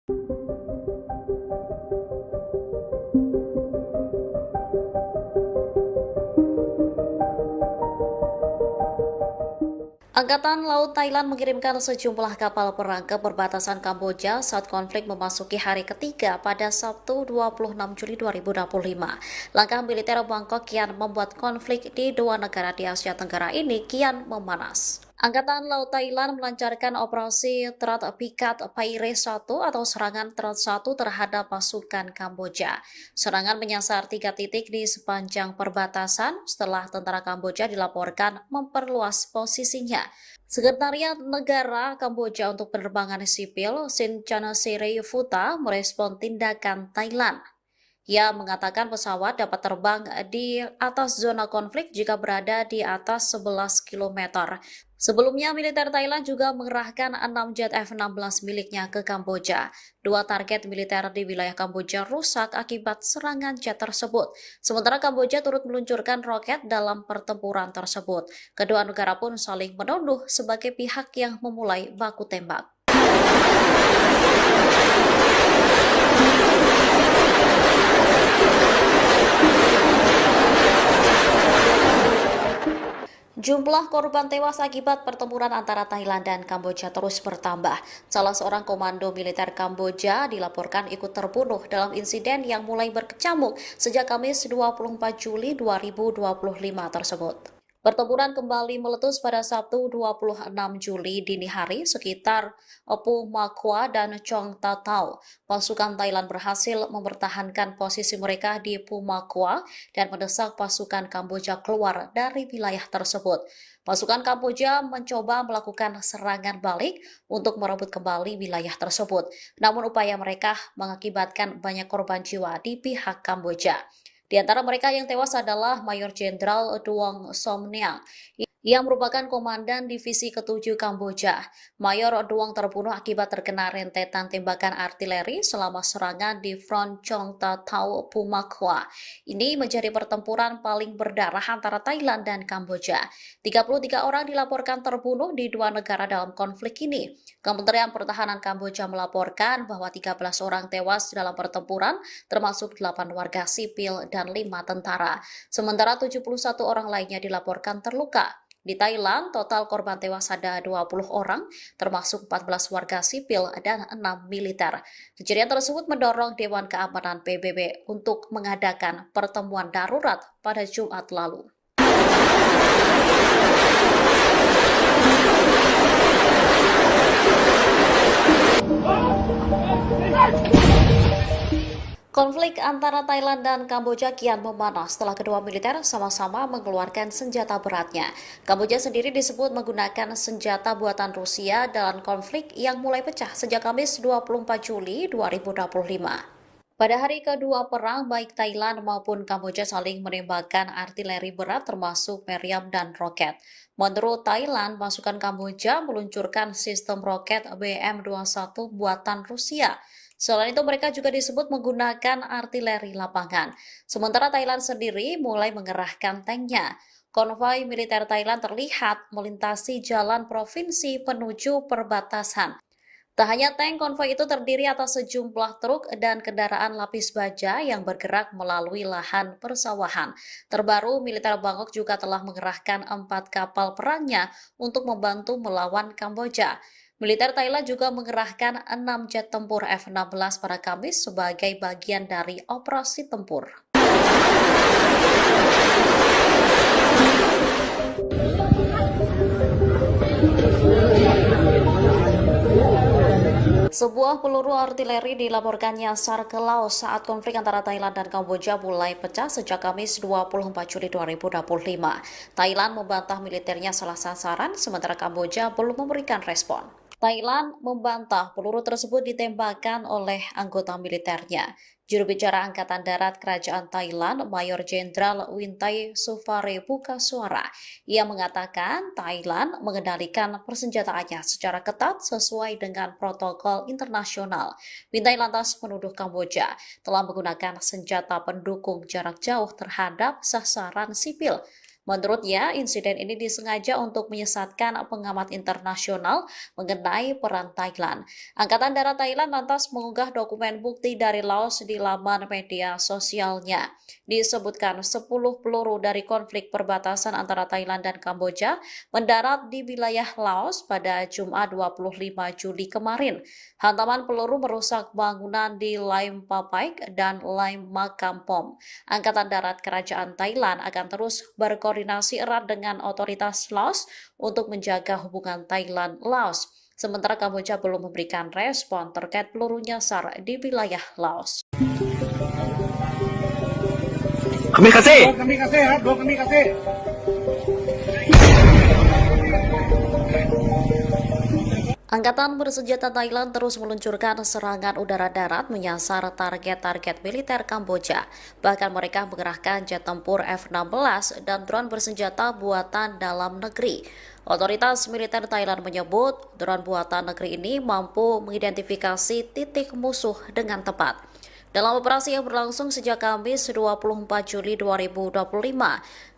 Angkatan Laut Thailand mengirimkan sejumlah kapal perang ke perbatasan Kamboja saat konflik memasuki hari ketiga pada Sabtu 26 Juli 2025. Langkah militer Bangkok kian membuat konflik di dua negara di Asia Tenggara ini kian memanas. Angkatan Laut Thailand melancarkan operasi Terat Pikat Paire 1 atau serangan Terat 1 terhadap pasukan Kamboja. Serangan menyasar 3 titik di sepanjang perbatasan setelah tentara Kamboja dilaporkan memperluas posisinya. Sekretariat Negara Kamboja untuk Penerbangan Sipil, Sin Futa, merespon tindakan Thailand. Ia mengatakan pesawat dapat terbang di atas zona konflik jika berada di atas 11 km. Sebelumnya, militer Thailand juga mengerahkan 6 jet F-16 miliknya ke Kamboja. Dua target militer di wilayah Kamboja rusak akibat serangan jet tersebut. Sementara Kamboja turut meluncurkan roket dalam pertempuran tersebut. Kedua negara pun saling menuduh sebagai pihak yang memulai baku tembak. Jumlah korban tewas akibat pertempuran antara Thailand dan Kamboja terus bertambah. Salah seorang komando militer Kamboja dilaporkan ikut terbunuh dalam insiden yang mulai berkecamuk sejak Kamis 24 Juli 2025 tersebut. Pertempuran kembali meletus pada Sabtu 26 Juli dini hari sekitar Pu Makwa dan Chong Tatau. Pasukan Thailand berhasil mempertahankan posisi mereka di Pu Makwa dan mendesak pasukan Kamboja keluar dari wilayah tersebut. Pasukan Kamboja mencoba melakukan serangan balik untuk merebut kembali wilayah tersebut. Namun upaya mereka mengakibatkan banyak korban jiwa di pihak Kamboja. Di antara mereka yang tewas adalah Mayor Jenderal Duong Somniang yang merupakan komandan divisi ke-7 Kamboja. Mayor Duong terbunuh akibat terkena rentetan tembakan artileri selama serangan di Front Chong Tatau Pumakwa. Ini menjadi pertempuran paling berdarah antara Thailand dan Kamboja. 33 orang dilaporkan terbunuh di dua negara dalam konflik ini. Kementerian Pertahanan Kamboja melaporkan bahwa 13 orang tewas dalam pertempuran, termasuk 8 warga sipil dan 5 tentara. Sementara 71 orang lainnya dilaporkan terluka. Di Thailand, total korban tewas ada 20 orang, termasuk 14 warga sipil dan 6 militer. Kejadian tersebut mendorong Dewan Keamanan PBB untuk mengadakan pertemuan darurat pada Jumat lalu. Konflik antara Thailand dan Kamboja kian memanas setelah kedua militer sama-sama mengeluarkan senjata beratnya. Kamboja sendiri disebut menggunakan senjata buatan Rusia dalam konflik yang mulai pecah sejak Kamis 24 Juli 2025. Pada hari kedua perang, baik Thailand maupun Kamboja saling menembakkan artileri berat termasuk meriam dan roket. Menurut Thailand, pasukan Kamboja meluncurkan sistem roket BM-21 buatan Rusia. Selain itu, mereka juga disebut menggunakan artileri lapangan. Sementara Thailand sendiri mulai mengerahkan tanknya. Konvoi militer Thailand terlihat melintasi jalan provinsi menuju perbatasan. Tak hanya tank, konvoi itu terdiri atas sejumlah truk dan kendaraan lapis baja yang bergerak melalui lahan persawahan. Terbaru, militer Bangkok juga telah mengerahkan 4 kapal perangnya untuk membantu melawan Kamboja. Militer Thailand juga mengerahkan 6 jet tempur F-16 pada Kamis sebagai bagian dari operasi tempur. Sebuah peluru artileri dilaporkan nyasar ke Laos saat konflik antara Thailand dan Kamboja mulai pecah sejak Kamis 24 Juli 2025. Thailand membantah militernya salah sasaran, sementara Kamboja belum memberikan respon. Thailand membantah peluru tersebut ditembakkan oleh anggota militernya. Juru bicara Angkatan Darat Kerajaan Thailand, Mayor Jenderal Wintai Sufare buka suara. Ia mengatakan Thailand mengendalikan persenjataannya secara ketat sesuai dengan protokol internasional. Wintai lantas menuduh Kamboja telah menggunakan senjata pendukung jarak jauh terhadap sasaran sipil. Menurutnya, insiden ini disengaja untuk menyesatkan pengamat internasional mengenai peran Thailand. Angkatan Darat Thailand lantas mengunggah dokumen bukti dari Laos di laman media sosialnya. Disebutkan 10 peluru dari konflik perbatasan antara Thailand dan Kamboja mendarat di wilayah Laos pada Jumat 25 Juli kemarin. Hantaman peluru merusak bangunan di Laim Papaik dan Laim Makampom. Angkatan Darat Kerajaan Thailand akan terus berkoordinasi erat dengan otoritas Laos untuk menjaga hubungan Thailand-Laos. Sementara Kamboja belum memberikan respon terkait peluru nyasar di wilayah Laos. Kami kasih. Angkatan bersenjata Thailand terus meluncurkan serangan udara darat menyasar target-target militer Kamboja. Bahkan mereka mengerahkan jet tempur F-16 dan drone bersenjata buatan dalam negeri. Otoritas militer Thailand menyebut drone buatan negeri ini mampu mengidentifikasi titik musuh dengan tepat. Dalam operasi yang berlangsung sejak Kamis 24 Juli 2025,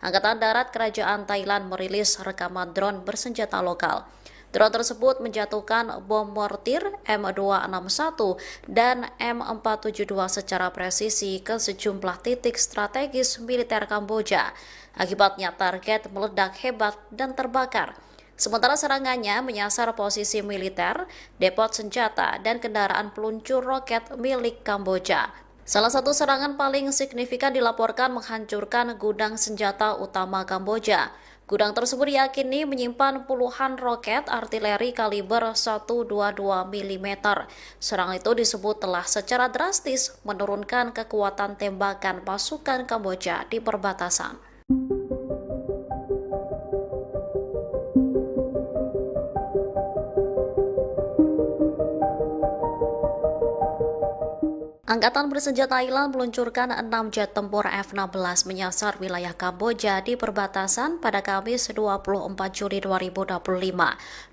Angkatan Darat Kerajaan Thailand merilis rekaman drone bersenjata lokal. Drone tersebut menjatuhkan bom mortir M261 dan M472 secara presisi ke sejumlah titik strategis militer Kamboja. Akibatnya target meledak hebat dan terbakar. Sementara serangannya menyasar posisi militer, depot senjata, dan kendaraan peluncur roket milik Kamboja. Salah satu serangan paling signifikan dilaporkan menghancurkan gudang senjata utama Kamboja. Gudang tersebut diyakini menyimpan puluhan roket artileri kaliber 122 mm. Serangan itu disebut telah secara drastis menurunkan kekuatan tembakan pasukan Kamboja di perbatasan. Angkatan bersenjata Thailand meluncurkan 6 jet tempur F-16 menyasar wilayah Kamboja di perbatasan pada Kamis 24 Juli 2025.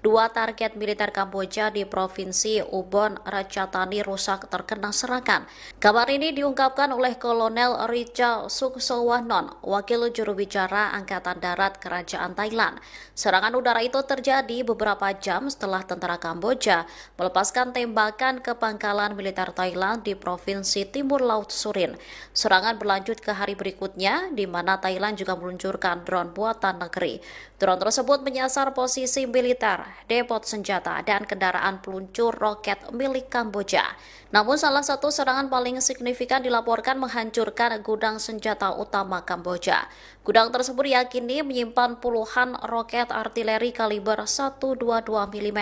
Dua target militer Kamboja di Provinsi Ubon Ratchathani rusak terkena serangan. Kabar ini diungkapkan oleh Kolonel Richa Suksowanon, wakil juru bicara Angkatan Darat Kerajaan Thailand. Serangan udara itu terjadi beberapa jam setelah tentara Kamboja melepaskan tembakan ke pangkalan militer Thailand di Provinsi Timur Laut Surin. Serangan berlanjut ke hari berikutnya, di mana Thailand juga meluncurkan drone buatan negeri. Drone tersebut menyasar posisi militer, depot senjata, dan kendaraan peluncur roket milik Kamboja. Namun salah satu serangan paling signifikan dilaporkan menghancurkan gudang senjata utama Kamboja. Gudang tersebut diyakini menyimpan puluhan roket artileri kaliber 122 mm.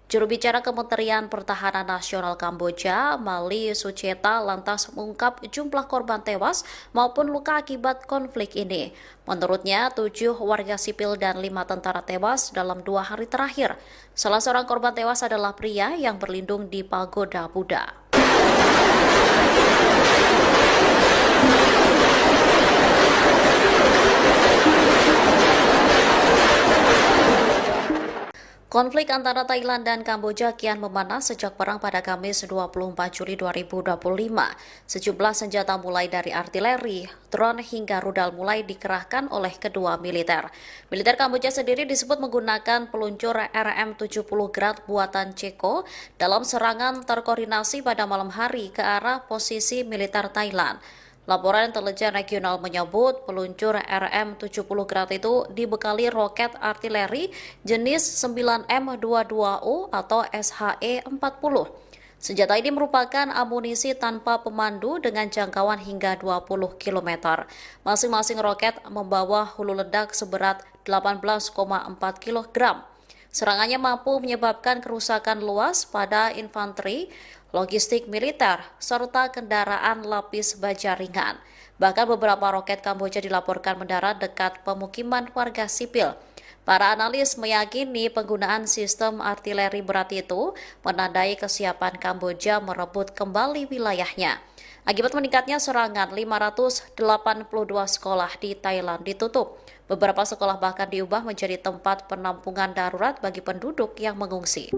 Juru bicara Kementerian Pertahanan Nasional Kamboja, Mali Sucheta, lantas mengungkap jumlah korban tewas maupun luka akibat konflik ini. Menurutnya, 7 warga sipil dan 5 tentara tewas dalam 2 hari terakhir. Salah seorang korban tewas adalah pria yang berlindung di pagoda Buddha. Konflik antara Thailand dan Kamboja kian memanas sejak perang pada Kamis 24 Juli 2025. Sejumlah senjata mulai dari artileri, drone hingga rudal mulai dikerahkan oleh kedua militer. Militer Kamboja sendiri disebut menggunakan peluncur RM-70 Grad buatan Ceko dalam serangan terkoordinasi pada malam hari ke arah posisi militer Thailand. Laporan intelijen regional menyebut peluncur RM-70 Grad itu dibekali roket artileri jenis 9M22U atau SHE-40. Senjata ini merupakan amunisi tanpa pemandu dengan jangkauan hingga 20 km. Masing-masing roket membawa hulu ledak seberat 18,4 kg. Serangannya mampu menyebabkan kerusakan luas pada infanteri, logistik militer, serta kendaraan lapis baja ringan. Bahkan beberapa roket Kamboja dilaporkan mendarat dekat pemukiman warga sipil. Para analis meyakini penggunaan sistem artileri berat itu menandai kesiapan Kamboja merebut kembali wilayahnya. Akibat meningkatnya serangan, 582 sekolah di Thailand ditutup. Beberapa sekolah bahkan diubah menjadi tempat penampungan darurat bagi penduduk yang mengungsi.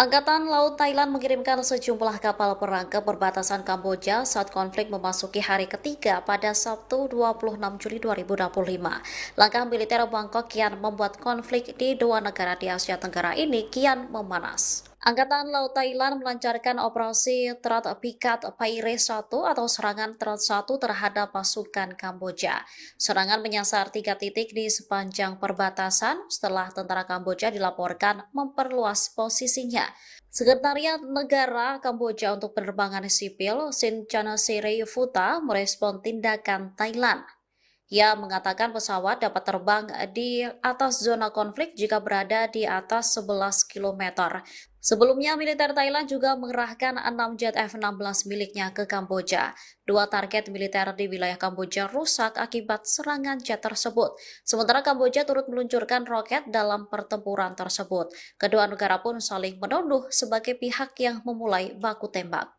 Angkatan Laut Thailand mengirimkan sejumlah kapal perang ke perbatasan Kamboja saat konflik memasuki hari ketiga pada Sabtu 26 Juli 2025. Langkah militer Bangkok kian membuat konflik di dua negara di Asia Tenggara ini kian memanas. Angkatan Laut Thailand melancarkan operasi Terat Pikat Paire 1 atau serangan Terat 1 terhadap pasukan Kamboja. Serangan menyasar 3 titik di sepanjang perbatasan setelah tentara Kamboja dilaporkan memperluas posisinya. Sekretariat Negara Kamboja untuk Penerbangan Sipil, Sin Futa, merespon tindakan Thailand. Ia mengatakan pesawat dapat terbang di atas zona konflik jika berada di atas 11 km. Sebelumnya, militer Thailand juga mengerahkan 6 jet F-16 miliknya ke Kamboja. Dua target militer di wilayah Kamboja rusak akibat serangan jet tersebut. Sementara Kamboja turut meluncurkan roket dalam pertempuran tersebut. Kedua negara pun saling menuduh sebagai pihak yang memulai baku tembak.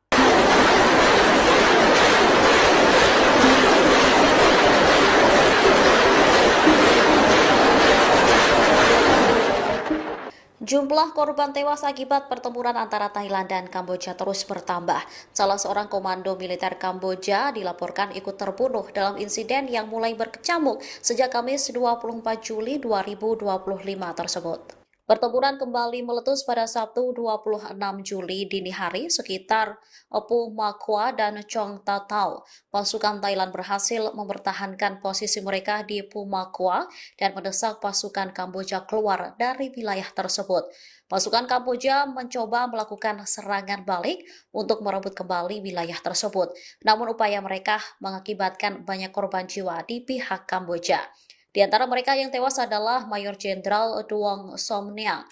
Jumlah korban tewas akibat pertempuran antara Thailand dan Kamboja terus bertambah. Salah seorang komando militer Kamboja dilaporkan ikut terbunuh dalam insiden yang mulai berkecamuk sejak Kamis 24 Juli 2025 tersebut. Pertempuran kembali meletus pada Sabtu 26 Juli dini hari sekitar Pu Makwa dan Chong Tatau. Pasukan Thailand berhasil mempertahankan posisi mereka di Pu Makwa dan mendesak pasukan Kamboja keluar dari wilayah tersebut. Pasukan Kamboja mencoba melakukan serangan balik untuk merebut kembali wilayah tersebut. Namun upaya mereka mengakibatkan banyak korban jiwa di pihak Kamboja. Di antara mereka yang tewas adalah Mayor Jenderal Duong Somniang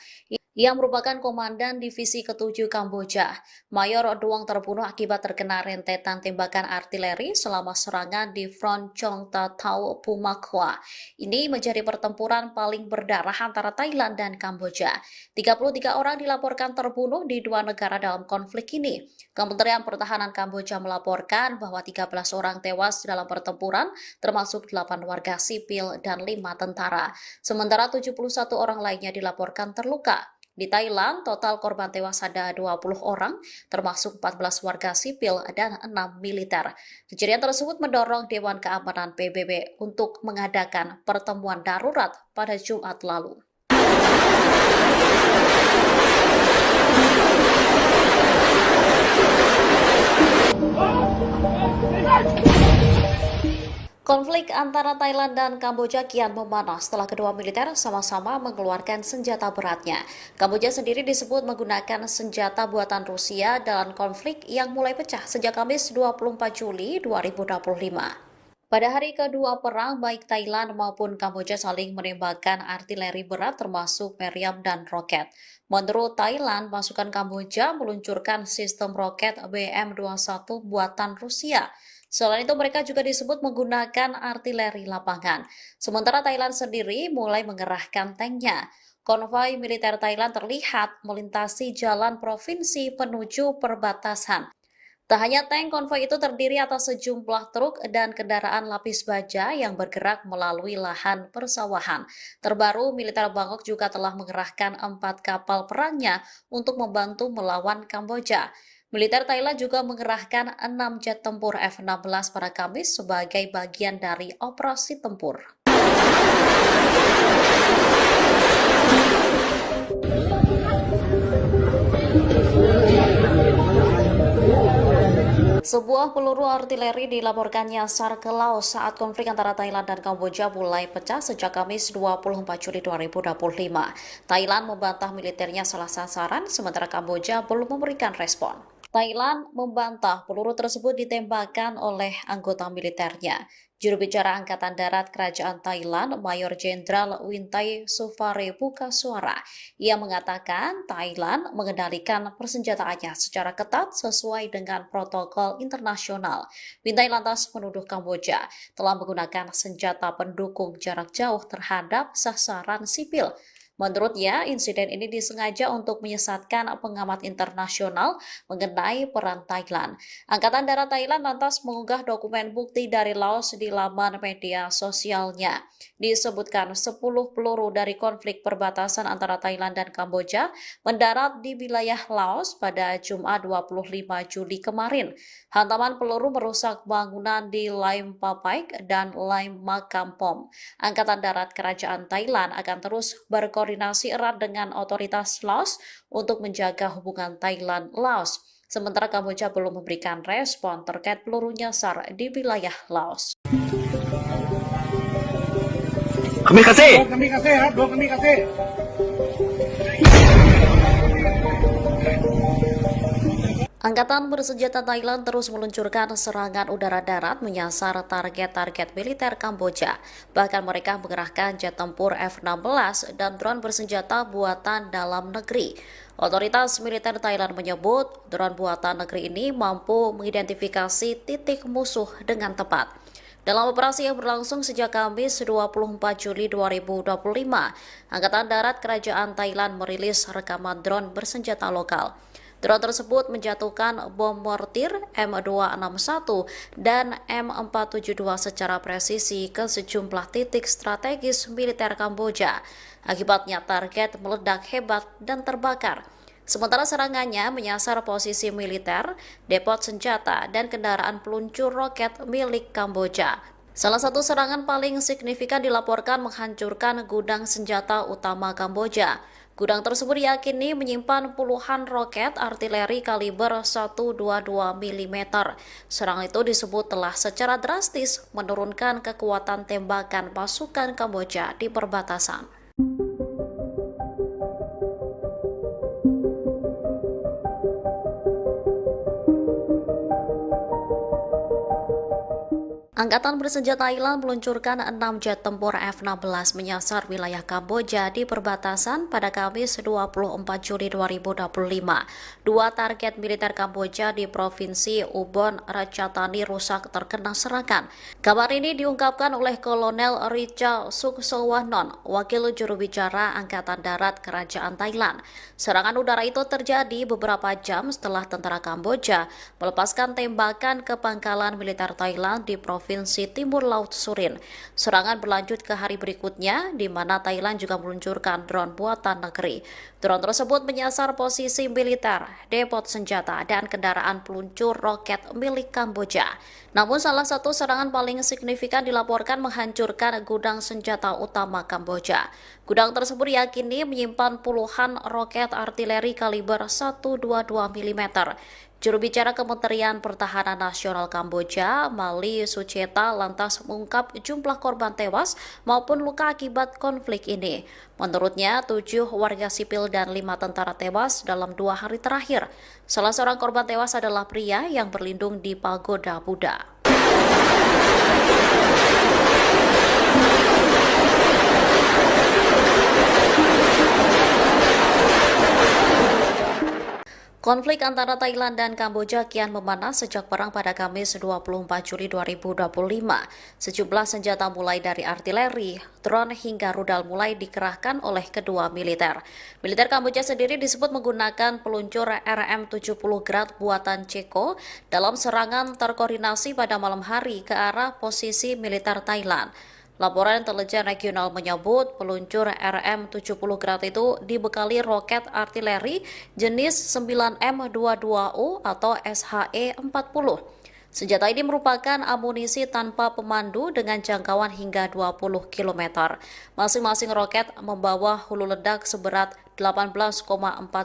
yang merupakan komandan divisi ke-7 Kamboja. Mayor Duong terbunuh akibat terkena rentetan tembakan artileri selama serangan di Front Chong Tatau Pumakwa. Ini menjadi pertempuran paling berdarah antara Thailand dan Kamboja. 33 orang dilaporkan terbunuh di dua negara dalam konflik ini. Kementerian Pertahanan Kamboja melaporkan bahwa 13 orang tewas dalam pertempuran, termasuk 8 warga sipil dan 5 tentara. Sementara 71 orang lainnya dilaporkan terluka. Di Thailand, total korban tewas ada 20 orang, termasuk 14 warga sipil dan 6 militer. Kejadian tersebut mendorong Dewan Keamanan PBB untuk mengadakan pertemuan darurat pada Jumat lalu. Konflik antara Thailand dan Kamboja kian memanas setelah kedua militer sama-sama mengeluarkan senjata beratnya. Kamboja sendiri disebut menggunakan senjata buatan Rusia dalam konflik yang mulai pecah sejak Kamis 24 Juli 2025. Pada hari kedua perang, baik Thailand maupun Kamboja saling menembakkan artileri berat termasuk meriam dan roket. Menurut Thailand, pasukan Kamboja meluncurkan sistem roket BM-21 buatan Rusia. Selain itu, mereka juga disebut menggunakan artileri lapangan. Sementara Thailand sendiri mulai mengerahkan tanknya. Konvoi militer Thailand terlihat melintasi jalan provinsi menuju perbatasan. Tak hanya tank, konvoi itu terdiri atas sejumlah truk dan kendaraan lapis baja yang bergerak melalui lahan persawahan. Terbaru, militer Bangkok juga telah mengerahkan 4 kapal perangnya untuk membantu melawan Kamboja. Militer Thailand juga mengerahkan 6 jet tempur F-16 pada Kamis sebagai bagian dari operasi tempur. Sebuah peluru artileri dilaporkan nyasar ke Laos saat konflik antara Thailand dan Kamboja mulai pecah sejak Kamis 24 Juli 2025. Thailand membantah militernya salah sasaran, sementara Kamboja belum memberikan respon. Thailand membantah peluru tersebut ditembakkan oleh anggota militernya. Juru bicara Angkatan Darat Kerajaan Thailand, Mayor Jenderal Wintai Sufare buka suara. Ia mengatakan Thailand mengendalikan persenjataannya secara ketat sesuai dengan protokol internasional. Wintai lantas menuduh Kamboja telah menggunakan senjata pendukung jarak jauh terhadap sasaran sipil. Menurutnya, insiden ini disengaja untuk menyesatkan pengamat internasional mengenai peran Thailand. Angkatan Darat Thailand lantas mengunggah dokumen bukti dari Laos di laman media sosialnya. Disebutkan 10 peluru dari konflik perbatasan antara Thailand dan Kamboja mendarat di wilayah Laos pada Jumat 25 Juli kemarin. Hantaman peluru merusak bangunan di Laim Papaik dan Laim Makampom. Angkatan Darat Kerajaan Thailand akan terus berkoordinasi erat dengan otoritas Laos untuk menjaga hubungan Thailand-Laos. Sementara Kamboja belum memberikan respon terkait peluru nyasar di wilayah Laos. Kami kasih. Angkatan bersenjata Thailand terus meluncurkan serangan udara darat menyasar target-target militer Kamboja. Bahkan mereka mengerahkan jet tempur F-16 dan drone bersenjata buatan dalam negeri. Otoritas militer Thailand menyebut drone buatan negeri ini mampu mengidentifikasi titik musuh dengan tepat. Dalam operasi yang berlangsung sejak Kamis 24 Juli 2025, Angkatan Darat Kerajaan Thailand merilis rekaman drone bersenjata lokal. Drone tersebut menjatuhkan bom mortir M261 dan M472 secara presisi ke sejumlah titik strategis militer Kamboja. Akibatnya target meledak hebat dan terbakar. Sementara serangannya menyasar posisi militer, depot senjata, dan kendaraan peluncur roket milik Kamboja. Salah satu serangan paling signifikan dilaporkan menghancurkan gudang senjata utama Kamboja. Gudang tersebut diyakini menyimpan puluhan roket artileri kaliber 122 mm. Serangan itu disebut telah secara drastis menurunkan kekuatan tembakan pasukan Kamboja di perbatasan. Angkatan bersenjata Thailand meluncurkan 6 jet tempur F-16 menyasar wilayah Kamboja di perbatasan pada Kamis 24 Juli 2025. Dua target militer Kamboja di Provinsi Ubon Ratchathani rusak terkena serangan. Kabar ini diungkapkan oleh Kolonel Richa Suksowanon, wakil juru bicara Angkatan Darat Kerajaan Thailand. Serangan udara itu terjadi beberapa jam setelah tentara Kamboja melepaskan tembakan ke pangkalan militer Thailand di Provinsi Timur Laut Surin. Serangan berlanjut ke hari berikutnya, di mana Thailand juga meluncurkan drone buatan negeri. Drone tersebut menyasar posisi militer, depot senjata, dan kendaraan peluncur roket milik Kamboja. Namun salah satu serangan paling signifikan dilaporkan menghancurkan gudang senjata utama Kamboja. Gudang tersebut diyakini menyimpan puluhan roket artileri kaliber 122 mm. Juru bicara Kementerian Pertahanan Nasional Kamboja, Mali Sucheta, lantas mengungkap jumlah korban tewas maupun luka akibat konflik ini. Menurutnya, 7 warga sipil dan 5 tentara tewas dalam 2 hari terakhir. Salah seorang korban tewas adalah pria yang berlindung di pagoda Buddha. Konflik antara Thailand dan Kamboja kian memanas sejak perang pada Kamis 24 Juli 2025. Sejumlah senjata mulai dari artileri, drone hingga rudal mulai dikerahkan oleh kedua militer. Militer Kamboja sendiri disebut menggunakan peluncur RM-70 Grad buatan Ceko dalam serangan terkoordinasi pada malam hari ke arah posisi militer Thailand. Laporan intelijen regional menyebut peluncur RM-70 Grad itu dibekali roket artileri jenis 9M22U atau SHE-40. Senjata ini merupakan amunisi tanpa pemandu dengan jangkauan hingga 20 km. Masing-masing roket membawa hulu ledak seberat 18,4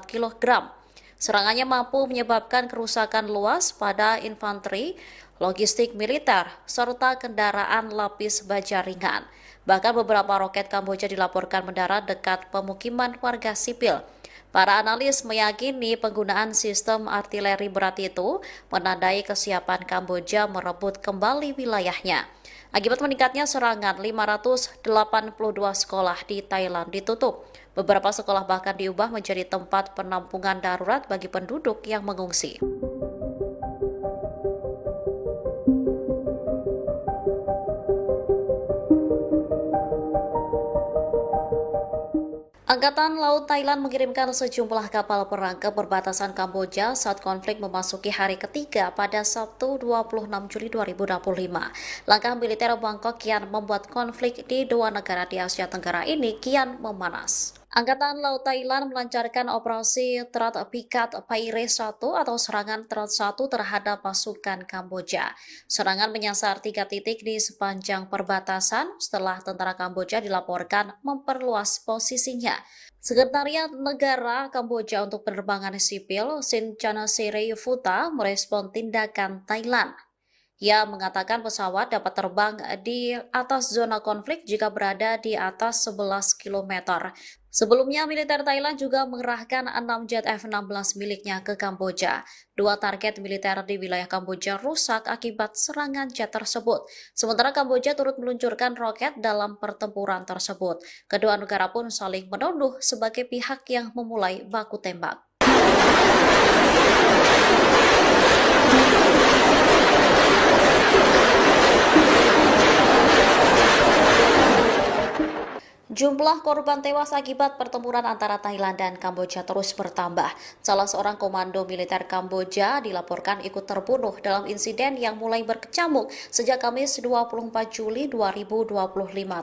kg. Serangannya mampu menyebabkan kerusakan luas pada infanteri, logistik militer, serta kendaraan lapis baja ringan. Bahkan beberapa roket Kamboja dilaporkan mendarat dekat pemukiman warga sipil. Para analis meyakini penggunaan sistem artileri berat itu menandai kesiapan Kamboja merebut kembali wilayahnya. Akibat meningkatnya serangan, 582 sekolah di Thailand ditutup. Beberapa sekolah bahkan diubah menjadi tempat penampungan darurat bagi penduduk yang mengungsi. Angkatan Laut Thailand mengirimkan sejumlah kapal perang ke perbatasan Kamboja saat konflik memasuki hari ketiga pada Sabtu 26 Juli 2025. Langkah militer Bangkok kian membuat konflik di dua negara di Asia Tenggara ini kian memanas. Angkatan Laut Thailand melancarkan operasi Terat Pikat Paire 1 atau serangan Terat 1 terhadap pasukan Kamboja. Serangan menyasar 3 titik di sepanjang perbatasan setelah tentara Kamboja dilaporkan memperluas posisinya. Sekretariat Negara Kamboja untuk Penerbangan Sipil, Sin Chanasirayufuta, merespon tindakan Thailand. Ia mengatakan pesawat dapat terbang di atas zona konflik jika berada di atas 11 km. Sebelumnya, militer Thailand juga mengerahkan 6 jet F-16 miliknya ke Kamboja. Dua target militer di wilayah Kamboja rusak akibat serangan jet tersebut. Sementara Kamboja turut meluncurkan roket dalam pertempuran tersebut. Kedua negara pun saling menuduh sebagai pihak yang memulai baku tembak. Jumlah korban tewas akibat pertempuran antara Thailand dan Kamboja terus bertambah. Salah seorang komando militer Kamboja dilaporkan ikut terbunuh dalam insiden yang mulai berkecamuk sejak Kamis 24 Juli 2025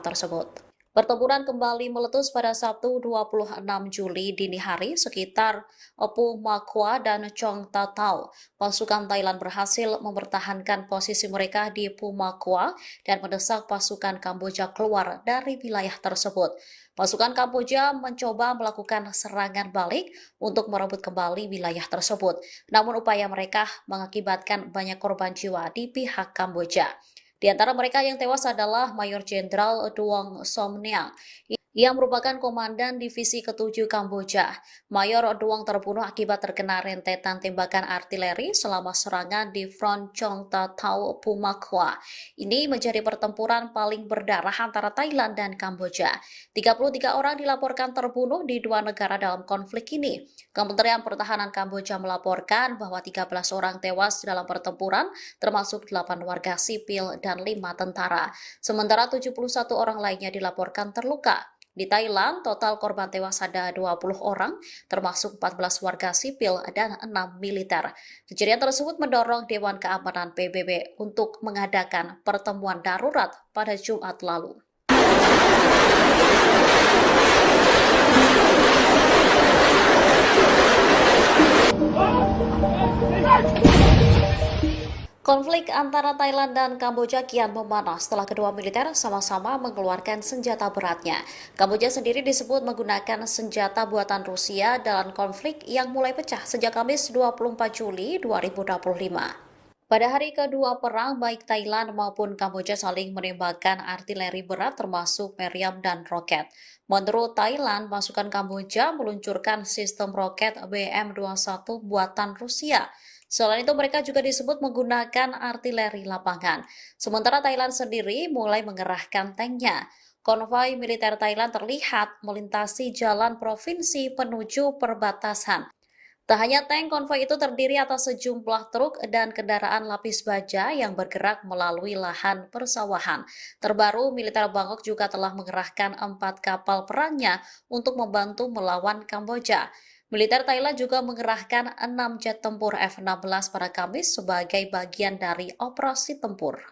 tersebut. Pertempuran kembali meletus pada Sabtu 26 Juli dini hari sekitar Pu Makwa dan Chong Tatau. Pasukan Thailand berhasil mempertahankan posisi mereka di Pu Makwa dan mendesak pasukan Kamboja keluar dari wilayah tersebut. Pasukan Kamboja mencoba melakukan serangan balik untuk merebut kembali wilayah tersebut. Namun upaya mereka mengakibatkan banyak korban jiwa di pihak Kamboja. Di antara mereka yang tewas adalah Mayor Jenderal Duong Somniang yang merupakan komandan divisi ke-7 Kamboja. Mayor Duong terbunuh akibat terkena rentetan tembakan artileri selama serangan di Front Chong Tatau Pumakwa. Ini menjadi pertempuran paling berdarah antara Thailand dan Kamboja. 33 orang dilaporkan terbunuh di dua negara dalam konflik ini. Kementerian Pertahanan Kamboja melaporkan bahwa 13 orang tewas dalam pertempuran, termasuk 8 warga sipil dan 5 tentara. Sementara 71 orang lainnya dilaporkan terluka. Di Thailand, total korban tewas ada 20 orang, termasuk 14 warga sipil dan 6 militer. Kejadian tersebut mendorong Dewan Keamanan PBB untuk mengadakan pertemuan darurat pada Jumat lalu. Konflik antara Thailand dan Kamboja kian memanas setelah kedua militer sama-sama mengeluarkan senjata beratnya. Kamboja sendiri disebut menggunakan senjata buatan Rusia dalam konflik yang mulai pecah sejak Kamis 24 Juli 2025. Pada hari kedua perang, baik Thailand maupun Kamboja saling menembakkan artileri berat termasuk meriam dan roket. Menurut Thailand, pasukan Kamboja meluncurkan sistem roket BM-21 buatan Rusia. Selain itu, mereka juga disebut menggunakan artileri lapangan. Sementara Thailand sendiri mulai mengerahkan tanknya. Konvoi militer Thailand terlihat melintasi jalan provinsi menuju perbatasan. Tak hanya tank, konvoi itu terdiri atas sejumlah truk dan kendaraan lapis baja yang bergerak melalui lahan persawahan. Terbaru, militer Bangkok juga telah mengerahkan 4 kapal perangnya untuk membantu melawan Kamboja. Militer Thailand juga mengerahkan 6 jet tempur F-16 pada Kamis sebagai bagian dari operasi tempur.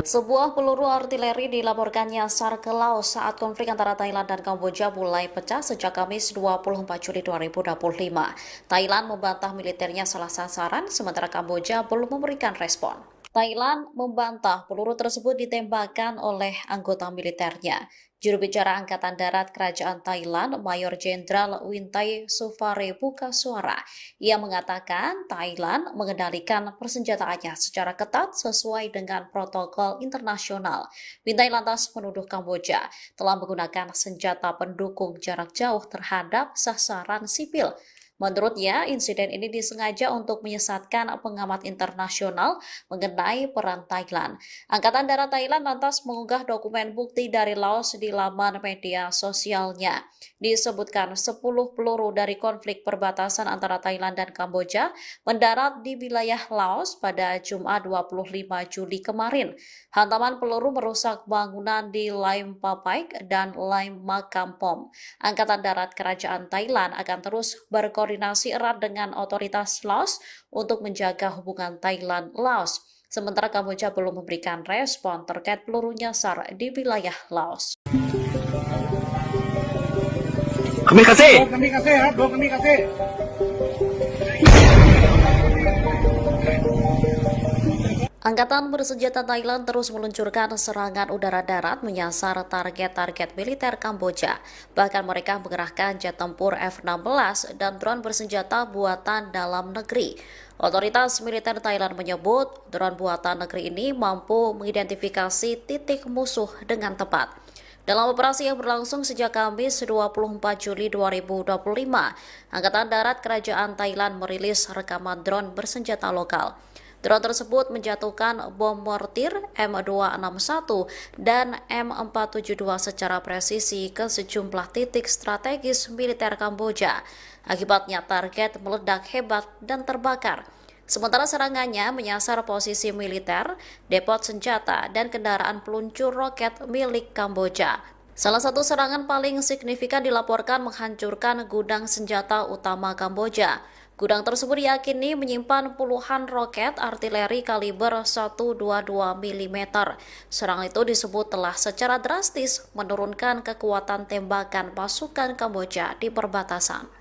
Sebuah peluru artileri dilaporkan nyasar ke Laos saat konflik antara Thailand dan Kamboja mulai pecah sejak Kamis 24 Juli 2025. Thailand membantah militernya salah sasaran, sementara Kamboja belum memberikan respon. Thailand membantah peluru tersebut ditembakkan oleh anggota militernya. Juru bicara Angkatan Darat Kerajaan Thailand, Mayor Jenderal Wintai Sufare buka suara. Ia mengatakan Thailand mengendalikan persenjataannya secara ketat sesuai dengan protokol internasional. Wintai lantas menuduh Kamboja telah menggunakan senjata pendukung jarak jauh terhadap sasaran sipil. Menurutnya, insiden ini disengaja untuk menyesatkan pengamat internasional mengenai peran Thailand. Angkatan Darat Thailand lantas mengunggah dokumen bukti dari Laos di laman media sosialnya. Disebutkan 10 peluru dari konflik perbatasan antara Thailand dan Kamboja mendarat di wilayah Laos pada Jumat 25 Juli kemarin. Hantaman peluru merusak bangunan di Laim Papaik dan Laim Makampom. Angkatan Darat Kerajaan Thailand akan terus berkoordinasi erat dengan otoritas Laos untuk menjaga hubungan Thailand-Laos. Sementara Kamboja belum memberikan respon terkait peluru nyasar di wilayah Laos. Kami kasih. Angkatan bersenjata Thailand terus meluncurkan serangan udara darat menyasar target-target militer Kamboja. Bahkan mereka mengerahkan jet tempur F-16 dan drone bersenjata buatan dalam negeri. Otoritas militer Thailand menyebut drone buatan negeri ini mampu mengidentifikasi titik musuh dengan tepat. Dalam operasi yang berlangsung sejak Kamis 24 Juli 2025, Angkatan Darat Kerajaan Thailand merilis rekaman drone bersenjata lokal. Drone tersebut menjatuhkan bom mortir M261 dan M472 secara presisi ke sejumlah titik strategis militer Kamboja. Akibatnya target meledak hebat dan terbakar. Sementara serangannya menyasar posisi militer, depot senjata, dan kendaraan peluncur roket milik Kamboja. Salah satu serangan paling signifikan dilaporkan menghancurkan gudang senjata utama Kamboja. Gudang tersebut diyakini menyimpan puluhan roket artileri kaliber 122 mm. Serangan itu disebut telah secara drastis menurunkan kekuatan tembakan pasukan Kamboja di perbatasan.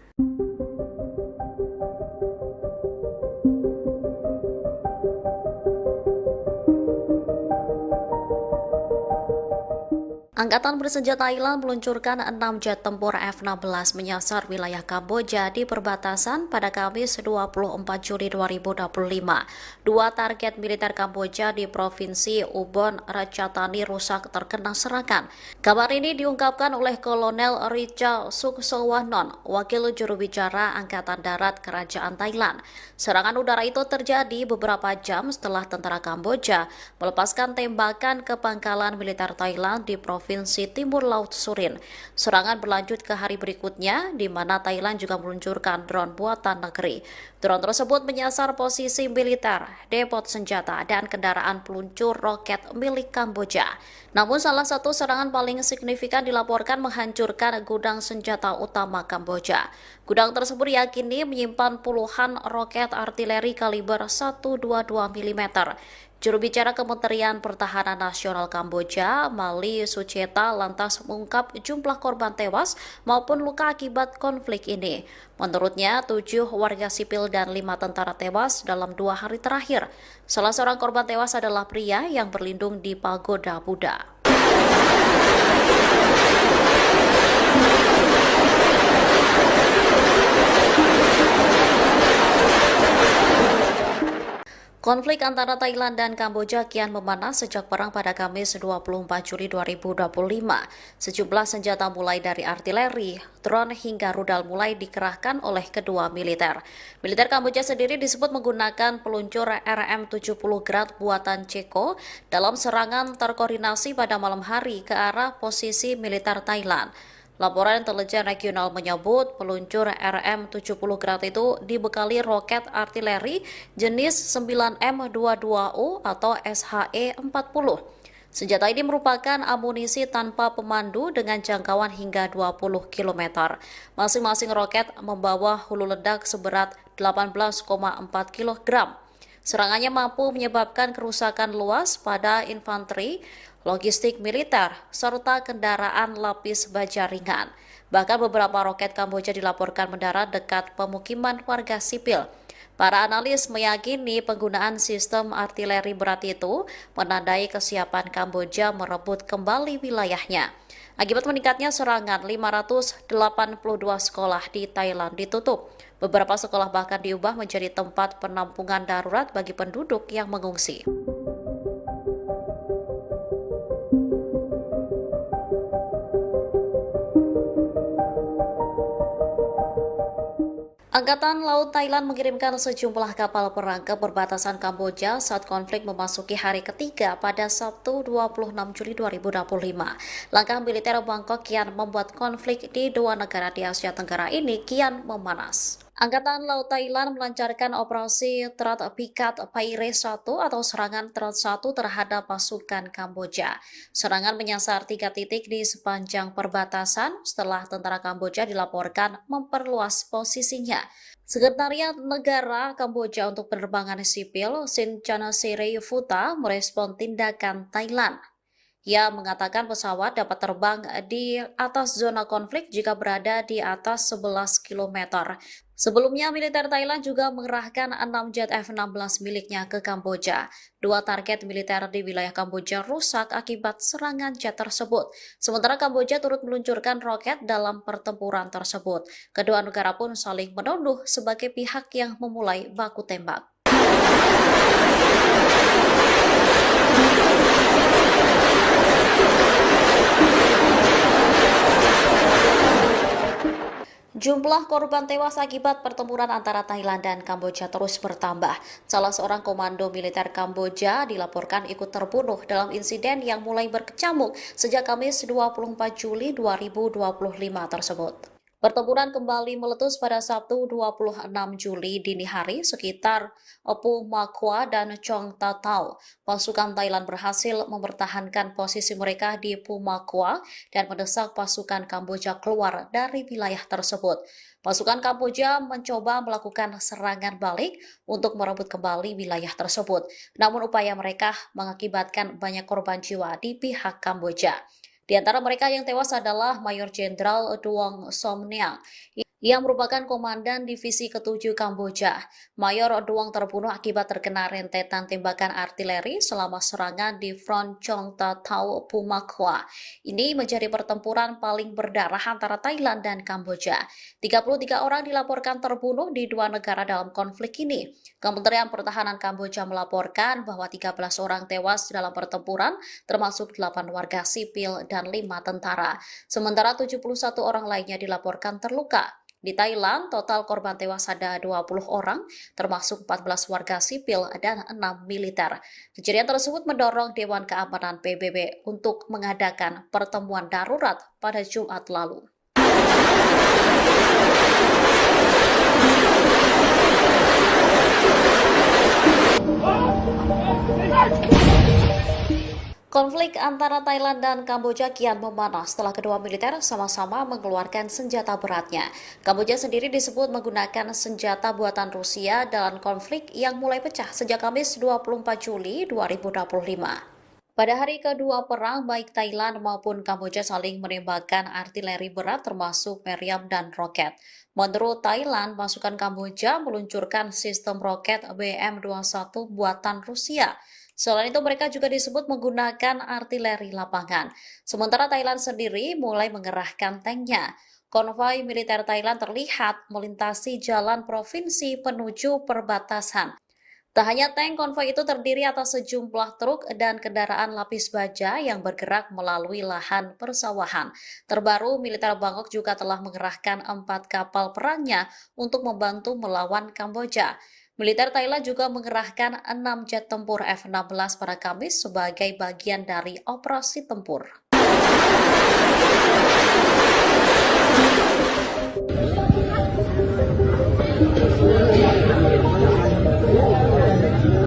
Angkatan bersenjata Thailand meluncurkan 6 jet tempur F-16 menyasar wilayah Kamboja di perbatasan pada Kamis 24 Juli 2025. Dua target militer Kamboja di Provinsi Ubon Ratchathani rusak terkena serangan. Kabar ini diungkapkan oleh Kolonel Richa Suksowanon, wakil juru bicara Angkatan Darat Kerajaan Thailand. Serangan udara itu terjadi beberapa jam setelah tentara Kamboja melepaskan tembakan ke pangkalan militer Thailand di Provinsi Timur Laut Surin. Serangan berlanjut ke hari berikutnya, di mana Thailand juga meluncurkan drone buatan negeri. Drone tersebut menyasar posisi militer, depot senjata, dan kendaraan peluncur roket milik Kamboja. Namun salah satu serangan paling signifikan dilaporkan menghancurkan gudang senjata utama Kamboja. Gudang tersebut diyakini menyimpan puluhan roket artileri kaliber 122 mm. Juru bicara Kementerian Pertahanan Nasional Kamboja, Mali Sucheta, lantas mengungkap jumlah korban tewas maupun luka akibat konflik ini. Menurutnya, 7 warga sipil dan 5 tentara tewas dalam 2 hari terakhir. Salah seorang korban tewas adalah pria yang berlindung di pagoda Buddha. Konflik antara Thailand dan Kamboja kian memanas sejak perang pada Kamis 24 Juli 2025. Sejumlah senjata mulai dari artileri, drone hingga rudal mulai dikerahkan oleh kedua militer. Militer Kamboja sendiri disebut menggunakan peluncur RM-70 Grad buatan Ceko dalam serangan terkoordinasi pada malam hari ke arah posisi militer Thailand. Laporan intelijen regional menyebut peluncur RM-70 Grad itu dibekali roket artileri jenis 9M22U atau SHE-40. Senjata ini merupakan amunisi tanpa pemandu dengan jangkauan hingga 20 km. Masing-masing roket membawa hulu ledak seberat 18,4 kg. Serangannya mampu menyebabkan kerusakan luas pada infanteri, logistik militer, serta kendaraan lapis baja ringan. Bahkan beberapa roket Kamboja dilaporkan mendarat dekat pemukiman warga sipil. Para analis meyakini penggunaan sistem artileri berat itu menandai kesiapan Kamboja merebut kembali wilayahnya. Akibat meningkatnya serangan, 582 sekolah di Thailand ditutup. Beberapa sekolah bahkan diubah menjadi tempat penampungan darurat bagi penduduk yang mengungsi. Angkatan Laut Thailand mengirimkan sejumlah kapal perang ke perbatasan Kamboja saat konflik memasuki hari ketiga pada Sabtu 26 Juli 2025. Langkah militer Bangkok kian membuat konflik di dua negara di Asia Tenggara ini kian memanas. Angkatan Laut Thailand melancarkan operasi Terat Pikat Paire 1 atau serangan Terat 1 terhadap pasukan Kamboja. Serangan menyasar 3 titik di sepanjang perbatasan setelah tentara Kamboja dilaporkan memperluas posisinya. Sekretariat Negara Kamboja untuk Penerbangan Sipil, Sin Chanasirayufuta, merespon tindakan Thailand. Ia mengatakan pesawat dapat terbang di atas zona konflik jika berada di atas 11 km. Sebelumnya, militer Thailand juga mengerahkan 6 jet F-16 miliknya ke Kamboja. Dua target militer di wilayah Kamboja rusak akibat serangan jet tersebut. Sementara Kamboja turut meluncurkan roket dalam pertempuran tersebut. Kedua negara pun saling menuduh sebagai pihak yang memulai baku tembak. Jumlah korban tewas akibat pertempuran antara Thailand dan Kamboja terus bertambah. Salah seorang komando militer Kamboja dilaporkan ikut terbunuh dalam insiden yang mulai berkecamuk sejak Kamis 24 Juli 2025 tersebut. Pertempuran kembali meletus pada Sabtu 26 Juli dini hari sekitar Opu Makwa dan Chong Tatau. Pasukan Thailand berhasil mempertahankan posisi mereka di Pumakwa dan mendesak pasukan Kamboja keluar dari wilayah tersebut. Pasukan Kamboja mencoba melakukan serangan balik untuk merebut kembali wilayah tersebut. Namun upaya mereka mengakibatkan banyak korban jiwa di pihak Kamboja. Di antara mereka yang tewas adalah Mayor Jenderal Duong Somniang yang merupakan komandan divisi ke-7 Kamboja. Mayor Duong terbunuh akibat terkena rentetan tembakan artileri selama serangan di Front Chong Tatau Pumakwa. Ini menjadi pertempuran paling berdarah antara Thailand dan Kamboja. 33 orang dilaporkan terbunuh di dua negara dalam konflik ini. Kementerian Pertahanan Kamboja melaporkan bahwa 13 orang tewas dalam pertempuran, termasuk 8 warga sipil dan 5 tentara. Sementara 71 orang lainnya dilaporkan terluka. Di Thailand, total korban tewas ada 20 orang, termasuk 14 warga sipil dan 6 militer. Kejadian tersebut mendorong Dewan Keamanan PBB untuk mengadakan pertemuan darurat pada Jumat lalu. Konflik antara Thailand dan Kamboja kian memanas setelah kedua militer sama-sama mengeluarkan senjata beratnya. Kamboja sendiri disebut menggunakan senjata buatan Rusia dalam konflik yang mulai pecah sejak Kamis 24 Juli 2025. Pada hari kedua perang, baik Thailand maupun Kamboja saling menembakkan artileri berat termasuk meriam dan roket. Menurut Thailand, pasukan Kamboja meluncurkan sistem roket BM-21 buatan Rusia. Selain itu, mereka juga disebut menggunakan artileri lapangan. Sementara Thailand sendiri mulai mengerahkan tanknya. Konvoi militer Thailand terlihat melintasi jalan provinsi menuju perbatasan. Tak hanya tank, konvoi itu terdiri atas sejumlah truk dan kendaraan lapis baja yang bergerak melalui lahan persawahan. Terbaru, militer Bangkok juga telah mengerahkan 4 kapal perangnya untuk membantu melawan Kamboja. Militer Thailand juga mengerahkan 6 jet tempur F-16 pada Kamis sebagai bagian dari operasi tempur.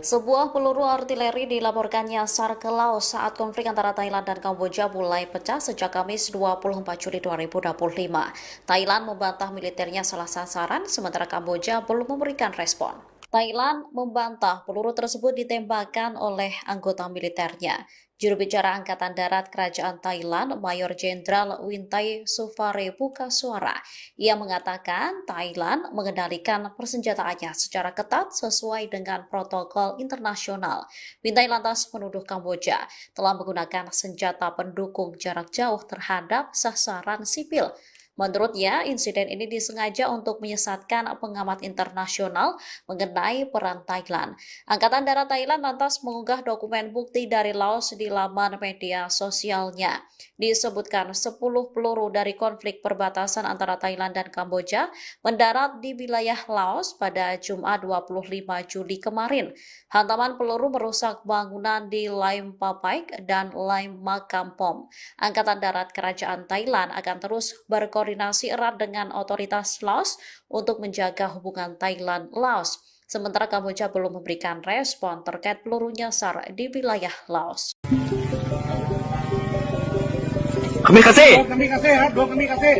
Sebuah peluru artileri dilaporkan nyasar ke laut saat konflik antara Thailand dan Kamboja mulai pecah sejak Kamis 24 Juli 2025. Thailand membantah militernya salah sasaran, sementara Kamboja belum memberikan respon. Thailand membantah peluru tersebut ditembakkan oleh anggota militernya. Juru bicara Angkatan Darat Kerajaan Thailand, Mayor Jenderal Wintai Suvarebukasuara, ia mengatakan Thailand mengendalikan persenjataannya secara ketat sesuai dengan protokol internasional. Wintai lantas menuduh Kamboja telah menggunakan senjata pendukung jarak jauh terhadap sasaran sipil. Menurutnya, insiden ini disengaja untuk menyesatkan pengamat internasional mengenai peran Thailand. Angkatan Darat Thailand lantas mengunggah dokumen bukti dari Laos di laman media sosialnya. Disebutkan 10 peluru dari konflik perbatasan antara Thailand dan Kamboja mendarat di wilayah Laos pada Jumat 25 Juli kemarin. Hantaman peluru merusak bangunan di Laim Papaik dan Laim Makampom. Angkatan Darat Kerajaan Thailand akan terus berkoordinasi erat dengan otoritas Laos untuk menjaga hubungan Thailand-Laos. Sementara Kamboja belum memberikan respon terkait peluru nyasar di wilayah Laos. Kami kasih. Kami kasih.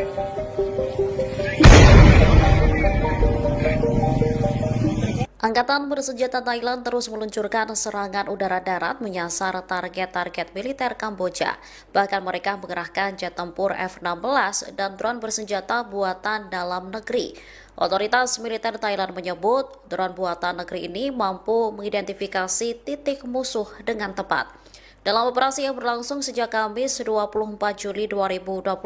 Angkatan bersenjata Thailand terus meluncurkan serangan udara darat menyasar target-target militer Kamboja. Bahkan mereka mengerahkan jet tempur F-16 dan drone bersenjata buatan dalam negeri. Otoritas militer Thailand menyebut drone buatan negeri ini mampu mengidentifikasi titik musuh dengan tepat. Dalam operasi yang berlangsung sejak Kamis 24 Juli 2025,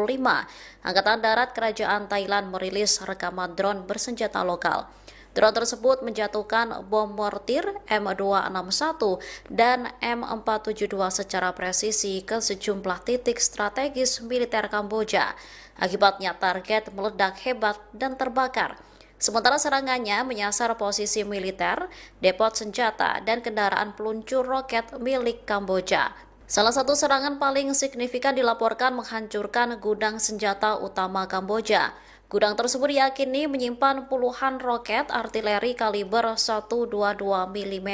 Angkatan Darat Kerajaan Thailand merilis rekaman drone bersenjata lokal. Drone tersebut menjatuhkan bom mortir M261 dan M472 secara presisi ke sejumlah titik strategis militer Kamboja. Akibatnya target meledak hebat dan terbakar. Sementara serangannya menyasar posisi militer, depot senjata, dan kendaraan peluncur roket milik Kamboja. Salah satu serangan paling signifikan dilaporkan menghancurkan gudang senjata utama Kamboja. Gudang tersebut diyakini menyimpan puluhan roket artileri kaliber 122 mm.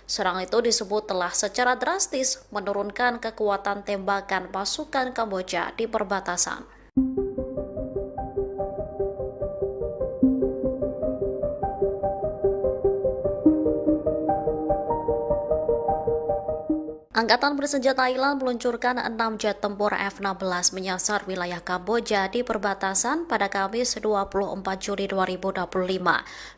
Serangan itu disebut telah secara drastis menurunkan kekuatan tembakan pasukan Kamboja di perbatasan. Angkatan bersenjata Thailand meluncurkan 6 jet tempur F-16 menyasar wilayah Kamboja di perbatasan pada Kamis 24 Juli 2025.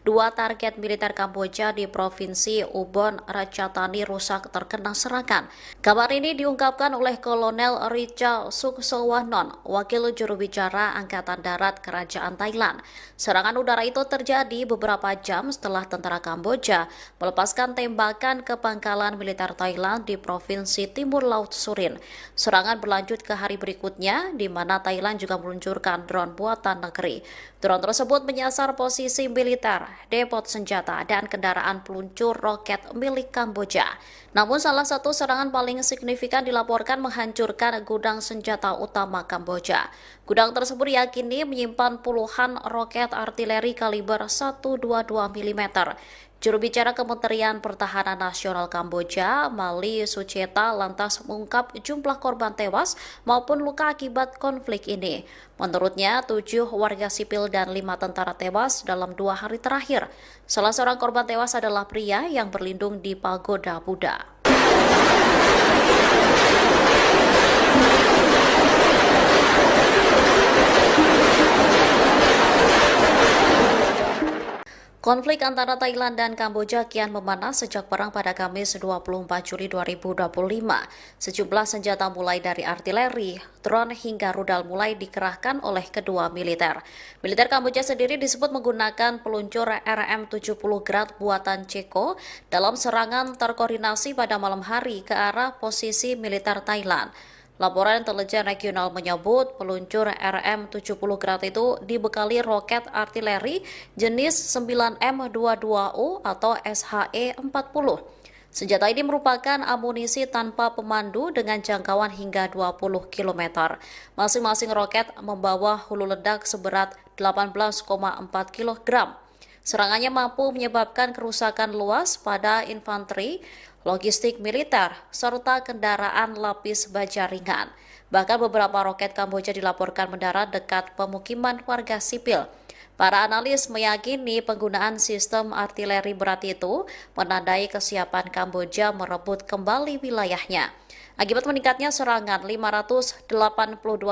Dua target militer Kamboja di Provinsi Ubon Ratchathani rusak terkena serangan. Kabar ini diungkapkan oleh Kolonel Richa Suksowanon, wakil juru bicara Angkatan Darat Kerajaan Thailand. Serangan udara itu terjadi beberapa jam setelah tentara Kamboja melepaskan tembakan ke pangkalan militer Thailand di Provinsi Timur Laut Surin. Serangan berlanjut ke hari berikutnya, di mana Thailand juga meluncurkan drone buatan negeri. Drone tersebut menyasar posisi militer, depot senjata, dan kendaraan peluncur roket milik Kamboja. Namun salah satu serangan paling signifikan dilaporkan menghancurkan gudang senjata utama Kamboja. Gudang tersebut diyakini menyimpan puluhan roket artileri kaliber 122 mm. Juru bicara Kementerian Pertahanan Nasional Kamboja, Mali Sucheta, lantas mengungkap jumlah korban tewas maupun luka akibat konflik ini. Menurutnya, 7 warga sipil dan 5 tentara tewas dalam 2 hari terakhir. Salah seorang korban tewas adalah pria yang berlindung di pagoda Buddha. Konflik antara Thailand dan Kamboja kian memanas sejak perang pada Kamis 24 Juli 2025. Sejumlah senjata mulai dari artileri, drone hingga rudal mulai dikerahkan oleh kedua militer. Militer Kamboja sendiri disebut menggunakan peluncur RM-70 Grad buatan Ceko dalam serangan terkoordinasi pada malam hari ke arah posisi militer Thailand. Laporan intelijen regional menyebut peluncur RM-70 Grad itu dibekali roket artileri jenis 9M22U atau SHE-40. Senjata ini merupakan amunisi tanpa pemandu dengan jangkauan hingga 20 km. Masing-masing roket membawa hulu ledak seberat 18,4 kg. Serangannya mampu menyebabkan kerusakan luas pada infanteri, logistik militer, serta kendaraan lapis baja ringan. Bahkan beberapa roket Kamboja dilaporkan mendarat dekat pemukiman warga sipil. Para analis meyakini penggunaan sistem artileri berat itu menandai kesiapan Kamboja merebut kembali wilayahnya. Akibat meningkatnya serangan, 582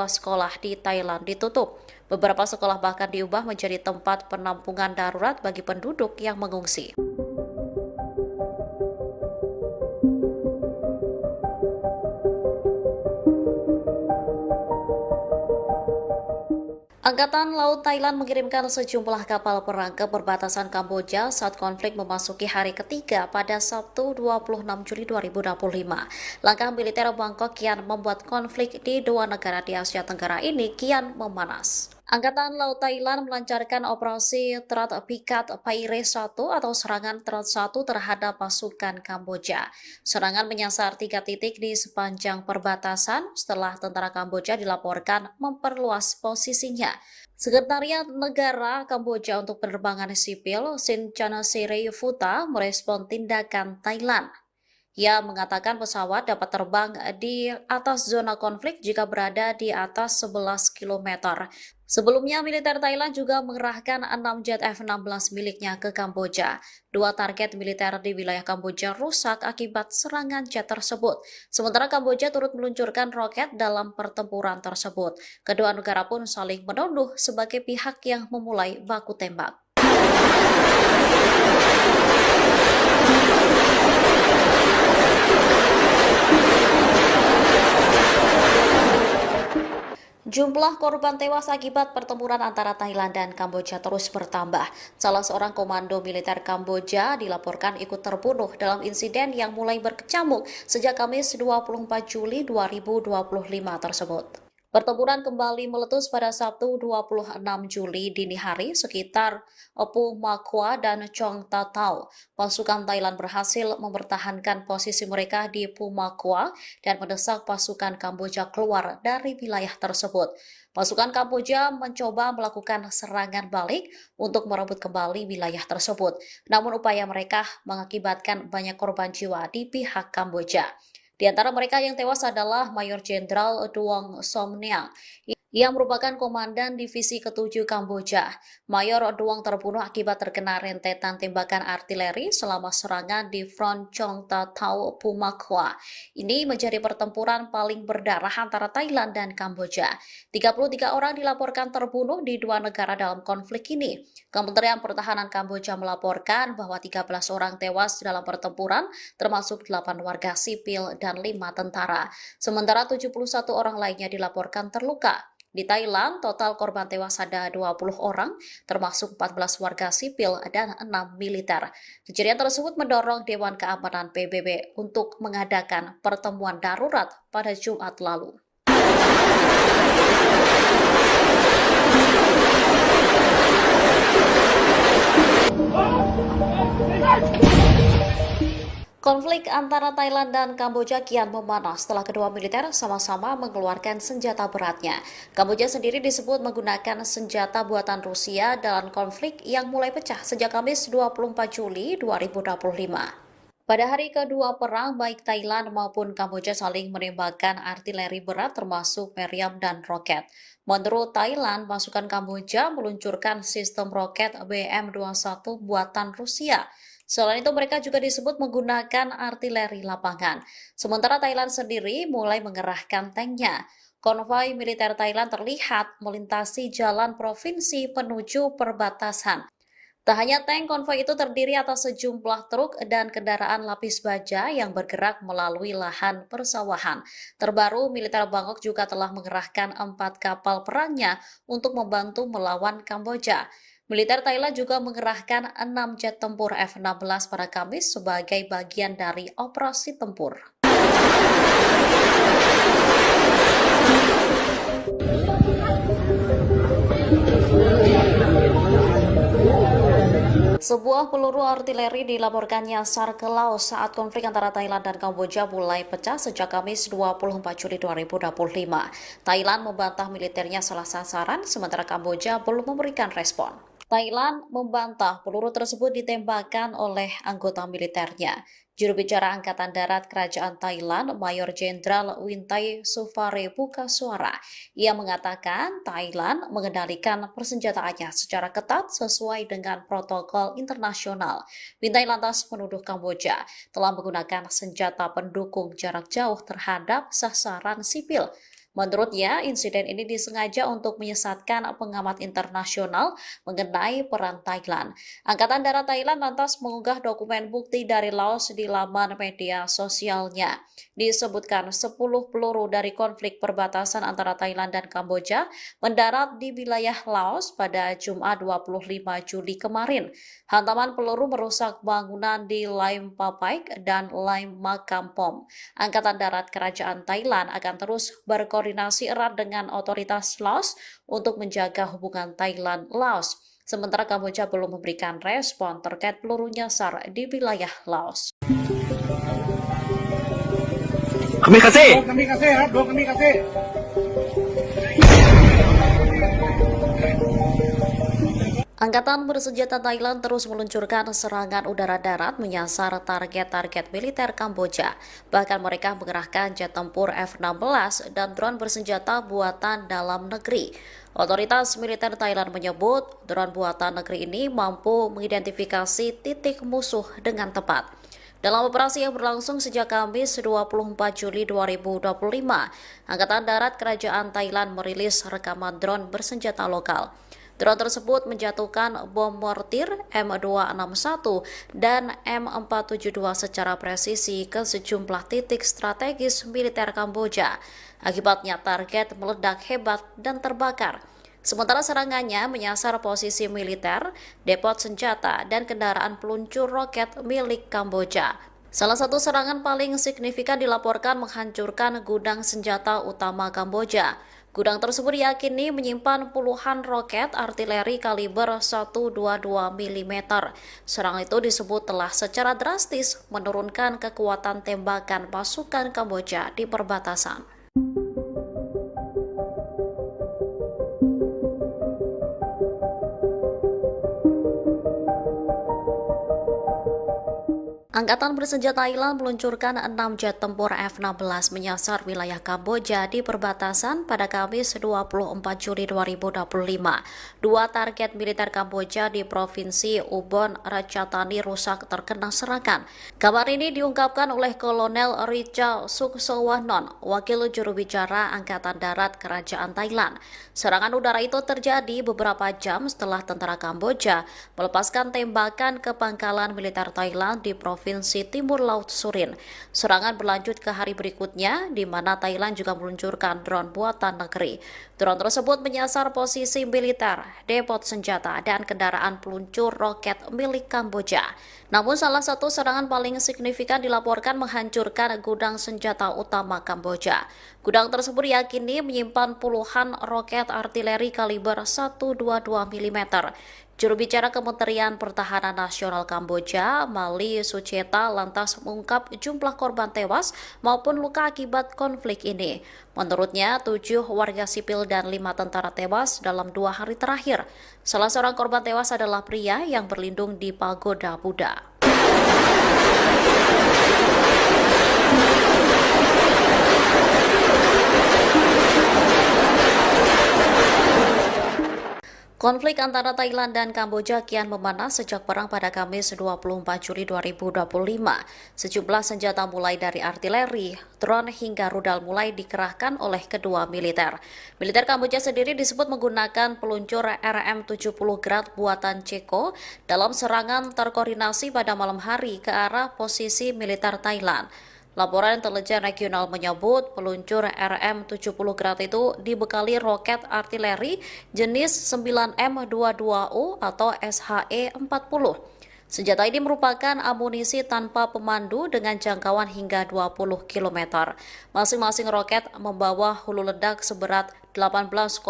sekolah di Thailand ditutup. Beberapa sekolah bahkan diubah menjadi tempat penampungan darurat bagi penduduk yang mengungsi. Angkatan Laut Thailand mengirimkan sejumlah kapal perang ke perbatasan Kamboja saat konflik memasuki hari ketiga pada Sabtu 26 Juli 2025. Langkah militer Bangkok kian membuat konflik di dua negara di Asia Tenggara ini kian memanas. Angkatan Laut Thailand melancarkan operasi Terat Pikat Paire 1 atau serangan Terat 1 terhadap pasukan Kamboja. Serangan menyasar 3 titik di sepanjang perbatasan setelah tentara Kamboja dilaporkan memperluas posisinya. Sekretariat Negara Kamboja untuk Penerbangan Sipil, Sin Futa, merespon tindakan Thailand. Ia mengatakan pesawat dapat terbang di atas zona konflik jika berada di atas 11 km. Sebelumnya, militer Thailand juga mengerahkan 6 jet F-16 miliknya ke Kamboja. Dua target militer di wilayah Kamboja rusak akibat serangan jet tersebut. Sementara Kamboja turut meluncurkan roket dalam pertempuran tersebut. Kedua negara pun saling menuduh sebagai pihak yang memulai baku tembak. Jumlah korban tewas akibat pertempuran antara Thailand dan Kamboja terus bertambah. Salah seorang komando militer Kamboja dilaporkan ikut terbunuh dalam insiden yang mulai berkecamuk sejak Kamis 24 Juli 2025 tersebut. Pertempuran kembali meletus pada Sabtu 26 Juli dini hari sekitar Pu Makwa dan Chong Tatau. Pasukan Thailand berhasil mempertahankan posisi mereka di Pu Makwa dan mendesak pasukan Kamboja keluar dari wilayah tersebut. Pasukan Kamboja mencoba melakukan serangan balik untuk merebut kembali wilayah tersebut. Namun upaya mereka mengakibatkan banyak korban jiwa di pihak Kamboja. Di antara mereka yang tewas adalah Mayor Jenderal Duong Somniang yang merupakan komandan divisi ke-7 Kamboja. Mayor Duong terbunuh akibat terkena rentetan tembakan artileri selama serangan di Front Chong Tatau Pumakwa. Ini menjadi pertempuran paling berdarah antara Thailand dan Kamboja. 33 orang dilaporkan terbunuh di dua negara dalam konflik ini. Kementerian Pertahanan Kamboja melaporkan bahwa 13 orang tewas dalam pertempuran, termasuk 8 warga sipil dan 5 tentara. Sementara 71 orang lainnya dilaporkan terluka. Di Thailand, total korban tewas ada 20 orang, termasuk 14 warga sipil dan 6 militer. Kejadian tersebut mendorong Dewan Keamanan PBB untuk mengadakan pertemuan darurat pada Jumat lalu. Konflik antara Thailand dan Kamboja kian memanas setelah kedua militer sama-sama mengeluarkan senjata beratnya. Kamboja sendiri disebut menggunakan senjata buatan Rusia dalam konflik yang mulai pecah sejak Kamis 24 Juli 2025. Pada hari kedua perang, baik Thailand maupun Kamboja saling menembakkan artileri berat termasuk meriam dan roket. Menurut Thailand, pasukan Kamboja meluncurkan sistem roket BM-21 buatan Rusia. Selain itu, mereka juga disebut menggunakan artileri lapangan. Sementara Thailand sendiri mulai mengerahkan tanknya. Konvoi militer Thailand terlihat melintasi jalan provinsi menuju perbatasan. Tak hanya tank, konvoi itu terdiri atas sejumlah truk dan kendaraan lapis baja yang bergerak melalui lahan persawahan. Terbaru, militer Bangkok juga telah mengerahkan 4 kapal perangnya untuk membantu melawan Kamboja. Militer Thailand juga mengerahkan 6 jet tempur F-16 pada Kamis sebagai bagian dari operasi tempur. Sebuah peluru artileri dilaporkan nyasar ke Laos saat konflik antara Thailand dan Kamboja mulai pecah sejak Kamis 24 Juli 2025. Thailand membantah militernya salah sasaran, sementara Kamboja belum memberikan respon. Thailand membantah peluru tersebut ditembakkan oleh anggota militernya. Juru bicara Angkatan Darat Kerajaan Thailand, Mayor Jenderal Wintai Sufare buka suara. Ia mengatakan Thailand mengendalikan persenjataannya secara ketat sesuai dengan protokol internasional. Wintai lantas menuduh Kamboja telah menggunakan senjata pendukung jarak jauh terhadap sasaran sipil. Menurutnya, insiden ini disengaja untuk menyesatkan pengamat internasional mengenai peran Thailand. Angkatan Darat Thailand lantas mengunggah dokumen bukti dari Laos di laman media sosialnya. Disebutkan 10 peluru dari konflik perbatasan antara Thailand dan Kamboja mendarat di wilayah Laos pada Jumat 25 Juli kemarin. Hantaman peluru merusak bangunan di Laim Papaik dan Laim Makampom. Angkatan Darat Kerajaan Thailand akan terus berkoordinasi erat dengan otoritas Laos untuk menjaga hubungan Thailand-Laos. Sementara Kamboja belum memberikan respon terkait peluru nyasar di wilayah Laos. Kami kasih. Angkatan bersenjata Thailand terus meluncurkan serangan udara darat menyasar target-target militer Kamboja. Bahkan mereka mengerahkan jet tempur F-16 dan drone bersenjata buatan dalam negeri. Otoritas militer Thailand menyebut drone buatan negeri ini mampu mengidentifikasi titik musuh dengan tepat. Dalam operasi yang berlangsung sejak Kamis 24 Juli 2025, Angkatan Darat Kerajaan Thailand merilis rekaman drone bersenjata lokal. Drone tersebut menjatuhkan bom mortir M261 dan M472 secara presisi ke sejumlah titik strategis militer Kamboja. Akibatnya target meledak hebat dan terbakar. Sementara serangannya menyasar posisi militer, depot senjata, dan kendaraan peluncur roket milik Kamboja. Salah satu serangan paling signifikan dilaporkan menghancurkan gudang senjata utama Kamboja. Gudang tersebut diyakini menyimpan puluhan roket artileri kaliber 122 mm. Serangan itu disebut telah secara drastis menurunkan kekuatan tembakan pasukan Kamboja di perbatasan. Angkatan bersenjata Thailand meluncurkan 6 jet tempur F-16 menyasar wilayah Kamboja di perbatasan pada Kamis 24 Juli 2025. Dua target militer Kamboja di Provinsi Ubon Ratchathani rusak terkena serangan. Kabar ini diungkapkan oleh Kolonel Richa Suksowahnon, wakil juru bicara Angkatan Darat Kerajaan Thailand. Serangan udara itu terjadi beberapa jam setelah tentara Kamboja melepaskan tembakan ke pangkalan militer Thailand di Provinsi Timur Laut Surin. Serangan berlanjut ke hari berikutnya, di mana Thailand juga meluncurkan drone buatan negeri. Drone tersebut menyasar posisi militer, depot senjata, dan kendaraan peluncur roket milik Kamboja. Namun salah satu serangan paling signifikan dilaporkan menghancurkan gudang senjata utama Kamboja. Gudang tersebut diyakini menyimpan puluhan roket artileri kaliber 122 mm. Juru bicara Kementerian Pertahanan Nasional Kamboja, Mali Sucheta, lantas mengungkap jumlah korban tewas maupun luka akibat konflik ini. Menurutnya, 7 warga sipil dan 5 tentara tewas dalam 2 hari terakhir. Salah seorang korban tewas adalah pria yang berlindung di pagoda Buddha. Konflik antara Thailand dan Kamboja kian memanas sejak perang pada Kamis 24 Juli 2025. Sejumlah senjata mulai dari artileri, drone hingga rudal mulai dikerahkan oleh kedua militer. Militer Kamboja sendiri disebut menggunakan peluncur RM-70 Grad buatan Ceko dalam serangan terkoordinasi pada malam hari ke arah posisi militer Thailand. Laporan intelijen regional menyebut peluncur RM-70 Grad itu dibekali roket artileri jenis 9M22U atau SHE-40. Senjata ini merupakan amunisi tanpa pemandu dengan jangkauan hingga 20 km. Masing-masing roket membawa hulu ledak seberat 18,4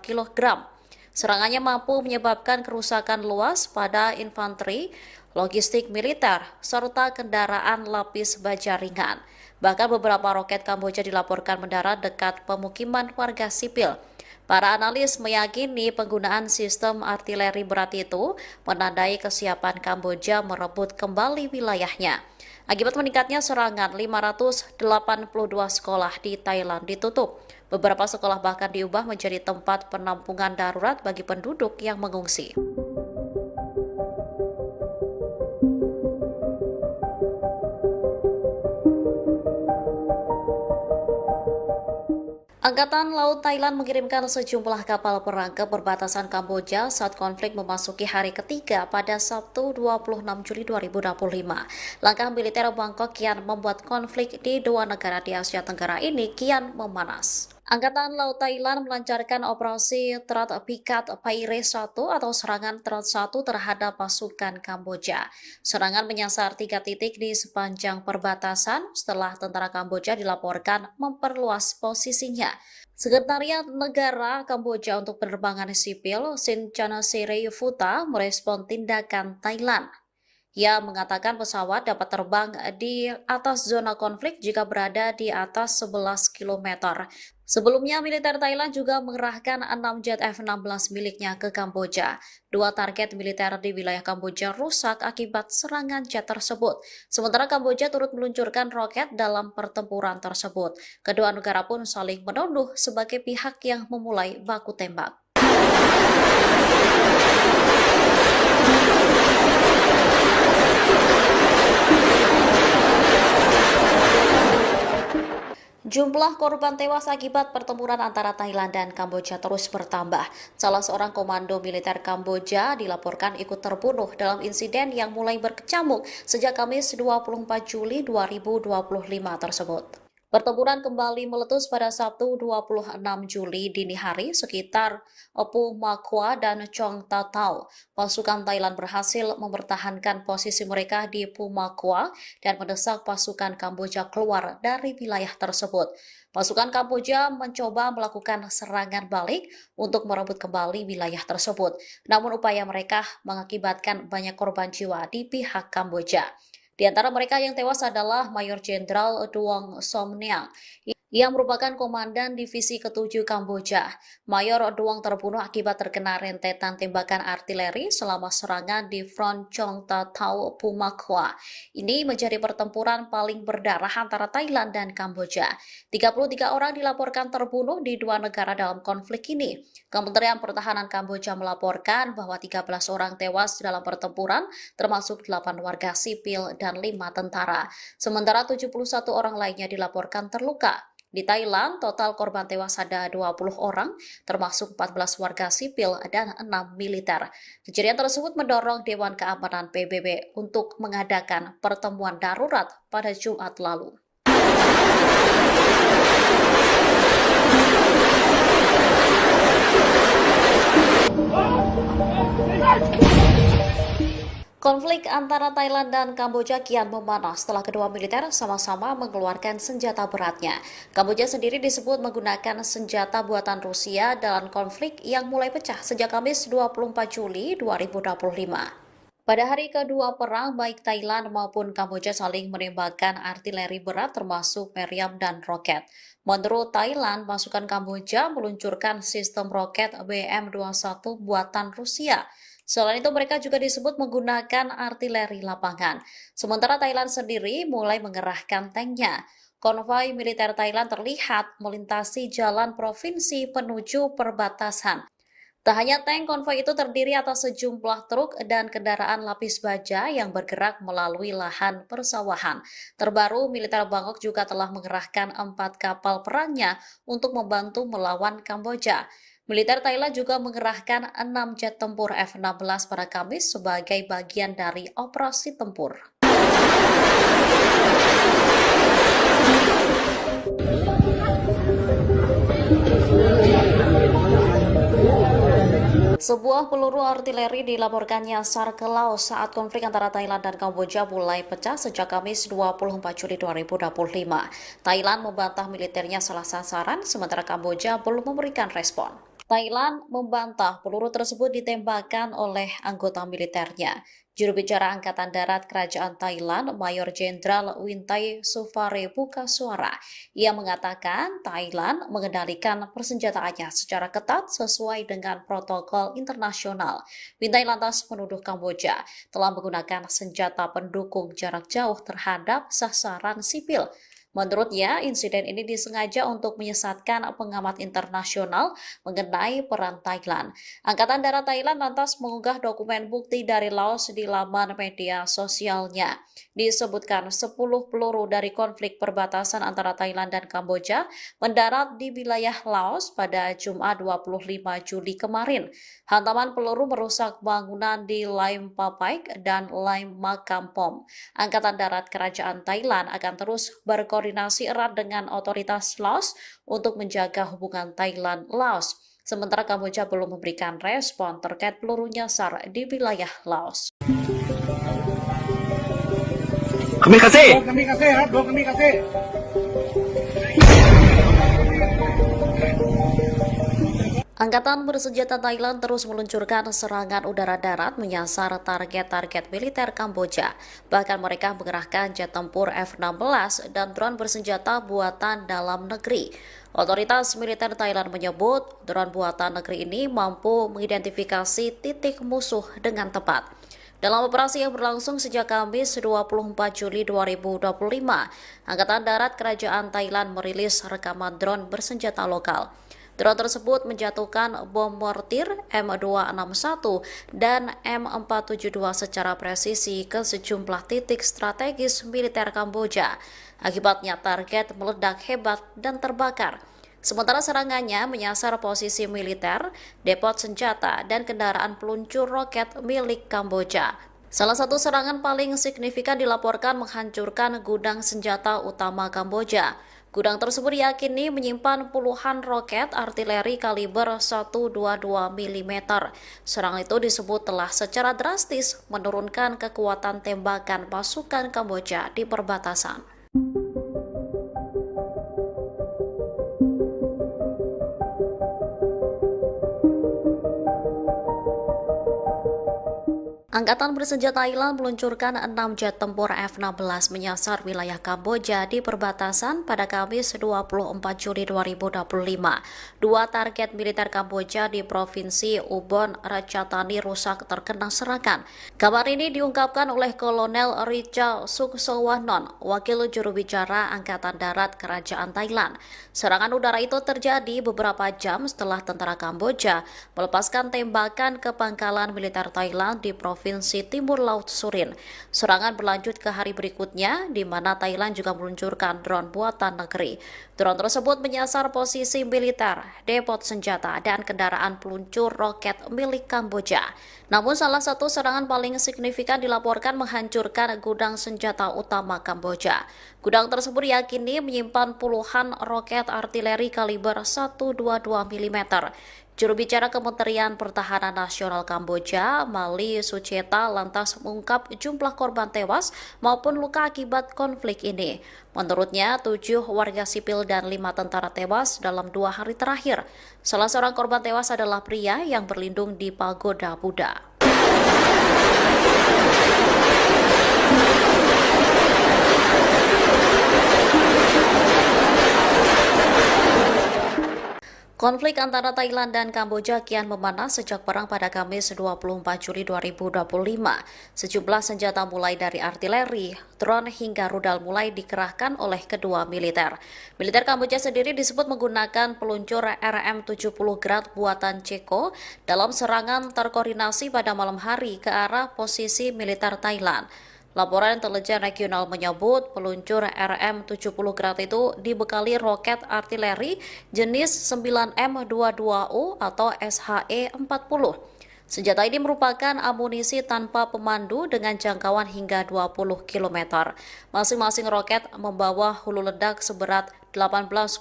kg. Serangannya mampu menyebabkan kerusakan luas pada infanteri, logistik militer, serta kendaraan lapis baja ringan. Bahkan beberapa roket Kamboja dilaporkan mendarat dekat pemukiman warga sipil. Para analis meyakini penggunaan sistem artileri berat itu menandai kesiapan Kamboja merebut kembali wilayahnya. Akibat meningkatnya serangan, 582 sekolah di Thailand ditutup. Beberapa sekolah bahkan diubah menjadi tempat penampungan darurat bagi penduduk yang mengungsi. Angkatan Laut Thailand mengirimkan sejumlah kapal perang ke perbatasan Kamboja saat konflik memasuki hari ketiga pada Sabtu 26 Juli 2025. Langkah militer Bangkok kian membuat konflik di dua negara di Asia Tenggara ini kian memanas. Angkatan Laut Thailand melancarkan operasi Terat Pikat Paire 1 atau serangan Terat 1 terhadap pasukan Kamboja. Serangan menyasar 3 titik di sepanjang perbatasan setelah tentara Kamboja dilaporkan memperluas posisinya. Sekretariat Negara Kamboja untuk Penerbangan Sipil, Sinchanaserifuta, merespon tindakan Thailand. Ia mengatakan pesawat dapat terbang di atas zona konflik jika berada di atas 11 km. Sebelumnya, militer Thailand juga mengerahkan 6 jet F-16 miliknya ke Kamboja. Dua target militer di wilayah Kamboja rusak akibat serangan jet tersebut. Sementara Kamboja turut meluncurkan roket dalam pertempuran tersebut. Kedua negara pun saling menuduh sebagai pihak yang memulai baku tembak. Jumlah korban tewas akibat pertempuran antara Thailand dan Kamboja terus bertambah. Salah seorang komando militer Kamboja dilaporkan ikut terbunuh dalam insiden yang mulai berkecamuk sejak Kamis 24 Juli 2025 tersebut. Pertempuran kembali meletus pada Sabtu 26 Juli dini hari sekitar Pu Makwa dan Chong Tatau. Pasukan Thailand berhasil mempertahankan posisi mereka di Pu Makwa dan mendesak pasukan Kamboja keluar dari wilayah tersebut. Pasukan Kamboja mencoba melakukan serangan balik untuk merebut kembali wilayah tersebut. Namun upaya mereka mengakibatkan banyak korban jiwa di pihak Kamboja. Di antara mereka yang tewas adalah Mayor Jenderal Duong Somniang yang merupakan komandan divisi ke-7 Kamboja. Mayor Duong terbunuh akibat terkena rentetan tembakan artileri selama serangan di Front Chong Tatau Pumakwa. Ini menjadi pertempuran paling berdarah antara Thailand dan Kamboja. 33 orang dilaporkan terbunuh di dua negara dalam konflik ini. Kementerian Pertahanan Kamboja melaporkan bahwa 13 orang tewas dalam pertempuran, termasuk 8 warga sipil dan 5 tentara. Sementara 71 orang lainnya dilaporkan terluka. Di Thailand, total korban tewas ada 20 orang, termasuk 14 warga sipil dan 6 militer. Kejadian tersebut mendorong Dewan Keamanan PBB untuk mengadakan pertemuan darurat pada Jumat lalu. Konflik antara Thailand dan Kamboja kian memanas setelah kedua militer sama-sama mengeluarkan senjata beratnya. Kamboja sendiri disebut menggunakan senjata buatan Rusia dalam konflik yang mulai pecah sejak Kamis 24 Juli 2025. Pada hari kedua perang, baik Thailand maupun Kamboja saling menembakkan artileri berat termasuk meriam dan roket. Menurut Thailand, pasukan Kamboja meluncurkan sistem roket BM-21 buatan Rusia. Selain itu, mereka juga disebut menggunakan artileri lapangan. Sementara Thailand sendiri mulai mengerahkan tanknya. Konvoi militer Thailand terlihat melintasi jalan provinsi menuju perbatasan. Tak hanya tank, konvoi itu terdiri atas sejumlah truk dan kendaraan lapis baja yang bergerak melalui lahan persawahan. Terbaru, militer Bangkok juga telah mengerahkan 4 kapal perangnya untuk membantu melawan Kamboja. Militer Thailand juga mengerahkan 6 jet tempur F-16 pada Kamis sebagai bagian dari operasi tempur. Sebuah peluru artileri dilaporkan nyasar ke laut saat konflik antara Thailand dan Kamboja mulai pecah sejak Kamis 24 Juli 2025. Thailand membantah militernya salah sasaran, sementara Kamboja belum memberikan respon. Thailand membantah peluru tersebut ditembakkan oleh anggota militernya. Juru bicara Angkatan Darat Kerajaan Thailand, Mayor Jenderal Wintai Sufare buka suara. Ia mengatakan Thailand mengendalikan persenjataannya secara ketat sesuai dengan protokol internasional. Wintai lantas menuduh Kamboja telah menggunakan senjata pendukung jarak jauh terhadap sasaran sipil. Menurutnya, insiden ini disengaja untuk menyesatkan pengamat internasional mengenai peran Thailand. Angkatan Darat Thailand lantas mengunggah dokumen bukti dari Laos di laman media sosialnya. Disebutkan 10 peluru dari konflik perbatasan antara Thailand dan Kamboja mendarat di wilayah Laos pada Jumat 25 Juli kemarin. Hantaman peluru merusak bangunan di Laim Papaik dan Laim Makampom. Angkatan Darat Kerajaan Thailand akan terus berkoordinasi erat dengan otoritas Laos untuk menjaga hubungan Thailand-Laos. Sementara Kamboja belum memberikan respon terkait peluru nyasar di wilayah Laos. Kami kasih. Angkatan bersenjata Thailand terus meluncurkan serangan udara darat menyasar target-target militer Kamboja. Bahkan mereka mengerahkan jet tempur F-16 dan drone bersenjata buatan dalam negeri. Otoritas militer Thailand menyebut drone buatan negeri ini mampu mengidentifikasi titik musuh dengan tepat. Dalam operasi yang berlangsung sejak Kamis 24 Juli 2025, Angkatan Darat Kerajaan Thailand merilis rekaman drone bersenjata lokal. Drone tersebut menjatuhkan bom mortir M261 dan M472 secara presisi ke sejumlah titik strategis militer Kamboja. Akibatnya target meledak hebat dan terbakar. Sementara serangannya menyasar posisi militer, depot senjata, dan kendaraan peluncur roket milik Kamboja. Salah satu serangan paling signifikan dilaporkan menghancurkan gudang senjata utama Kamboja. Gudang tersebut diyakini menyimpan puluhan roket artileri kaliber 122 mm. Serangan itu disebut telah secara drastis menurunkan kekuatan tembakan pasukan Kamboja di perbatasan. Angkatan bersenjata Thailand meluncurkan 6 jet tempur F-16 menyasar wilayah Kamboja di perbatasan pada Kamis 24 Juli 2025. Dua target militer Kamboja di Provinsi Ubon Ratchathani rusak terkena serangan. Kabar ini diungkapkan oleh Kolonel Richa Suksowanon, wakil juru bicara Angkatan Darat Kerajaan Thailand. Serangan udara itu terjadi beberapa jam setelah tentara Kamboja melepaskan tembakan ke pangkalan militer Thailand di Provinsi Timur Laut Surin. Serangan berlanjut ke hari berikutnya, di mana Thailand juga meluncurkan drone buatan negeri. Drone tersebut menyasar posisi militer, depot senjata, dan kendaraan peluncur roket milik Kamboja. Namun salah satu serangan paling signifikan dilaporkan menghancurkan gudang senjata utama Kamboja. Gudang tersebut diyakini menyimpan puluhan roket artileri kaliber 122 mm. Juru bicara Kementerian Pertahanan Nasional Kamboja, Mali Sucheta, lantas mengungkap jumlah korban tewas maupun luka akibat konflik ini. Menurutnya, 7 warga sipil dan 5 tentara tewas dalam 2 hari terakhir. Salah seorang korban tewas adalah pria yang berlindung di pagoda Buddha. Konflik antara Thailand dan Kamboja kian memanas sejak perang pada Kamis 24 Juli 2025. Sejumlah senjata mulai dari artileri, drone hingga rudal mulai dikerahkan oleh kedua militer. Militer Kamboja sendiri disebut menggunakan peluncur RM-70 Grad buatan Ceko dalam serangan terkoordinasi pada malam hari ke arah posisi militer Thailand. Laporan intelijen regional menyebut peluncur RM-70 Grad itu dibekali roket artileri jenis 9M22U atau SHE-40. Senjata ini merupakan amunisi tanpa pemandu dengan jangkauan hingga 20 km. Masing-masing roket membawa hulu ledak seberat 18,4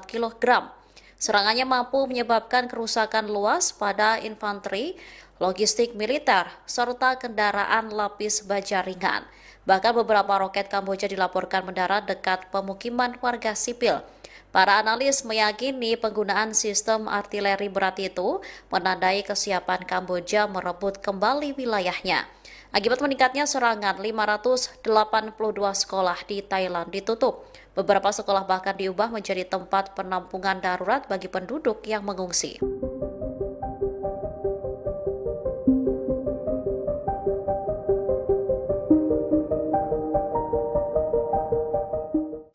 kg. Serangannya mampu menyebabkan kerusakan luas pada infanteri, logistik militer, serta kendaraan lapis baja ringan. Bahkan beberapa roket Kamboja dilaporkan mendarat dekat pemukiman warga sipil. Para analis meyakini penggunaan sistem artileri berat itu menandai kesiapan Kamboja merebut kembali wilayahnya. Akibat meningkatnya serangan, 582 sekolah di Thailand ditutup. Beberapa sekolah bahkan diubah menjadi tempat penampungan darurat bagi penduduk yang mengungsi.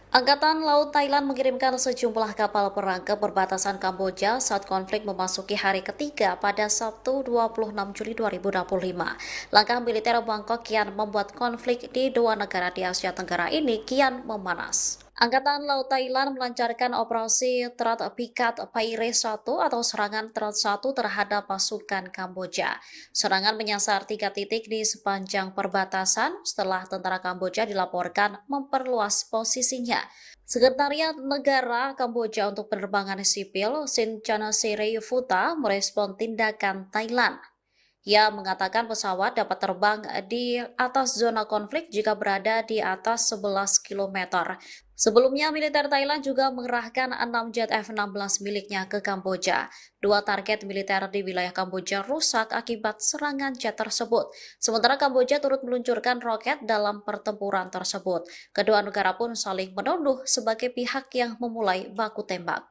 Angkatan Laut Thailand mengirimkan sejumlah kapal perang ke perbatasan Kamboja saat konflik memasuki hari ketiga pada Sabtu 26 Juli 2025. Langkah militer Bangkok kian membuat konflik di dua negara di Asia Tenggara ini kian memanas. Angkatan Laut Thailand melancarkan operasi Terat Pikat Paire 1 atau serangan Terat 1 terhadap pasukan Kamboja. Serangan menyasar 3 titik di sepanjang perbatasan setelah tentara Kamboja dilaporkan memperluas posisinya. Sekretariat Negara Kamboja untuk Penerbangan Sipil, Sin Chanasirayufuta, merespon tindakan Thailand. Ia mengatakan pesawat dapat terbang di atas zona konflik jika berada di atas 11 km. Sebelumnya, militer Thailand juga mengerahkan 6 jet F-16 miliknya ke Kamboja. Dua target militer di wilayah Kamboja rusak akibat serangan jet tersebut. Sementara Kamboja turut meluncurkan roket dalam pertempuran tersebut. Kedua negara pun saling menuduh sebagai pihak yang memulai baku tembak.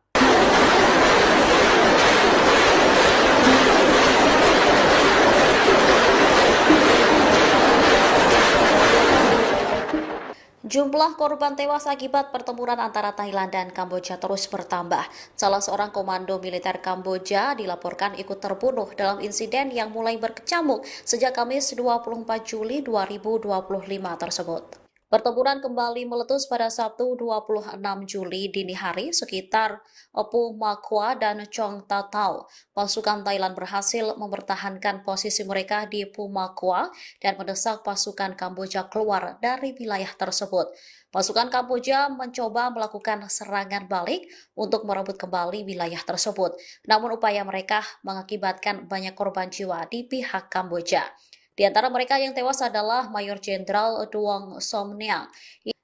Jumlah korban tewas akibat pertempuran antara Thailand dan Kamboja terus bertambah. Salah seorang komando militer Kamboja dilaporkan ikut terbunuh dalam insiden yang mulai berkecamuk sejak Kamis 24 Juli 2025 tersebut. Pertempuran kembali meletus pada Sabtu 26 Juli dini hari sekitar Opu Makwa dan Chong Tatau. Pasukan Thailand berhasil mempertahankan posisi mereka di Pumakwa dan mendesak pasukan Kamboja keluar dari wilayah tersebut. Pasukan Kamboja mencoba melakukan serangan balik untuk merebut kembali wilayah tersebut. Namun upaya mereka mengakibatkan banyak korban jiwa di pihak Kamboja. Di antara mereka yang tewas adalah Mayor Jenderal Duong Somniang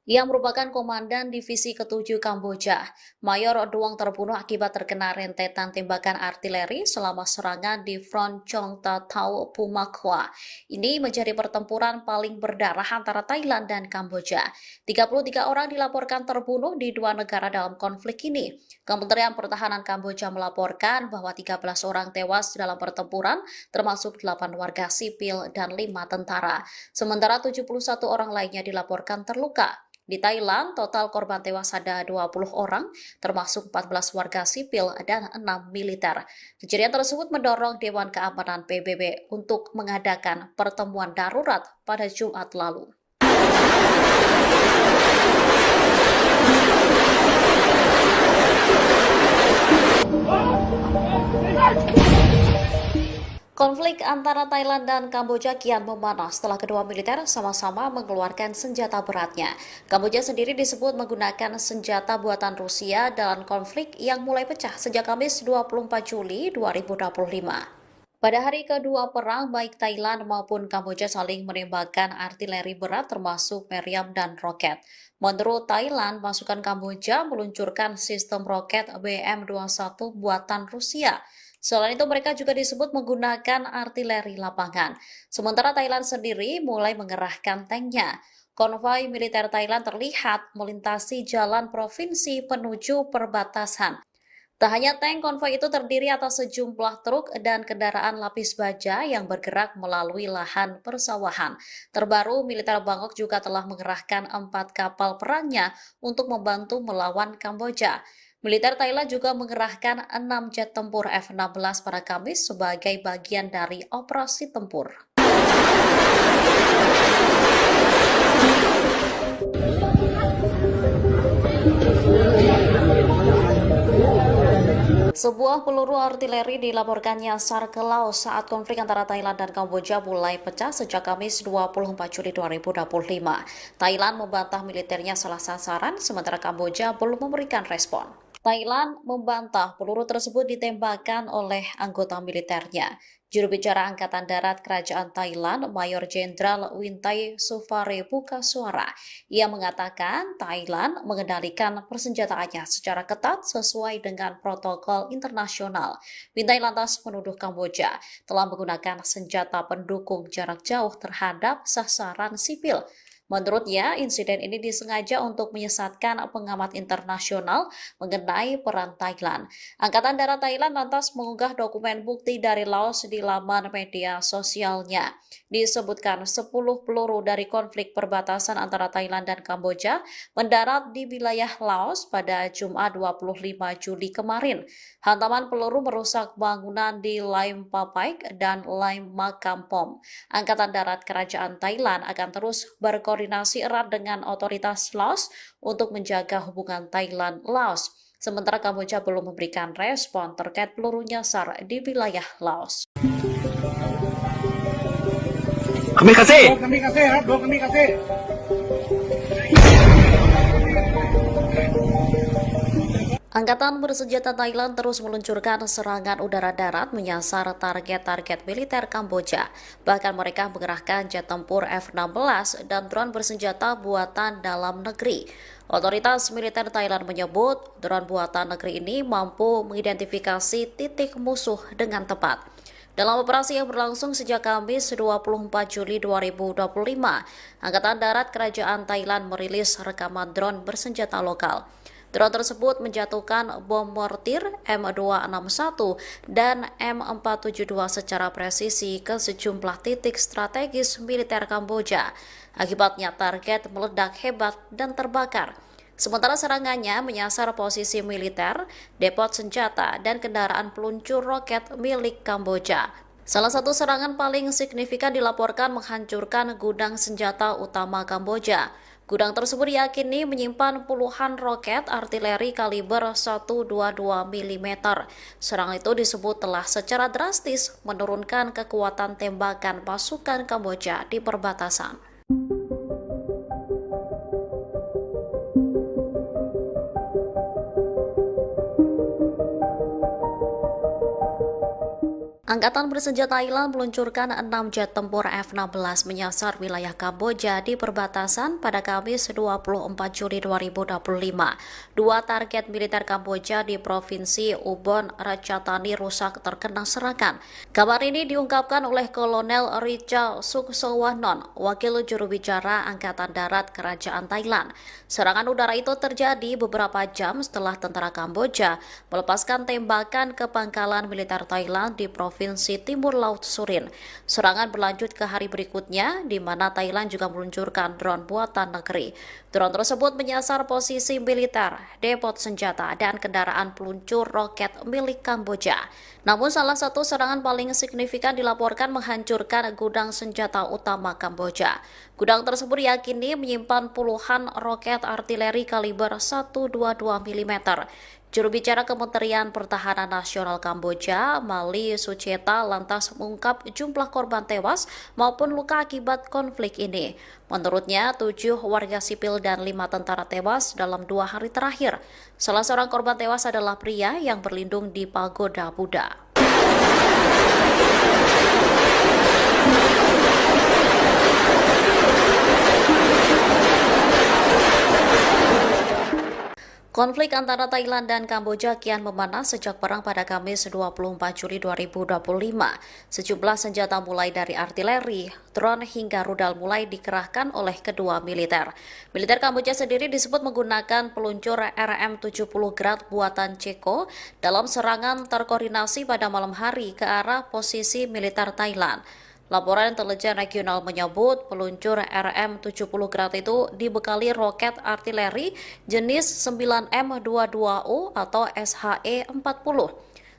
yang merupakan komandan divisi ke-7 Kamboja. Mayor Duong terbunuh akibat terkena rentetan tembakan artileri selama serangan di Front Chong Tatau Pumakwa. Ini menjadi pertempuran paling berdarah antara Thailand dan Kamboja. 33 orang dilaporkan terbunuh di dua negara dalam konflik ini. Kementerian Pertahanan Kamboja melaporkan bahwa 13 orang tewas dalam pertempuran, termasuk 8 warga sipil dan 5 tentara. Sementara 71 orang lainnya dilaporkan terluka. Di Thailand, total korban tewas ada 20 orang, termasuk 14 warga sipil dan 6 militer. Kejadian tersebut mendorong Dewan Keamanan PBB untuk mengadakan pertemuan darurat pada Jumat lalu. Konflik antara Thailand dan Kamboja kian memanas setelah kedua militer sama-sama mengeluarkan senjata beratnya. Kamboja sendiri disebut menggunakan senjata buatan Rusia dalam konflik yang mulai pecah sejak Kamis 24 Juli 2025. Pada hari kedua perang, baik Thailand maupun Kamboja saling menembakkan artileri berat termasuk meriam dan roket. Menurut Thailand, pasukan Kamboja meluncurkan sistem roket BM-21 buatan Rusia. Selain itu, mereka juga disebut menggunakan artileri lapangan. Sementara Thailand sendiri mulai mengerahkan tanknya. Konvoi militer Thailand terlihat melintasi jalan provinsi menuju perbatasan. Tak hanya tank, konvoi itu terdiri atas sejumlah truk dan kendaraan lapis baja yang bergerak melalui lahan persawahan. Terbaru, militer Bangkok juga telah mengerahkan 4 kapal perangnya untuk membantu melawan Kamboja. Militer Thailand juga mengerahkan 6 jet tempur F-16 pada Kamis sebagai bagian dari operasi tempur. Sebuah peluru artileri dilaporkan nyasar ke laut saat konflik antara Thailand dan Kamboja mulai pecah sejak Kamis 24 Juli 2025. Thailand membantah militernya salah sasaran, sementara Kamboja belum memberikan respon. Thailand membantah peluru tersebut ditembakkan oleh anggota militernya. Juru bicara Angkatan Darat Kerajaan Thailand, Mayor Jenderal Wintai Suvarepukasuara, ia mengatakan Thailand mengendalikan persenjataannya secara ketat sesuai dengan protokol internasional. Wintai lantas menuduh Kamboja telah menggunakan senjata pendukung jarak jauh terhadap sasaran sipil. Menurutnya, insiden ini disengaja untuk menyesatkan pengamat internasional mengenai peran Thailand. Angkatan Darat Thailand lantas mengunggah dokumen bukti dari Laos di laman media sosialnya. Disebutkan 10 peluru dari konflik perbatasan antara Thailand dan Kamboja mendarat di wilayah Laos pada Jumat 25 Juli kemarin. Hantaman peluru merusak bangunan di Laim Papaik dan Laim Makampom. Angkatan Darat Kerajaan Thailand akan terus berkoordinasi erat dengan otoritas Laos untuk menjaga hubungan Thailand-Laos. Sementara Kamboja belum memberikan respon terkait peluru nyasar di wilayah Laos. Kami kasih. Angkatan bersenjata Thailand terus meluncurkan serangan udara darat menyasar target-target militer Kamboja. Bahkan mereka mengerahkan jet tempur F-16 dan drone bersenjata buatan dalam negeri. Otoritas militer Thailand menyebut drone buatan negeri ini mampu mengidentifikasi titik musuh dengan tepat. Dalam operasi yang berlangsung sejak Kamis 24 Juli 2025, Angkatan Darat Kerajaan Thailand merilis rekaman drone bersenjata lokal. Drone tersebut menjatuhkan bom mortir M261 dan M472 secara presisi ke sejumlah titik strategis militer Kamboja. Akibatnya target meledak hebat dan terbakar. Sementara serangannya menyasar posisi militer, depot senjata, dan kendaraan peluncur roket milik Kamboja. Salah satu serangan paling signifikan dilaporkan menghancurkan gudang senjata utama Kamboja. Gudang tersebut diyakini menyimpan puluhan roket artileri kaliber 122 mm. Serangan itu disebut telah secara drastis menurunkan kekuatan tembakan pasukan Kamboja di perbatasan. Angkatan bersenjata Thailand meluncurkan 6 jet tempur F-16 menyasar wilayah Kamboja di perbatasan pada Kamis 24 Juli 2025. Dua target militer Kamboja di Provinsi Ubon Ratchathani rusak terkena serangan. Kabar ini diungkapkan oleh Kolonel Richa Suksowanon, wakil juru bicara Angkatan Darat Kerajaan Thailand. Serangan udara itu terjadi beberapa jam setelah tentara Kamboja melepaskan tembakan ke pangkalan militer Thailand di Provinsi Timur Laut Surin. Serangan berlanjut ke hari berikutnya, di mana Thailand juga meluncurkan drone buatan negeri. Drone tersebut menyasar posisi militer, depot senjata, dan kendaraan peluncur roket milik Kamboja. Namun salah satu serangan paling signifikan dilaporkan menghancurkan gudang senjata utama Kamboja. Gudang tersebut diyakini menyimpan puluhan roket artileri kaliber 122 mm. Juru bicara Kementerian Pertahanan Nasional Kamboja, Mali Sucheta, lantas mengungkap jumlah korban tewas maupun luka akibat konflik ini. Menurutnya, 7 warga sipil dan 5 tentara tewas dalam 2 hari terakhir. Salah seorang korban tewas adalah pria yang berlindung di pagoda Buddha. Konflik antara Thailand dan Kamboja kian memanas sejak perang pada Kamis 24 Juli 2025. Sejumlah senjata mulai dari artileri, drone hingga rudal mulai dikerahkan oleh kedua militer. Militer Kamboja sendiri disebut menggunakan peluncur RM-70 Grad buatan Ceko dalam serangan terkoordinasi pada malam hari ke arah posisi militer Thailand. Laporan intelijen regional menyebut peluncur RM-70 Grad itu dibekali roket artileri jenis 9M22U atau SHE-40.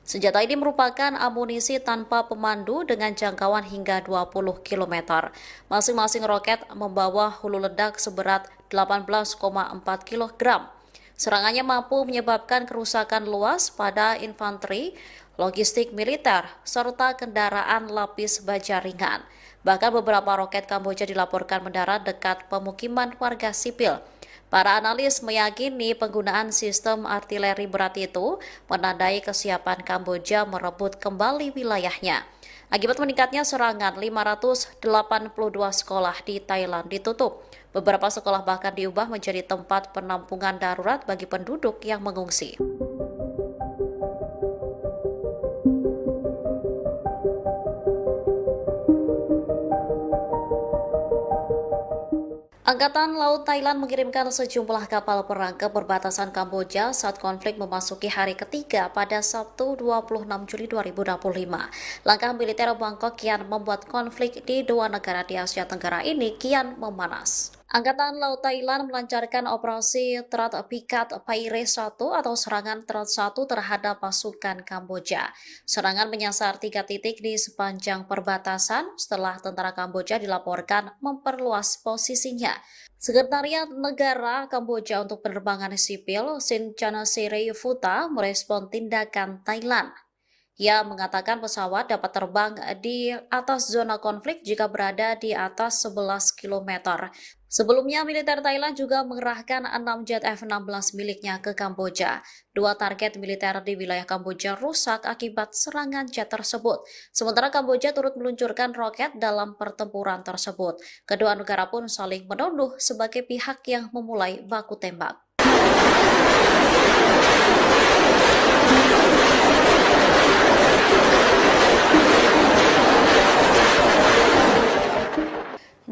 Senjata ini merupakan amunisi tanpa pemandu dengan jangkauan hingga 20 km. Masing-masing roket membawa hulu ledak seberat 18,4 kg. Serangannya mampu menyebabkan kerusakan luas pada infanteri, logistik militer, serta kendaraan lapis baja ringan. Bahkan beberapa roket Kamboja dilaporkan mendarat dekat pemukiman warga sipil. Para analis meyakini penggunaan sistem artileri berat itu menandai kesiapan Kamboja merebut kembali wilayahnya. Akibat meningkatnya serangan, 582 sekolah di Thailand ditutup. Beberapa sekolah bahkan diubah menjadi tempat penampungan darurat bagi penduduk yang mengungsi. Angkatan Laut Thailand mengirimkan sejumlah kapal perang ke perbatasan Kamboja saat konflik memasuki hari ketiga pada Sabtu 26 Juli 2025. Langkah militer Bangkok kian membuat konflik di dua negara di Asia Tenggara ini kian memanas. Angkatan Laut Thailand melancarkan operasi Terat Pikat Paire 1 atau serangan Terat 1 terhadap pasukan Kamboja. Serangan menyasar 3 titik di sepanjang perbatasan setelah tentara Kamboja dilaporkan memperluas posisinya. Sekretariat Negara Kamboja untuk Penerbangan Sipil, Sin Futa, merespon tindakan Thailand. Ia mengatakan pesawat dapat terbang di atas zona konflik jika berada di atas 11 km. Sebelumnya, militer Thailand juga mengerahkan 6 jet F-16 miliknya ke Kamboja. Dua target militer di wilayah Kamboja rusak akibat serangan jet tersebut. Sementara Kamboja turut meluncurkan roket dalam pertempuran tersebut. Kedua negara pun saling menuduh sebagai pihak yang memulai baku tembak.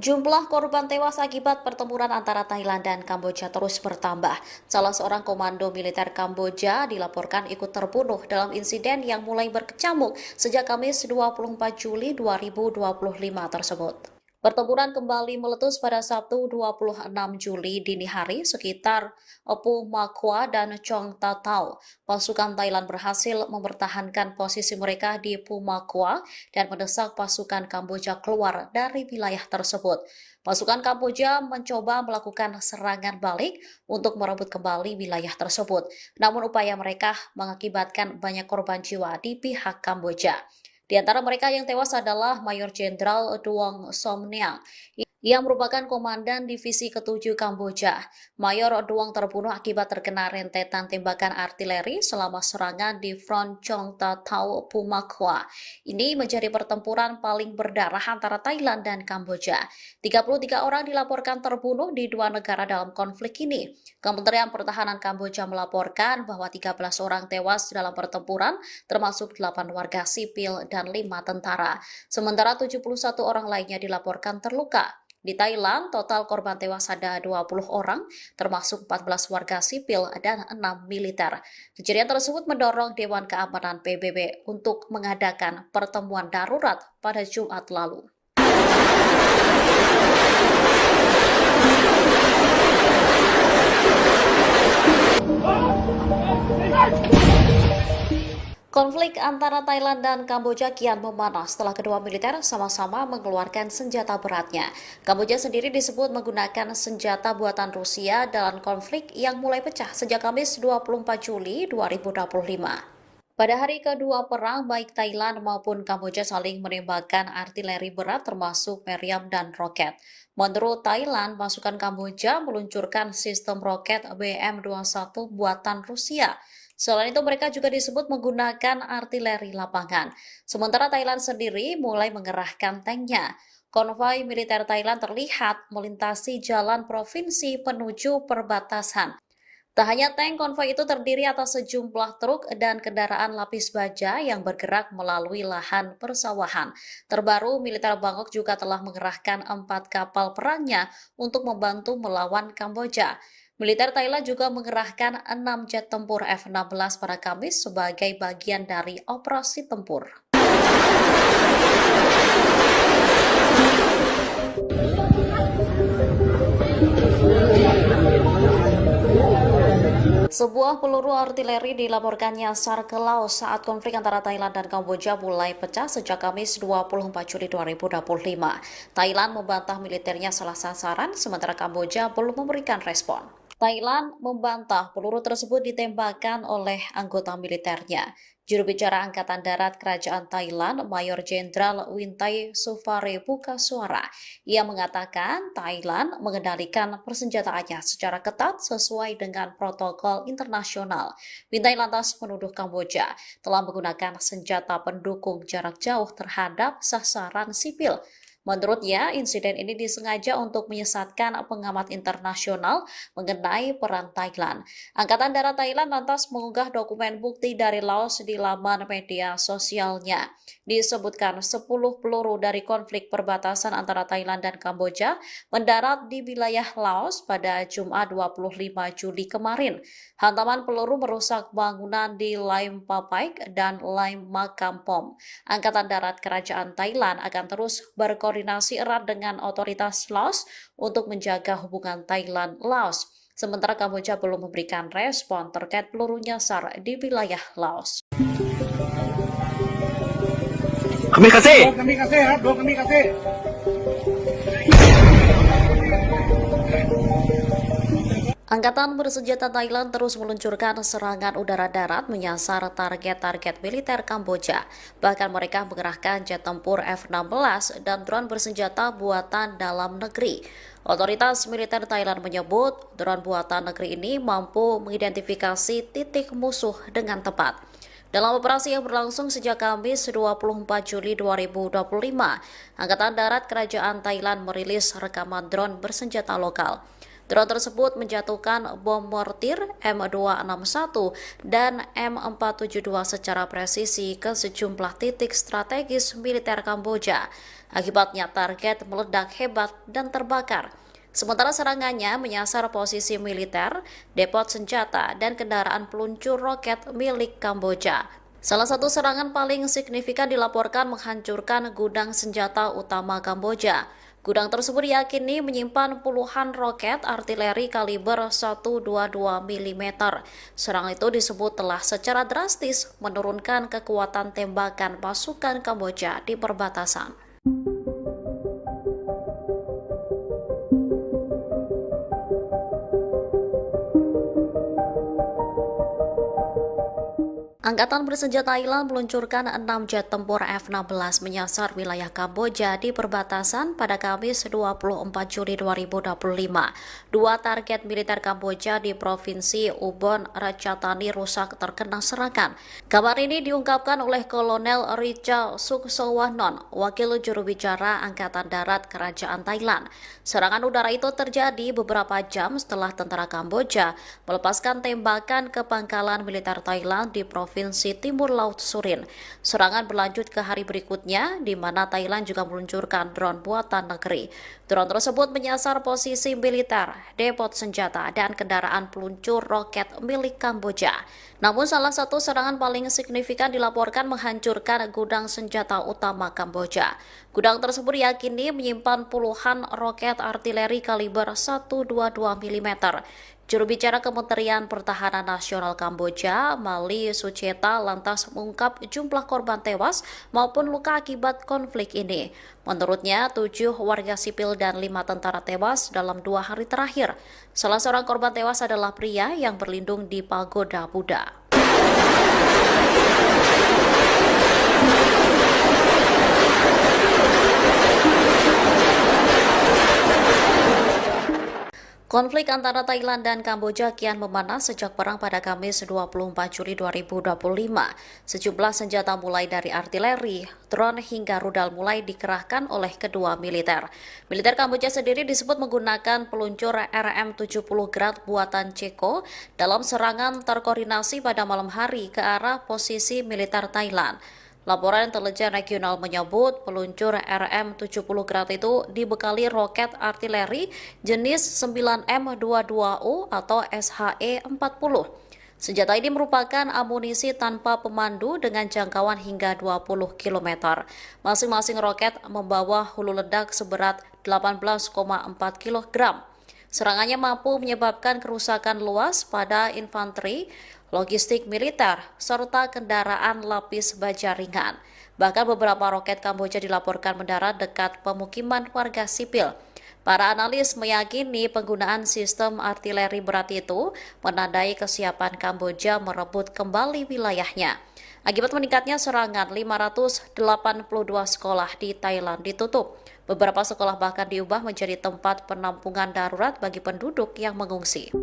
Jumlah korban tewas akibat pertempuran antara Thailand dan Kamboja terus bertambah. Salah seorang komando militer Kamboja dilaporkan ikut terbunuh dalam insiden yang mulai berkecamuk sejak Kamis 24 Juli 2025 tersebut. Pertempuran kembali meletus pada Sabtu 26 Juli dini hari sekitar Pu Makwa dan Chong Tatau. Pasukan Thailand berhasil mempertahankan posisi mereka di Pu Makwa dan mendesak pasukan Kamboja keluar dari wilayah tersebut. Pasukan Kamboja mencoba melakukan serangan balik untuk merebut kembali wilayah tersebut. Namun upaya mereka mengakibatkan banyak korban jiwa di pihak Kamboja. Di antara mereka yang tewas adalah Mayor Jenderal Duong Somniang yang merupakan komandan divisi ke-7 Kamboja. Mayor Duong terbunuh akibat terkena rentetan tembakan artileri selama serangan di Front Chong Tatau Pumakwa. Ini menjadi pertempuran paling berdarah antara Thailand dan Kamboja. 33 orang dilaporkan terbunuh di dua negara dalam konflik ini. Kementerian Pertahanan Kamboja melaporkan bahwa 13 orang tewas dalam pertempuran, termasuk 8 warga sipil dan 5 tentara. Sementara 71 orang lainnya dilaporkan terluka. Di Thailand, total korban tewas ada 20 orang, termasuk 14 warga sipil dan 6 militer. Kejadian tersebut mendorong Dewan Keamanan PBB untuk mengadakan pertemuan darurat pada Jumat lalu. Konflik antara Thailand dan Kamboja kian memanas setelah kedua militer sama-sama mengeluarkan senjata beratnya. Kamboja sendiri disebut menggunakan senjata buatan Rusia dalam konflik yang mulai pecah sejak Kamis 24 Juli 2025. Pada hari kedua perang, baik Thailand maupun Kamboja saling menembakkan artileri berat termasuk meriam dan roket. Menurut Thailand, pasukan Kamboja meluncurkan sistem roket BM-21 buatan Rusia. Selain itu, mereka juga disebut menggunakan artileri lapangan. Sementara Thailand sendiri mulai mengerahkan tanknya. Konvoi militer Thailand terlihat melintasi jalan provinsi menuju perbatasan. Tak hanya tank, konvoi itu terdiri atas sejumlah truk dan kendaraan lapis baja yang bergerak melalui lahan persawahan. Terbaru, militer Bangkok juga telah mengerahkan 4 kapal perangnya untuk membantu melawan Kamboja. Militer Thailand juga mengerahkan 6 jet tempur F-16 pada Kamis sebagai bagian dari operasi tempur. Sebuah peluru artileri dilaporkan nyasar ke laut saat konflik antara Thailand dan Kamboja mulai pecah sejak Kamis 24 Juli 2025. Thailand membantah militernya salah sasaran, sementara Kamboja belum memberikan respon. Thailand membantah peluru tersebut ditembakkan oleh anggota militernya. Juru bicara Angkatan Darat Kerajaan Thailand, Mayor Jenderal Wintai Sufare buka suara. Ia mengatakan Thailand mengendalikan persenjataannya secara ketat sesuai dengan protokol internasional. Wintai lantas menuduh Kamboja telah menggunakan senjata pendukung jarak jauh terhadap sasaran sipil. Menurutnya, insiden ini disengaja untuk menyesatkan pengamat internasional mengenai peran Thailand. Angkatan Darat Thailand lantas mengunggah dokumen bukti dari Laos di laman media sosialnya. Disebutkan 10 peluru dari konflik perbatasan antara Thailand dan Kamboja mendarat di wilayah Laos pada Jumat 25 Juli kemarin. Hantaman peluru merusak bangunan di Laim Papaik dan Laim Makampom. Angkatan Darat Kerajaan Thailand akan terus berkoordinasi erat dengan otoritas Laos untuk menjaga hubungan Thailand-Laos. Sementara Kamboja belum memberikan respon terkait peluru nyasar di wilayah Laos. Kami kasih. Angkatan bersenjata Thailand terus meluncurkan serangan udara-darat menyasar target-target militer Kamboja. Bahkan mereka mengerahkan jet tempur F-16 dan drone bersenjata buatan dalam negeri. Otoritas militer Thailand menyebut drone buatan negeri ini mampu mengidentifikasi titik musuh dengan tepat. Dalam operasi yang berlangsung sejak Kamis 24 Juli 2025, Angkatan Darat Kerajaan Thailand merilis rekaman drone bersenjata lokal. Drone tersebut menjatuhkan bom mortir M261 dan M472 secara presisi ke sejumlah titik strategis militer Kamboja. Akibatnya target meledak hebat dan terbakar. Sementara serangannya menyasar posisi militer, depot senjata, dan kendaraan peluncur roket milik Kamboja. Salah satu serangan paling signifikan dilaporkan menghancurkan gudang senjata utama Kamboja. Gudang tersebut diyakini menyimpan puluhan roket artileri kaliber 122 mm. Serangan itu disebut telah secara drastis menurunkan kekuatan tembakan pasukan Kamboja di perbatasan. Angkatan bersenjata Thailand meluncurkan 6 jet tempur F-16 menyasar wilayah Kamboja di perbatasan pada Kamis 24 Juli 2025. Dua target militer Kamboja di Provinsi Ubon Ratchathani rusak terkena serangan. Kabar ini diungkapkan oleh Kolonel Richa Suksowanon, wakil juru bicara Angkatan Darat Kerajaan Thailand. Serangan udara itu terjadi beberapa jam setelah tentara Kamboja melepaskan tembakan ke pangkalan militer Thailand di Provinsi Timur Laut Surin. Serangan berlanjut ke hari berikutnya, di mana Thailand juga meluncurkan drone buatan negeri. Drone tersebut menyasar posisi militer, depot senjata, dan kendaraan peluncur roket milik Kamboja. Namun salah satu serangan paling signifikan dilaporkan menghancurkan gudang senjata utama Kamboja. Gudang tersebut diyakini menyimpan puluhan roket artileri kaliber 122 mm. Juru bicara Kementerian Pertahanan Nasional Kamboja, Mali Sucheta, lantas mengungkap jumlah korban tewas maupun luka akibat konflik ini. Menurutnya, 7 warga sipil dan 5 tentara tewas dalam 2 hari terakhir. Salah seorang korban tewas adalah pria yang berlindung di pagoda Buddha. Konflik antara Thailand dan Kamboja kian memanas sejak perang pada Kamis 24 Juli 2025. Sejumlah senjata mulai dari artileri, drone hingga rudal mulai dikerahkan oleh kedua militer. Militer Kamboja sendiri disebut menggunakan peluncur RM-70 Grad buatan Ceko dalam serangan terkoordinasi pada malam hari ke arah posisi militer Thailand. Laporan intelijen regional menyebut peluncur RM-70 Grad itu dibekali roket artileri jenis 9M22U atau SHE-40. Senjata ini merupakan amunisi tanpa pemandu dengan jangkauan hingga 20 km. Masing-masing roket membawa hulu ledak seberat 18,4 kg. Serangannya mampu menyebabkan kerusakan luas pada infanteri, logistik militer, serta kendaraan lapis baja ringan. Bahkan beberapa roket Kamboja dilaporkan mendarat dekat pemukiman warga sipil. Para analis meyakini penggunaan sistem artileri berat itu menandai kesiapan Kamboja merebut kembali wilayahnya. Akibat meningkatnya serangan, 582 sekolah di Thailand ditutup. Beberapa sekolah bahkan diubah menjadi tempat penampungan darurat bagi penduduk yang mengungsi.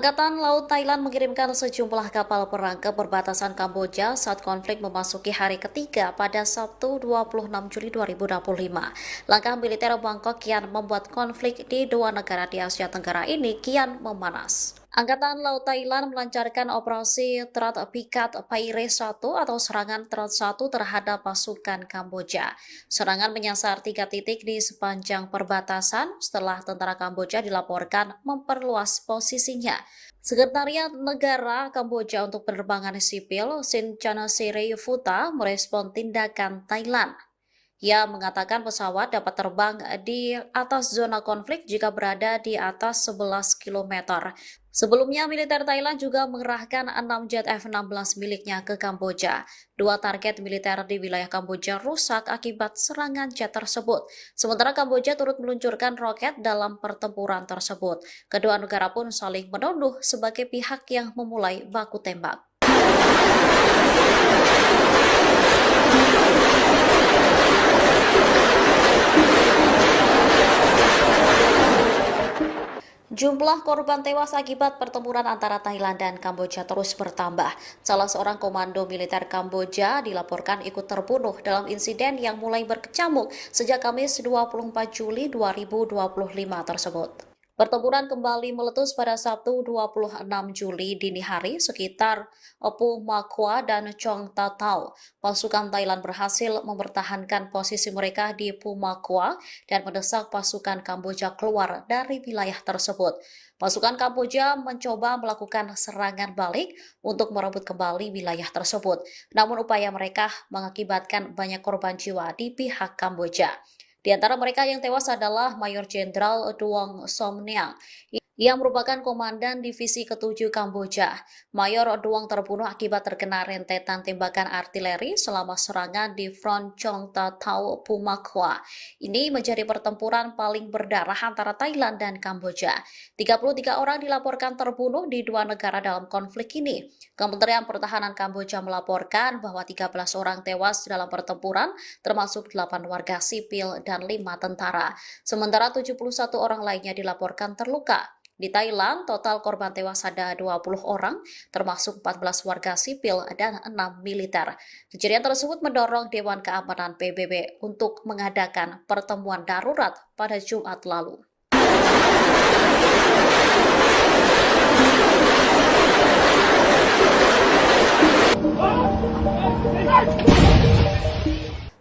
Angkatan Laut Thailand mengirimkan sejumlah kapal perang ke perbatasan Kamboja saat konflik memasuki hari ketiga pada Sabtu 26 Juli 2025. Langkah militer Bangkok kian membuat konflik di dua negara di Asia Tenggara ini kian memanas. Angkatan Laut Thailand melancarkan operasi Terat Pikat Paire 1 atau serangan Terat 1 terhadap pasukan Kamboja. Serangan menyasar 3 titik di sepanjang perbatasan setelah tentara Kamboja dilaporkan memperluas posisinya. Sekretariat Negara Kamboja untuk Penerbangan Sipil, Sin Chanasirayufuta, merespon tindakan Thailand. Ia mengatakan pesawat dapat terbang di atas zona konflik jika berada di atas 11 km. Sebelumnya, militer Thailand juga mengerahkan 6 jet F-16 miliknya ke Kamboja. Dua target militer di wilayah Kamboja rusak akibat serangan jet tersebut. Sementara Kamboja turut meluncurkan roket dalam pertempuran tersebut. Kedua negara pun saling menuduh sebagai pihak yang memulai baku tembak. Jumlah korban tewas akibat pertempuran antara Thailand dan Kamboja terus bertambah. Salah seorang komando militer Kamboja dilaporkan ikut terbunuh dalam insiden yang mulai berkecamuk sejak Kamis 24 Juli 2025 tersebut. Pertempuran kembali meletus pada Sabtu 26 Juli dini hari sekitar Pu Makwa dan Chong Tatau. Pasukan Thailand berhasil mempertahankan posisi mereka di Pu Makwa dan mendesak pasukan Kamboja keluar dari wilayah tersebut. Pasukan Kamboja mencoba melakukan serangan balik untuk merebut kembali wilayah tersebut. Namun upaya mereka mengakibatkan banyak korban jiwa di pihak Kamboja. Di antara mereka yang tewas adalah Mayor Jenderal Duong Somniang yang merupakan komandan divisi ke-7 Kamboja. Mayor Duong terbunuh akibat terkena rentetan tembakan artileri selama serangan di Front Chong Tatau Pumakwa. Ini menjadi pertempuran paling berdarah antara Thailand dan Kamboja. 33 orang dilaporkan terbunuh di dua negara dalam konflik ini. Kementerian Pertahanan Kamboja melaporkan bahwa 13 orang tewas dalam pertempuran, termasuk 8 warga sipil dan 5 tentara. Sementara 71 orang lainnya dilaporkan terluka. Di Thailand, total korban tewas ada 20 orang, termasuk 14 warga sipil dan 6 militer. Kejadian tersebut mendorong Dewan Keamanan PBB untuk mengadakan pertemuan darurat pada Jumat lalu.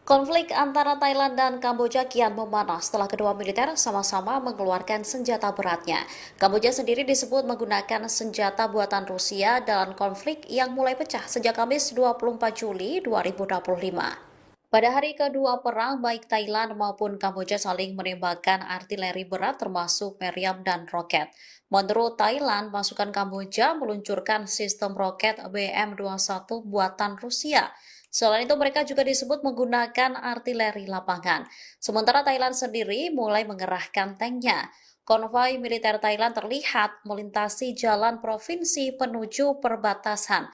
Konflik antara Thailand dan Kamboja kian memanas setelah kedua militer sama-sama mengeluarkan senjata beratnya. Kamboja sendiri disebut menggunakan senjata buatan Rusia dalam konflik yang mulai pecah sejak Kamis 24 Juli 2025. Pada hari kedua perang, baik Thailand maupun Kamboja saling menembakkan artileri berat termasuk meriam dan roket. Menurut Thailand, pasukan Kamboja meluncurkan sistem roket BM-21 buatan Rusia. Selain itu, mereka juga disebut menggunakan artileri lapangan. Sementara Thailand sendiri mulai mengerahkan tanknya. Konvoi militer Thailand terlihat melintasi jalan provinsi menuju perbatasan.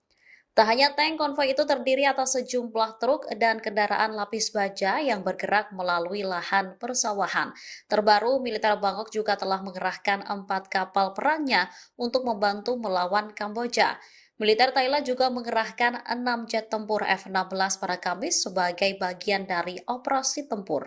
Tak hanya tank, konvoi itu terdiri atas sejumlah truk dan kendaraan lapis baja yang bergerak melalui lahan persawahan. Terbaru, militer Bangkok juga telah mengerahkan 4 kapal perangnya untuk membantu melawan Kamboja. Militer Thailand juga mengerahkan 6 jet tempur F-16 pada Kamis sebagai bagian dari operasi tempur.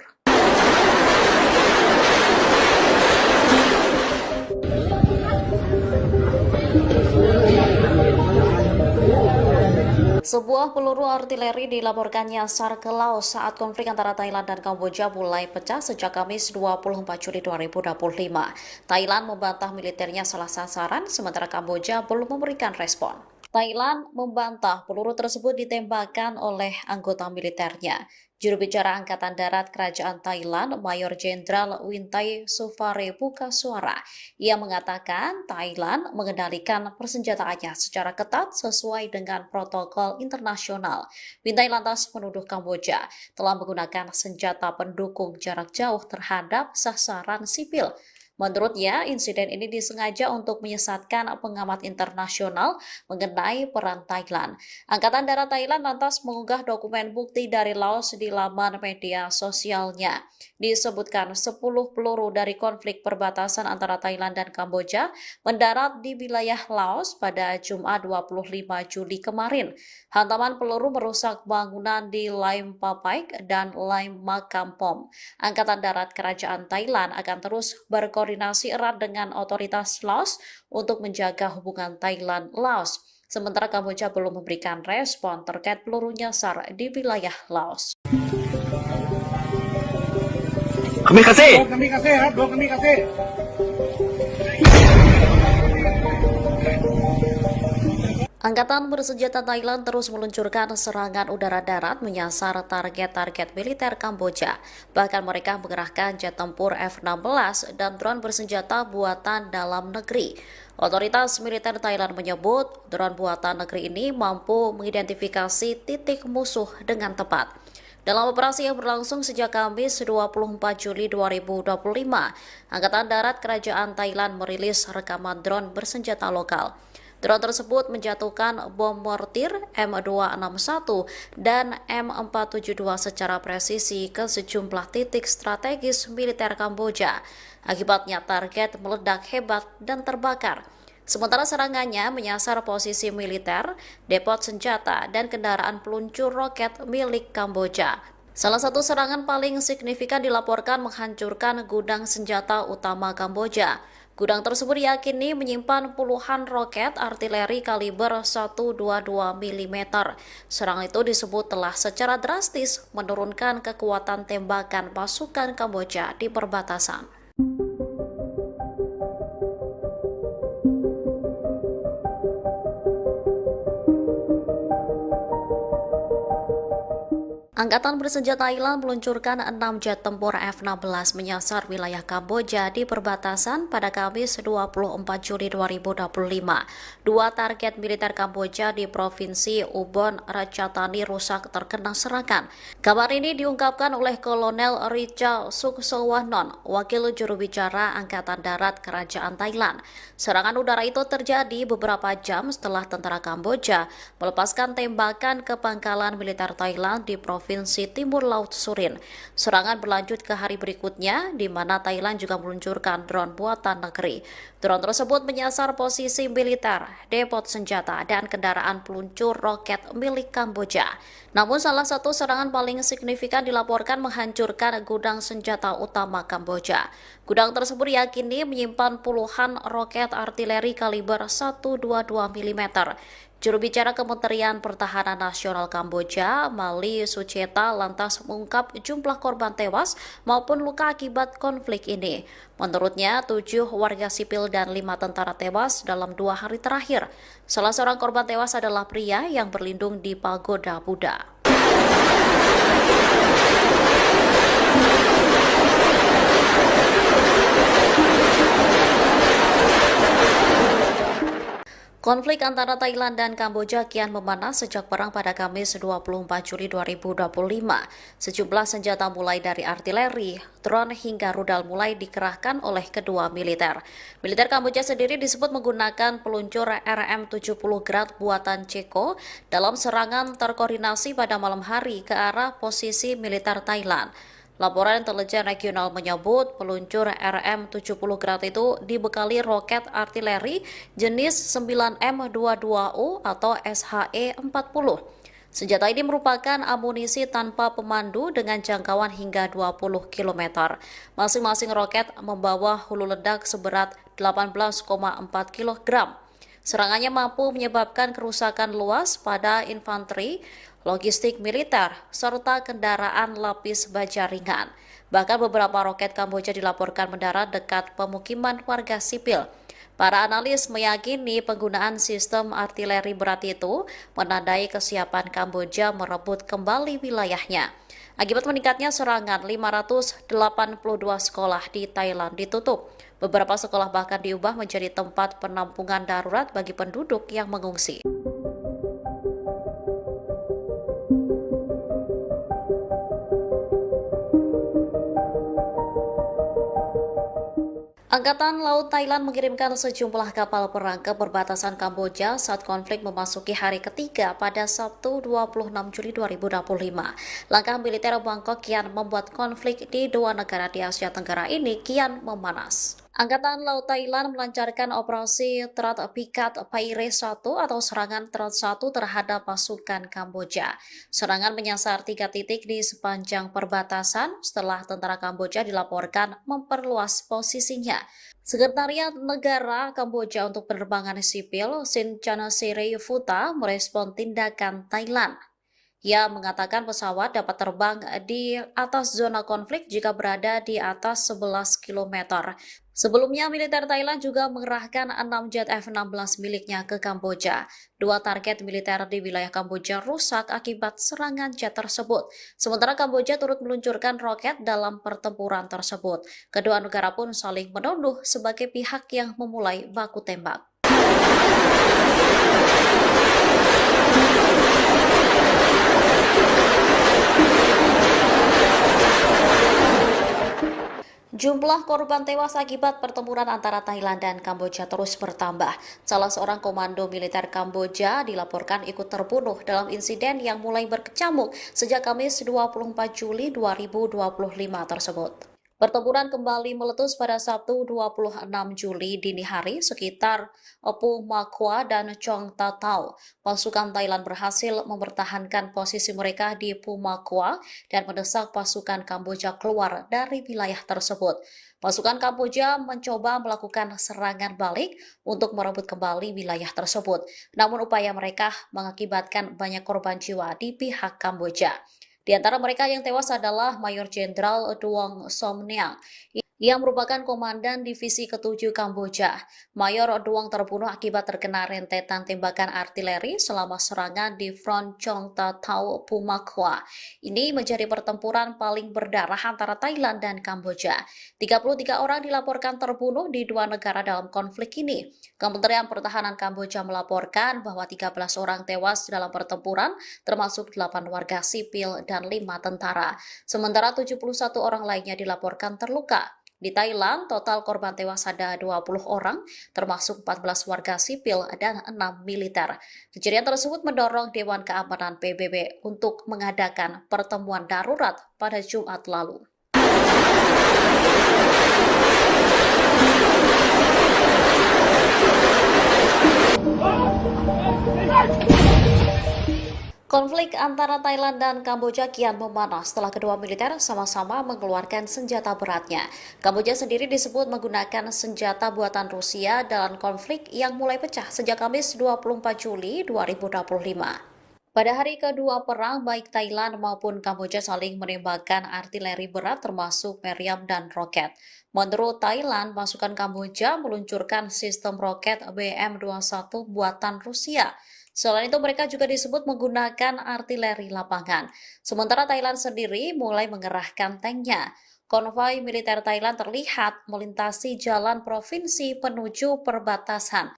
Sebuah peluru artileri dilaporkan nyasar ke Laos saat konflik antara Thailand dan Kamboja mulai pecah sejak Kamis 24 Juli 2025. Thailand membantah militernya salah sasaran, sementara Kamboja belum memberikan respon. Thailand membantah peluru tersebut ditembakkan oleh anggota militernya. Juru bicara Angkatan Darat Kerajaan Thailand, Mayor Jenderal Wintai Sufare buka suara. Ia mengatakan Thailand mengendalikan persenjataannya secara ketat sesuai dengan protokol internasional. Wintai lantas menuduh Kamboja telah menggunakan senjata pendukung jarak jauh terhadap sasaran sipil. Menurutnya, insiden ini disengaja untuk menyesatkan pengamat internasional mengenai peran Thailand. Angkatan Darat Thailand lantas mengunggah dokumen bukti dari Laos di laman media sosialnya. Disebutkan 10 peluru dari konflik perbatasan antara Thailand dan Kamboja mendarat di wilayah Laos pada Jumat 25 Juli kemarin. Hantaman peluru merusak bangunan di Laim Papaik dan Laim Makampom. Angkatan Darat Kerajaan Thailand akan terus berkoordinasi erat dengan otoritas Laos untuk menjaga hubungan Thailand-Laos. Sementara Kamboja belum memberikan respon terkait peluru nyasar di wilayah Laos. Kami kasih. Angkatan bersenjata Thailand terus meluncurkan serangan udara-darat menyasar target-target militer Kamboja. Bahkan mereka mengerahkan jet tempur F-16 dan drone bersenjata buatan dalam negeri. Otoritas militer Thailand menyebut drone buatan negeri ini mampu mengidentifikasi titik musuh dengan tepat. Dalam operasi yang berlangsung sejak Kamis 24 Juli 2025, Angkatan Darat Kerajaan Thailand merilis rekaman drone bersenjata lokal. Drone tersebut menjatuhkan bom mortir M261 dan M472 secara presisi ke sejumlah titik strategis militer Kamboja. Akibatnya target meledak hebat dan terbakar. Sementara serangannya menyasar posisi militer, depot senjata, dan kendaraan peluncur roket milik Kamboja. Salah satu serangan paling signifikan dilaporkan menghancurkan gudang senjata utama Kamboja. Gudang tersebut diyakini menyimpan puluhan roket artileri kaliber 122 mm. Serangan itu disebut telah secara drastis menurunkan kekuatan tembakan pasukan Kamboja di perbatasan. Angkatan bersenjata Thailand meluncurkan 6 jet tempur F-16 menyasar wilayah Kamboja di perbatasan pada Kamis 24 Juli 2025. Dua target militer Kamboja di Provinsi Ubon Ratchathani rusak terkena serangan. Kabar ini diungkapkan oleh Kolonel Richa Suksowanon, wakil juru bicara Angkatan Darat Kerajaan Thailand. Serangan udara itu terjadi beberapa jam setelah tentara Kamboja melepaskan tembakan ke pangkalan militer Thailand di Provinsi Timur Laut Surin. Serangan berlanjut ke hari berikutnya, di mana Thailand juga meluncurkan drone buatan negeri. Drone tersebut menyasar posisi militer, depot senjata, dan kendaraan peluncur roket milik Kamboja. Namun salah satu serangan paling signifikan dilaporkan menghancurkan gudang senjata utama Kamboja. Gudang tersebut diyakini menyimpan puluhan roket artileri kaliber 122 mm. Juru bicara Kementerian Pertahanan Nasional Kamboja, Mali Sucheta, lantas mengungkap jumlah korban tewas maupun luka akibat konflik ini. Menurutnya, 7 warga sipil dan 5 tentara tewas dalam 2 hari terakhir. Salah seorang korban tewas adalah pria yang berlindung di pagoda Buddha. Konflik antara Thailand dan Kamboja kian memanas sejak perang pada Kamis 24 Juli 2025. Sejumlah senjata mulai dari artileri, drone hingga rudal mulai dikerahkan oleh kedua militer. Militer Kamboja sendiri disebut menggunakan peluncur RM-70 Grad buatan Ceko dalam serangan terkoordinasi pada malam hari ke arah posisi militer Thailand. Laporan intelijen regional menyebut peluncur RM-70 Grad itu dibekali roket artileri jenis 9M22U atau SHE-40. Senjata ini merupakan amunisi tanpa pemandu dengan jangkauan hingga 20 km. Masing-masing roket membawa hulu ledak seberat 18,4 kg. Serangannya mampu menyebabkan kerusakan luas pada infanteri, logistik militer, serta kendaraan lapis baja ringan. Bahkan beberapa roket Kamboja dilaporkan mendarat dekat pemukiman warga sipil. Para analis meyakini penggunaan sistem artileri berat itu menandai kesiapan Kamboja merebut kembali wilayahnya. Akibat meningkatnya serangan, 582 sekolah di Thailand ditutup. Beberapa sekolah bahkan diubah menjadi tempat penampungan darurat bagi penduduk yang mengungsi. Angkatan Laut Thailand mengirimkan sejumlah kapal perang ke perbatasan Kamboja saat konflik memasuki hari ketiga pada Sabtu 26 Juli 2025. Langkah militer Bangkok kian membuat konflik di dua negara di Asia Tenggara ini kian memanas. Angkatan Laut Thailand melancarkan operasi Terat Pikat Paire 1 atau serangan Terat 1 terhadap pasukan Kamboja. Serangan menyasar 3 titik di sepanjang perbatasan setelah tentara Kamboja dilaporkan memperluas posisinya. Sekretariat Negara Kamboja untuk Penerbangan Sipil, Sin Chanasiri-Futa, merespon tindakan Thailand. Ia mengatakan pesawat dapat terbang di atas zona konflik jika berada di atas 11 km. Sebelumnya, militer Thailand juga mengerahkan 6 jet F-16 miliknya ke Kamboja. Dua target militer di wilayah Kamboja rusak akibat serangan jet tersebut. Sementara Kamboja turut meluncurkan roket dalam pertempuran tersebut. Kedua negara pun saling menuduh sebagai pihak yang memulai baku tembak. Jumlah korban tewas akibat pertempuran antara Thailand dan Kamboja terus bertambah. Salah seorang komando militer Kamboja dilaporkan ikut terbunuh dalam insiden yang mulai berkecamuk sejak Kamis 24 Juli 2025 tersebut. Pertempuran kembali meletus pada Sabtu 26 Juli dini hari sekitar Pu Makwa dan Chong Tatau. Pasukan Thailand berhasil mempertahankan posisi mereka di Pu Makwa dan mendesak pasukan Kamboja keluar dari wilayah tersebut. Pasukan Kamboja mencoba melakukan serangan balik untuk merebut kembali wilayah tersebut. Namun upaya mereka mengakibatkan banyak korban jiwa di pihak Kamboja. Di antara mereka yang tewas adalah Mayor Jenderal Duong Somniang yang merupakan komandan divisi ke-7 Kamboja. Mayor Duong terbunuh akibat terkena rentetan tembakan artileri selama serangan di Front Chong Tatau Pumakwa. Ini menjadi pertempuran paling berdarah antara Thailand dan Kamboja. 33 orang dilaporkan terbunuh di dua negara dalam konflik ini. Kementerian Pertahanan Kamboja melaporkan bahwa 13 orang tewas dalam pertempuran, termasuk 8 warga sipil dan 5 tentara. Sementara 71 orang lainnya dilaporkan terluka. Di Thailand, total korban tewas ada 20 orang, termasuk 14 warga sipil dan 6 militer. Kejadian tersebut mendorong Dewan Keamanan PBB untuk mengadakan pertemuan darurat pada Jumat lalu. Konflik antara Thailand dan Kamboja kian memanas setelah kedua militer sama-sama mengeluarkan senjata beratnya. Kamboja sendiri disebut menggunakan senjata buatan Rusia dalam konflik yang mulai pecah sejak Kamis 24 Juli 2025. Pada hari kedua perang, baik Thailand maupun Kamboja saling menembakkan artileri berat termasuk meriam dan roket. Menurut Thailand, pasukan Kamboja meluncurkan sistem roket BM-21 buatan Rusia. Selain itu, mereka juga disebut menggunakan artileri lapangan. Sementara Thailand sendiri mulai mengerahkan tanknya. Konvoi militer Thailand terlihat melintasi jalan provinsi menuju perbatasan.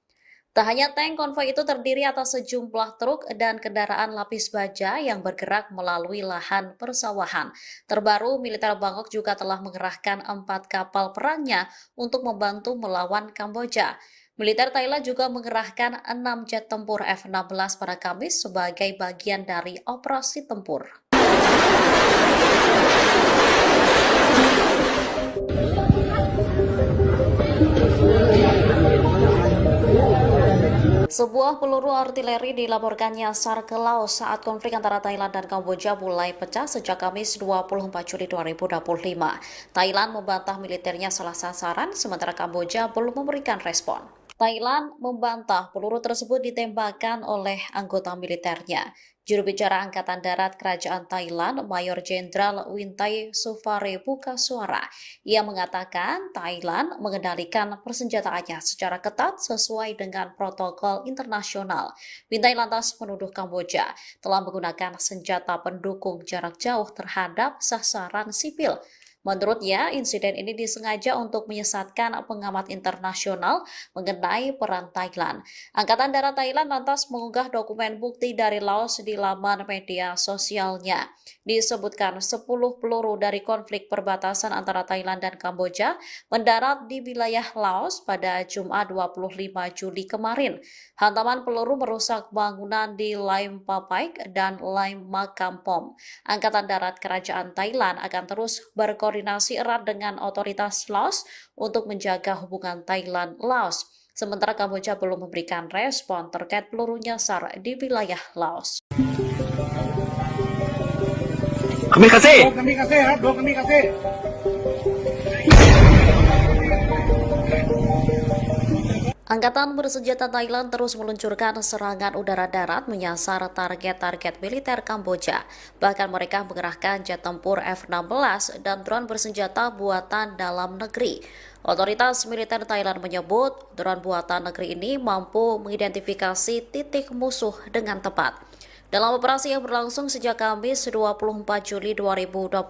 Tak hanya tank, konvoi itu terdiri atas sejumlah truk dan kendaraan lapis baja yang bergerak melalui lahan persawahan. Terbaru, militer Bangkok juga telah mengerahkan 4 kapal perangnya untuk membantu melawan Kamboja. Militer Thailand juga mengerahkan 6 jet tempur F-16 pada Kamis sebagai bagian dari operasi tempur. Sebuah peluru artileri dilaporkan nyasar ke Laos saat konflik antara Thailand dan Kamboja mulai pecah sejak Kamis 24 Juli 2025. Thailand membantah militernya salah sasaran, sementara Kamboja belum memberikan respon. Thailand membantah peluru tersebut ditembakkan oleh anggota militernya. Juru bicara Angkatan Darat Kerajaan Thailand, Mayor Jenderal Wintai Sufare buka suara. Ia mengatakan Thailand mengendalikan persenjataannya secara ketat sesuai dengan protokol internasional. Wintai lantas menuduh Kamboja telah menggunakan senjata pendukung jarak jauh terhadap sasaran sipil. Menurutnya, insiden ini disengaja untuk menyesatkan pengamat internasional mengenai peran Thailand. Angkatan Darat Thailand lantas mengunggah dokumen bukti dari Laos di laman media sosialnya. Disebutkan 10 peluru dari konflik perbatasan antara Thailand dan Kamboja mendarat di wilayah Laos pada Jumat 25 Juli kemarin. Hantaman peluru merusak bangunan di Laim Papaik dan Laim Makampom. Angkatan Darat Kerajaan Thailand akan terus berkoordinasi erat dengan otoritas Laos untuk menjaga hubungan Thailand-Laos. Sementara Kamboja belum memberikan respon terkait peluru nyasar di wilayah Laos. Kami kasih. Angkatan bersenjata Thailand terus meluncurkan serangan udara-darat menyasar target-target militer Kamboja. Bahkan mereka mengerahkan jet tempur F-16 dan drone bersenjata buatan dalam negeri. Otoritas militer Thailand menyebut drone buatan negeri ini mampu mengidentifikasi titik musuh dengan tepat. Dalam operasi yang berlangsung sejak Kamis 24 Juli 2025,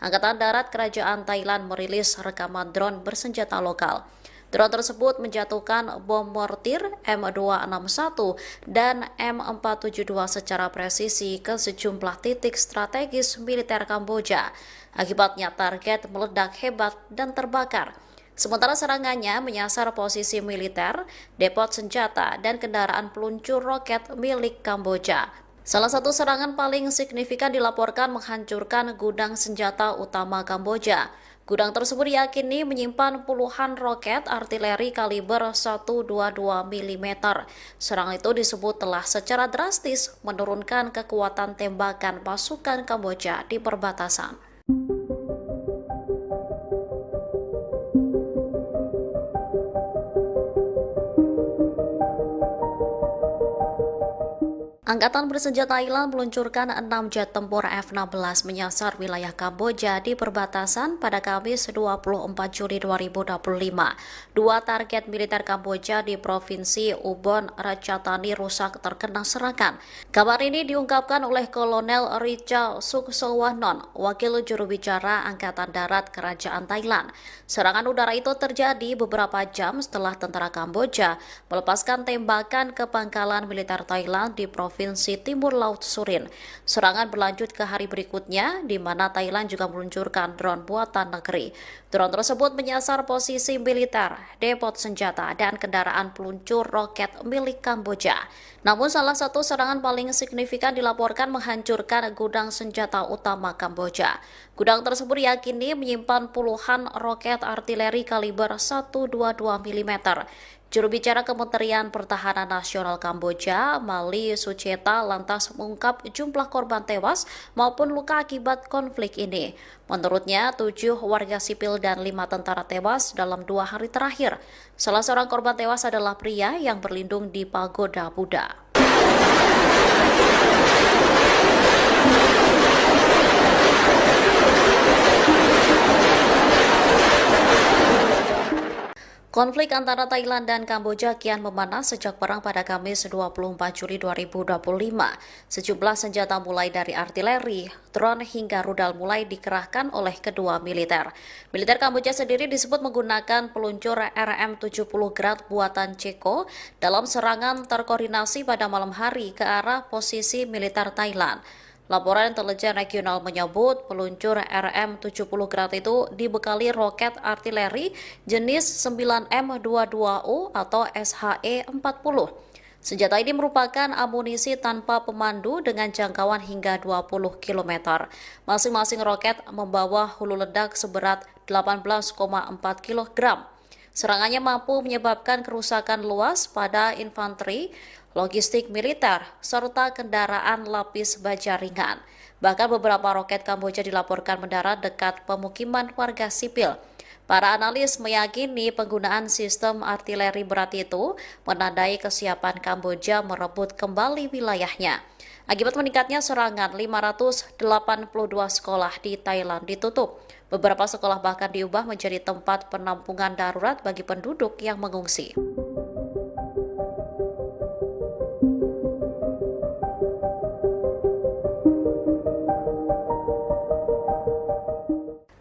Angkatan Darat Kerajaan Thailand merilis rekaman drone bersenjata lokal. Drone tersebut menjatuhkan bom mortir M261 dan M472 secara presisi ke sejumlah titik strategis militer Kamboja. Akibatnya target meledak hebat dan terbakar. Sementara serangannya menyasar posisi militer, depot senjata, dan kendaraan peluncur roket milik Kamboja. Salah satu serangan paling signifikan dilaporkan menghancurkan gudang senjata utama Kamboja. Gudang tersebut diyakini menyimpan puluhan roket artileri kaliber 122 mm. Serangan itu disebut telah secara drastis menurunkan kekuatan tembakan pasukan Kamboja di perbatasan. Angkatan bersenjata Thailand meluncurkan 6 jet tempur F-16 menyasar wilayah Kamboja di perbatasan pada Kamis 24 Juli 2025. Dua target militer Kamboja di Provinsi Ubon Ratchathani rusak terkena serangan. Kabar ini diungkapkan oleh Kolonel Richa Suksowanon, wakil juru bicara Angkatan Darat Kerajaan Thailand. Serangan udara itu terjadi beberapa jam setelah tentara Kamboja melepaskan tembakan ke pangkalan militer Thailand di Provinsi Timur Laut Surin. Serangan berlanjut ke hari berikutnya, di mana Thailand juga meluncurkan drone buatan negeri. Drone tersebut menyasar posisi militer, depot senjata, dan kendaraan peluncur roket milik Kamboja. Namun salah satu serangan paling signifikan dilaporkan menghancurkan gudang senjata utama Kamboja. Gudang tersebut diyakini menyimpan puluhan roket artileri kaliber 122 mm. Juru bicara Kementerian Pertahanan Nasional Kamboja, Mali Sucheta, lantas mengungkap jumlah korban tewas maupun luka akibat konflik ini. Menurutnya, 7 warga sipil dan 5 tentara tewas dalam 2 hari terakhir. Salah seorang korban tewas adalah pria yang berlindung di pagoda Buddha. Konflik antara Thailand dan Kamboja kian memanas sejak perang pada Kamis 24 Juli 2025. Sejumlah senjata mulai dari artileri, drone hingga rudal mulai dikerahkan oleh kedua militer. Militer Kamboja sendiri disebut menggunakan peluncur RM-70 Grad buatan Ceko dalam serangan terkoordinasi pada malam hari ke arah posisi militer Thailand. Laporan intelijen regional menyebut peluncur RM-70 Grad itu dibekali roket artileri jenis 9M22U atau SHE-40. Senjata ini merupakan amunisi tanpa pemandu dengan jangkauan hingga 20 km. Masing-masing roket membawa hulu ledak seberat 18,4 kg. Serangannya mampu menyebabkan kerusakan luas pada infanteri, logistik militer, serta kendaraan lapis baja ringan. Bahkan beberapa roket Kamboja dilaporkan mendarat dekat pemukiman warga sipil. Para analis meyakini penggunaan sistem artileri berat itu menandai kesiapan Kamboja merebut kembali wilayahnya. Akibat meningkatnya serangan, 582 sekolah di Thailand ditutup. Beberapa sekolah bahkan diubah menjadi tempat penampungan darurat bagi penduduk yang mengungsi.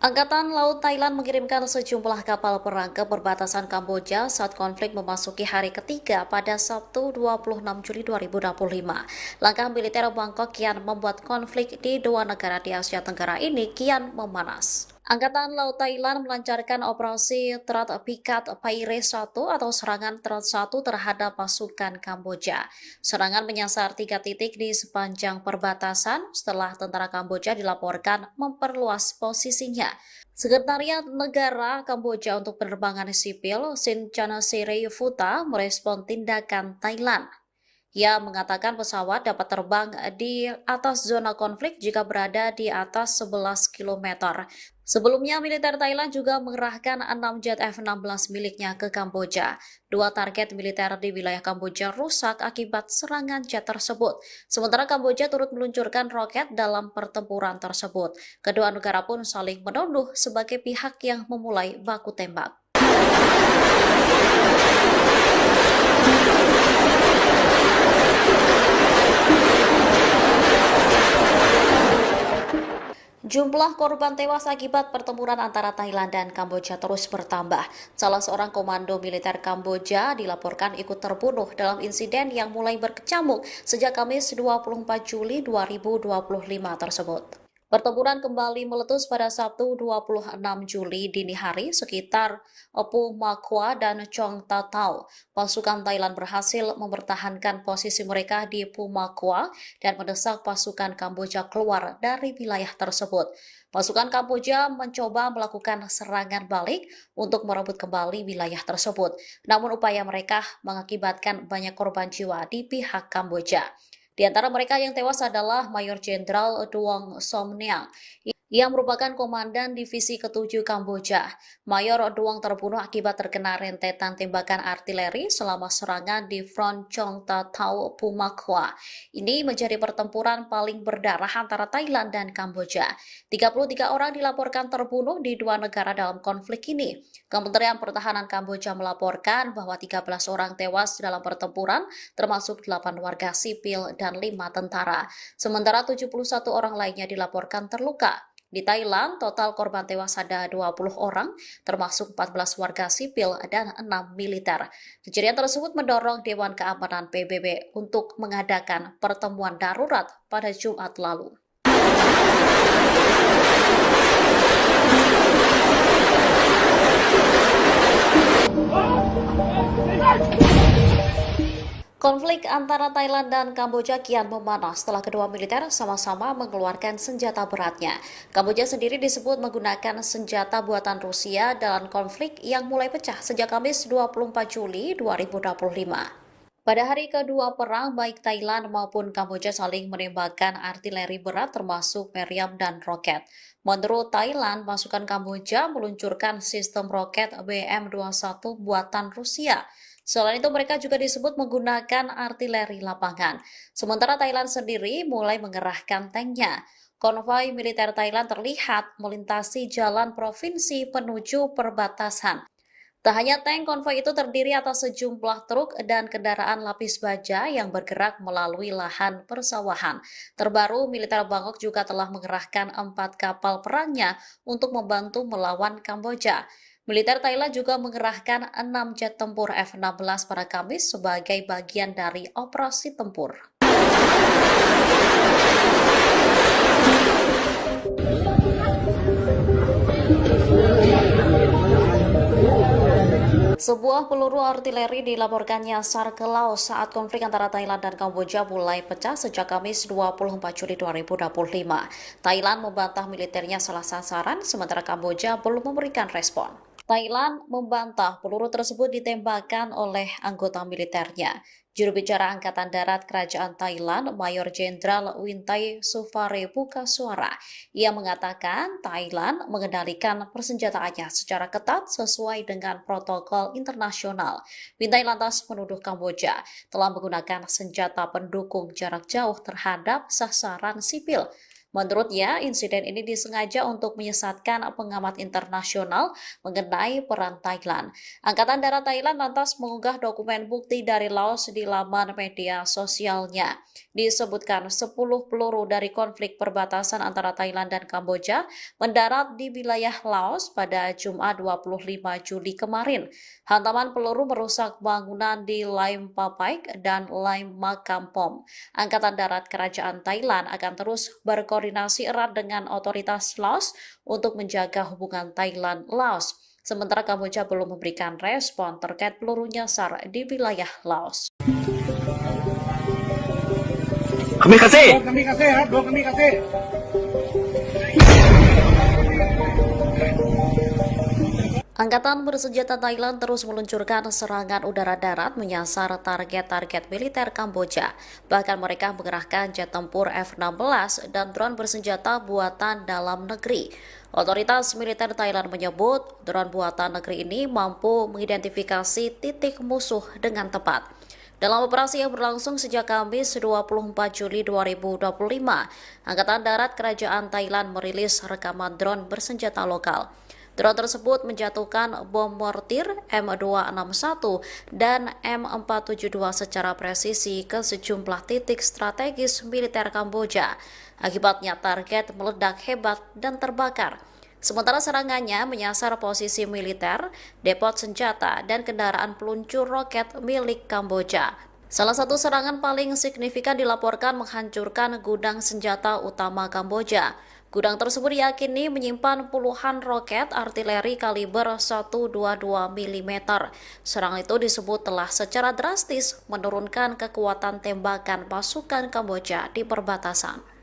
Angkatan Laut Thailand mengirimkan sejumlah kapal perang ke perbatasan Kamboja saat konflik memasuki hari ketiga pada Sabtu 26 Juli 2025. Langkah militer Bangkok kian membuat konflik di dua negara di Asia Tenggara ini kian memanas. Angkatan Laut Thailand melancarkan operasi Terat Pikat Paire 1 atau serangan Terat 1 terhadap pasukan Kamboja. Serangan menyasar 3 titik di sepanjang perbatasan setelah tentara Kamboja dilaporkan memperluas posisinya. Sekretariat Negara Kamboja untuk Penerbangan Sipil, Sin Chanasirayufuta, merespon tindakan Thailand. Ia mengatakan pesawat dapat terbang di atas zona konflik jika berada di atas 11 km. Sebelumnya, militer Thailand juga mengerahkan 6 jet F-16 miliknya ke Kamboja. Dua target militer di wilayah Kamboja rusak akibat serangan jet tersebut. Sementara Kamboja turut meluncurkan roket dalam pertempuran tersebut. Kedua negara pun saling menuduh sebagai pihak yang memulai baku tembak. Jumlah korban tewas akibat pertempuran antara Thailand dan Kamboja terus bertambah. Salah seorang komando militer Kamboja dilaporkan ikut terbunuh dalam insiden yang mulai berkecamuk sejak Kamis 24 Juli 2025 tersebut. Pertempuran kembali meletus pada Sabtu 26 Juli dini hari sekitar Pu Makwa dan Chong Tatau. Pasukan Thailand berhasil mempertahankan posisi mereka di Pu Makwa dan mendesak pasukan Kamboja keluar dari wilayah tersebut. Pasukan Kamboja mencoba melakukan serangan balik untuk merebut kembali wilayah tersebut. Namun upaya mereka mengakibatkan banyak korban jiwa di pihak Kamboja. Di antara mereka yang tewas adalah Mayor Jenderal Duong Somniang yang merupakan komandan divisi ke-7 Kamboja. Mayor Duong terbunuh akibat terkena rentetan tembakan artileri selama serangan di Front Chong Tatau Pumakwa. Ini menjadi pertempuran paling berdarah antara Thailand dan Kamboja. 33 orang dilaporkan terbunuh di dua negara dalam konflik ini. Kementerian Pertahanan Kamboja melaporkan bahwa 13 orang tewas dalam pertempuran, termasuk 8 warga sipil dan 5 tentara. Sementara 71 orang lainnya dilaporkan terluka. Di Thailand, total korban tewas ada 20 orang, termasuk 14 warga sipil dan 6 militer. Kejadian tersebut mendorong Dewan Keamanan PBB untuk mengadakan pertemuan darurat pada Jumat lalu. Konflik antara Thailand dan Kamboja kian memanas setelah kedua militer sama-sama mengeluarkan senjata beratnya. Kamboja sendiri disebut menggunakan senjata buatan Rusia dalam konflik yang mulai pecah sejak Kamis 24 Juli 2025. Pada hari kedua perang, baik Thailand maupun Kamboja saling menembakkan artileri berat termasuk meriam dan roket. Menurut Thailand, pasukan Kamboja meluncurkan sistem roket BM-21 buatan Rusia. Selain itu, mereka juga disebut menggunakan artileri lapangan. Sementara Thailand sendiri mulai mengerahkan tanknya. Konvoi militer Thailand terlihat melintasi jalan provinsi menuju perbatasan. Tak hanya tank, konvoi itu terdiri atas sejumlah truk dan kendaraan lapis baja yang bergerak melalui lahan persawahan. Terbaru, militer Bangkok juga telah mengerahkan 4 kapal perangnya untuk membantu melawan Kamboja. Militer Thailand juga mengerahkan 6 jet tempur F-16 pada Kamis sebagai bagian dari operasi tempur. Sebuah peluru artileri dilaporkan nyasar ke Laos saat konflik antara Thailand dan Kamboja mulai pecah sejak Kamis 24 Juli 2025. Thailand membantah militernya salah sasaran, sementara Kamboja belum memberikan respon. Thailand membantah peluru tersebut ditembakkan oleh anggota militernya. Juru bicara Angkatan Darat Kerajaan Thailand, Mayor Jenderal Wintai Sufare buka suara. Ia mengatakan Thailand mengendalikan persenjataannya secara ketat sesuai dengan protokol internasional. Wintai lantas menuduh Kamboja telah menggunakan senjata pendukung jarak jauh terhadap sasaran sipil. Menurutnya, insiden ini disengaja untuk menyesatkan pengamat internasional mengenai peran Thailand. Angkatan Darat Thailand lantas mengunggah dokumen bukti dari Laos di laman media sosialnya. Disebutkan 10 peluru dari konflik perbatasan antara Thailand dan Kamboja mendarat di wilayah Laos pada Jumat 25 Juli kemarin. Hantaman peluru merusak bangunan di Laim Papaik dan Laim Makampom. Angkatan Darat Kerajaan Thailand akan terus berkoordinasi erat dengan otoritas Laos untuk menjaga hubungan Thailand-Laos. Sementara Kamboja belum memberikan respon terkait peluru nyasar di wilayah Laos. Kami kasih. Angkatan bersenjata Thailand terus meluncurkan serangan udara darat menyasar target-target militer Kamboja. Bahkan mereka mengerahkan jet tempur F-16 dan drone bersenjata buatan dalam negeri. Otoritas militer Thailand menyebut drone buatan negeri ini mampu mengidentifikasi titik musuh dengan tepat. Dalam operasi yang berlangsung sejak Kamis 24 Juli 2025, Angkatan Darat Kerajaan Thailand merilis rekaman drone bersenjata lokal. Drone tersebut menjatuhkan bom mortir M261 dan M472 secara presisi ke sejumlah titik strategis militer Kamboja. Akibatnya target meledak hebat dan terbakar. Sementara serangannya menyasar posisi militer, depot senjata, dan kendaraan peluncur roket milik Kamboja. Salah satu serangan paling signifikan dilaporkan menghancurkan gudang senjata utama Kamboja. Gudang tersebut diyakini menyimpan puluhan roket artileri kaliber 122 mm. Serangan itu disebut telah secara drastis menurunkan kekuatan tembakan pasukan Kamboja di perbatasan.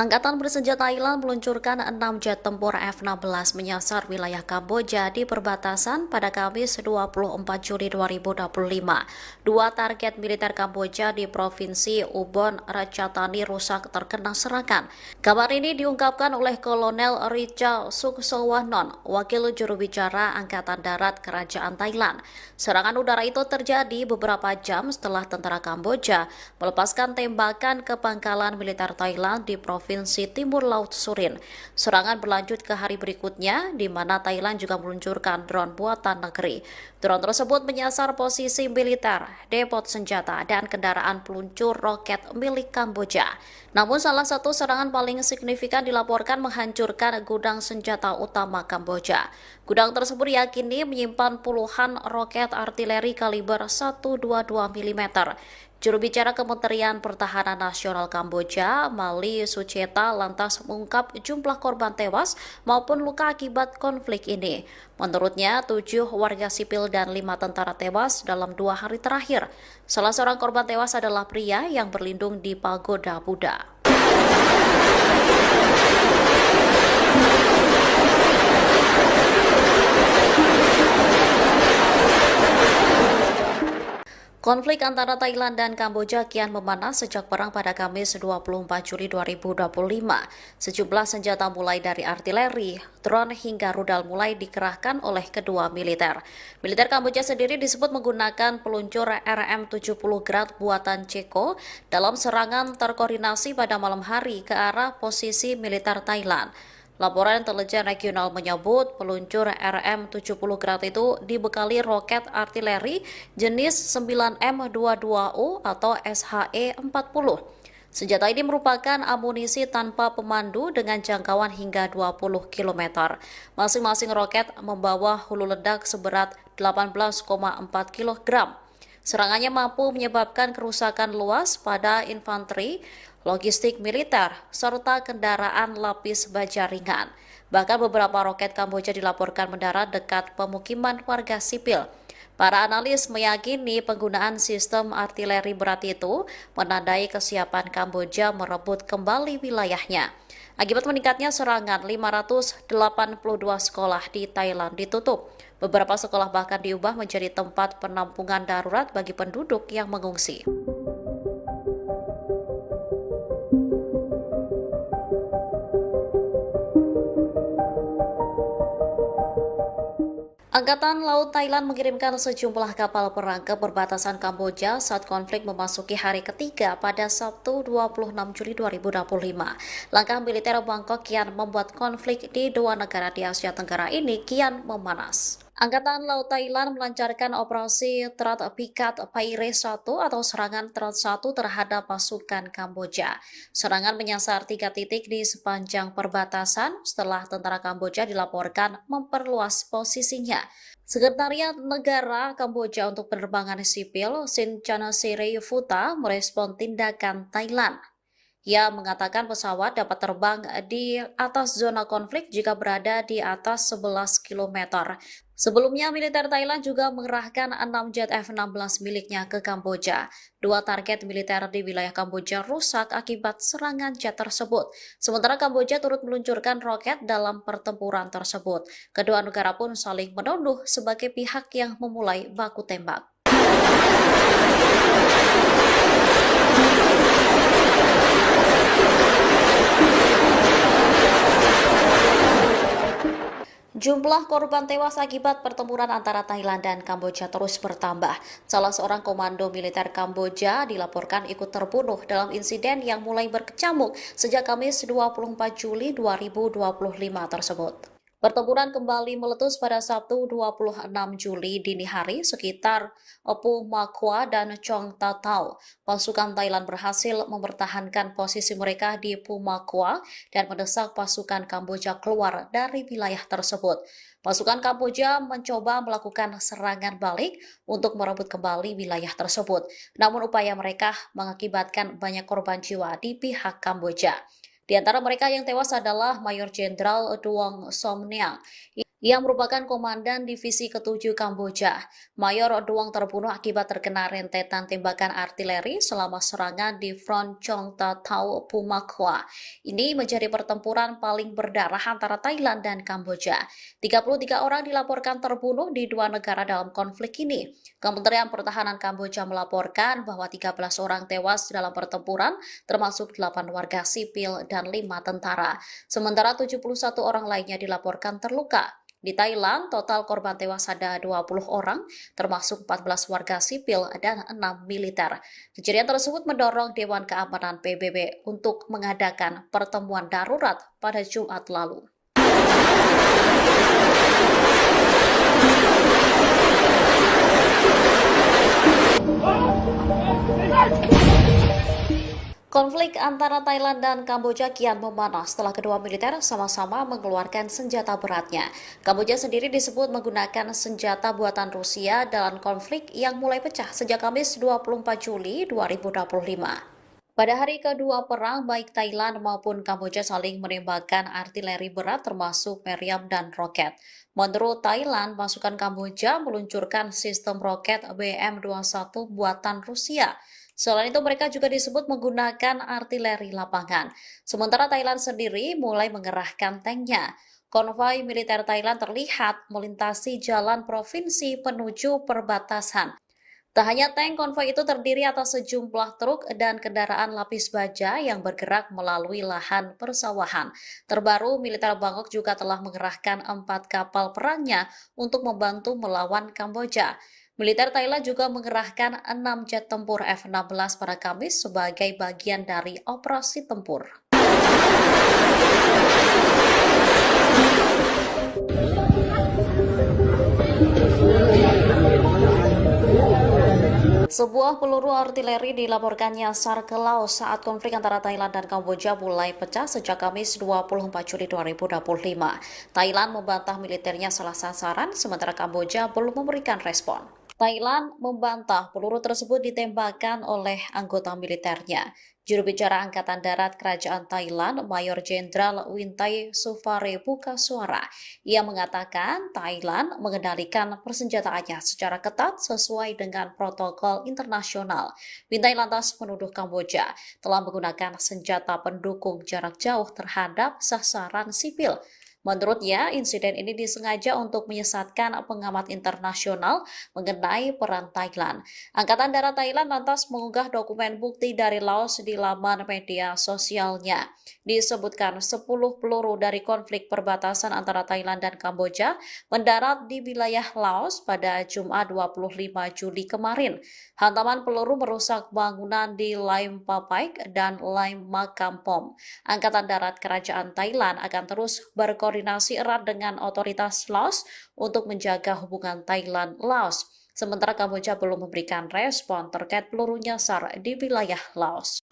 Angkatan bersenjata Thailand meluncurkan 6 jet tempur F-16 menyasar wilayah Kamboja di perbatasan pada Kamis 24 Juli 2025. Dua target militer Kamboja di Provinsi Ubon Ratchathani rusak terkena serangan. Kabar ini diungkapkan oleh Kolonel Richa Suksowanon, wakil juru bicara Angkatan Darat Kerajaan Thailand. Serangan udara itu terjadi beberapa jam setelah tentara Kamboja melepaskan tembakan ke pangkalan militer Thailand di Provinsi Timur Laut Surin. Serangan berlanjut ke hari berikutnya, di mana Thailand juga meluncurkan drone buatan negeri. Drone tersebut menyasar posisi militer, depot senjata, dan kendaraan peluncur roket milik Kamboja. Namun salah satu serangan paling signifikan dilaporkan menghancurkan gudang senjata utama Kamboja. Gudang tersebut diyakini menyimpan puluhan roket artileri kaliber 122 mm. Juru bicara Kementerian Pertahanan Nasional Kamboja, Mali Sucheta, lantas mengungkap jumlah korban tewas maupun luka akibat konflik ini. Menurutnya, 7 warga sipil dan 5 tentara tewas dalam 2 hari terakhir. Salah seorang korban tewas adalah pria yang berlindung di pagoda Buddha. Konflik antara Thailand dan Kamboja kian memanas sejak perang pada Kamis 24 Juli 2025. Sejumlah senjata mulai dari artileri, drone hingga rudal mulai dikerahkan oleh kedua militer. Militer Kamboja sendiri disebut menggunakan peluncur RM-70 Grad buatan Ceko dalam serangan terkoordinasi pada malam hari ke arah posisi militer Thailand. Laporan intelijen regional menyebut peluncur RM-70 Grad itu dibekali roket artileri jenis 9M22U atau SHE-40. Senjata ini merupakan amunisi tanpa pemandu dengan jangkauan hingga 20 km. Masing-masing roket membawa hulu ledak seberat 18,4 kg. Serangannya mampu menyebabkan kerusakan luas pada infanteri, logistik militer, serta kendaraan lapis baja ringan. Bahkan beberapa roket Kamboja dilaporkan mendarat dekat pemukiman warga sipil. Para analis meyakini penggunaan sistem artileri berat itu menandai kesiapan Kamboja merebut kembali wilayahnya. Akibat meningkatnya serangan, 582 sekolah di Thailand ditutup. Beberapa sekolah bahkan diubah menjadi tempat penampungan darurat bagi penduduk yang mengungsi. Angkatan Laut Thailand mengirimkan sejumlah kapal perang ke perbatasan Kamboja saat konflik memasuki hari ketiga pada Sabtu 26 Juli 2025. Langkah militer Bangkok kian membuat konflik di dua negara di Asia Tenggara ini kian memanas. Angkatan Laut Thailand melancarkan operasi Terat Pikat Paire 1 atau serangan Terat 1 terhadap pasukan Kamboja. Serangan menyasar 3 titik di sepanjang perbatasan setelah tentara Kamboja dilaporkan memperluas posisinya. Sekretariat Negara Kamboja untuk Penerbangan Sipil Sin Futa merespon tindakan Thailand. Ia mengatakan pesawat dapat terbang di atas zona konflik jika berada di atas 11 km. Sebelumnya, militer Thailand juga mengerahkan 6 jet F-16 miliknya ke Kamboja. Dua target militer di wilayah Kamboja rusak akibat serangan jet tersebut. Sementara Kamboja turut meluncurkan roket dalam pertempuran tersebut. Kedua negara pun saling menuduh sebagai pihak yang memulai baku tembak. Jumlah korban tewas akibat pertempuran antara Thailand dan Kamboja terus bertambah. Salah seorang komando militer Kamboja dilaporkan ikut terbunuh dalam insiden yang mulai berkecamuk sejak Kamis 24 Juli 2025 tersebut. Pertempuran kembali meletus pada Sabtu 26 Juli dini hari sekitar Pu Makwa dan Chong Tatau. Pasukan Thailand berhasil mempertahankan posisi mereka di Pu Makwa dan mendesak pasukan Kamboja keluar dari wilayah tersebut. Pasukan Kamboja mencoba melakukan serangan balik untuk merebut kembali wilayah tersebut. Namun upaya mereka mengakibatkan banyak korban jiwa di pihak Kamboja. Di antara mereka yang tewas adalah Mayor Jenderal Duong Somniang yang merupakan komandan divisi ke-7 Kamboja. Mayor Duong terbunuh akibat terkena rentetan tembakan artileri selama serangan di Front Chong Tatau Pumakwa. Ini menjadi pertempuran paling berdarah antara Thailand dan Kamboja. 33 orang dilaporkan terbunuh di dua negara dalam konflik ini. Kementerian Pertahanan Kamboja melaporkan bahwa 13 orang tewas dalam pertempuran, termasuk 8 warga sipil dan 5 tentara. Sementara 71 orang lainnya dilaporkan terluka. Di Thailand, total korban tewas ada 20 orang, termasuk 14 warga sipil dan 6 militer. Kejadian tersebut mendorong Dewan Keamanan PBB untuk mengadakan pertemuan darurat pada Jumat lalu. Konflik antara Thailand dan Kamboja kian memanas setelah kedua militer sama-sama mengeluarkan senjata beratnya. Kamboja sendiri disebut menggunakan senjata buatan Rusia dalam konflik yang mulai pecah sejak Kamis 24 Juli 2025. Pada hari kedua perang, baik Thailand maupun Kamboja saling menembakkan artileri berat termasuk meriam dan roket. Menurut Thailand, pasukan Kamboja meluncurkan sistem roket BM-21 buatan Rusia. Selain itu, mereka juga disebut menggunakan artileri lapangan. Sementara Thailand sendiri mulai mengerahkan tanknya. Konvoi militer Thailand terlihat melintasi jalan provinsi menuju perbatasan. Tak hanya tank, konvoi itu terdiri atas sejumlah truk dan kendaraan lapis baja yang bergerak melalui lahan persawahan. Terbaru, militer Bangkok juga telah mengerahkan 4 kapal perangnya untuk membantu melawan Kamboja. Militer Thailand juga mengerahkan 6 jet tempur F-16 pada Kamis sebagai bagian dari operasi tempur. Sebuah peluru artileri dilaporkan nyasar ke laut saat konflik antara Thailand dan Kamboja mulai pecah sejak Kamis 24 Juli 2025. Thailand membantah militernya salah sasaran, sementara Kamboja belum memberikan respon. Thailand membantah peluru tersebut ditembakkan oleh anggota militernya. Juru bicara Angkatan Darat Kerajaan Thailand, Mayor Jenderal Wintai Sufare buka suara. Ia mengatakan Thailand mengendalikan persenjataannya secara ketat sesuai dengan protokol internasional. Wintai lantas menuduh Kamboja telah menggunakan senjata pendukung jarak jauh terhadap sasaran sipil. Menurutnya, insiden ini disengaja untuk menyesatkan pengamat internasional mengenai peran Thailand. Angkatan Darat Thailand lantas mengunggah dokumen bukti dari Laos di laman media sosialnya. Disebutkan 10 peluru dari konflik perbatasan antara Thailand dan Kamboja mendarat di wilayah Laos pada Jumat 25 Juli kemarin. Hantaman peluru merusak bangunan di Laim Papaik dan Laim Makampom. Angkatan Darat Kerajaan Thailand akan terus berkoordinasi erat dengan otoritas Laos untuk menjaga hubungan Thailand-Laos. Sementara Kamboja belum memberikan respon terkait peluru nyasar di wilayah Laos.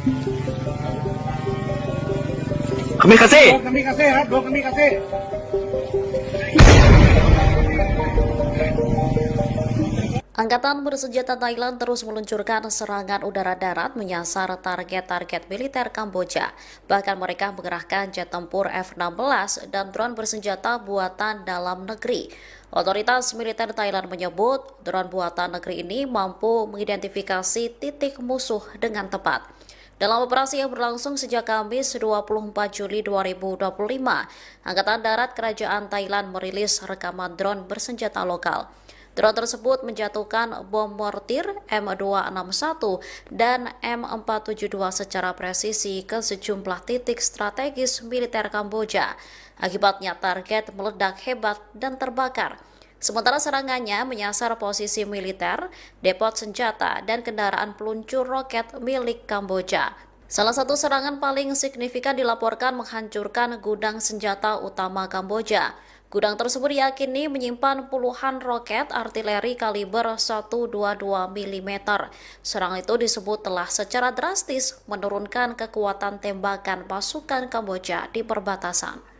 Kami kasih. Angkatan bersenjata Thailand terus meluncurkan serangan udara darat menyasar target-target militer Kamboja. Bahkan mereka mengerahkan jet tempur F-16 dan drone bersenjata buatan dalam negeri. Otoritas militer Thailand menyebut drone buatan negeri ini mampu mengidentifikasi titik musuh dengan tepat. Dalam operasi yang berlangsung sejak Kamis 24 Juli 2025, Angkatan Darat Kerajaan Thailand merilis rekaman drone bersenjata lokal. Drone tersebut menjatuhkan bom mortir M261 dan M472 secara presisi ke sejumlah titik strategis militer Kamboja. Akibatnya target meledak hebat dan terbakar. Sementara serangannya menyasar posisi militer, depot senjata, dan kendaraan peluncur roket milik Kamboja. Salah satu serangan paling signifikan dilaporkan menghancurkan gudang senjata utama Kamboja. Gudang tersebut diyakini menyimpan puluhan roket artileri kaliber 122 mm. Serangan itu disebut telah secara drastis menurunkan kekuatan tembakan pasukan Kamboja di perbatasan.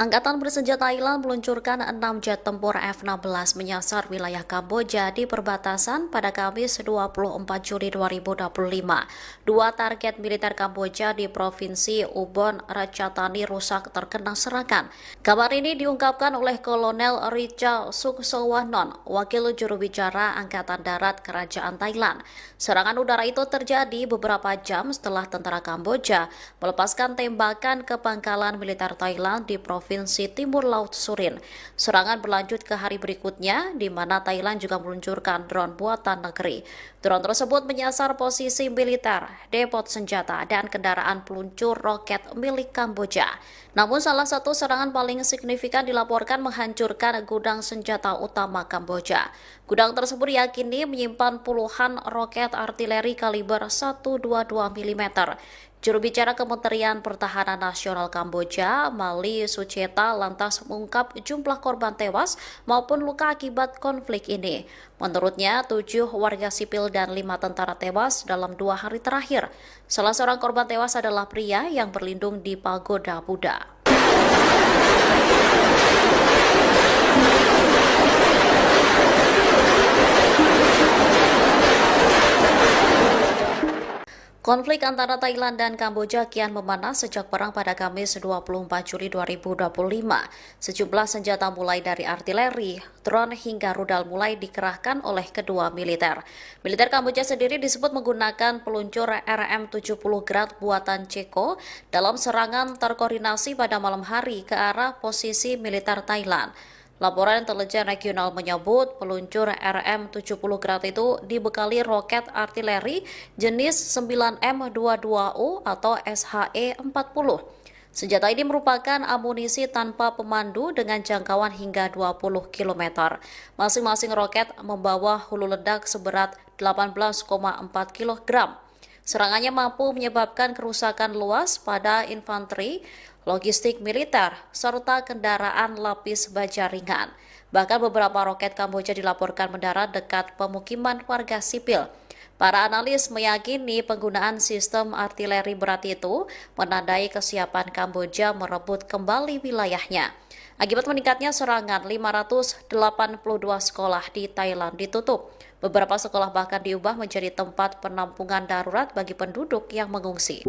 Angkatan bersenjata Thailand meluncurkan 6 jet tempur F-16 menyasar wilayah Kamboja di perbatasan pada Kamis 24 Juli 2025. Dua target militer Kamboja di Provinsi Ubon Ratchathani rusak terkena serangan. Kabar ini diungkapkan oleh Kolonel Richa Suksowanon, wakil juru bicara Angkatan Darat Kerajaan Thailand. Serangan udara itu terjadi beberapa jam setelah tentara Kamboja melepaskan tembakan ke pangkalan militer Thailand di Provinsi Timur Laut Surin. Serangan berlanjut ke hari berikutnya, di mana Thailand juga meluncurkan drone buatan negeri. Drone tersebut menyasar posisi militer, depot senjata, dan kendaraan peluncur roket milik Kamboja. Namun salah satu serangan paling signifikan dilaporkan menghancurkan gudang senjata utama Kamboja. Gudang tersebut diyakini menyimpan puluhan roket artileri kaliber 122 mm. Juru bicara Kementerian Pertahanan Nasional Kamboja, Mali Sucheta, lantas mengungkap jumlah korban tewas maupun luka akibat konflik ini. Menurutnya, 7 warga sipil dan 5 tentara tewas dalam 2 hari terakhir. Salah seorang korban tewas adalah pria yang berlindung di pagoda Buddha. Konflik antara Thailand dan Kamboja kian memanas sejak perang pada Kamis 24 Juli 2025. Sejumlah senjata mulai dari artileri, drone hingga rudal mulai dikerahkan oleh kedua militer. Militer Kamboja sendiri disebut menggunakan peluncur RM-70 Grad buatan Ceko dalam serangan terkoordinasi pada malam hari ke arah posisi militer Thailand. Laporan intelijen regional menyebut peluncur RM-70 Grad itu dibekali roket artileri jenis 9M22U atau SHE-40. Senjata ini merupakan amunisi tanpa pemandu dengan jangkauan hingga 20 km. Masing-masing roket membawa hulu ledak seberat 18,4 kg. Serangannya mampu menyebabkan kerusakan luas pada infanteri, logistik militer, serta kendaraan lapis baja ringan. Bahkan beberapa roket Kamboja dilaporkan mendarat dekat pemukiman warga sipil. Para analis meyakini penggunaan sistem artileri berat itu menandai kesiapan Kamboja merebut kembali wilayahnya. Akibat meningkatnya serangan, 582 sekolah di Thailand ditutup. Beberapa sekolah bahkan diubah menjadi tempat penampungan darurat bagi penduduk yang mengungsi.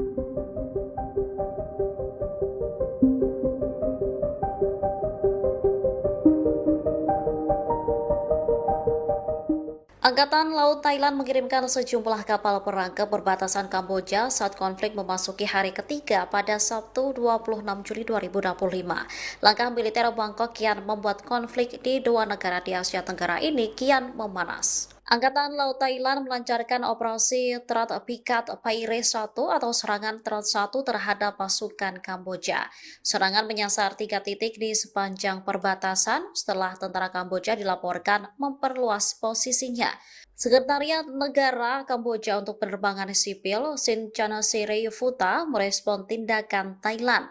Angkatan Laut Thailand mengirimkan sejumlah kapal perang ke perbatasan Kamboja saat konflik memasuki hari ketiga pada Sabtu 26 Juli 2025. Langkah militer Bangkok kian membuat konflik di dua negara di Asia Tenggara ini kian memanas. Angkatan Laut Thailand melancarkan operasi Terat Pikat Paire 1 atau serangan Terat 1 terhadap pasukan Kamboja. Serangan menyasar 3 titik di sepanjang perbatasan setelah tentara Kamboja dilaporkan memperluas posisinya. Sekretariat Negara Kamboja untuk Penerbangan Sipil, Sin Chanasirayufuta, merespon tindakan Thailand.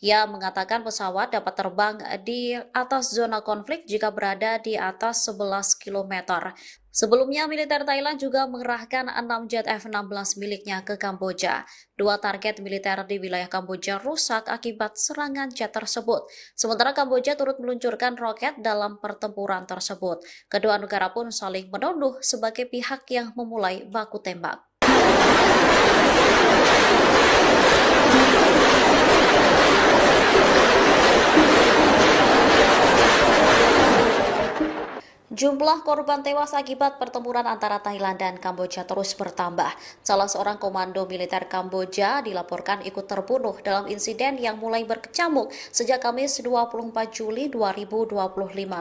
Ia mengatakan pesawat dapat terbang di atas zona konflik jika berada di atas 11 km. Sebelumnya, militer Thailand juga mengerahkan 6 jet F-16 miliknya ke Kamboja. Dua target militer di wilayah Kamboja rusak akibat serangan jet tersebut. Sementara Kamboja turut meluncurkan roket dalam pertempuran tersebut. Kedua negara pun saling menuduh sebagai pihak yang memulai baku tembak. Jumlah korban tewas akibat pertempuran antara Thailand dan Kamboja terus bertambah. Salah seorang komando militer Kamboja dilaporkan ikut terbunuh dalam insiden yang mulai berkecamuk sejak Kamis 24 Juli 2025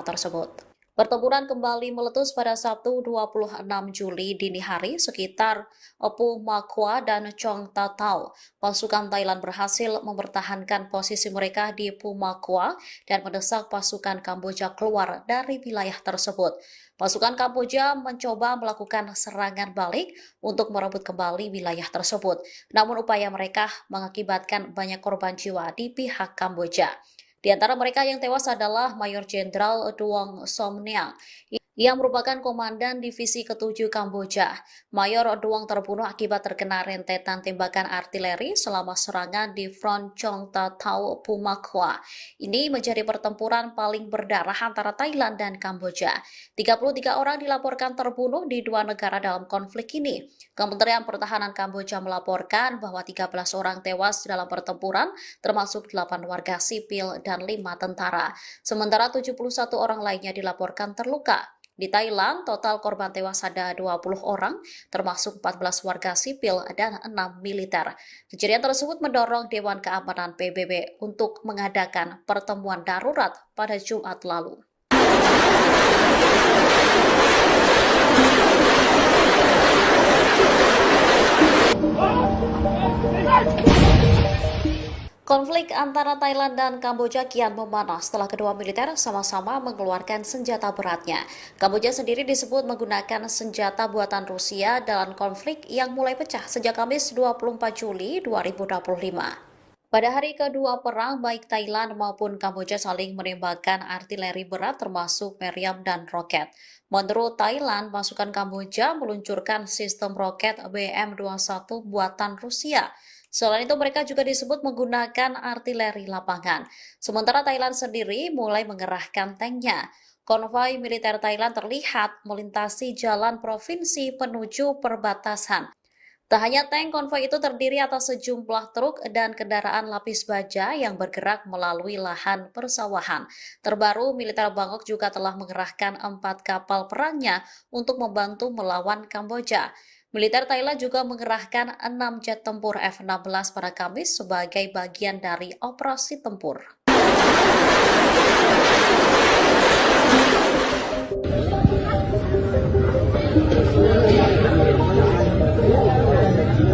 tersebut. Pertempuran kembali meletus pada Sabtu 26 Juli dini hari sekitar Pu Makwa dan Chong Tatau. Pasukan Thailand berhasil mempertahankan posisi mereka di Pu Makwa dan mendesak pasukan Kamboja keluar dari wilayah tersebut. Pasukan Kamboja mencoba melakukan serangan balik untuk merebut kembali wilayah tersebut. Namun upaya mereka mengakibatkan banyak korban jiwa di pihak Kamboja. Di antara mereka yang tewas adalah Mayor Jenderal Duong Somniang yang merupakan komandan divisi ke-7 Kamboja. Mayor Duong terbunuh akibat terkena rentetan tembakan artileri selama serangan di Front Chong Tatau Pumakwa. Ini menjadi pertempuran paling berdarah antara Thailand dan Kamboja. 33 orang dilaporkan terbunuh di dua negara dalam konflik ini. Kementerian Pertahanan Kamboja melaporkan bahwa 13 orang tewas dalam pertempuran, termasuk 8 warga sipil dan 5 tentara. Sementara 71 orang lainnya dilaporkan terluka. Di Thailand, total korban tewas ada 20 orang, termasuk 14 warga sipil dan 6 militer. Kejadian tersebut mendorong Dewan Keamanan PBB untuk mengadakan pertemuan darurat pada Jumat lalu. Konflik antara Thailand dan Kamboja kian memanas setelah kedua militer sama-sama mengeluarkan senjata beratnya. Kamboja sendiri disebut menggunakan senjata buatan Rusia dalam konflik yang mulai pecah sejak Kamis 24 Juli 2025. Pada hari kedua perang, baik Thailand maupun Kamboja saling menembakkan artileri berat termasuk meriam dan roket. Menurut Thailand, pasukan Kamboja meluncurkan sistem roket BM-21 buatan Rusia. Selain itu, mereka juga disebut menggunakan artileri lapangan. Sementara Thailand sendiri mulai mengerahkan tanknya. Konvoi militer Thailand terlihat melintasi jalan provinsi menuju perbatasan. Tak hanya tank, konvoi itu terdiri atas sejumlah truk dan kendaraan lapis baja yang bergerak melalui lahan persawahan. Terbaru, militer Bangkok juga telah mengerahkan 4 kapal perangnya untuk membantu melawan Kamboja. Militer Thailand juga mengerahkan 6 jet tempur F-16 pada Kamis sebagai bagian dari operasi tempur.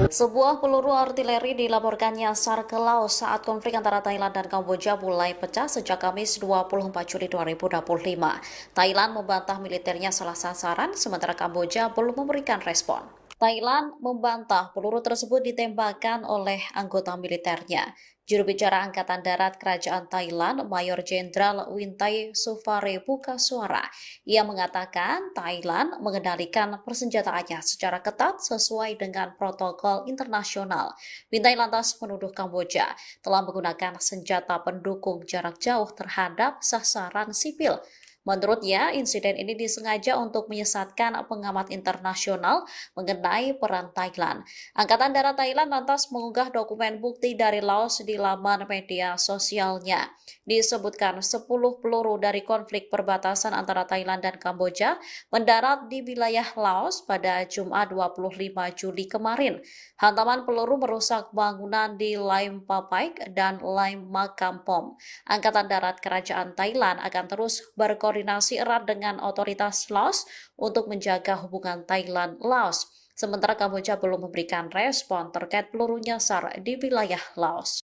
Sebuah peluru artileri dilaporkan nyasar ke laut saat konflik antara Thailand dan Kamboja mulai pecah sejak Kamis 24 Juli 2025. Thailand membantah militernya salah sasaran, sementara Kamboja belum memberikan respon. Thailand membantah peluru tersebut ditembakkan oleh anggota militernya. Juru bicara Angkatan Darat Kerajaan Thailand, Mayor Jenderal Wintai Sufare buka suara. Ia mengatakan Thailand mengendalikan persenjataannya secara ketat sesuai dengan protokol internasional. Wintai lantas menuduh Kamboja telah menggunakan senjata pendukung jarak jauh terhadap sasaran sipil. Menurutnya, insiden ini disengaja untuk menyesatkan pengamat internasional mengenai peran Thailand. Angkatan Darat Thailand lantas mengunggah dokumen bukti dari Laos di laman media sosialnya. Disebutkan 10 peluru dari konflik perbatasan antara Thailand dan Kamboja mendarat di wilayah Laos pada Jumat 25 Juli kemarin. Hantaman peluru merusak bangunan di Laim Papaik dan Laim Makampom. Angkatan Darat Kerajaan Thailand akan terus berkoordinasi erat dengan otoritas Laos untuk menjaga hubungan Thailand-Laos. Sementara Kamboja belum memberikan respon terkait peluru nyasar di wilayah Laos.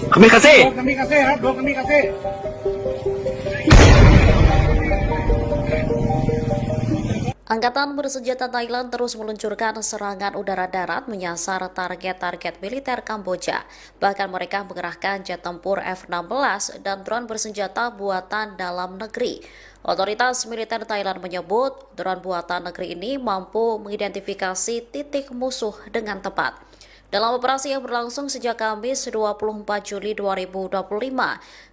Kami kasih. Angkatan bersenjata Thailand terus meluncurkan serangan udara darat menyasar target-target militer Kamboja. Bahkan mereka mengerahkan jet tempur F-16 dan drone bersenjata buatan dalam negeri. Otoritas militer Thailand menyebut drone buatan negeri ini mampu mengidentifikasi titik musuh dengan tepat. Dalam operasi yang berlangsung sejak Kamis 24 Juli 2025,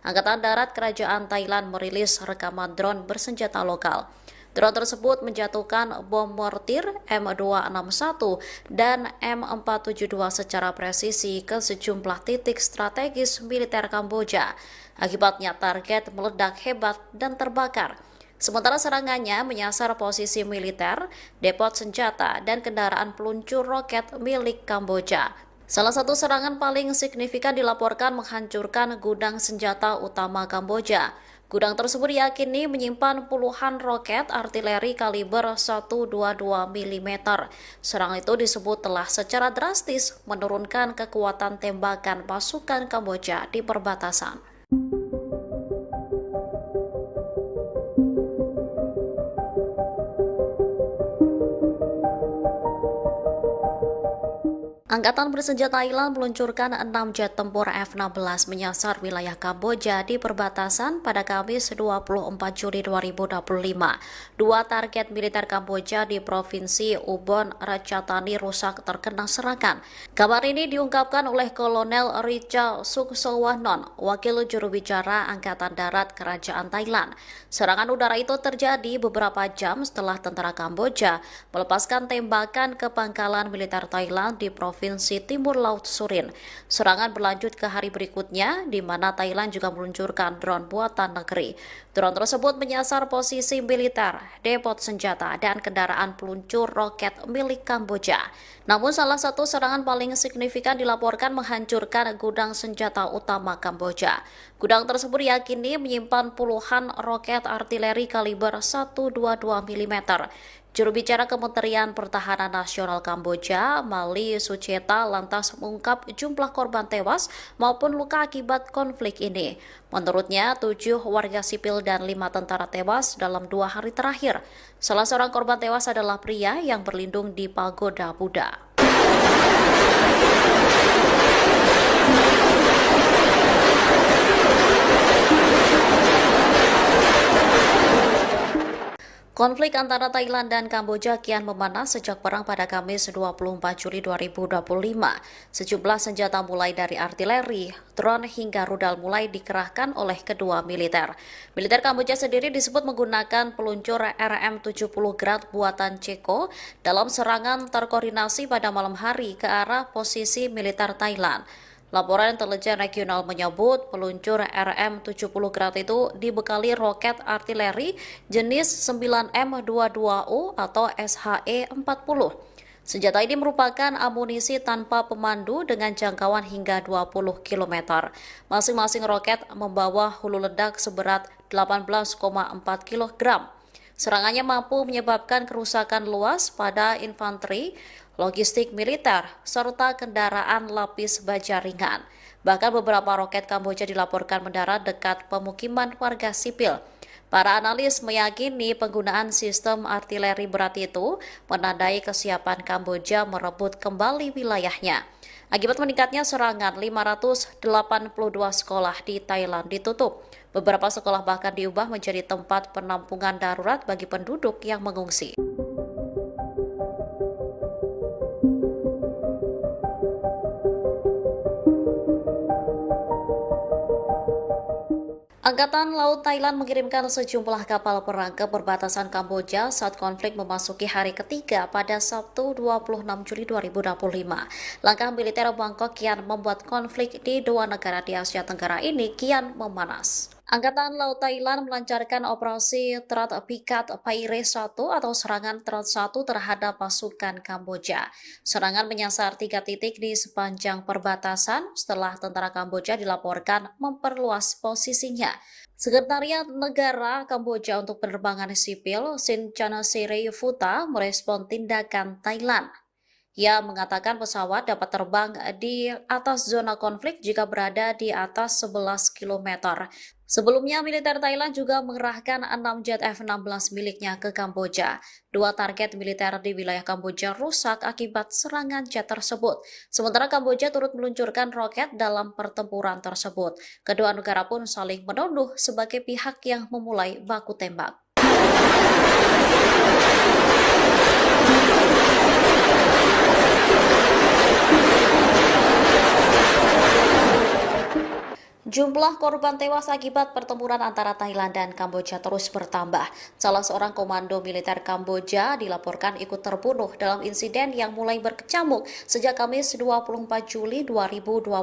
Angkatan Darat Kerajaan Thailand merilis rekaman drone bersenjata lokal. Drone tersebut menjatuhkan bom mortir M261 dan M472 secara presisi ke sejumlah titik strategis militer Kamboja. Akibatnya target meledak hebat dan terbakar. Sementara serangannya menyasar posisi militer, depot senjata, dan kendaraan peluncur roket milik Kamboja. Salah satu serangan paling signifikan dilaporkan menghancurkan gudang senjata utama Kamboja. Gudang tersebut diyakini menyimpan puluhan roket artileri kaliber 122 mm. Serangan itu disebut telah secara drastis menurunkan kekuatan tembakan pasukan Kamboja di perbatasan. Angkatan bersenjata Thailand meluncurkan 6 jet tempur F-16 menyasar wilayah Kamboja di perbatasan pada Kamis 24 Juli 2025. Dua target militer Kamboja di Provinsi Ubon Ratchathani rusak terkena serangan. Kabar ini diungkapkan oleh Kolonel Richa Suksowanon, wakil juru bicara Angkatan Darat Kerajaan Thailand. Serangan udara itu terjadi beberapa jam setelah tentara Kamboja melepaskan tembakan ke pangkalan militer Thailand di Provinsi Timur Laut Surin. Serangan berlanjut ke hari berikutnya, di mana Thailand juga meluncurkan drone buatan negeri. Drone tersebut menyasar posisi militer, depot senjata, dan kendaraan peluncur roket milik Kamboja. Namun salah satu serangan paling signifikan dilaporkan menghancurkan gudang senjata utama Kamboja. Gudang tersebut diyakini menyimpan puluhan roket artileri kaliber 122 mm. Juru bicara Kementerian Pertahanan Nasional Kamboja, Mali Sucheta, lantas mengungkap jumlah korban tewas maupun luka akibat konflik ini. Menurutnya, 7 warga sipil dan 5 tentara tewas dalam 2 hari terakhir. Salah seorang korban tewas adalah pria yang berlindung di pagoda Buddha. Konflik antara Thailand dan Kamboja kian memanas sejak perang pada Kamis 24 Juli 2025. Sejumlah senjata mulai dari artileri, drone hingga rudal mulai dikerahkan oleh kedua militer. Militer Kamboja sendiri disebut menggunakan peluncur RM-70 Grad buatan Ceko dalam serangan terkoordinasi pada malam hari ke arah posisi militer Thailand. Laporan intelijen regional menyebut peluncur RM-70 Grad itu dibekali roket artileri jenis 9M22U atau SHE-40. Senjata ini merupakan amunisi tanpa pemandu dengan jangkauan hingga 20 km. Masing-masing roket membawa hulu ledak seberat 18,4 kg. Serangannya mampu menyebabkan kerusakan luas pada infanteri, logistik militer, serta kendaraan lapis baja ringan. Bahkan beberapa roket Kamboja dilaporkan mendarat dekat pemukiman warga sipil. Para analis meyakini penggunaan sistem artileri berat itu menandai kesiapan Kamboja merebut kembali wilayahnya. Akibat meningkatnya serangan, 582 sekolah di Thailand ditutup. Beberapa sekolah bahkan diubah menjadi tempat penampungan darurat bagi penduduk yang mengungsi. Angkatan Laut Thailand mengirimkan sejumlah kapal perang ke perbatasan Kamboja saat konflik memasuki hari ketiga pada Sabtu 26 Juli 2025. Langkah militer Bangkok kian membuat konflik di dua negara di Asia Tenggara ini kian memanas. Angkatan Laut Thailand melancarkan operasi Terat Pikat Paire 1 atau serangan Terat 1 terhadap pasukan Kamboja. Serangan menyasar 3 titik di sepanjang perbatasan setelah tentara Kamboja dilaporkan memperluas posisinya. Sekretariat Negara Kamboja untuk Penerbangan Sipil, Sinchanaserei Futa, merespon tindakan Thailand. Ia mengatakan pesawat dapat terbang di atas zona konflik jika berada di atas 11 km. Sebelumnya, militer Thailand juga mengerahkan 6 jet F-16 miliknya ke Kamboja. Dua target militer di wilayah Kamboja rusak akibat serangan jet tersebut. Sementara Kamboja turut meluncurkan roket dalam pertempuran tersebut. Kedua negara pun saling menuduh sebagai pihak yang memulai baku tembak. Jumlah korban tewas akibat pertempuran antara Thailand dan Kamboja terus bertambah. Salah seorang komando militer Kamboja dilaporkan ikut terbunuh dalam insiden yang mulai berkecamuk sejak Kamis 24 Juli 2025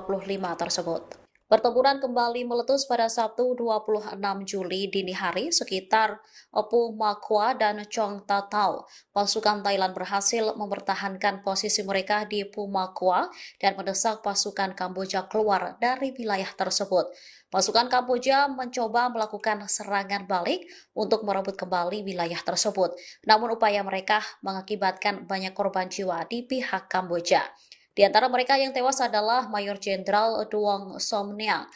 tersebut. Pertempuran kembali meletus pada Sabtu 26 Juli dini hari sekitar Pu Makwa dan Chong Tatau. Pasukan Thailand berhasil mempertahankan posisi mereka di Pu Makwa dan mendesak pasukan Kamboja keluar dari wilayah tersebut. Pasukan Kamboja mencoba melakukan serangan balik untuk merebut kembali wilayah tersebut. Namun upaya mereka mengakibatkan banyak korban jiwa di pihak Kamboja. Di antara mereka yang tewas adalah Mayor Jenderal Duong Somniang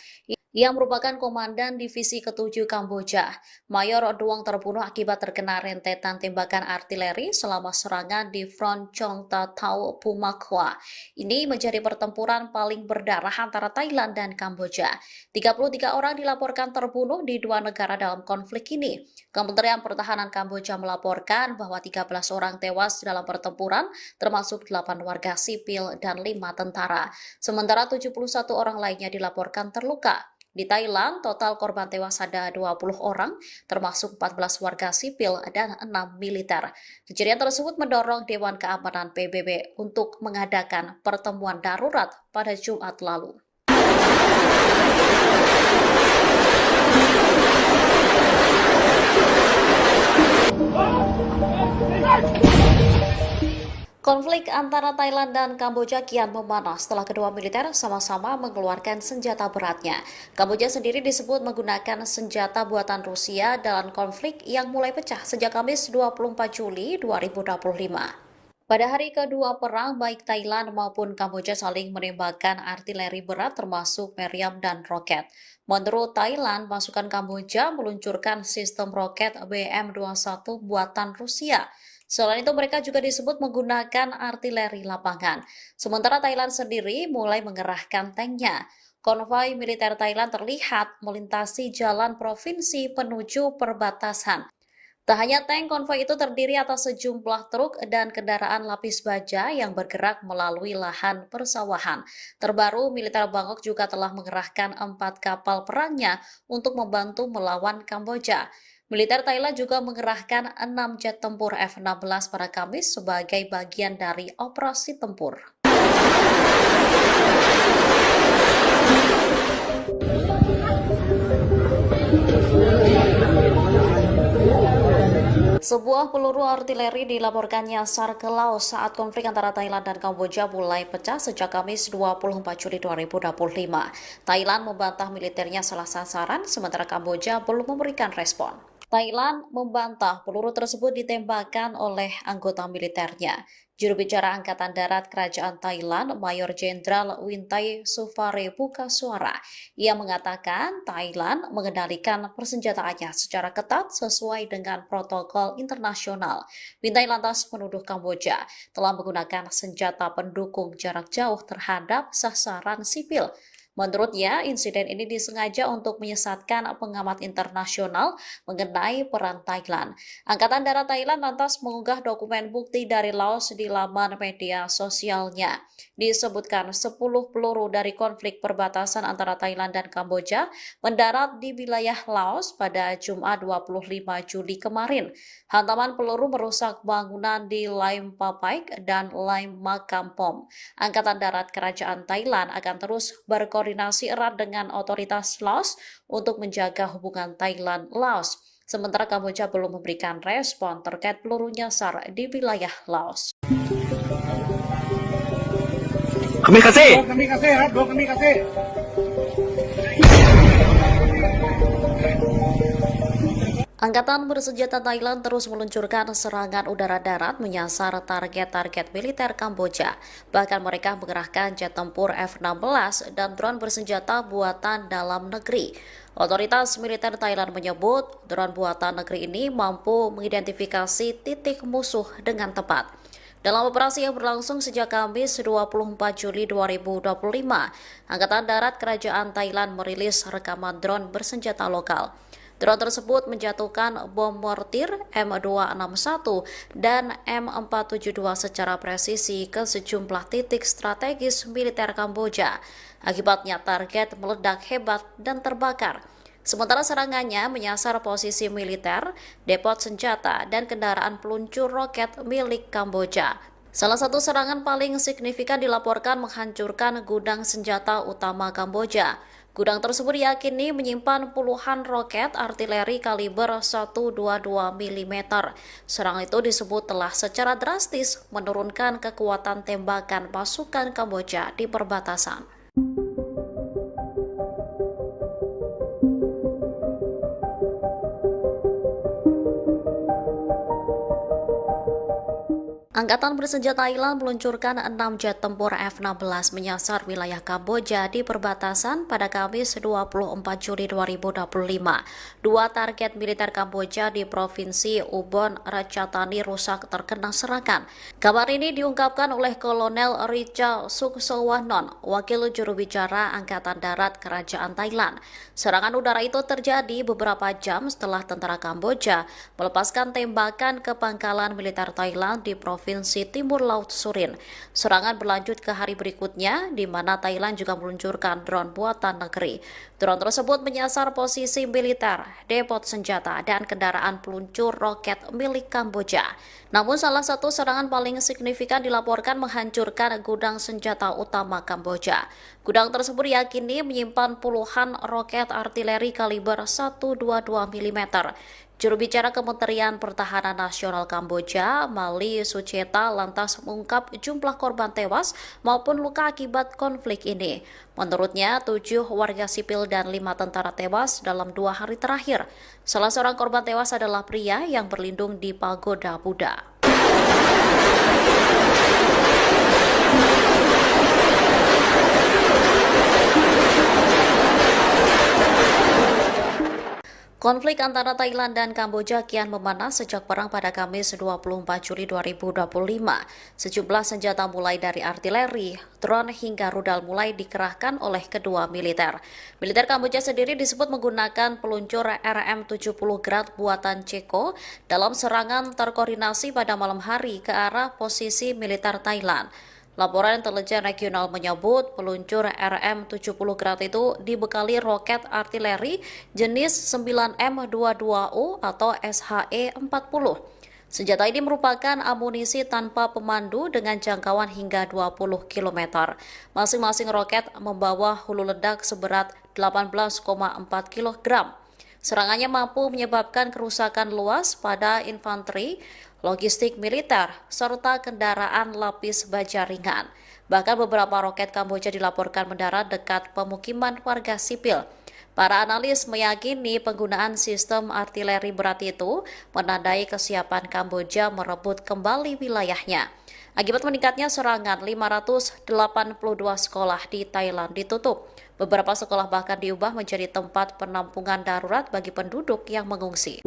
yang merupakan komandan divisi ke-7 Kamboja. Mayor Duong terbunuh akibat terkena rentetan tembakan artileri selama serangan di Front Chong Tatau Pumakwa. Ini menjadi pertempuran paling berdarah antara Thailand dan Kamboja. 33 orang dilaporkan terbunuh di dua negara dalam konflik ini. Kementerian Pertahanan Kamboja melaporkan bahwa 13 orang tewas dalam pertempuran, termasuk 8 warga sipil dan 5 tentara. Sementara 71 orang lainnya dilaporkan terluka. Di Thailand, total korban tewas ada 20 orang, termasuk 14 warga sipil dan 6 militer. Kejadian tersebut mendorong Dewan Keamanan PBB untuk mengadakan pertemuan darurat pada Jumat lalu. Konflik antara Thailand dan Kamboja kian memanas setelah kedua militer sama-sama mengeluarkan senjata beratnya. Kamboja sendiri disebut menggunakan senjata buatan Rusia dalam konflik yang mulai pecah sejak Kamis 24 Juli 2025. Pada hari kedua perang, baik Thailand maupun Kamboja saling menembakkan artileri berat termasuk meriam dan roket. Menurut Thailand, pasukan Kamboja meluncurkan sistem roket BM-21 buatan Rusia. Selain itu, mereka juga disebut menggunakan artileri lapangan. Sementara Thailand sendiri mulai mengerahkan tanknya. Konvoi militer Thailand terlihat melintasi jalan provinsi menuju perbatasan. Tak hanya tank, konvoi itu terdiri atas sejumlah truk dan kendaraan lapis baja yang bergerak melalui lahan persawahan. Terbaru, militer Bangkok juga telah mengerahkan 4 kapal perangnya untuk membantu melawan Kamboja. Militer Thailand juga mengerahkan 6 jet tempur F-16 pada Kamis sebagai bagian dari operasi tempur. Sebuah peluru artileri dilaporkan nyasar ke Laos saat konflik antara Thailand dan Kamboja mulai pecah sejak Kamis 24 Juli 2025. Thailand membantah militernya salah sasaran, sementara Kamboja belum memberikan respon. Thailand membantah peluru tersebut ditembakkan oleh anggota militernya. Juru bicara Angkatan Darat Kerajaan Thailand, Mayor Jenderal Wintai Sufare buka suara. Ia mengatakan Thailand mengendalikan persenjataannya secara ketat sesuai dengan protokol internasional. Wintai lantas menuduh Kamboja telah menggunakan senjata pendukung jarak jauh terhadap sasaran sipil. Menurutnya, insiden ini disengaja untuk menyesatkan pengamat internasional mengenai peran Thailand. Angkatan Darat Thailand lantas mengunggah dokumen bukti dari Laos di laman media sosialnya. Disebutkan 10 peluru dari konflik perbatasan antara Thailand dan Kamboja mendarat di wilayah Laos pada Jumat 25 Juli kemarin. Hantaman peluru merusak bangunan di Laim Papaik dan Laim Makampom. Angkatan Darat Kerajaan Thailand akan terus berkoordinasi erat dengan otoritas Laos untuk menjaga hubungan Thailand-Laos. Sementara Kamboja belum memberikan respon terkait peluru nyasar di wilayah Laos. Kami kasih. Angkatan bersenjata Thailand terus meluncurkan serangan udara-darat menyasar target-target militer Kamboja. Bahkan mereka mengerahkan jet tempur F-16 dan drone bersenjata buatan dalam negeri. Otoritas militer Thailand menyebut drone buatan negeri ini mampu mengidentifikasi titik musuh dengan tepat. Dalam operasi yang berlangsung sejak Kamis 24 Juli 2025, Angkatan Darat Kerajaan Thailand merilis rekaman drone bersenjata lokal. Drone tersebut menjatuhkan bom mortir M261 dan M472 secara presisi ke sejumlah titik strategis militer Kamboja. Akibatnya target meledak hebat dan terbakar. Sementara serangannya menyasar posisi militer, depot senjata, dan kendaraan peluncur roket milik Kamboja. Salah satu serangan paling signifikan dilaporkan menghancurkan gudang senjata utama Kamboja. Gudang tersebut diyakini menyimpan puluhan roket artileri kaliber 122 mm. Serangan itu disebut telah secara drastis menurunkan kekuatan tembakan pasukan Kamboja di perbatasan. Angkatan bersenjata Thailand meluncurkan 6 jet tempur F-16 menyasar wilayah Kamboja di perbatasan pada Kamis 24 Juli 2025. Dua target militer Kamboja di Provinsi Ubon Ratchathani rusak terkena serangan. Kabar ini diungkapkan oleh Kolonel Richa Suksowanon, wakil juru bicara Angkatan Darat Kerajaan Thailand. Serangan udara itu terjadi beberapa jam setelah tentara Kamboja melepaskan tembakan ke pangkalan militer Thailand di Provinsi Timur Laut Surin. Serangan berlanjut ke hari berikutnya, di mana Thailand juga meluncurkan drone buatan negeri. Drone tersebut menyasar posisi militer, depot senjata, dan kendaraan peluncur roket milik Kamboja. Namun salah satu serangan paling signifikan dilaporkan menghancurkan gudang senjata utama Kamboja. Gudang tersebut diyakini menyimpan puluhan roket artileri kaliber 122 mm. Juru bicara Kementerian Pertahanan Nasional Kamboja, Mali Sucheta, lantas mengungkap jumlah korban tewas maupun luka akibat konflik ini. Menurutnya, 7 warga sipil dan 5 tentara tewas dalam 2 hari terakhir. Salah seorang korban tewas adalah pria yang berlindung di pagoda Buddha. Konflik antara Thailand dan Kamboja kian memanas sejak perang pada Kamis 24 Juli 2025. Sejumlah senjata mulai dari artileri, drone hingga rudal mulai dikerahkan oleh kedua militer. Militer Kamboja sendiri disebut menggunakan peluncur RM-70 Grad buatan Ceko dalam serangan terkoordinasi pada malam hari ke arah posisi militer Thailand. Laporan intelijen regional menyebut peluncur RM-70 Grad itu dibekali roket artileri jenis 9M22U atau SHE-40. Senjata ini merupakan amunisi tanpa pemandu dengan jangkauan hingga 20 km. Masing-masing roket membawa hulu ledak seberat 18,4 kg. Serangannya mampu menyebabkan kerusakan luas pada infanteri, logistik militer, serta kendaraan lapis baja ringan. Bahkan beberapa roket Kamboja dilaporkan mendarat dekat pemukiman warga sipil. Para analis meyakini penggunaan sistem artileri berat itu menandai kesiapan Kamboja merebut kembali wilayahnya. Akibat meningkatnya serangan, 582 sekolah di Thailand ditutup. Beberapa sekolah bahkan diubah menjadi tempat penampungan darurat bagi penduduk yang mengungsi.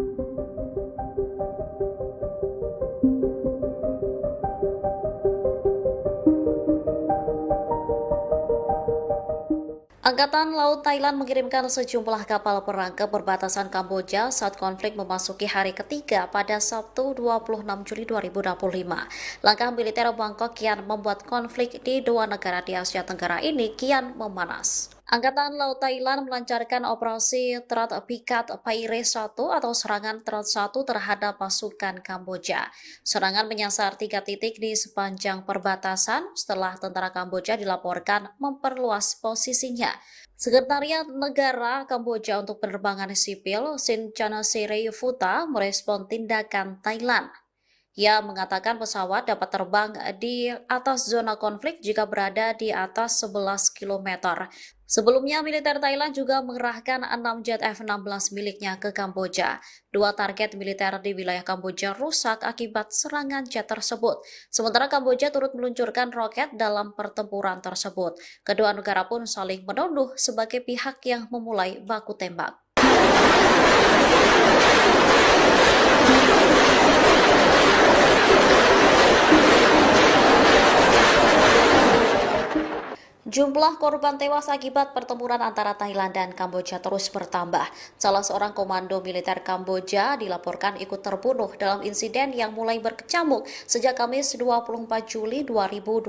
Angkatan Laut Thailand mengirimkan sejumlah kapal perang ke perbatasan Kamboja saat konflik memasuki hari ketiga pada Sabtu 26 Juli 2025. Langkah militer Bangkok kian membuat konflik di dua negara di Asia Tenggara ini kian memanas. Angkatan Laut Thailand melancarkan operasi Terat Pikat Paire 1 atau serangan Terat 1 terhadap pasukan Kamboja. Serangan menyasar 3 titik di sepanjang perbatasan setelah tentara Kamboja dilaporkan memperluas posisinya. Sekretariat Negara Kamboja untuk Penerbangan Sipil, Sin Chanasirayufuta, merespon tindakan Thailand. Ia mengatakan pesawat dapat terbang di atas zona konflik jika berada di atas 11 km. Sebelumnya, militer Thailand juga mengerahkan 6 jet F-16 miliknya ke Kamboja. Dua target militer di wilayah Kamboja rusak akibat serangan jet tersebut. Sementara Kamboja turut meluncurkan roket dalam pertempuran tersebut. Kedua negara pun saling menuduh sebagai pihak yang memulai baku tembak. Jumlah korban tewas akibat pertempuran antara Thailand dan Kamboja terus bertambah. Salah seorang komando militer Kamboja dilaporkan ikut terbunuh dalam insiden yang mulai berkecamuk sejak Kamis 24 Juli 2025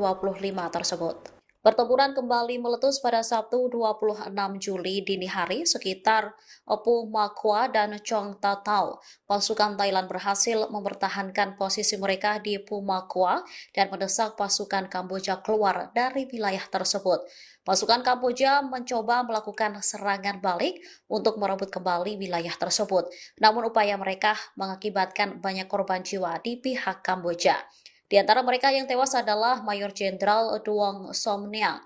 tersebut. Pertempuran kembali meletus pada Sabtu 26 Juli dini hari sekitar Opu Makwa dan Chong Tatau. Pasukan Thailand berhasil mempertahankan posisi mereka di Pumakwa dan mendesak pasukan Kamboja keluar dari wilayah tersebut. Pasukan Kamboja mencoba melakukan serangan balik untuk merebut kembali wilayah tersebut. Namun upaya mereka mengakibatkan banyak korban jiwa di pihak Kamboja. Di antara mereka yang tewas adalah Mayor Jenderal Duong Somniang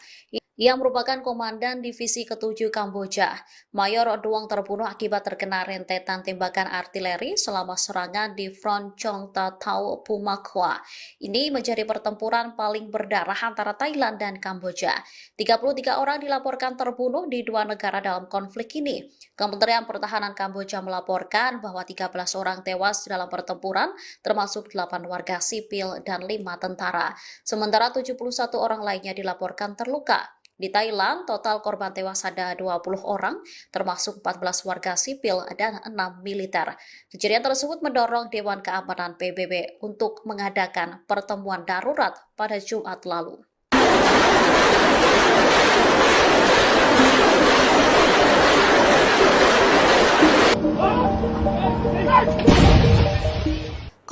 yang merupakan komandan divisi ke-7 Kamboja. Mayor Duong terbunuh akibat terkena rentetan tembakan artileri selama serangan di Front Chong Tatau Pumakwa. Ini menjadi pertempuran paling berdarah antara Thailand dan Kamboja. 33 orang dilaporkan terbunuh di dua negara dalam konflik ini. Kementerian Pertahanan Kamboja melaporkan bahwa 13 orang tewas dalam pertempuran, termasuk 8 warga sipil dan 5 tentara. Sementara 71 orang lainnya dilaporkan terluka. Di Thailand, total korban tewas ada 20 orang, termasuk 14 warga sipil dan 6 militer. Kejadian tersebut mendorong Dewan Keamanan PBB untuk mengadakan pertemuan darurat pada Jumat lalu.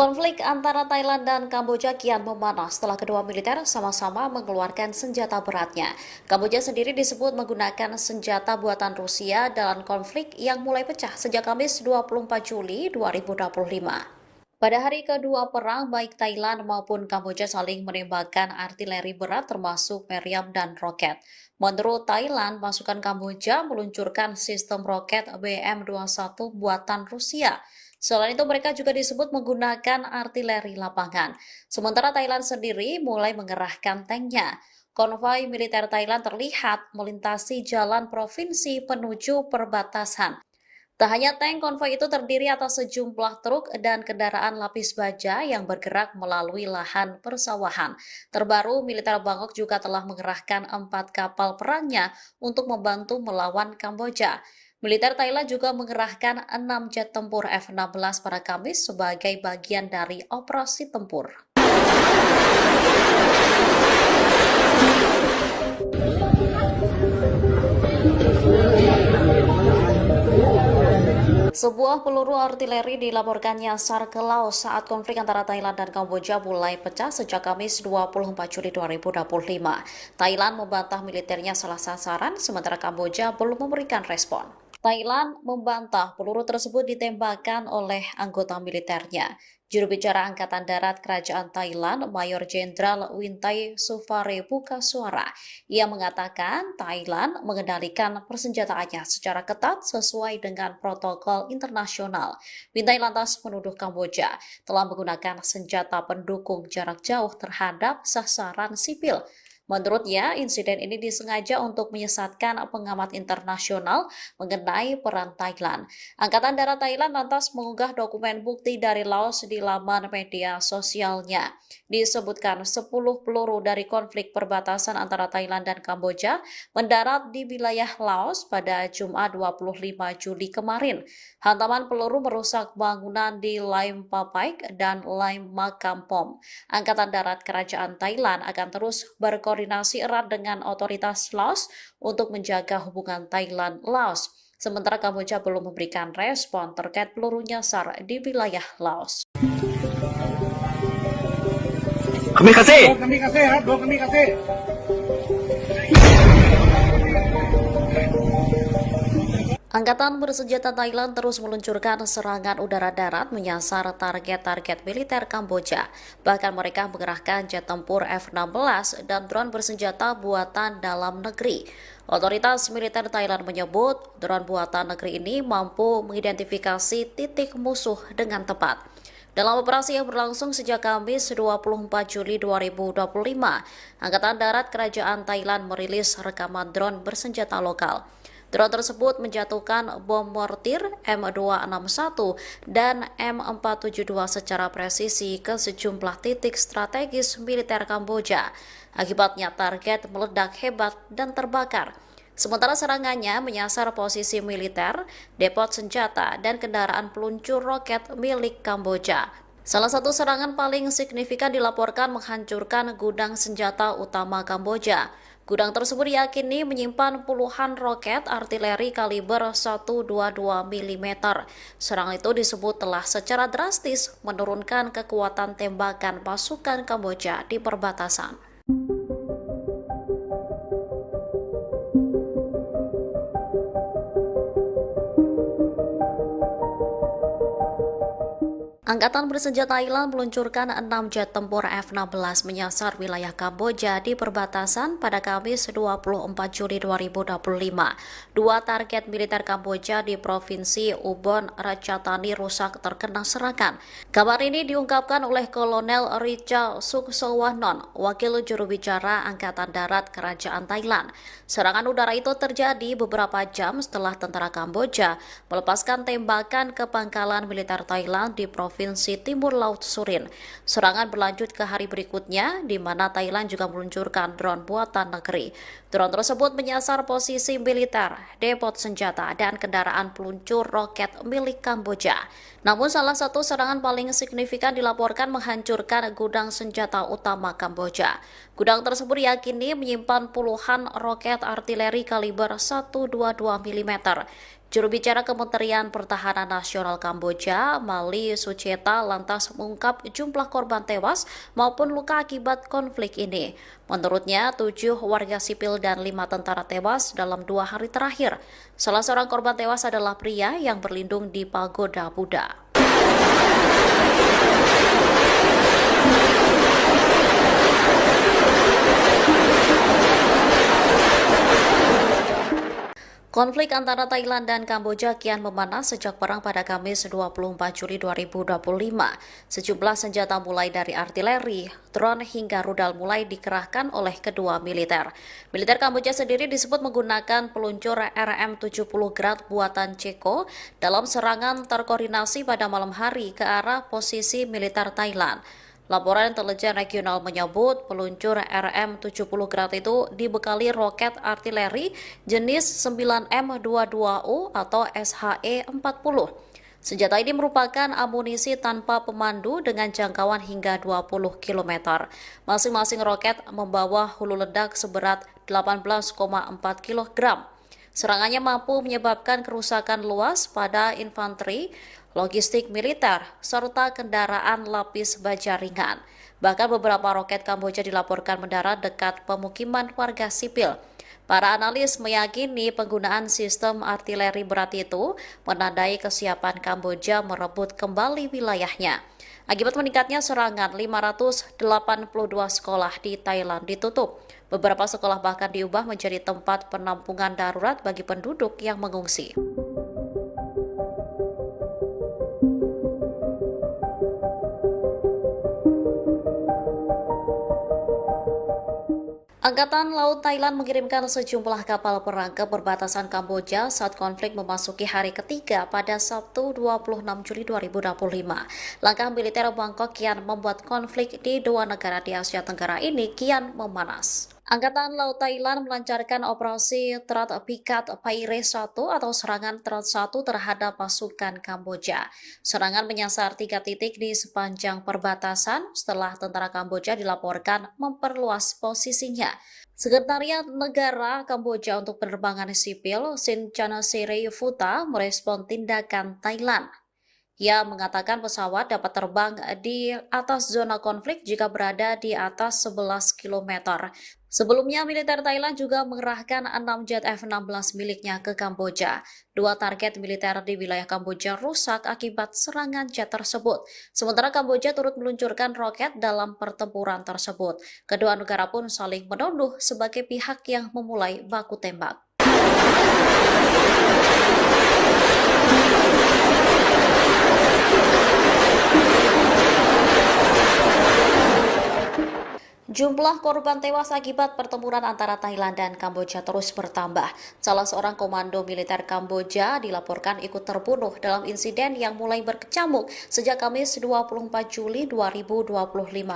Konflik antara Thailand dan Kamboja kian memanas setelah kedua militer sama-sama mengeluarkan senjata beratnya. Kamboja sendiri disebut menggunakan senjata buatan Rusia dalam konflik yang mulai pecah sejak Kamis 24 Juli 2025. Pada hari kedua perang, baik Thailand maupun Kamboja saling menembakkan artileri berat termasuk meriam dan roket. Menurut Thailand, pasukan Kamboja meluncurkan sistem roket BM-21 buatan Rusia. Selain itu, mereka juga disebut menggunakan artileri lapangan. Sementara Thailand sendiri mulai mengerahkan tanknya. Konvoi militer Thailand terlihat melintasi jalan provinsi menuju perbatasan. Tak hanya tank, konvoi itu terdiri atas sejumlah truk dan kendaraan lapis baja yang bergerak melalui lahan persawahan. Terbaru, militer Bangkok juga telah mengerahkan 4 kapal perangnya untuk membantu melawan Kamboja. Militer Thailand juga mengerahkan 6 jet tempur F-16 pada Kamis sebagai bagian dari operasi tempur. Sebuah peluru artileri dilaporkan nyasar ke Laos saat konflik antara Thailand dan Kamboja mulai pecah sejak Kamis 24 Juli 2025. Thailand membantah militernya salah sasaran, sementara Kamboja belum memberikan respon. Thailand membantah peluru tersebut ditembakkan oleh anggota militernya. Juru bicara Angkatan Darat Kerajaan Thailand, Mayor Jenderal Wintai Sufare buka suara. Ia mengatakan Thailand mengendalikan persenjataannya secara ketat sesuai dengan protokol internasional. Wintai lantas menuduh Kamboja telah menggunakan senjata pendukung jarak jauh terhadap sasaran sipil. Menurutnya, insiden ini disengaja untuk menyesatkan pengamat internasional mengenai peran Thailand. Angkatan Darat Thailand lantas mengunggah dokumen bukti dari Laos di laman media sosialnya. Disebutkan 10 peluru dari konflik perbatasan antara Thailand dan Kamboja mendarat di wilayah Laos pada Jumat 25 Juli kemarin. Hantaman peluru merusak bangunan di Laim Papaik dan Laim Makampom. Angkatan Darat Kerajaan Thailand akan terus berkoordinasi erat dengan otoritas Laos untuk menjaga hubungan Thailand-Laos. Sementara Kamboja belum memberikan respon terkait peluru nyasar di wilayah Laos. Kami kasih. Angkatan bersenjata Thailand terus meluncurkan serangan udara-darat menyasar target-target militer Kamboja. Bahkan mereka mengerahkan jet tempur F-16 dan drone bersenjata buatan dalam negeri. Otoritas militer Thailand menyebut drone buatan negeri ini mampu mengidentifikasi titik musuh dengan tepat. Dalam operasi yang berlangsung sejak Kamis 24 Juli 2025, Angkatan Darat Kerajaan Thailand merilis rekaman drone bersenjata lokal. Drone tersebut menjatuhkan bom mortir M261 dan M472 secara presisi ke sejumlah titik strategis militer Kamboja. Akibatnya target meledak hebat dan terbakar. Sementara serangannya menyasar posisi militer, depot senjata, dan kendaraan peluncur roket milik Kamboja. Salah satu serangan paling signifikan dilaporkan menghancurkan gudang senjata utama Kamboja. Gudang tersebut diyakini menyimpan puluhan roket artileri kaliber 122 mm. Serangan itu disebut telah secara drastis menurunkan kekuatan tembakan pasukan Kamboja di perbatasan. Angkatan bersenjata Thailand meluncurkan 6 jet tempur F-16 menyasar wilayah Kamboja di perbatasan pada Kamis 24 Juli 2025. Dua target militer Kamboja di Provinsi Ubon Ratchathani rusak terkena serangan. Kabar ini diungkapkan oleh Kolonel Richa Suksowanon, wakil juru bicara Angkatan Darat Kerajaan Thailand. Serangan udara itu terjadi beberapa jam setelah tentara Kamboja melepaskan tembakan ke pangkalan militer Thailand di Provinsi Timur Laut Surin. Serangan berlanjut ke hari berikutnya, di mana Thailand juga meluncurkan drone buatan negeri. Drone tersebut menyasar posisi militer, depot senjata, dan kendaraan peluncur roket milik Kamboja. Namun salah satu serangan paling signifikan dilaporkan menghancurkan gudang senjata utama Kamboja. Gudang tersebut diyakini menyimpan puluhan roket artileri kaliber 122 mm. Juru bicara Kementerian Pertahanan Nasional Kamboja, Mali Sucheta, lantas mengungkap jumlah korban tewas maupun luka akibat konflik ini. Menurutnya, 7 warga sipil dan 5 tentara tewas dalam 2 hari terakhir. Salah seorang korban tewas adalah pria yang berlindung di pagoda Buddha. Konflik antara Thailand dan Kamboja kian memanas sejak perang pada Kamis 24 Juli 2025. Sejumlah senjata mulai dari artileri, drone hingga rudal mulai dikerahkan oleh kedua militer. Militer Kamboja sendiri disebut menggunakan peluncur RM-70 Grad buatan Ceko dalam serangan terkoordinasi pada malam hari ke arah posisi militer Thailand. Laporan intelijen regional menyebut peluncur RM-70 Grad itu dibekali roket artileri jenis 9M22U atau SHE-40. Senjata ini merupakan amunisi tanpa pemandu dengan jangkauan hingga 20 km. Masing-masing roket membawa hulu ledak seberat 18,4 kg. Serangannya mampu menyebabkan kerusakan luas pada infanteri, logistik militer, serta kendaraan lapis baja ringan. Bahkan beberapa roket Kamboja dilaporkan mendarat dekat pemukiman warga sipil. Para analis meyakini penggunaan sistem artileri berat itu menandai kesiapan Kamboja merebut kembali wilayahnya. Akibat meningkatnya serangan, 582 sekolah di Thailand ditutup. Beberapa sekolah bahkan diubah menjadi tempat penampungan darurat bagi penduduk yang mengungsi. Angkatan Laut Thailand mengirimkan sejumlah kapal perang ke perbatasan Kamboja saat konflik memasuki hari ketiga pada Sabtu 26 Juli 2025. Langkah militer Bangkok kian membuat konflik di dua negara di Asia Tenggara ini kian memanas. Angkatan Laut Thailand melancarkan operasi Terat Pikat Paire 1 atau serangan Terat 1 terhadap pasukan Kamboja. Serangan menyasar 3 titik di sepanjang perbatasan setelah tentara Kamboja dilaporkan memperluas posisinya. Sekretariat Negara Kamboja untuk Penerbangan Sipil, Sin Futa, merespon tindakan Thailand. Ia mengatakan pesawat dapat terbang di atas zona konflik jika berada di atas 11 km. Sebelumnya, militer Thailand juga mengerahkan 6 jet F-16 miliknya ke Kamboja. Dua target militer di wilayah Kamboja rusak akibat serangan jet tersebut. Sementara Kamboja turut meluncurkan roket dalam pertempuran tersebut. Kedua negara pun saling menuduh sebagai pihak yang memulai baku tembak. Jumlah korban tewas akibat pertempuran antara Thailand dan Kamboja terus bertambah. Salah seorang komando militer Kamboja dilaporkan ikut terbunuh dalam insiden yang mulai berkecamuk sejak Kamis 24 Juli 2025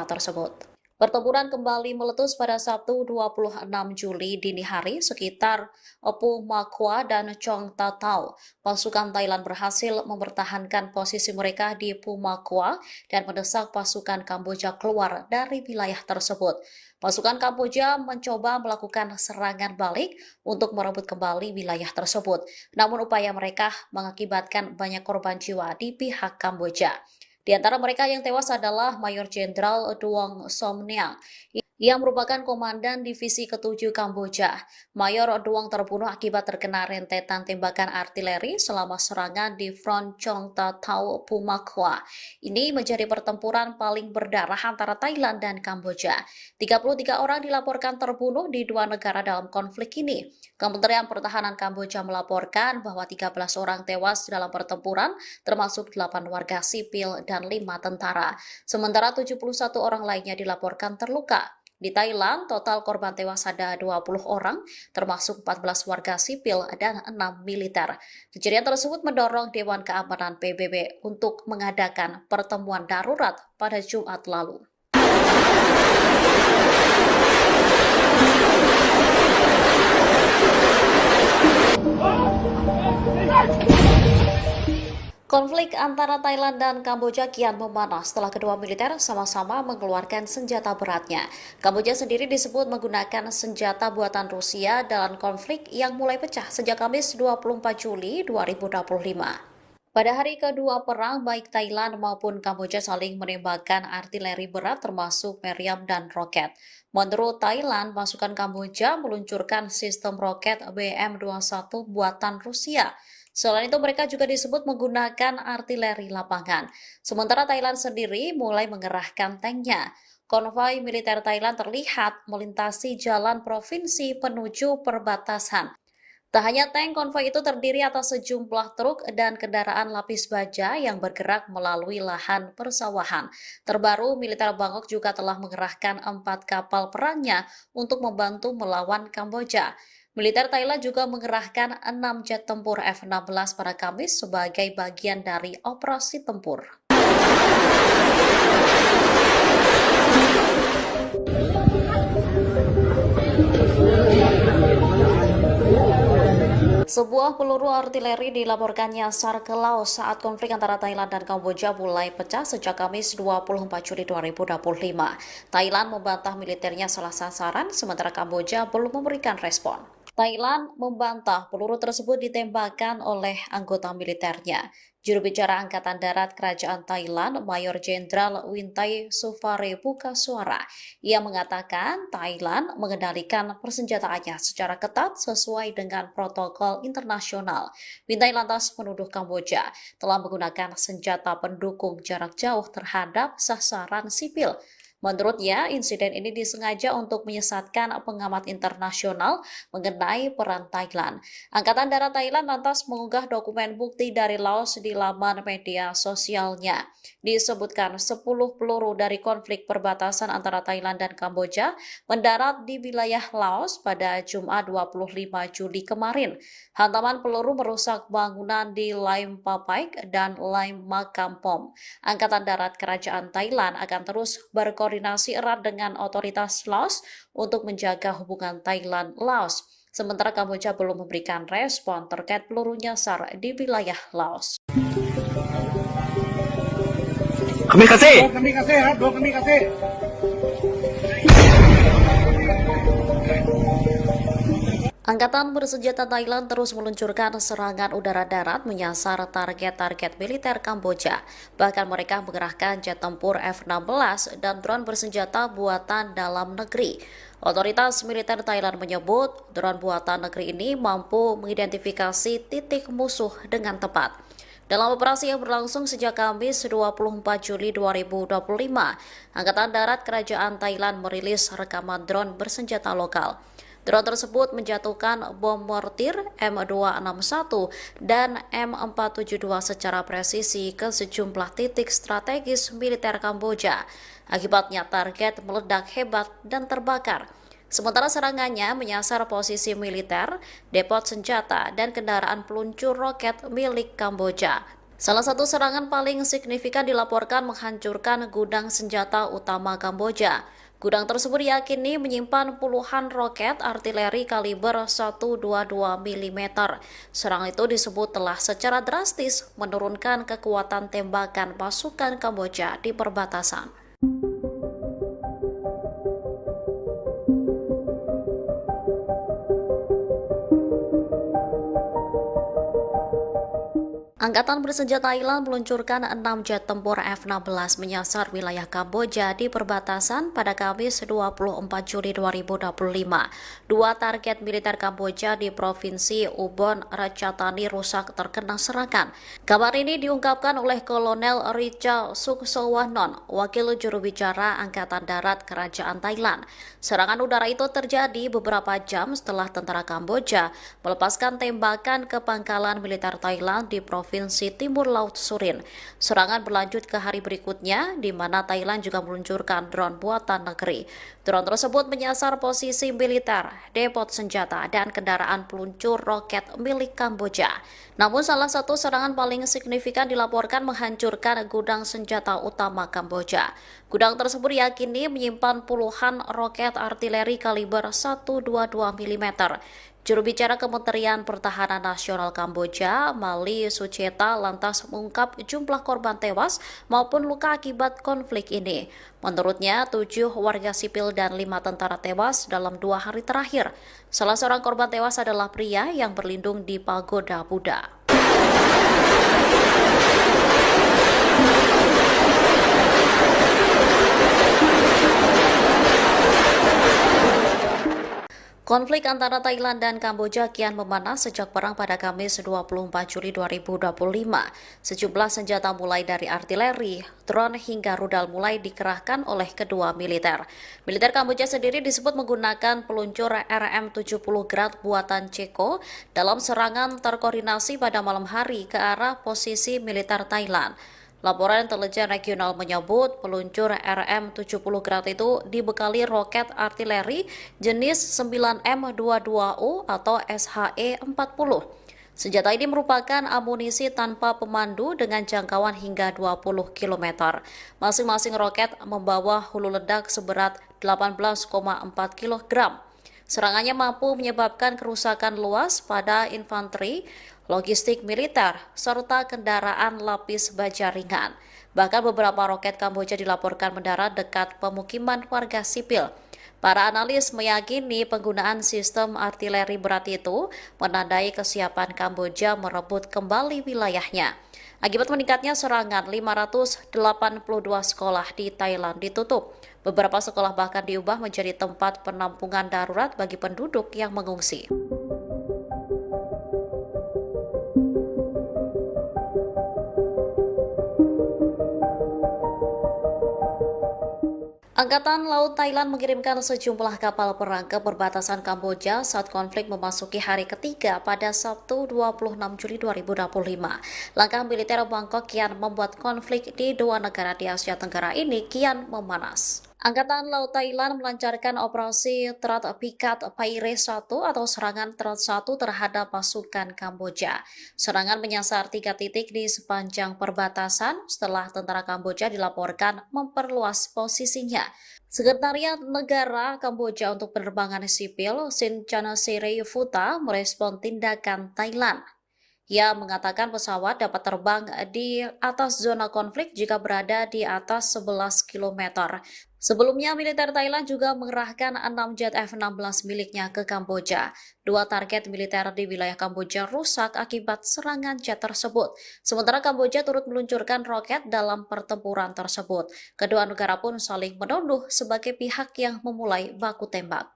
tersebut. Pertempuran kembali meletus pada Sabtu 26 Juli dini hari sekitar Pu Makwa dan Chong Tatau. Pasukan Thailand berhasil mempertahankan posisi mereka di Pu Makwa dan mendesak pasukan Kamboja keluar dari wilayah tersebut. Pasukan Kamboja mencoba melakukan serangan balik untuk merebut kembali wilayah tersebut. Namun upaya mereka mengakibatkan banyak korban jiwa di pihak Kamboja. Di antara mereka yang tewas adalah Mayor Jenderal Duong Somniang yang merupakan komandan divisi ke-7 Kamboja. Mayor Duong terbunuh akibat terkena rentetan tembakan artileri selama serangan di Front Chong Tatau Pumakwa. Ini menjadi pertempuran paling berdarah antara Thailand dan Kamboja. 33 orang dilaporkan terbunuh di dua negara dalam konflik ini. Kementerian Pertahanan Kamboja melaporkan bahwa 13 orang tewas dalam pertempuran, termasuk 8 warga sipil dan 5 tentara. Sementara 71 orang lainnya dilaporkan terluka. Di Thailand, total korban tewas ada 20 orang, termasuk 14 warga sipil dan 6 militer. Kejadian tersebut mendorong Dewan Keamanan PBB untuk mengadakan pertemuan darurat pada Jumat lalu. Konflik antara Thailand dan Kamboja kian memanas setelah kedua militer sama-sama mengeluarkan senjata beratnya. Kamboja sendiri disebut menggunakan senjata buatan Rusia dalam konflik yang mulai pecah sejak Kamis 24 Juli 2025. Pada hari kedua perang, baik Thailand maupun Kamboja saling menembakkan artileri berat termasuk meriam dan roket. Menurut Thailand, pasukan Kamboja meluncurkan sistem roket BM-21 buatan Rusia. Selain itu, mereka juga disebut menggunakan artileri lapangan. Sementara Thailand sendiri mulai mengerahkan tanknya. Konvoi militer Thailand terlihat melintasi jalan provinsi menuju perbatasan. Tak hanya tank, konvoi itu terdiri atas sejumlah truk dan kendaraan lapis baja yang bergerak melalui lahan persawahan. Terbaru, militer Bangkok juga telah mengerahkan 4 kapal perangnya untuk membantu melawan Kamboja. Militer Thailand juga mengerahkan 6 jet tempur F-16 pada Kamis sebagai bagian dari operasi tempur. Sebuah peluru artileri dilaporkan nyasar ke Laos saat konflik antara Thailand dan Kamboja mulai pecah sejak Kamis 24 Juli 2025. Thailand membantah militernya salah sasaran, sementara Kamboja belum memberikan respon. Thailand membantah peluru tersebut ditembakkan oleh anggota militernya. Juru bicara Angkatan Darat Kerajaan Thailand, Mayor Jenderal Wintai Sufare buka suara. Ia mengatakan Thailand mengendalikan persenjataannya secara ketat sesuai dengan protokol internasional. Wintai lantas menuduh Kamboja telah menggunakan senjata pendukung jarak jauh terhadap sasaran sipil. Menurutnya, insiden ini disengaja untuk menyesatkan pengamat internasional mengenai peran Thailand. Angkatan Darat Thailand lantas mengunggah dokumen bukti dari Laos di laman media sosialnya. Disebutkan 10 peluru dari konflik perbatasan antara Thailand dan Kamboja mendarat di wilayah Laos pada Jumat 25 Juli kemarin. Hantaman peluru merusak bangunan di Laim Papaik dan Laim Makampom. Angkatan Darat Kerajaan Thailand akan terus berkoordinasi erat dengan otoritas Laos untuk menjaga hubungan Thailand-Laos. Sementara Kamboja belum memberikan respon terkait peluru nyasar di wilayah Laos. Kami kasih. Angkatan bersenjata Thailand terus meluncurkan serangan udara darat menyasar target-target militer Kamboja. Bahkan mereka mengerahkan jet tempur F-16 dan drone bersenjata buatan dalam negeri. Otoritas militer Thailand menyebut drone buatan negeri ini mampu mengidentifikasi titik musuh dengan tepat. Dalam operasi yang berlangsung sejak Kamis 24 Juli 2025, Angkatan Darat Kerajaan Thailand merilis rekaman drone bersenjata lokal. Drone tersebut menjatuhkan bom mortir M261 dan M472 secara presisi ke sejumlah titik strategis militer Kamboja. Akibatnya target meledak hebat dan terbakar. Sementara serangannya menyasar posisi militer, depot senjata, dan kendaraan peluncur roket milik Kamboja. Salah satu serangan paling signifikan dilaporkan menghancurkan gudang senjata utama Kamboja. Gudang tersebut diyakini menyimpan puluhan roket artileri kaliber 122 mm. Serangan itu disebut telah secara drastis menurunkan kekuatan tembakan pasukan Kamboja di perbatasan. Angkatan bersenjata Thailand meluncurkan 6 jet tempur F-16 menyasar wilayah Kamboja di perbatasan pada Kamis 24 Juli 2025. Dua target militer Kamboja di Provinsi Ubon Ratchathani rusak terkena serangan. Kabar ini diungkapkan oleh Kolonel Richa Suksowanon, wakil juru bicara Angkatan Darat Kerajaan Thailand. Serangan udara itu terjadi beberapa jam setelah tentara Kamboja melepaskan tembakan ke pangkalan militer Thailand di Provinsi Timur Laut Surin. Serangan berlanjut ke hari berikutnya, di mana Thailand juga meluncurkan drone buatan negeri. Drone tersebut menyasar posisi militer, depot senjata, dan kendaraan peluncur roket milik Kamboja. Namun salah satu serangan paling signifikan dilaporkan menghancurkan gudang senjata utama Kamboja. Gudang tersebut diyakini menyimpan puluhan roket artileri kaliber 122 mm. Juru bicara Kementerian Pertahanan Nasional Kamboja, Mali Sucheta, lantas mengungkap jumlah korban tewas maupun luka akibat konflik ini. Menurutnya, 7 warga sipil dan 5 tentara tewas dalam 2 hari terakhir. Salah seorang korban tewas adalah pria yang berlindung di pagoda Buddha. Konflik antara Thailand dan Kamboja kian memanas sejak perang pada Kamis 24 Juli 2025. Sejumlah senjata mulai dari artileri, drone hingga rudal mulai dikerahkan oleh kedua militer. Militer Kamboja sendiri disebut menggunakan peluncur RM-70 Grad buatan Ceko dalam serangan terkoordinasi pada malam hari ke arah posisi militer Thailand. Laporan intelijen regional menyebut peluncur RM-70 Grad itu dibekali roket artileri jenis 9M22U atau SHE-40. Senjata ini merupakan amunisi tanpa pemandu dengan jangkauan hingga 20 km. Masing-masing roket membawa hulu ledak seberat 18,4 kg. Serangannya mampu menyebabkan kerusakan luas pada infanteri, logistik militer, serta kendaraan lapis baja ringan. Bahkan beberapa roket Kamboja dilaporkan mendarat dekat pemukiman warga sipil. Para analis meyakini penggunaan sistem artileri berat itu menandai kesiapan Kamboja merebut kembali wilayahnya. Akibat meningkatnya serangan, 582 sekolah di Thailand ditutup. Beberapa sekolah bahkan diubah menjadi tempat penampungan darurat bagi penduduk yang mengungsi. Angkatan Laut Thailand mengirimkan sejumlah kapal perang ke perbatasan Kamboja saat konflik memasuki hari ketiga pada Sabtu 26 Juli 2025. Langkah militer Bangkok kian membuat konflik di dua negara di Asia Tenggara ini kian memanas. Angkatan Laut Thailand melancarkan operasi Terat Pikat Paire 1 atau serangan Terat 1 terhadap pasukan Kamboja. Serangan menyasar 3 titik di sepanjang perbatasan setelah tentara Kamboja dilaporkan memperluas posisinya. Sekretariat Negara Kamboja untuk Penerbangan Sipil, Sin Futa, merespon tindakan Thailand. Ia mengatakan pesawat dapat terbang di atas zona konflik jika berada di atas 11 km. Sebelumnya, militer Thailand juga mengerahkan 6 jet F-16 miliknya ke Kamboja. Dua target militer di wilayah Kamboja rusak akibat serangan jet tersebut. Sementara Kamboja turut meluncurkan roket dalam pertempuran tersebut. Kedua negara pun saling menuduh sebagai pihak yang memulai baku tembak.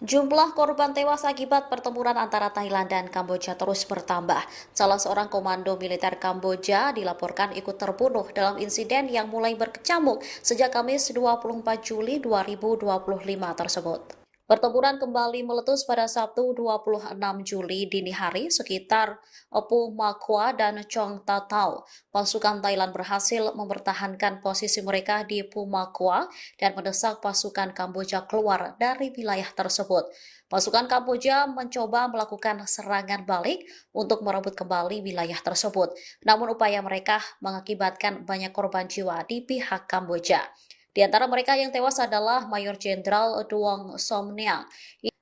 Jumlah korban tewas akibat pertempuran antara Thailand dan Kamboja terus bertambah. Salah seorang komando militer Kamboja dilaporkan ikut terbunuh dalam insiden yang mulai berkecamuk sejak Kamis 24 Juli 2025 tersebut. Pertempuran kembali meletus pada Sabtu 26 Juli dini hari sekitar Pu Makwa dan Chong Tatau. Pasukan Thailand berhasil mempertahankan posisi mereka di Pu Makwa dan mendesak pasukan Kamboja keluar dari wilayah tersebut. Pasukan Kamboja mencoba melakukan serangan balik untuk merebut kembali wilayah tersebut. Namun upaya mereka mengakibatkan banyak korban jiwa di pihak Kamboja. Di antara mereka yang tewas adalah Mayor Jenderal Duong Somneang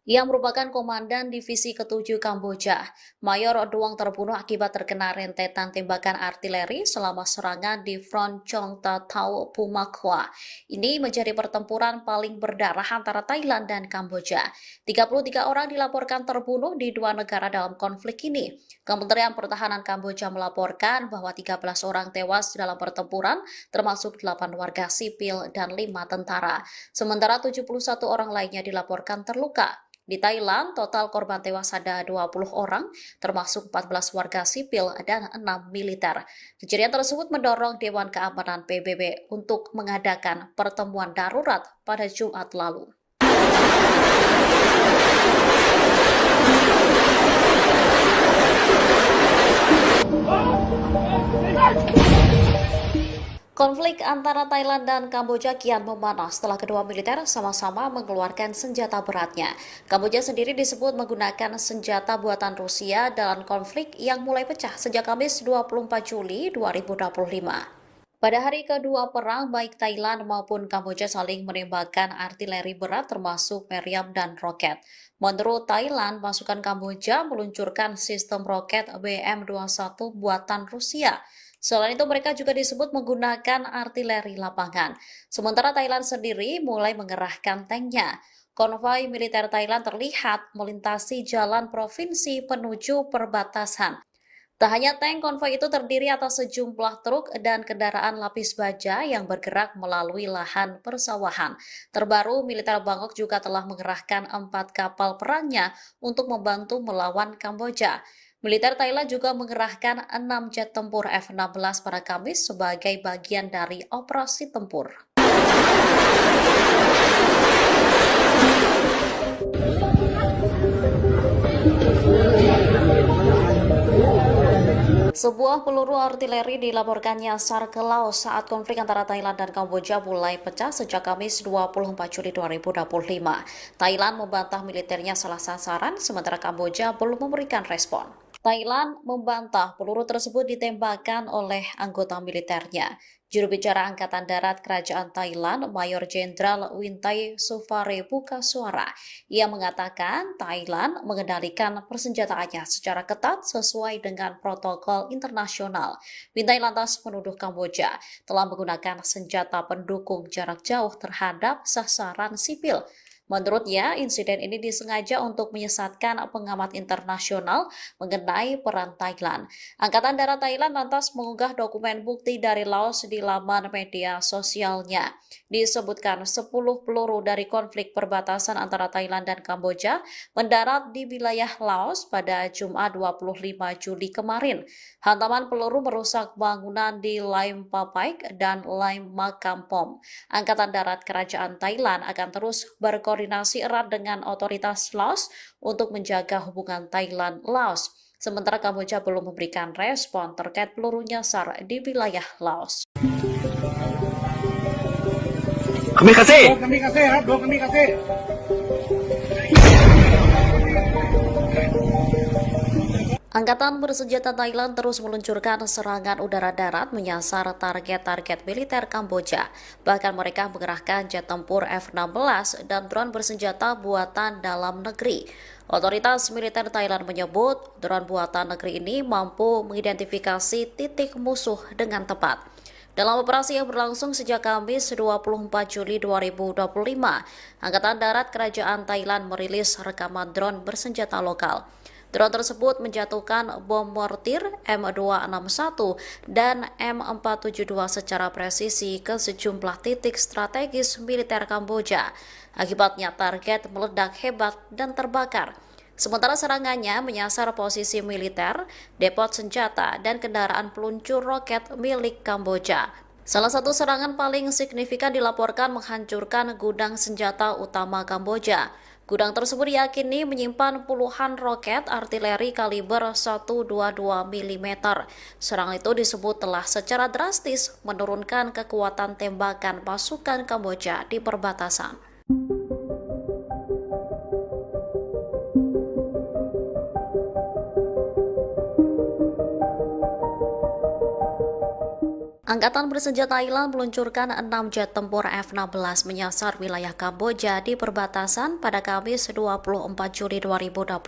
yang merupakan komandan divisi ke-7 Kamboja. Mayor Duong terbunuh akibat terkena rentetan tembakan artileri selama serangan di Front Chong Tatau Pumakwa. Ini menjadi pertempuran paling berdarah antara Thailand dan Kamboja. 33 orang dilaporkan terbunuh di dua negara dalam konflik ini. Kementerian Pertahanan Kamboja melaporkan bahwa 13 orang tewas dalam pertempuran, termasuk 8 warga sipil dan 5 tentara. Sementara 71 orang lainnya dilaporkan terluka. Di Thailand, total korban tewas ada 20 orang, termasuk 14 warga sipil dan 6 militer. Kejadian tersebut mendorong Dewan Keamanan PBB untuk mengadakan pertemuan darurat pada Jumat lalu. Konflik antara Thailand dan Kamboja kian memanas setelah kedua militer sama-sama mengeluarkan senjata beratnya. Kamboja sendiri disebut menggunakan senjata buatan Rusia dalam konflik yang mulai pecah sejak Kamis 24 Juli 2025. Pada hari kedua perang, baik Thailand maupun Kamboja saling menembakkan artileri berat termasuk meriam dan roket. Menurut Thailand, pasukan Kamboja meluncurkan sistem roket BM-21 buatan Rusia. Selain itu, mereka juga disebut menggunakan artileri lapangan. Sementara Thailand sendiri mulai mengerahkan tanknya. Konvoi militer Thailand terlihat melintasi jalan provinsi menuju perbatasan. Tak hanya tank, konvoi itu terdiri atas sejumlah truk dan kendaraan lapis baja yang bergerak melalui lahan persawahan. Terbaru, militer Bangkok juga telah mengerahkan 4 kapal perangnya untuk membantu melawan Kamboja. Militer Thailand juga mengerahkan 6 jet tempur F-16 pada Kamis sebagai bagian dari operasi tempur. Sebuah peluru artileri dilaporkan nyasar ke Laos saat konflik antara Thailand dan Kamboja mulai pecah sejak Kamis 24 Juli 2025. Thailand membantah militernya salah sasaran, sementara Kamboja belum memberikan respon. Thailand membantah peluru tersebut ditembakkan oleh anggota militernya. Juru bicara Angkatan Darat Kerajaan Thailand, Mayor Jenderal Wintai Sufare buka suara. Ia mengatakan Thailand mengendalikan persenjataannya secara ketat sesuai dengan protokol internasional. Wintai lantas menuduh Kamboja telah menggunakan senjata pendukung jarak jauh terhadap sasaran sipil. Menurutnya, insiden ini disengaja untuk menyesatkan pengamat internasional mengenai peran Thailand. Angkatan Darat Thailand lantas mengunggah dokumen bukti dari Laos di laman media sosialnya. Disebutkan 10 peluru dari konflik perbatasan antara Thailand dan Kamboja mendarat di wilayah Laos pada Jumat 25 Juli kemarin. Hantaman peluru merusak bangunan di Laim Papaik dan Laim Makampom. Angkatan Darat Kerajaan Thailand akan terus berkoordinasi erat dengan otoritas Laos untuk menjaga hubungan Thailand-Laos. Sementara Kamboja belum memberikan respon terkait peluru nyasar di wilayah Laos. Kami kasih. Angkatan bersenjata Thailand terus meluncurkan serangan udara darat menyasar target-target militer Kamboja. Bahkan mereka mengerahkan jet tempur F-16 dan drone bersenjata buatan dalam negeri. Otoritas militer Thailand menyebut drone buatan negeri ini mampu mengidentifikasi titik musuh dengan tepat. Dalam operasi yang berlangsung sejak Kamis 24 Juli 2025, Angkatan Darat Kerajaan Thailand merilis rekaman drone bersenjata lokal. Drone tersebut menjatuhkan bom mortir M261 dan M472 secara presisi ke sejumlah titik strategis militer Kamboja. Akibatnya target meledak hebat dan terbakar. Sementara serangannya menyasar posisi militer, depot senjata, dan kendaraan peluncur roket milik Kamboja. Salah satu serangan paling signifikan dilaporkan menghancurkan gudang senjata utama Kamboja. Gudang tersebut diyakini menyimpan puluhan roket artileri kaliber 122 mm. Serangan itu disebut telah secara drastis menurunkan kekuatan tembakan pasukan Kamboja di perbatasan. Angkatan bersenjata Thailand meluncurkan 6 jet tempur F-16 menyasar wilayah Kamboja di perbatasan pada Kamis 24 Juli 2025.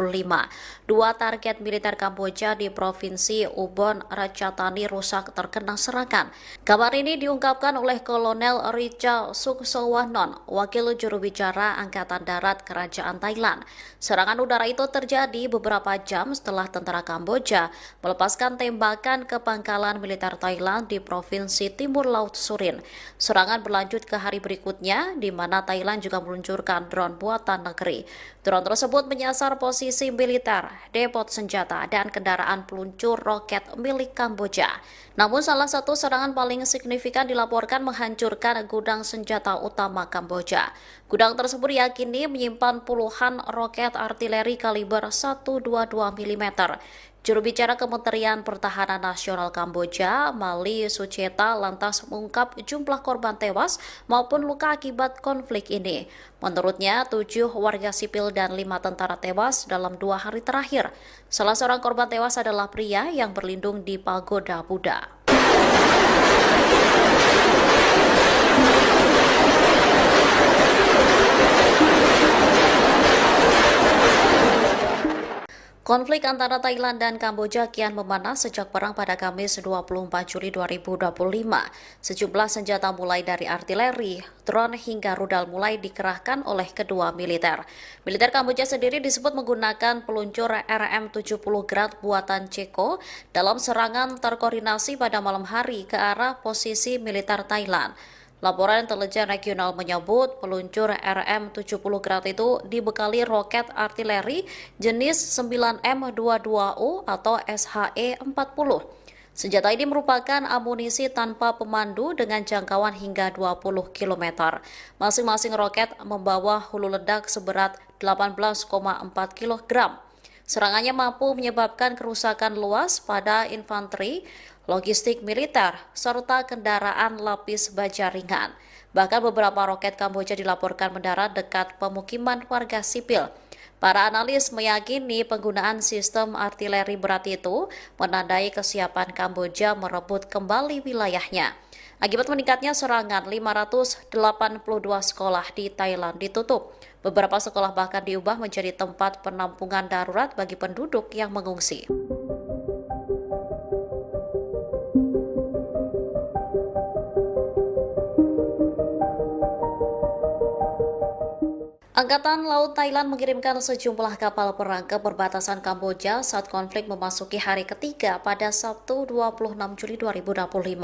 Dua target militer Kamboja di Provinsi Ubon Ratchathani rusak terkena serangan. Kabar ini diungkapkan oleh Kolonel Richa Suksowanon, wakil juru bicara Angkatan Darat Kerajaan Thailand. Serangan udara itu terjadi beberapa jam setelah tentara Kamboja melepaskan tembakan ke pangkalan militer Thailand di Provinsi Timur Laut Surin. Serangan berlanjut ke hari berikutnya, di mana Thailand juga meluncurkan drone buatan negeri. Drone tersebut menyasar posisi militer, depot senjata, dan kendaraan peluncur roket milik Kamboja. Namun salah satu serangan paling signifikan dilaporkan menghancurkan gudang senjata utama Kamboja. Gudang tersebut diyakini menyimpan puluhan roket artileri kaliber 122 mm. Juru bicara Kementerian Pertahanan Nasional Kamboja, Mali Sucheta, lantas mengungkap jumlah korban tewas maupun luka akibat konflik ini. Menurutnya, 7 warga sipil dan 5 tentara tewas dalam 2 hari terakhir. Salah seorang korban tewas adalah pria yang berlindung di pagoda Buddha. Konflik antara Thailand dan Kamboja kian memanas sejak perang pada Kamis 24 Juli 2025. Sejumlah senjata mulai dari artileri, drone hingga rudal mulai dikerahkan oleh kedua militer. Militer Kamboja sendiri disebut menggunakan peluncur RM-70 Grad buatan Ceko dalam serangan terkoordinasi pada malam hari ke arah posisi militer Thailand. Laporan intelijen regional menyebut peluncur RM-70 Grad itu dibekali roket artileri jenis 9M22U atau SHE-40. Senjata ini merupakan amunisi tanpa pemandu dengan jangkauan hingga 20 km. Masing-masing roket membawa hulu ledak seberat 18,4 kg. Serangannya mampu menyebabkan kerusakan luas pada infanteri, logistik militer, serta kendaraan lapis baja ringan. Bahkan beberapa roket Kamboja dilaporkan mendarat dekat pemukiman warga sipil. Para analis meyakini penggunaan sistem artileri berat itu menandai kesiapan Kamboja merebut kembali wilayahnya. Akibat meningkatnya serangan, 582 sekolah di Thailand ditutup. Beberapa sekolah bahkan diubah menjadi tempat penampungan darurat bagi penduduk yang mengungsi. Angkatan Laut Thailand mengirimkan sejumlah kapal perang ke perbatasan Kamboja saat konflik memasuki hari ketiga pada Sabtu 26 Juli 2025.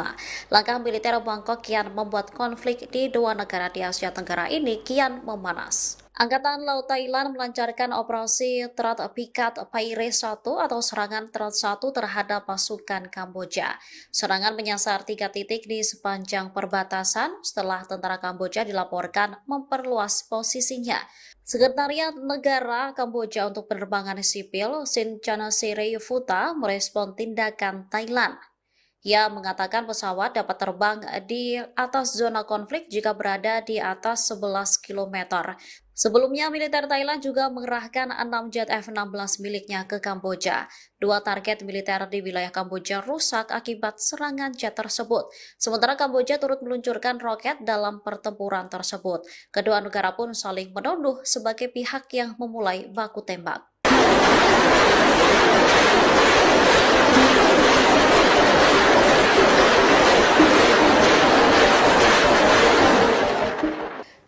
Langkah militer Bangkok kian membuat konflik di dua negara di Asia Tenggara ini kian memanas. Angkatan Laut Thailand melancarkan operasi Terat Pikat Paire 1 atau serangan Terat 1 terhadap pasukan Kamboja. Serangan menyasar 3 titik di sepanjang perbatasan setelah tentara Kamboja dilaporkan memperluas posisinya. Sekretariat Negara Kamboja untuk Penerbangan Sipil, Sin Chanasirayufuta, merespon tindakan Thailand. Ia mengatakan pesawat dapat terbang di atas zona konflik jika berada di atas 11 km. Sebelumnya, militer Thailand juga mengerahkan 6 jet F-16 miliknya ke Kamboja. Dua target militer di wilayah Kamboja rusak akibat serangan jet tersebut. Sementara Kamboja turut meluncurkan roket dalam pertempuran tersebut. Kedua negara pun saling menuduh sebagai pihak yang memulai baku tembak.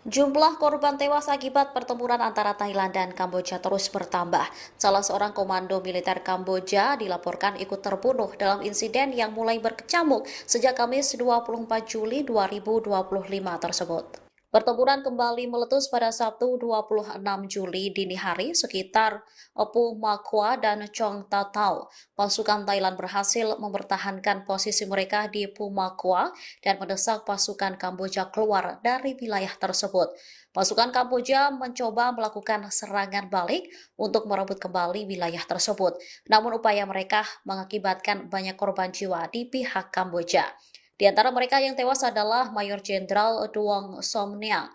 Jumlah korban tewas akibat pertempuran antara Thailand dan Kamboja terus bertambah. Salah seorang komando militer Kamboja dilaporkan ikut terbunuh dalam insiden yang mulai berkecamuk sejak Kamis 24 Juli 2025 tersebut. Pertempuran kembali meletus pada Sabtu 26 Juli dini hari sekitar Pu Makwa dan Chong Tatau. Pasukan Thailand berhasil mempertahankan posisi mereka di Pu Makwa dan mendesak pasukan Kamboja keluar dari wilayah tersebut. Pasukan Kamboja mencoba melakukan serangan balik untuk merebut kembali wilayah tersebut. Namun upaya mereka mengakibatkan banyak korban jiwa di pihak Kamboja. Di antara mereka yang tewas adalah Mayor Jenderal Duong Somniang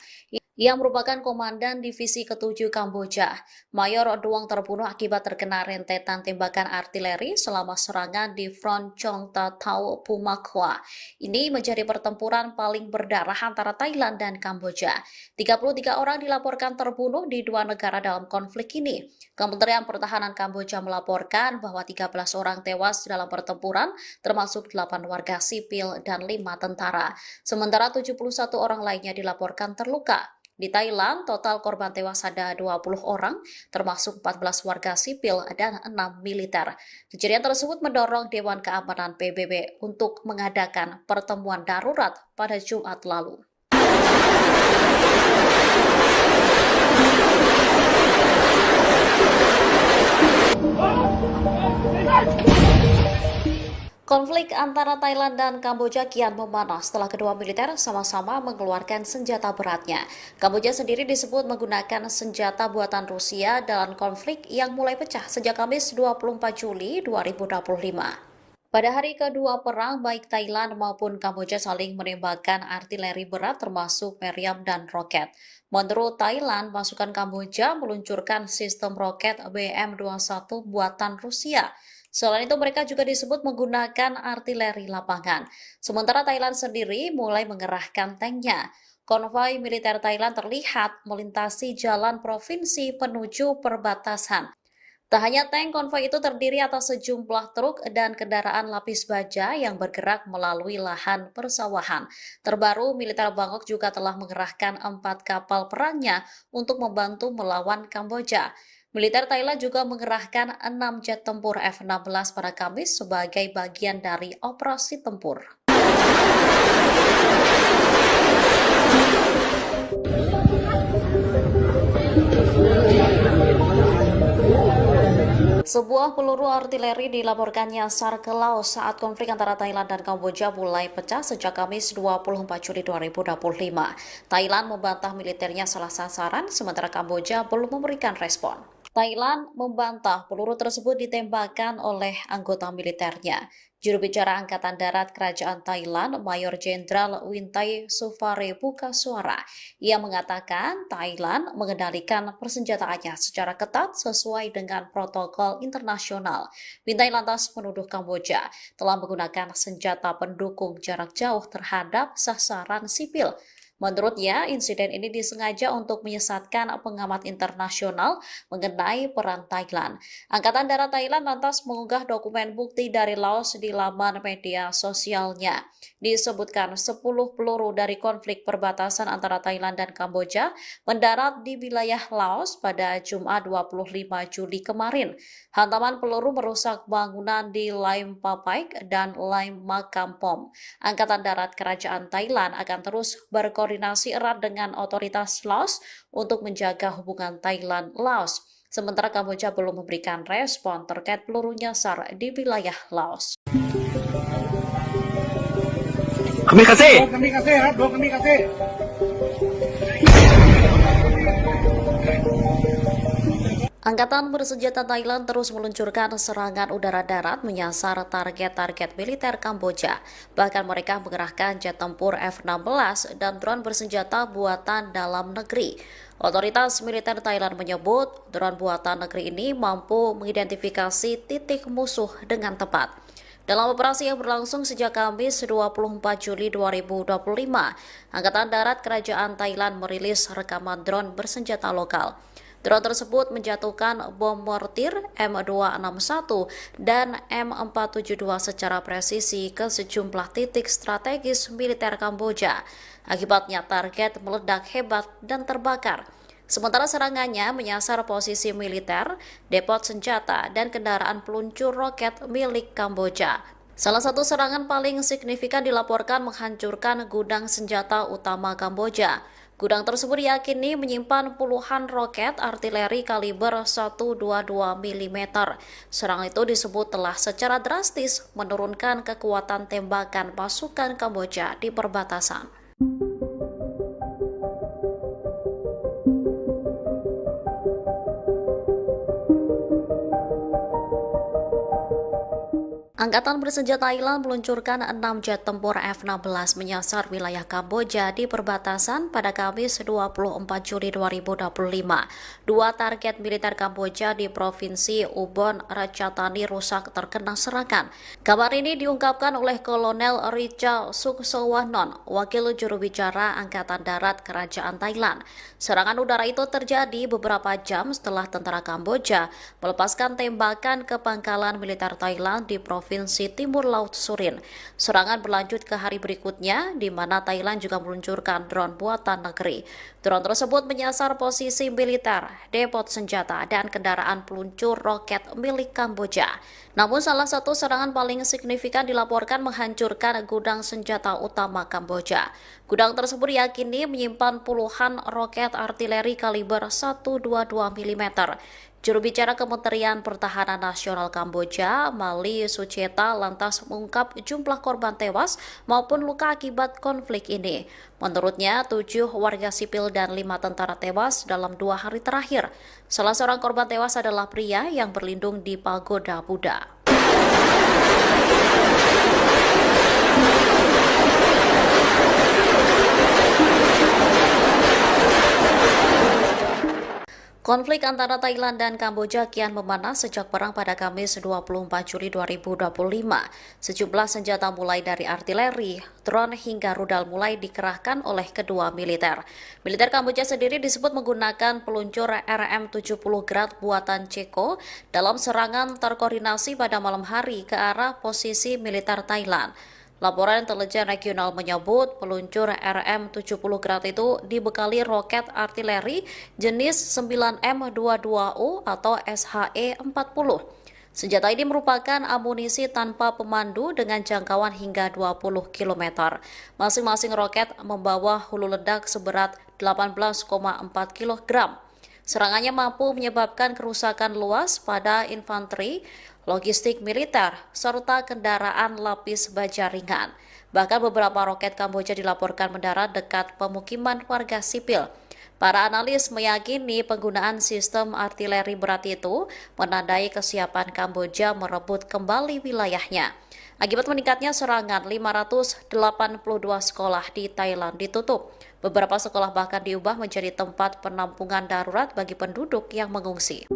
yang merupakan komandan divisi ke-7 Kamboja. Mayor Duong terbunuh akibat terkena rentetan tembakan artileri selama serangan di Front Chong Tatau Pumakwa. Ini menjadi pertempuran paling berdarah antara Thailand dan Kamboja. 33 orang dilaporkan terbunuh di dua negara dalam konflik ini. Kementerian Pertahanan Kamboja melaporkan bahwa 13 orang tewas dalam pertempuran, termasuk 8 warga sipil dan 5 tentara. Sementara 71 orang lainnya dilaporkan terluka. Di Thailand, total korban tewas ada 20 orang, termasuk 14 warga sipil dan 6 militer. Kejadian tersebut mendorong Dewan Keamanan PBB untuk mengadakan pertemuan darurat pada Jumat lalu. Konflik antara Thailand dan Kamboja kian memanas setelah kedua militer sama-sama mengeluarkan senjata beratnya. Kamboja sendiri disebut menggunakan senjata buatan Rusia dalam konflik yang mulai pecah sejak Kamis 24 Juli 2025. Pada hari kedua perang, baik Thailand maupun Kamboja saling menembakkan artileri berat termasuk meriam dan roket. Menurut Thailand, pasukan Kamboja meluncurkan sistem roket BM-21 buatan Rusia. Selain itu, mereka juga disebut menggunakan artileri lapangan. Sementara Thailand sendiri mulai mengerahkan tanknya. Konvoi militer Thailand terlihat melintasi jalan provinsi menuju perbatasan. Tak hanya tank, konvoi itu terdiri atas sejumlah truk dan kendaraan lapis baja yang bergerak melalui lahan persawahan. Terbaru, militer Bangkok juga telah mengerahkan 4 kapal perangnya untuk membantu melawan Kamboja. Militer Thailand juga mengerahkan 6 jet tempur F-16 pada Kamis sebagai bagian dari operasi tempur. Sebuah peluru artileri dilaporkan nyasar ke laut saat konflik antara Thailand dan Kamboja mulai pecah sejak Kamis 24 Juli 2025. Thailand membantah militernya salah sasaran, sementara Kamboja belum memberikan respon. Thailand membantah peluru tersebut ditembakkan oleh anggota militernya. Juru bicara Angkatan Darat Kerajaan Thailand, Mayor Jenderal Wintai Sufare buka suara. Ia mengatakan Thailand mengendalikan persenjataannya secara ketat sesuai dengan protokol internasional. Wintai lantas menuduh Kamboja telah menggunakan senjata pendukung jarak jauh terhadap sasaran sipil. Menurutnya, insiden ini disengaja untuk menyesatkan pengamat internasional mengenai peran Thailand. Angkatan Darat Thailand lantas mengunggah dokumen bukti dari Laos di laman media sosialnya. Disebutkan 10 peluru dari konflik perbatasan antara Thailand dan Kamboja mendarat di wilayah Laos pada Jumat 25 Juli kemarin. Hantaman peluru merusak bangunan di Laim Papaik dan Laim Makampom. Angkatan Darat Kerajaan Thailand akan terus berkoordinasi erat dengan otoritas Laos untuk menjaga hubungan Thailand-Laos. Sementara Kamboja belum memberikan respon terkait peluru nyasar di wilayah Laos. Kami kasih. Angkatan bersenjata Thailand terus meluncurkan serangan udara-darat menyasar target-target militer Kamboja. Bahkan mereka mengerahkan jet tempur F-16 dan drone bersenjata buatan dalam negeri. Otoritas militer Thailand menyebut drone buatan negeri ini mampu mengidentifikasi titik musuh dengan tepat. Dalam operasi yang berlangsung sejak Kamis 24 Juli 2025, Angkatan Darat Kerajaan Thailand merilis rekaman drone bersenjata lokal. Drone tersebut menjatuhkan bom mortir M261 dan M472 secara presisi ke sejumlah titik strategis militer Kamboja. Akibatnya target meledak hebat dan terbakar. Sementara serangannya menyasar posisi militer, depot senjata, dan kendaraan peluncur roket milik Kamboja. Salah satu serangan paling signifikan dilaporkan menghancurkan gudang senjata utama Kamboja. Gudang tersebut diyakini menyimpan puluhan roket artileri kaliber 122 mm. Serangan itu disebut telah secara drastis menurunkan kekuatan tembakan pasukan Kamboja di perbatasan. Angkatan bersenjata Thailand meluncurkan 6 jet tempur F-16 menyasar wilayah Kamboja di perbatasan pada Kamis 24 Juli 2025. Dua target militer Kamboja di Provinsi Ubon Ratchathani rusak terkena serangan. Kabar ini diungkapkan oleh Kolonel Richa Suksowanon, wakil juru bicara Angkatan Darat Kerajaan Thailand. Serangan udara itu terjadi beberapa jam setelah tentara Kamboja melepaskan tembakan ke pangkalan militer Thailand di Provinsi Timur Laut Surin. Serangan berlanjut ke hari berikutnya, di mana Thailand juga meluncurkan drone buatan negeri. Drone tersebut menyasar posisi militer, depot senjata, dan kendaraan peluncur roket milik Kamboja. Namun salah satu serangan paling signifikan dilaporkan menghancurkan gudang senjata utama Kamboja. Gudang tersebut diyakini menyimpan puluhan roket artileri kaliber 122 mm. Juru bicara Kementerian Pertahanan Nasional Kamboja, Mali Sucheta, lantas mengungkap jumlah korban tewas maupun luka akibat konflik ini. Menurutnya, 7 warga sipil dan 5 tentara tewas dalam 2 hari terakhir. Salah seorang korban tewas adalah pria yang berlindung di pagoda Buddha. Konflik antara Thailand dan Kamboja kian memanas sejak perang pada Kamis 24 Juli 2025. Sejumlah senjata mulai dari artileri, drone hingga rudal mulai dikerahkan oleh kedua militer. Militer Kamboja sendiri disebut menggunakan peluncur RM-70 Grad buatan Ceko dalam serangan terkoordinasi pada malam hari ke arah posisi militer Thailand. Laporan intelijen regional menyebut peluncur RM-70 Grad itu dibekali roket artileri jenis 9M22U atau SHE-40. Senjata ini merupakan amunisi tanpa pemandu dengan jangkauan hingga 20 km. Masing-masing roket membawa hulu ledak seberat 18,4 kg. Serangannya mampu menyebabkan kerusakan luas pada infanteri, logistik militer, serta kendaraan lapis baja ringan. Bahkan beberapa roket Kamboja dilaporkan mendarat dekat pemukiman warga sipil. Para analis meyakini penggunaan sistem artileri berat itu menandai kesiapan Kamboja merebut kembali wilayahnya. Akibat meningkatnya serangan, 582 sekolah di Thailand ditutup. Beberapa sekolah bahkan diubah menjadi tempat penampungan darurat bagi penduduk yang mengungsi.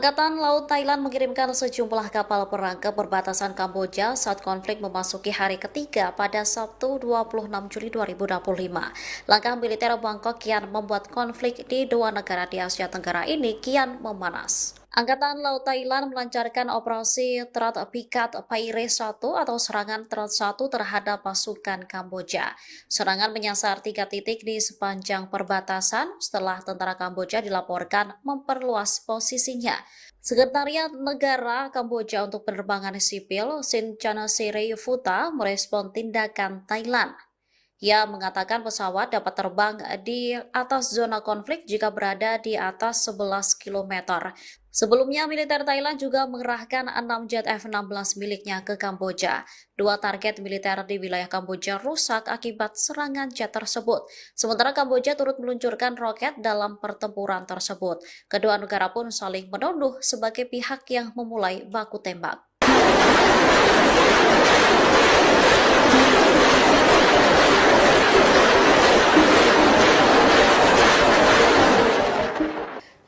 Angkatan Laut Thailand mengirimkan sejumlah kapal perang ke perbatasan Kamboja saat konflik memasuki hari ketiga pada Sabtu 26 Juli 2025. Langkah militer Bangkok kian membuat konflik di dua negara di Asia Tenggara ini kian memanas. Angkatan Laut Thailand melancarkan operasi Terat Pikat Paire 1 atau serangan Terat 1 terhadap pasukan Kamboja. Serangan menyasar 3 titik di sepanjang perbatasan setelah tentara Kamboja dilaporkan memperluas posisinya. Sekretariat Negara Kamboja untuk Penerbangan Sipil, Sin Chanasiri-Futa, merespon tindakan Thailand. Ia mengatakan pesawat dapat terbang di atas zona konflik jika berada di atas 11 km. Sebelumnya, militer Thailand juga mengerahkan 6 jet F-16 miliknya ke Kamboja. Dua target militer di wilayah Kamboja rusak akibat serangan jet tersebut. Sementara Kamboja turut meluncurkan roket dalam pertempuran tersebut. Kedua negara pun saling menuduh sebagai pihak yang memulai baku tembak.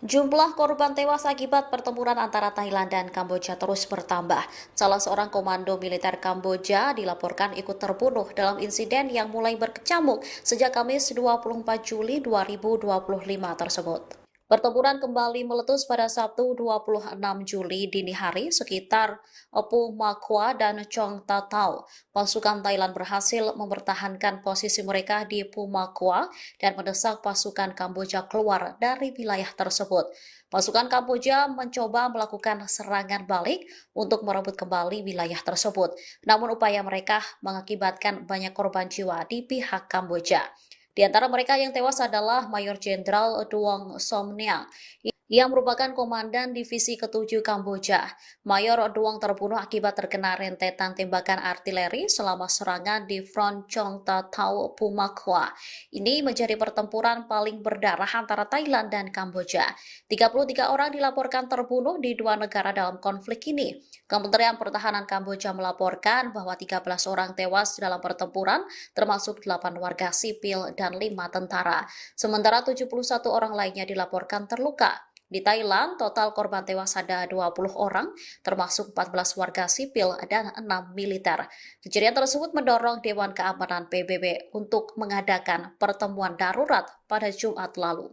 Jumlah korban tewas akibat pertempuran antara Thailand dan Kamboja terus bertambah. Salah seorang komando militer Kamboja dilaporkan ikut terbunuh dalam insiden yang mulai berkecamuk sejak Kamis 24 Juli 2025 tersebut. Pertempuran kembali meletus pada Sabtu 26 Juli dini hari sekitar Pu Makwa dan Chong Tatau. Pasukan Thailand berhasil mempertahankan posisi mereka di Pu Makwa dan mendesak pasukan Kamboja keluar dari wilayah tersebut. Pasukan Kamboja mencoba melakukan serangan balik untuk merebut kembali wilayah tersebut. Namun upaya mereka mengakibatkan banyak korban jiwa di pihak Kamboja. Di antara mereka yang tewas adalah Mayor Jenderal Duong Somniang yang merupakan komandan divisi ke-7 Kamboja. Mayor Duong terbunuh akibat terkena rentetan tembakan artileri selama serangan di Front Chong Tatau Pumakwa. Ini menjadi pertempuran paling berdarah antara Thailand dan Kamboja. 33 orang dilaporkan terbunuh di dua negara dalam konflik ini. Kementerian Pertahanan Kamboja melaporkan bahwa 13 orang tewas dalam pertempuran, termasuk 8 warga sipil dan 5 tentara. Sementara 71 orang lainnya dilaporkan terluka. Di Thailand, total korban tewas ada 20 orang, termasuk 14 warga sipil dan 6 militer. Kejadian tersebut mendorong Dewan Keamanan PBB untuk mengadakan pertemuan darurat pada Jumat lalu.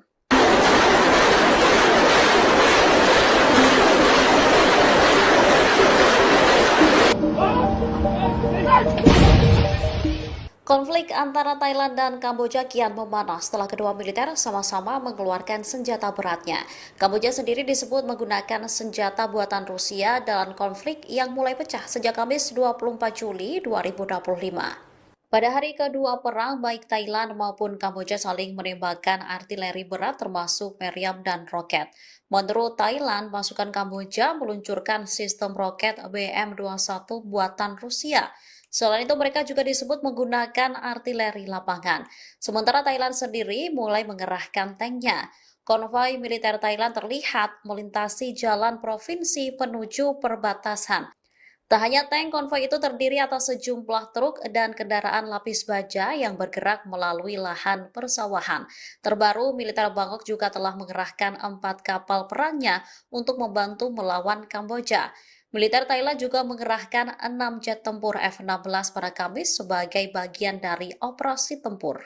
Konflik antara Thailand dan Kamboja kian memanas setelah kedua militer sama-sama mengeluarkan senjata beratnya. Kamboja sendiri disebut menggunakan senjata buatan Rusia dalam konflik yang mulai pecah sejak Kamis 24 Juli 2025. Pada hari kedua perang, baik Thailand maupun Kamboja saling menembakkan artileri berat termasuk meriam dan roket. Menurut Thailand, pasukan Kamboja meluncurkan sistem roket BM-21 buatan Rusia. Selain itu, mereka juga disebut menggunakan artileri lapangan. Sementara Thailand sendiri mulai mengerahkan tanknya. Konvoi militer Thailand terlihat melintasi jalan provinsi menuju perbatasan. Tak hanya tank, konvoi itu terdiri atas sejumlah truk dan kendaraan lapis baja yang bergerak melalui lahan persawahan. Terbaru, militer Bangkok juga telah mengerahkan 4 kapal perangnya untuk membantu melawan Kamboja. Militer Thailand juga mengerahkan 6 jet tempur F-16 pada Kamis sebagai bagian dari operasi tempur.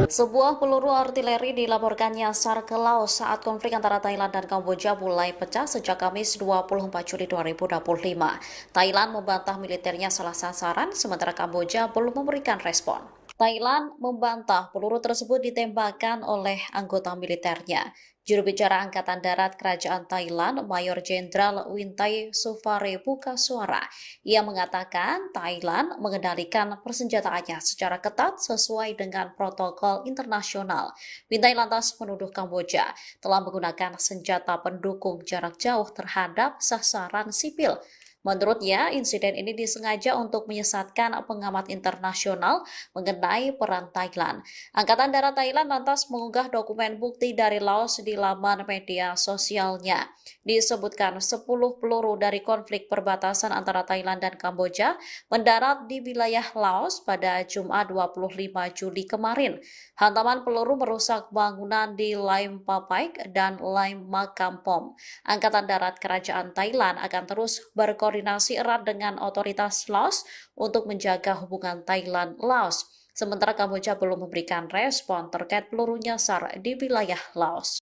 Sebuah peluru artileri dilaporkan nyasar ke Laos saat konflik antara Thailand dan Kamboja mulai pecah sejak Kamis 24 Juli 2025. Thailand membantah militernya salah sasaran, sementara Kamboja belum memberikan respon. Thailand membantah peluru tersebut ditembakkan oleh anggota militernya. Juru bicara Angkatan Darat Kerajaan Thailand, Mayor Jenderal Wintai Sufare buka suara. Ia mengatakan Thailand mengendalikan persenjataannya secara ketat sesuai dengan protokol internasional. Wintai lantas menuduh Kamboja telah menggunakan senjata pendukung jarak jauh terhadap sasaran sipil. Menurutnya, insiden ini disengaja untuk menyesatkan pengamat internasional mengenai peran Thailand. Angkatan Darat Thailand lantas mengunggah dokumen bukti dari Laos di laman media sosialnya. Disebutkan 10 peluru dari konflik perbatasan antara Thailand dan Kamboja mendarat di wilayah Laos pada Jumat 25 Juli kemarin. Hantaman peluru merusak bangunan di Laim Papaik dan Laim Makampom. Angkatan Darat Kerajaan Thailand akan terus berkoordinasi erat dengan otoritas Laos untuk menjaga hubungan Thailand-Laos. Sementara Kamboja belum memberikan respon terkait peluru nyasar di wilayah Laos.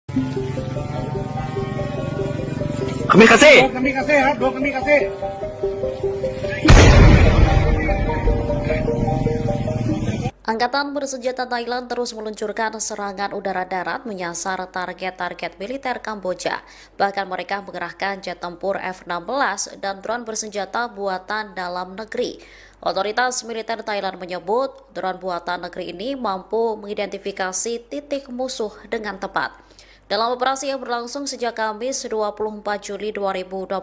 Kami kasih. Angkatan bersenjata Thailand terus meluncurkan serangan udara-darat menyasar target-target militer Kamboja. Bahkan mereka mengerahkan jet tempur F-16 dan drone bersenjata buatan dalam negeri. Otoritas militer Thailand menyebut drone buatan negeri ini mampu mengidentifikasi titik musuh dengan tepat. Dalam operasi yang berlangsung sejak Kamis 24 Juli 2025,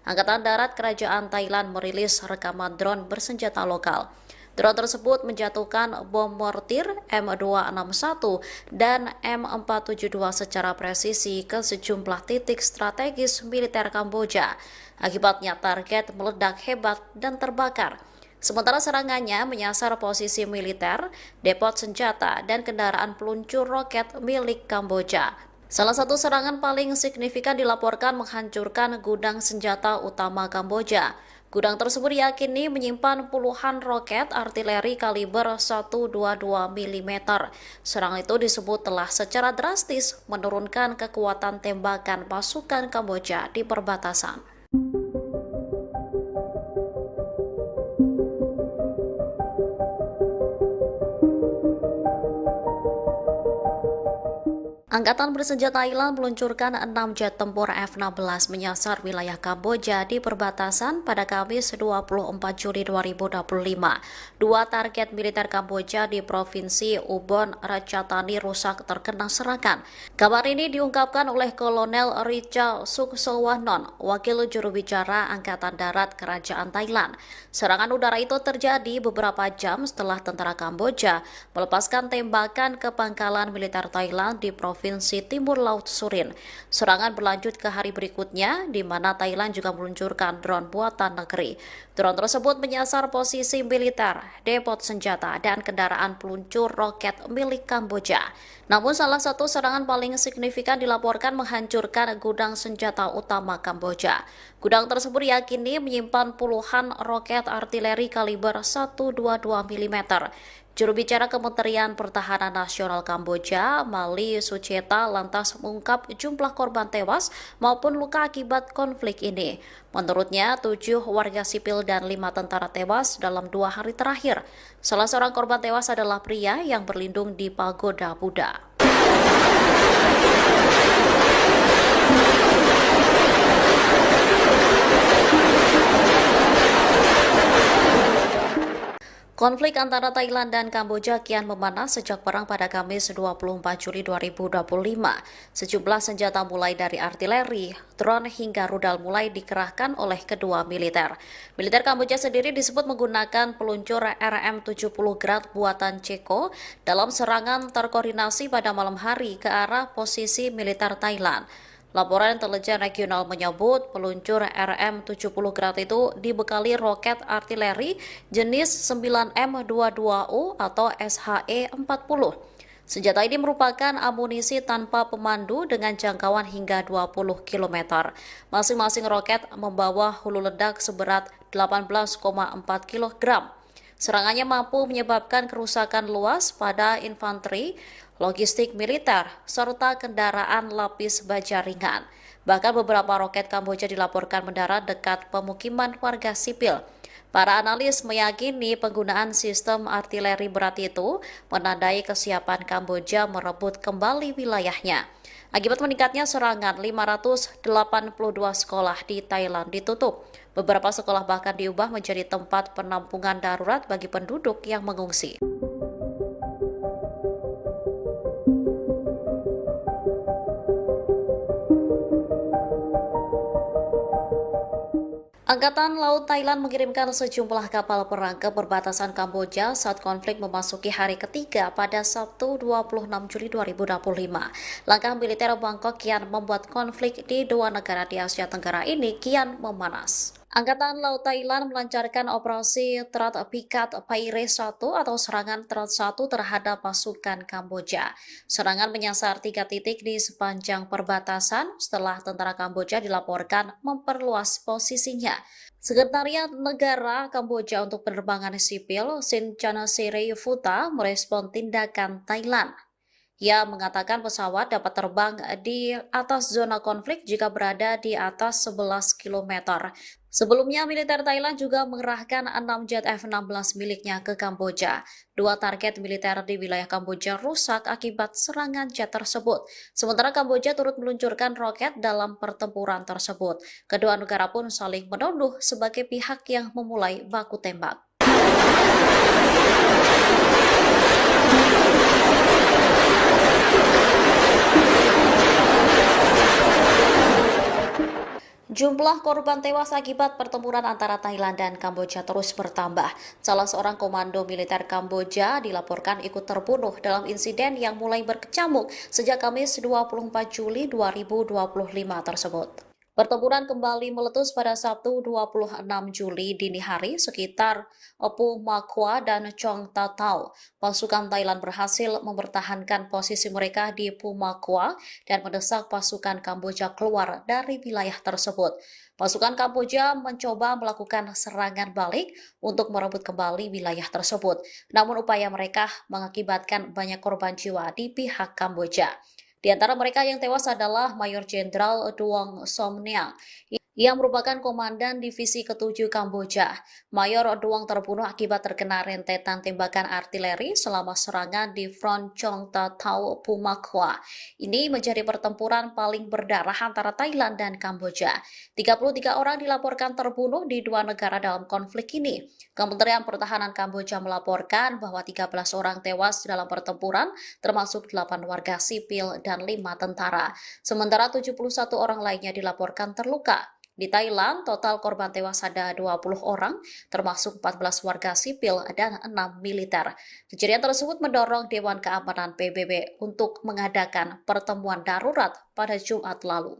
Angkatan Darat Kerajaan Thailand merilis rekaman drone bersenjata lokal. Drone tersebut menjatuhkan bom mortir M261 dan M472 secara presisi ke sejumlah titik strategis militer Kamboja. Akibatnya target meledak hebat dan terbakar. Sementara serangannya menyasar posisi militer, depot senjata, dan kendaraan peluncur roket milik Kamboja. Salah satu serangan paling signifikan dilaporkan menghancurkan gudang senjata utama Kamboja. Gudang tersebut diyakini menyimpan puluhan roket artileri kaliber 122 mm. Serangan itu disebut telah secara drastis menurunkan kekuatan tembakan pasukan Kamboja di perbatasan. Angkatan bersenjata Thailand meluncurkan 6 jet tempur F-16 menyasar wilayah Kamboja di perbatasan pada Kamis 24 Juli 2025. Dua target militer Kamboja di Provinsi Ubon Ratchathani rusak terkena serangan. Kabar ini diungkapkan oleh Kolonel Richa Suksowanon, wakil juru bicara Angkatan Darat Kerajaan Thailand. Serangan udara itu terjadi beberapa jam setelah tentara Kamboja melepaskan tembakan ke pangkalan militer Thailand di Provinsi Timur Laut Surin. Serangan berlanjut ke hari berikutnya, di mana Thailand juga meluncurkan drone buatan negeri. Drone tersebut menyasar posisi militer, depot senjata, dan kendaraan peluncur roket milik Kamboja. Namun salah satu serangan paling signifikan dilaporkan menghancurkan gudang senjata utama Kamboja. Gudang tersebut diyakini menyimpan puluhan roket artileri kaliber 122 mm. Juru bicara Kementerian Pertahanan Nasional Kamboja, Mali Sucheta, lantas mengungkap jumlah korban tewas maupun luka akibat konflik ini. Menurutnya, 7 warga sipil dan 5 tentara tewas dalam 2 hari terakhir. Salah seorang korban tewas adalah pria yang berlindung di pagoda Buddha. Konflik antara Thailand dan Kamboja kian memanas sejak perang pada Kamis 24 Juli 2025. Sejumlah senjata mulai dari artileri, drone hingga rudal mulai dikerahkan oleh kedua militer. Militer Kamboja sendiri disebut menggunakan peluncur RM-70 Grad buatan Ceko dalam serangan terkoordinasi pada malam hari ke arah posisi militer Thailand. Laporan intelijen regional menyebut peluncur RM-70 Grad itu dibekali roket artileri jenis 9M22U atau SHE-40. Senjata ini merupakan amunisi tanpa pemandu dengan jangkauan hingga 20 km. Masing-masing roket membawa hulu ledak seberat 18,4 kg. Serangannya mampu menyebabkan kerusakan luas pada infanteri, logistik militer, serta kendaraan lapis baja ringan. Bahkan beberapa roket Kamboja dilaporkan mendarat dekat pemukiman warga sipil. Para analis meyakini penggunaan sistem artileri berat itu menandai kesiapan Kamboja merebut kembali wilayahnya. Akibat meningkatnya serangan, 582 sekolah di Thailand ditutup. Beberapa sekolah bahkan diubah menjadi tempat penampungan darurat bagi penduduk yang mengungsi. Angkatan Laut Thailand mengirimkan sejumlah kapal perang ke perbatasan Kamboja saat konflik memasuki hari ketiga pada Sabtu 26 Juli 2025. Langkah militer Bangkok kian membuat konflik di dua negara di Asia Tenggara ini kian memanas. Angkatan Laut Thailand melancarkan operasi Terat Pikat Paire 1 atau serangan Terat 1 terhadap pasukan Kamboja. Serangan menyasar 3 titik di sepanjang perbatasan setelah tentara Kamboja dilaporkan memperluas posisinya. Sekretariat Negara Kamboja untuk Penerbangan Sipil, Sin Futa, merespon tindakan Thailand. Ia mengatakan pesawat dapat terbang di atas zona konflik jika berada di atas 11 km. Sebelumnya, militer Thailand juga mengerahkan 6 jet F-16 miliknya ke Kamboja. Dua target militer di wilayah Kamboja rusak akibat serangan jet tersebut. Sementara Kamboja turut meluncurkan roket dalam pertempuran tersebut. Kedua negara pun saling menuduh sebagai pihak yang memulai baku tembak. Jumlah korban tewas akibat pertempuran antara Thailand dan Kamboja terus bertambah. Salah seorang komando militer Kamboja dilaporkan ikut terbunuh dalam insiden yang mulai berkecamuk sejak Kamis 24 Juli 2025 tersebut. Pertempuran kembali meletus pada Sabtu 26 Juli dini hari sekitar Opu Makwa dan Chong Tatau. Pasukan Thailand berhasil mempertahankan posisi mereka di Pumakwa dan mendesak pasukan Kamboja keluar dari wilayah tersebut. Pasukan Kamboja mencoba melakukan serangan balik untuk merebut kembali wilayah tersebut. Namun upaya mereka mengakibatkan banyak korban jiwa di pihak Kamboja. Di antara mereka yang tewas adalah Mayor Jenderal Duong Somniang yang merupakan komandan divisi ke-7 Kamboja. Mayor Duong terbunuh akibat terkena rentetan tembakan artileri selama serangan di Front Chong Tatau Pumakwa. Ini menjadi pertempuran paling berdarah antara Thailand dan Kamboja. 33 orang dilaporkan terbunuh di dua negara dalam konflik ini. Kementerian Pertahanan Kamboja melaporkan bahwa 13 orang tewas dalam pertempuran, termasuk 8 warga sipil dan 5 tentara. Sementara 71 orang lainnya dilaporkan terluka. Di Thailand, total korban tewas ada 20 orang, termasuk 14 warga sipil dan 6 militer. Kejadian tersebut mendorong Dewan Keamanan PBB untuk mengadakan pertemuan darurat pada Jumat lalu.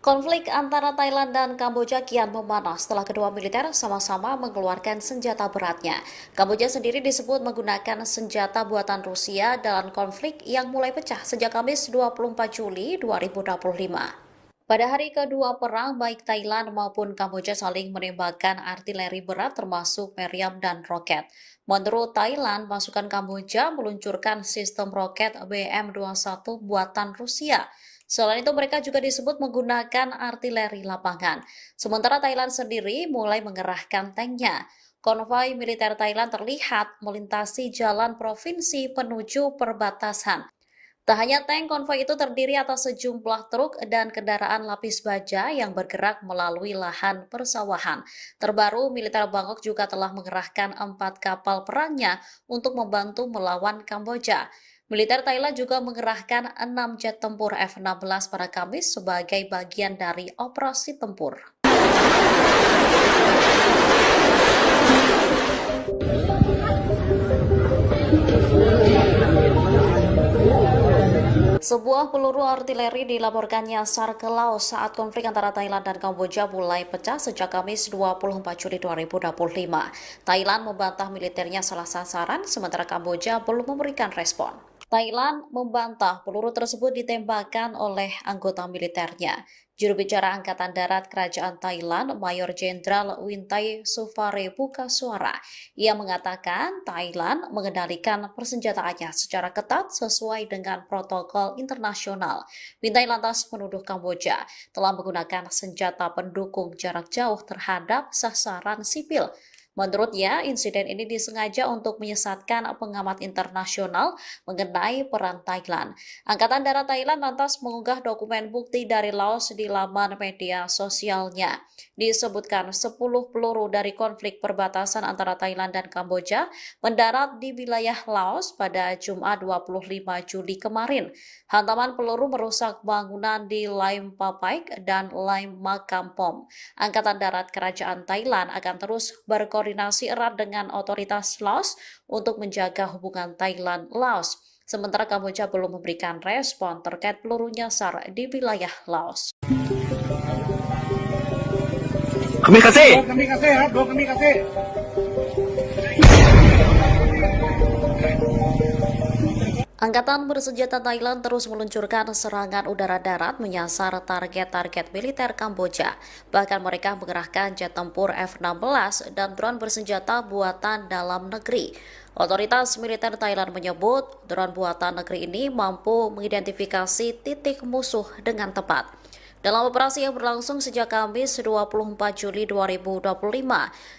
Konflik antara Thailand dan Kamboja kian memanas setelah kedua militer sama-sama mengeluarkan senjata beratnya. Kamboja sendiri disebut menggunakan senjata buatan Rusia dalam konflik yang mulai pecah sejak Kamis 24 Juli 2025. Pada hari kedua perang, baik Thailand maupun Kamboja saling menembakkan artileri berat termasuk meriam dan roket. Menurut Thailand, pasukan Kamboja meluncurkan sistem roket BM-21 buatan Rusia. Selain itu, mereka juga disebut menggunakan artileri lapangan. Sementara Thailand sendiri mulai mengerahkan tanknya. Konvoi militer Thailand terlihat melintasi jalan provinsi menuju perbatasan. Tak hanya tank, konvoi itu terdiri atas sejumlah truk dan kendaraan lapis baja yang bergerak melalui lahan persawahan. Terbaru, militer Bangkok juga telah mengerahkan 4 kapal perangnya untuk membantu melawan Kamboja. Militer Thailand juga mengerahkan 6 jet tempur F-16 pada Kamis sebagai bagian dari operasi tempur. Sebuah peluru artileri dilaporkan nyasar ke Laos saat konflik antara Thailand dan Kamboja mulai pecah sejak Kamis 24 Juli 2025. Thailand membantah militernya salah sasaran, sementara Kamboja belum memberikan respon. Thailand membantah peluru tersebut ditembakkan oleh anggota militernya. Juru bicara Angkatan Darat Kerajaan Thailand, Mayor Jenderal Wintai Sufare buka suara. Ia mengatakan Thailand mengendalikan persenjataannya secara ketat sesuai dengan protokol internasional. Wintai lantas menuduh Kamboja telah menggunakan senjata pendukung jarak jauh terhadap sasaran sipil. Menurutnya, insiden ini disengaja untuk menyesatkan pengamat internasional mengenai peran Thailand. Angkatan Darat Thailand lantas mengunggah dokumen bukti dari Laos di laman media sosialnya. Disebutkan 10 peluru dari konflik perbatasan antara Thailand dan Kamboja mendarat di wilayah Laos pada Jumat 25 Juli kemarin. Hantaman peluru merusak bangunan di Laim Papaik dan Laim Makampom. Angkatan Darat Kerajaan Thailand akan terus berkoordinasi erat dengan otoritas Laos untuk menjaga hubungan Thailand-Laos. Sementara Kamboja belum memberikan respon terkait peluru nyasar di wilayah Laos. Kami kasih. Angkatan bersenjata Thailand terus meluncurkan serangan udara darat menyasar target-target militer Kamboja. Bahkan mereka mengerahkan jet tempur F-16 dan drone bersenjata buatan dalam negeri. Otoritas militer Thailand menyebut drone buatan negeri ini mampu mengidentifikasi titik musuh dengan tepat. Dalam operasi yang berlangsung sejak Kamis 24 Juli 2025,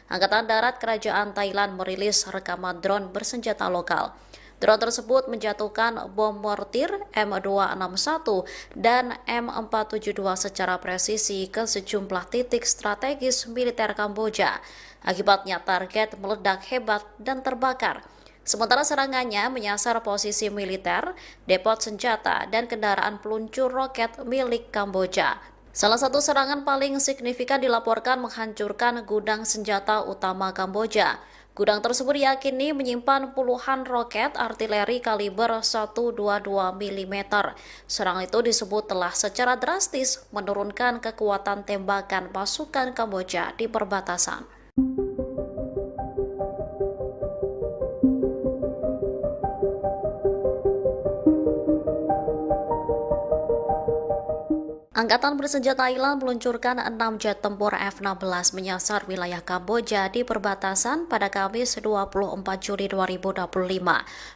Angkatan Darat Kerajaan Thailand merilis rekaman drone bersenjata lokal. Drone tersebut menjatuhkan bom mortir M261 dan M472 secara presisi ke sejumlah titik strategis militer Kamboja. Akibatnya target meledak hebat dan terbakar. Sementara serangannya menyasar posisi militer, depot senjata, dan kendaraan peluncur roket milik Kamboja. Salah satu serangan paling signifikan dilaporkan menghancurkan gudang senjata utama Kamboja. Gudang tersebut diyakini menyimpan puluhan roket artileri kaliber 122 mm. Serangan itu disebut telah secara drastis menurunkan kekuatan tembakan pasukan Kamboja di perbatasan. Angkatan bersenjata Thailand meluncurkan 6 jet tempur F-16 menyasar wilayah Kamboja di perbatasan pada Kamis 24 Juli 2025.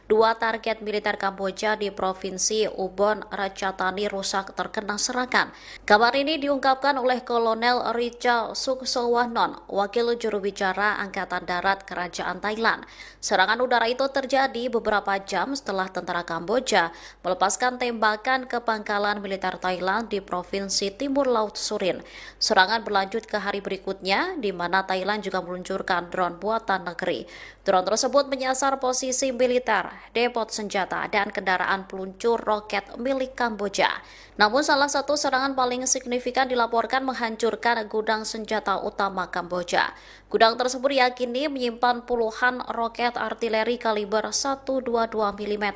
Dua target militer Kamboja di Provinsi Ubon Ratchathani rusak terkena serangan. Kabar ini diungkapkan oleh Kolonel Richa Suksowanon, wakil juru bicara Angkatan Darat Kerajaan Thailand. Serangan udara itu terjadi beberapa jam setelah tentara Kamboja melepaskan tembakan ke pangkalan militer Thailand di Provinsi Timur Laut Surin. Serangan berlanjut ke hari berikutnya, di mana Thailand juga meluncurkan drone buatan negeri. Drone tersebut menyasar posisi militer, depot senjata, dan kendaraan peluncur roket milik Kamboja. Namun salah satu serangan paling signifikan dilaporkan menghancurkan gudang senjata utama Kamboja. Gudang tersebut diyakini menyimpan puluhan roket artileri kaliber 122 mm.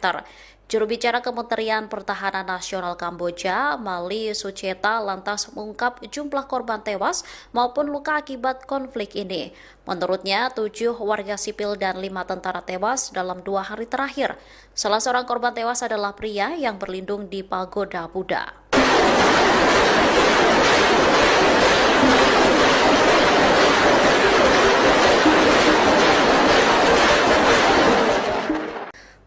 Juru bicara Kementerian Pertahanan Nasional Kamboja, Mali Sucheta, lantas mengungkap jumlah korban tewas maupun luka akibat konflik ini. Menurutnya, 7 warga sipil dan 5 tentara tewas dalam 2 hari terakhir. Salah seorang korban tewas adalah pria yang berlindung di pagoda Buddha.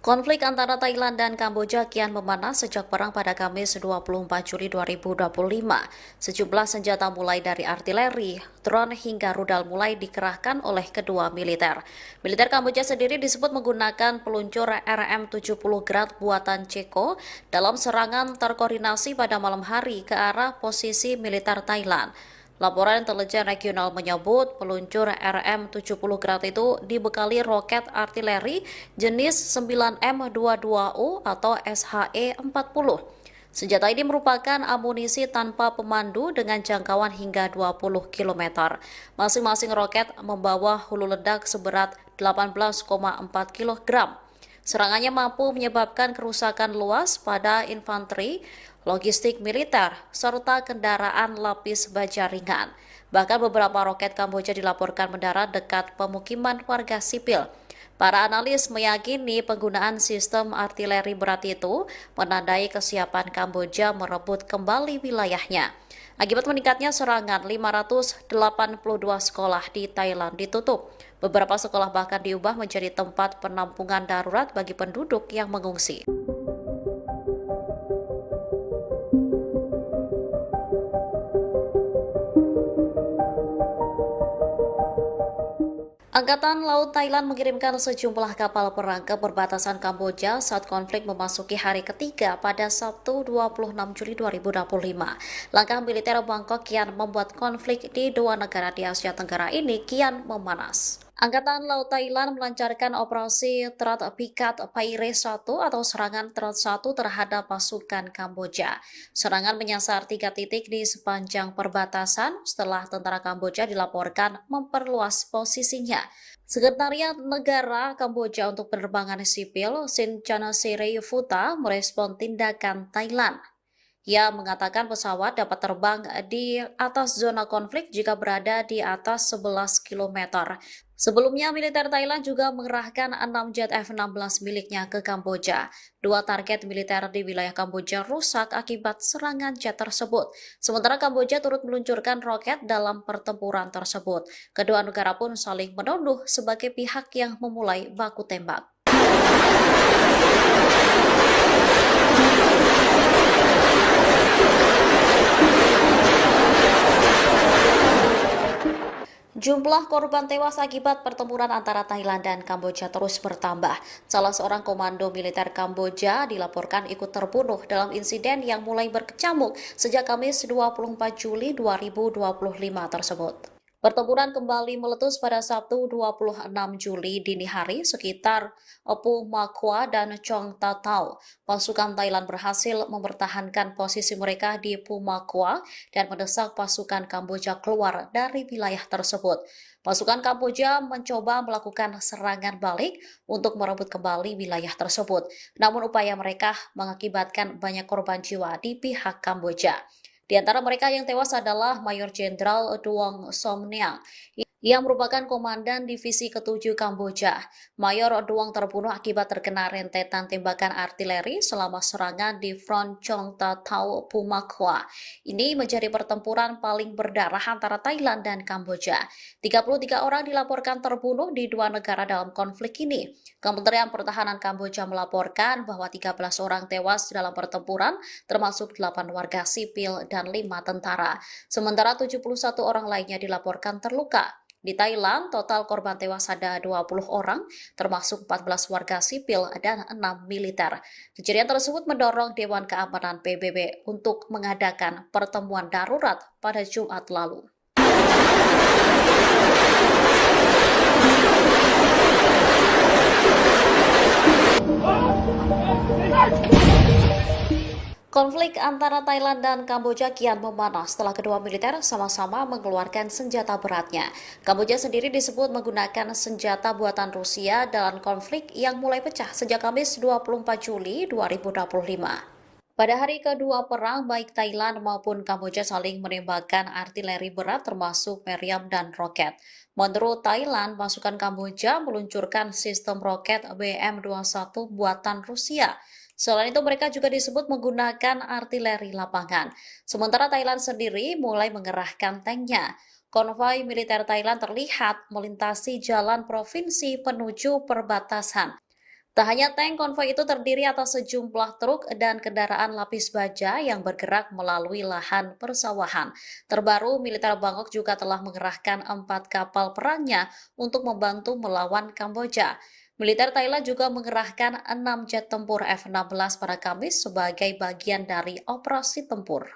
Konflik antara Thailand dan Kamboja kian memanas sejak perang pada Kamis 24 Juli 2025. Sejumlah senjata mulai dari artileri, drone hingga rudal mulai dikerahkan oleh kedua militer. Militer Kamboja sendiri disebut menggunakan peluncur RM-70 Grad buatan Ceko dalam serangan terkoordinasi pada malam hari ke arah posisi militer Thailand. Laporan intelijen regional menyebut peluncur RM-70 Grad itu dibekali roket artileri jenis 9M22U atau SHE-40. Senjata ini merupakan amunisi tanpa pemandu dengan jangkauan hingga 20 km. Masing-masing roket membawa hulu ledak seberat 18,4 kg. Serangannya mampu menyebabkan kerusakan luas pada infanteri, logistik militer, serta kendaraan lapis baja ringan. Bahkan beberapa roket Kamboja dilaporkan mendarat dekat pemukiman warga sipil. Para analis meyakini penggunaan sistem artileri berat itu menandai kesiapan Kamboja merebut kembali wilayahnya. Akibat meningkatnya serangan, 582 sekolah di Thailand ditutup. Beberapa sekolah bahkan diubah menjadi tempat penampungan darurat bagi penduduk yang mengungsi. Angkatan Laut Thailand mengirimkan sejumlah kapal perang ke perbatasan Kamboja saat konflik memasuki hari ketiga pada Sabtu 26 Juli 2025. Langkah militer Bangkok kian membuat konflik di dua negara di Asia Tenggara ini kian memanas. Angkatan Laut Thailand melancarkan operasi Terat Pikat Paire 1 atau serangan Terat 1 terhadap pasukan Kamboja. Serangan menyasar 3 titik di sepanjang perbatasan setelah tentara Kamboja dilaporkan memperluas posisinya. Sekretariat Negara Kamboja untuk Penerbangan Sipil, Sin Chanasirayufuta, merespon tindakan Thailand. Ia mengatakan pesawat dapat terbang di atas zona konflik jika berada di atas 11 km. Sebelumnya, militer Thailand juga mengerahkan 6 jet F-16 miliknya ke Kamboja. Dua target militer di wilayah Kamboja rusak akibat serangan jet tersebut. Sementara Kamboja turut meluncurkan roket dalam pertempuran tersebut. Kedua negara pun saling menuduh sebagai pihak yang memulai baku tembak. Jumlah korban tewas akibat pertempuran antara Thailand dan Kamboja terus bertambah. Salah seorang komando militer Kamboja dilaporkan ikut terbunuh dalam insiden yang mulai berkecamuk sejak Kamis 24 Juli 2025 tersebut. Pertempuran kembali meletus pada Sabtu 26 Juli dini hari sekitar Pu Makwa dan Chong Tatau. Pasukan Thailand berhasil mempertahankan posisi mereka di Pu Makwa dan mendesak pasukan Kamboja keluar dari wilayah tersebut. Pasukan Kamboja mencoba melakukan serangan balik untuk merebut kembali wilayah tersebut. Namun upaya mereka mengakibatkan banyak korban jiwa di pihak Kamboja. Di antara mereka yang tewas adalah Mayor Jenderal Duong Somniang yang merupakan komandan divisi ke-7 Kamboja. Mayor Duong terbunuh akibat terkena rentetan tembakan artileri selama serangan di Front Chong Tatau Pumakwa. Ini menjadi pertempuran paling berdarah antara Thailand dan Kamboja. 33 orang dilaporkan terbunuh di dua negara dalam konflik ini. Kementerian Pertahanan Kamboja melaporkan bahwa 13 orang tewas dalam pertempuran, termasuk 8 warga sipil dan 5 tentara. Sementara 71 orang lainnya dilaporkan terluka. Di Thailand, total korban tewas ada 20 orang, termasuk 14 warga sipil dan 6 militer. Kejadian tersebut mendorong Dewan Keamanan PBB untuk mengadakan pertemuan darurat pada Jumat lalu. Konflik antara Thailand dan Kamboja kian memanas setelah kedua militer sama-sama mengeluarkan senjata beratnya. Kamboja sendiri disebut menggunakan senjata buatan Rusia dalam konflik yang mulai pecah sejak Kamis 24 Juli 2025. Pada hari kedua perang, baik Thailand maupun Kamboja saling menembakkan artileri berat termasuk meriam dan roket. Menurut Thailand, pasukan Kamboja meluncurkan sistem roket BM-21 buatan Rusia. Selain itu, mereka juga disebut menggunakan artileri lapangan. Sementara Thailand sendiri mulai mengerahkan tanknya. Konvoi militer Thailand terlihat melintasi jalan provinsi menuju perbatasan. Tak hanya tank, konvoi itu terdiri atas sejumlah truk dan kendaraan lapis baja yang bergerak melalui lahan persawahan. Terbaru, militer Bangkok juga telah mengerahkan 4 kapal perangnya untuk membantu melawan Kamboja. Militer Thailand juga mengerahkan 6 jet tempur F-16 pada Kamis sebagai bagian dari operasi tempur.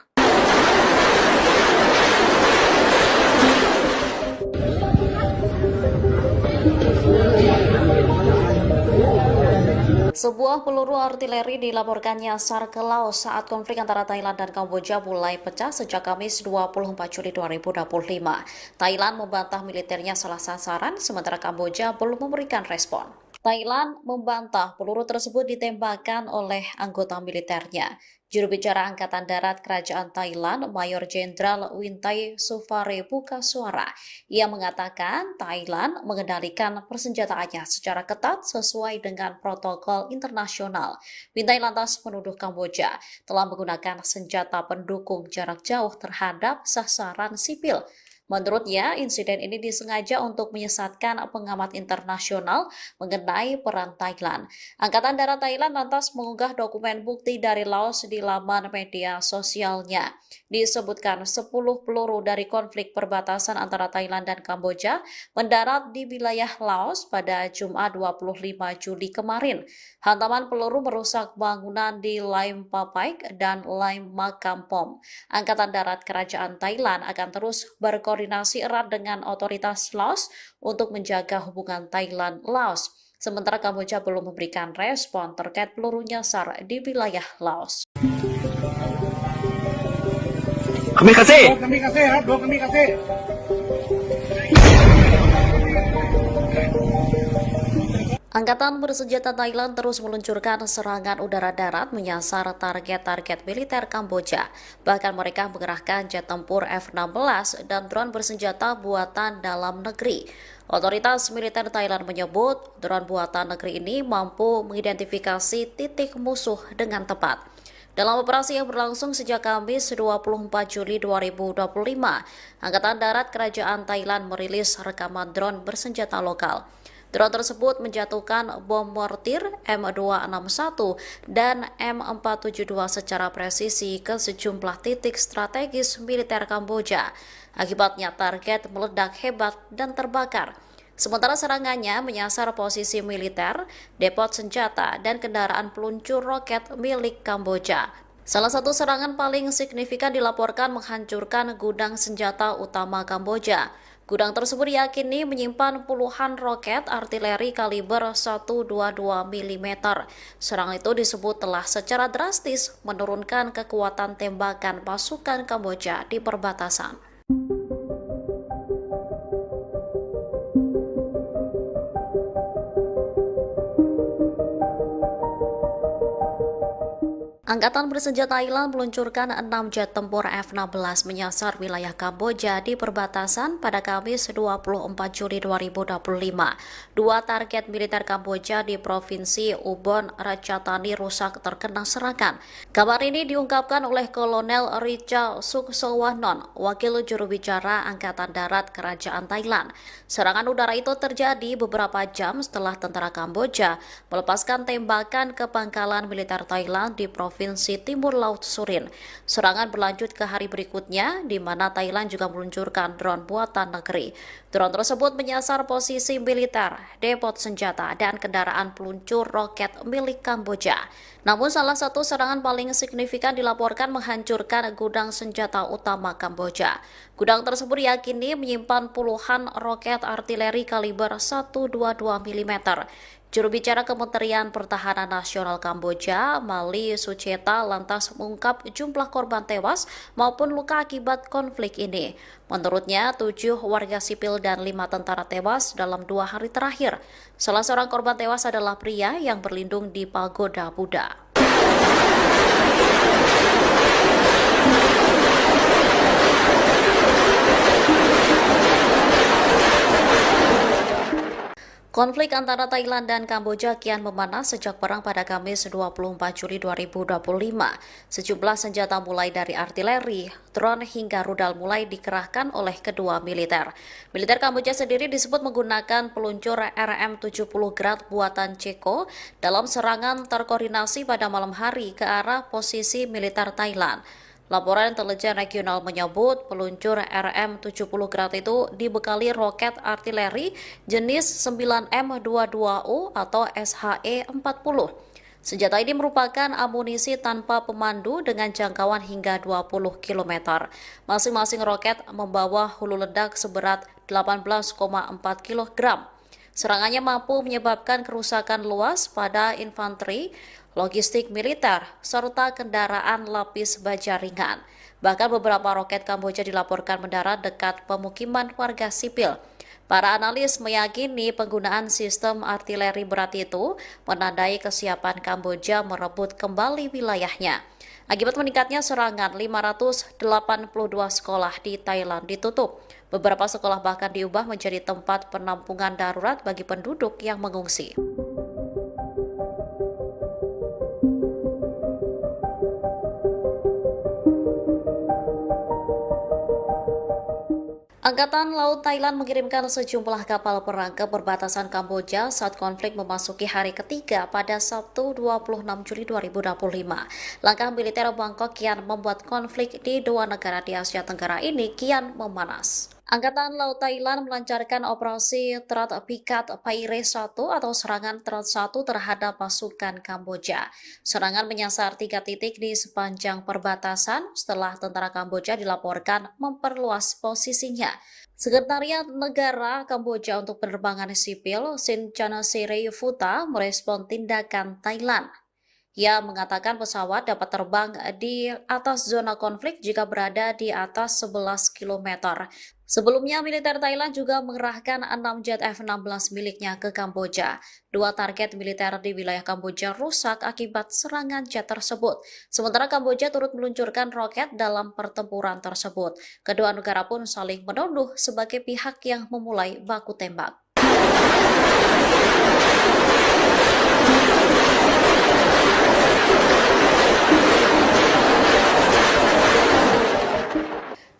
Sebuah peluru artileri dilaporkan nyasar ke Laos saat konflik antara Thailand dan Kamboja mulai pecah sejak Kamis 24 Juli 2025. Thailand membantah militernya salah sasaran, sementara Kamboja belum memberikan respon. Thailand membantah peluru tersebut ditembakkan oleh anggota militernya. Juru bicara Angkatan Darat Kerajaan Thailand, Mayor Jenderal Wintai Sufare buka suara. Ia mengatakan Thailand mengendalikan persenjataannya secara ketat sesuai dengan protokol internasional. Wintai lantas menuduh Kamboja telah menggunakan senjata pendukung jarak jauh terhadap sasaran sipil. Menurutnya, insiden ini disengaja untuk menyesatkan pengamat internasional mengenai peran Thailand. Angkatan Darat Thailand lantas mengunggah dokumen bukti dari Laos di laman media sosialnya. Disebutkan 10 peluru dari konflik perbatasan antara Thailand dan Kamboja mendarat di wilayah Laos pada Jumat 25 Juli kemarin. Hantaman peluru merusak bangunan di Laim Papaik dan Laim Makampom. Angkatan Darat Kerajaan Thailand akan terus berkoordinasi erat dengan otoritas Laos untuk menjaga hubungan Thailand-Laos. Sementara Kamboja belum memberikan respon terkait peluru nyasar di wilayah Laos. Kami kasih. Angkatan bersenjata Thailand terus meluncurkan serangan udara-darat menyasar target-target militer Kamboja. Bahkan mereka mengerahkan jet tempur F-16 dan drone bersenjata buatan dalam negeri. Otoritas militer Thailand menyebut drone buatan negeri ini mampu mengidentifikasi titik musuh dengan tepat. Dalam operasi yang berlangsung sejak Kamis 24 Juli 2025, Angkatan Darat Kerajaan Thailand merilis rekaman drone bersenjata lokal. Drone tersebut menjatuhkan bom mortir M261 dan M472 secara presisi ke sejumlah titik strategis militer Kamboja. Akibatnya target meledak hebat dan terbakar. Sementara serangannya menyasar posisi militer, depot senjata, dan kendaraan peluncur roket milik Kamboja. Salah satu serangan paling signifikan dilaporkan menghancurkan gudang senjata utama Kamboja. Gudang tersebut diyakini menyimpan puluhan roket artileri kaliber 122 mm. Serangan itu disebut telah secara drastis menurunkan kekuatan tembakan pasukan Kamboja di perbatasan. Angkatan bersenjata Thailand meluncurkan 6 jet tempur F-16 menyasar wilayah Kamboja di perbatasan pada Kamis 24 Juli 2025. Dua target militer Kamboja di Provinsi Ubon Ratchathani rusak terkena serangan. Kabar ini diungkapkan oleh Kolonel Richa Suksowanon, wakil juru bicara Angkatan Darat Kerajaan Thailand. Serangan udara itu terjadi beberapa jam setelah tentara Kamboja melepaskan tembakan ke pangkalan militer Thailand di Provinsi Timur Laut Surin. Serangan berlanjut ke hari berikutnya, di mana Thailand juga meluncurkan drone buatan negeri. Drone tersebut menyasar posisi militer, depot senjata, dan kendaraan peluncur roket milik Kamboja. Namun salah satu serangan paling signifikan dilaporkan menghancurkan gudang senjata utama Kamboja. Gudang tersebut diyakini menyimpan puluhan roket artileri kaliber 122 mm. Juru bicara Kementerian Pertahanan Nasional Kamboja, Mali Sucheta, lantas mengungkap jumlah korban tewas maupun luka akibat konflik ini. Menurutnya, 7 warga sipil dan 5 tentara tewas dalam 2 hari terakhir. Salah seorang korban tewas adalah pria yang berlindung di pagoda Buddha. Konflik antara Thailand dan Kamboja kian memanas sejak perang pada Kamis 24 Juli 2025. Sejumlah senjata mulai dari artileri, drone hingga rudal mulai dikerahkan oleh kedua militer. Militer Kamboja sendiri disebut menggunakan peluncur RM-70 Grad buatan Ceko dalam serangan terkoordinasi pada malam hari ke arah posisi militer Thailand. Laporan intelijen regional menyebut peluncur RM-70 Grad itu dibekali roket artileri jenis 9M22U atau SHE-40. Senjata ini merupakan amunisi tanpa pemandu dengan jangkauan hingga 20 km. Masing-masing roket membawa hulu ledak seberat 18,4 kg. Serangannya mampu menyebabkan kerusakan luas pada infanteri, logistik militer, serta kendaraan lapis baja ringan. Bahkan beberapa roket Kamboja dilaporkan mendarat dekat pemukiman warga sipil. Para analis meyakini penggunaan sistem artileri berat itu menandai kesiapan Kamboja merebut kembali wilayahnya. Akibat meningkatnya serangan, 582 sekolah di Thailand ditutup. Beberapa sekolah bahkan diubah menjadi tempat penampungan darurat bagi penduduk yang mengungsi. Angkatan Laut Thailand mengirimkan sejumlah kapal perang ke perbatasan Kamboja saat konflik memasuki hari ketiga pada Sabtu 26 Juli 2025. Langkah militer Bangkok kian membuat konflik di dua negara di Asia Tenggara ini kian memanas. Angkatan Laut Thailand melancarkan operasi Terat Pikat Paire 1 atau serangan Terat 1 terhadap pasukan Kamboja. Serangan menyasar 3 titik di sepanjang perbatasan setelah tentara Kamboja dilaporkan memperluas posisinya. Sekretariat Negara Kamboja untuk Penerbangan Sipil, Sin Chanasirayufuta, merespon tindakan Thailand. Ia mengatakan pesawat dapat terbang di atas zona konflik jika berada di atas 11 km. Sebelumnya, militer Thailand juga mengerahkan 6 jet F-16 miliknya ke Kamboja. Dua target militer di wilayah Kamboja rusak akibat serangan jet tersebut. Sementara Kamboja turut meluncurkan roket dalam pertempuran tersebut. Kedua negara pun saling menuduh sebagai pihak yang memulai baku tembak.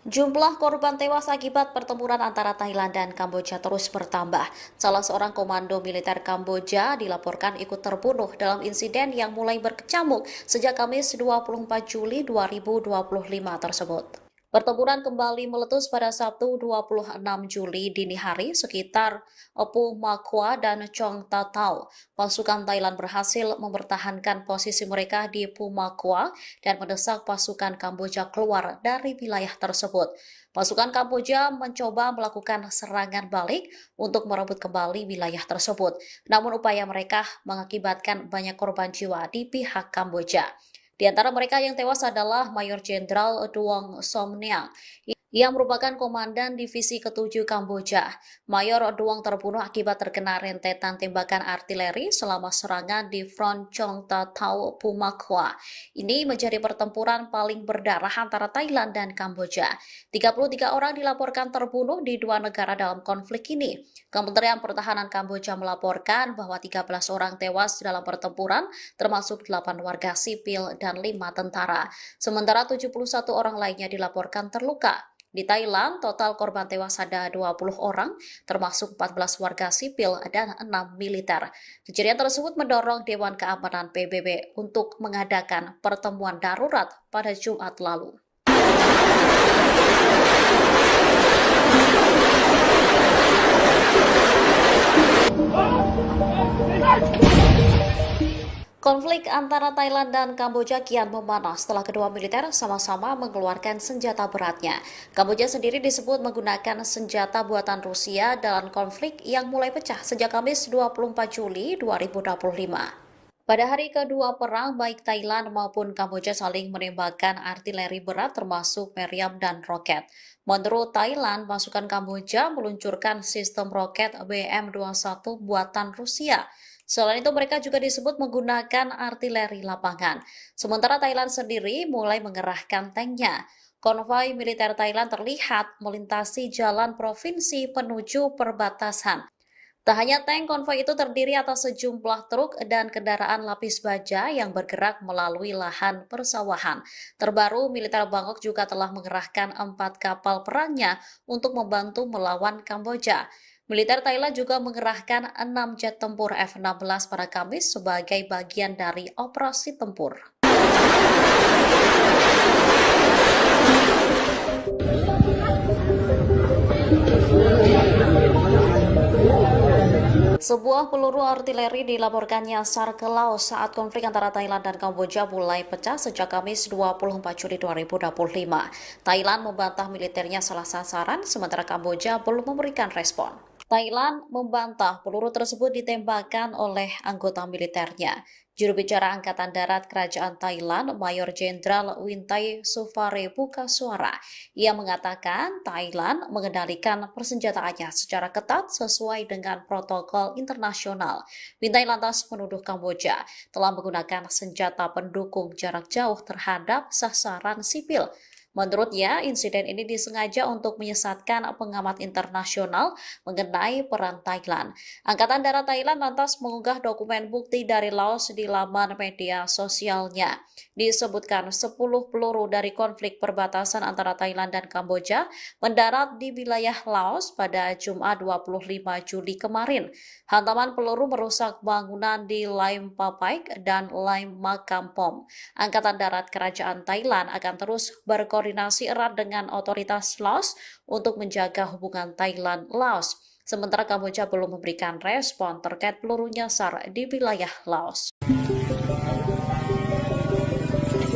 Jumlah korban tewas akibat pertempuran antara Thailand dan Kamboja terus bertambah. Salah seorang komando militer Kamboja dilaporkan ikut terbunuh dalam insiden yang mulai berkecamuk sejak Kamis 24 Juli 2025 tersebut. Pertempuran kembali meletus pada Sabtu 26 Juli dini hari sekitar Opu Makwa dan Chong Tatau. Pasukan Thailand berhasil mempertahankan posisi mereka di Pumakwa dan mendesak pasukan Kamboja keluar dari wilayah tersebut. Pasukan Kamboja mencoba melakukan serangan balik untuk merebut kembali wilayah tersebut. Namun upaya mereka mengakibatkan banyak korban jiwa di pihak Kamboja. Di antara mereka yang tewas adalah Mayor Jenderal Duong Somneang yang merupakan komandan divisi ke-7 Kamboja. Mayor Duong terbunuh akibat terkena rentetan tembakan artileri selama serangan di Front Chong Tatau Pumakwa. Ini menjadi pertempuran paling berdarah antara Thailand dan Kamboja. 33 orang dilaporkan terbunuh di dua negara dalam konflik ini. Kementerian Pertahanan Kamboja melaporkan bahwa 13 orang tewas dalam pertempuran, termasuk 8 warga sipil dan 5 tentara. Sementara 71 orang lainnya dilaporkan terluka. Di Thailand, total korban tewas ada 20 orang, termasuk 14 warga sipil dan 6 militer. Kejadian tersebut mendorong Dewan Keamanan PBB untuk mengadakan pertemuan darurat pada Jumat lalu. Konflik antara Thailand dan Kamboja kian memanas setelah kedua militer sama-sama mengeluarkan senjata beratnya. Kamboja sendiri disebut menggunakan senjata buatan Rusia dalam konflik yang mulai pecah sejak Kamis 24 Juli 2025. Pada hari kedua perang, baik Thailand maupun Kamboja saling menembakkan artileri berat termasuk meriam dan roket. Menurut Thailand, pasukan Kamboja meluncurkan sistem roket BM-21 buatan Rusia. Selain itu, mereka juga disebut menggunakan artileri lapangan. Sementara Thailand sendiri mulai mengerahkan tanknya. Konvoi militer Thailand terlihat melintasi jalan provinsi menuju perbatasan. Tak hanya tank, konvoi itu terdiri atas sejumlah truk dan kendaraan lapis baja yang bergerak melalui lahan persawahan. Terbaru, militer Bangkok juga telah mengerahkan 4 kapal perangnya untuk membantu melawan Kamboja. Militer Thailand juga mengerahkan 6 jet tempur F-16 pada Kamis sebagai bagian dari operasi tempur. Sebuah peluru artileri dilaporkan nyasar ke laut saat konflik antara Thailand dan Kamboja mulai pecah sejak Kamis 24 Juli 2025. Thailand membantah militernya salah sasaran, sementara Kamboja belum memberikan respon. Thailand membantah peluru tersebut ditembakkan oleh anggota militernya. Juru bicara Angkatan Darat Kerajaan Thailand, Mayor Jenderal Wintai Sufare buka suara. Ia mengatakan Thailand mengendalikan persenjataannya secara ketat sesuai dengan protokol internasional. Wintai lantas menuduh Kamboja telah menggunakan senjata pendukung jarak jauh terhadap sasaran sipil. Menurutnya, insiden ini disengaja untuk menyesatkan pengamat internasional mengenai peran Thailand. Angkatan Darat Thailand lantas mengunggah dokumen bukti dari Laos di laman media sosialnya. Disebutkan 10 peluru dari konflik perbatasan antara Thailand dan Kamboja mendarat di wilayah Laos pada Jumat 25 Juli kemarin. Hantaman peluru merusak bangunan di Laim Papaik dan Laim Makampom. Angkatan Darat Kerajaan Thailand akan terus berkoordinasi erat dengan otoritas Laos untuk menjaga hubungan Thailand-Laos. Sementara Kamboja belum memberikan respon terkait peluru nyasar di wilayah Laos.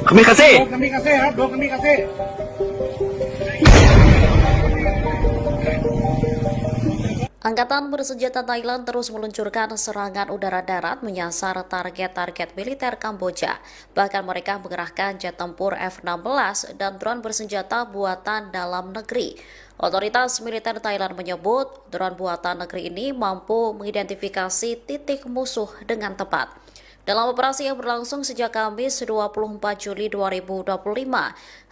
Kami kasih. Angkatan bersenjata Thailand terus meluncurkan serangan udara darat menyasar target-target militer Kamboja. Bahkan mereka mengerahkan jet tempur F-16 dan drone bersenjata buatan dalam negeri. Otoritas militer Thailand menyebut drone buatan negeri ini mampu mengidentifikasi titik musuh dengan tepat. Dalam operasi yang berlangsung sejak Kamis 24 Juli 2025,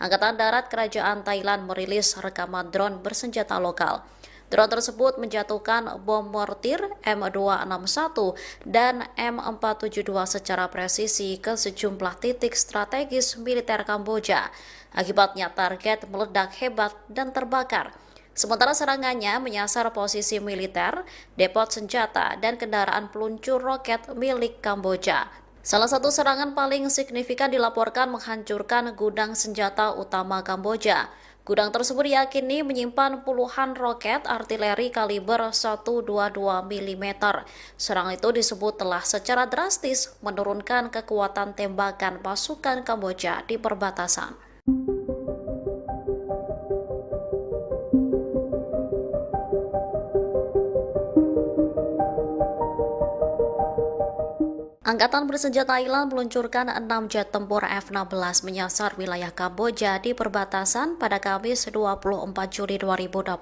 Angkatan Darat Kerajaan Thailand merilis rekaman drone bersenjata lokal. Drone tersebut menjatuhkan bom mortir M261 dan M472 secara presisi ke sejumlah titik strategis militer Kamboja. Akibatnya target meledak hebat dan terbakar. Sementara serangannya menyasar posisi militer, depot senjata, dan kendaraan peluncur roket milik Kamboja. Salah satu serangan paling signifikan dilaporkan menghancurkan gudang senjata utama Kamboja. Gudang tersebut diyakini menyimpan puluhan roket artileri kaliber 122 mm. Serangan itu disebut telah secara drastis menurunkan kekuatan tembakan pasukan Kamboja di perbatasan. Angkatan bersenjata Thailand meluncurkan 6 jet tempur F-16 menyasar wilayah Kamboja di perbatasan pada Kamis 24 Juli 2025.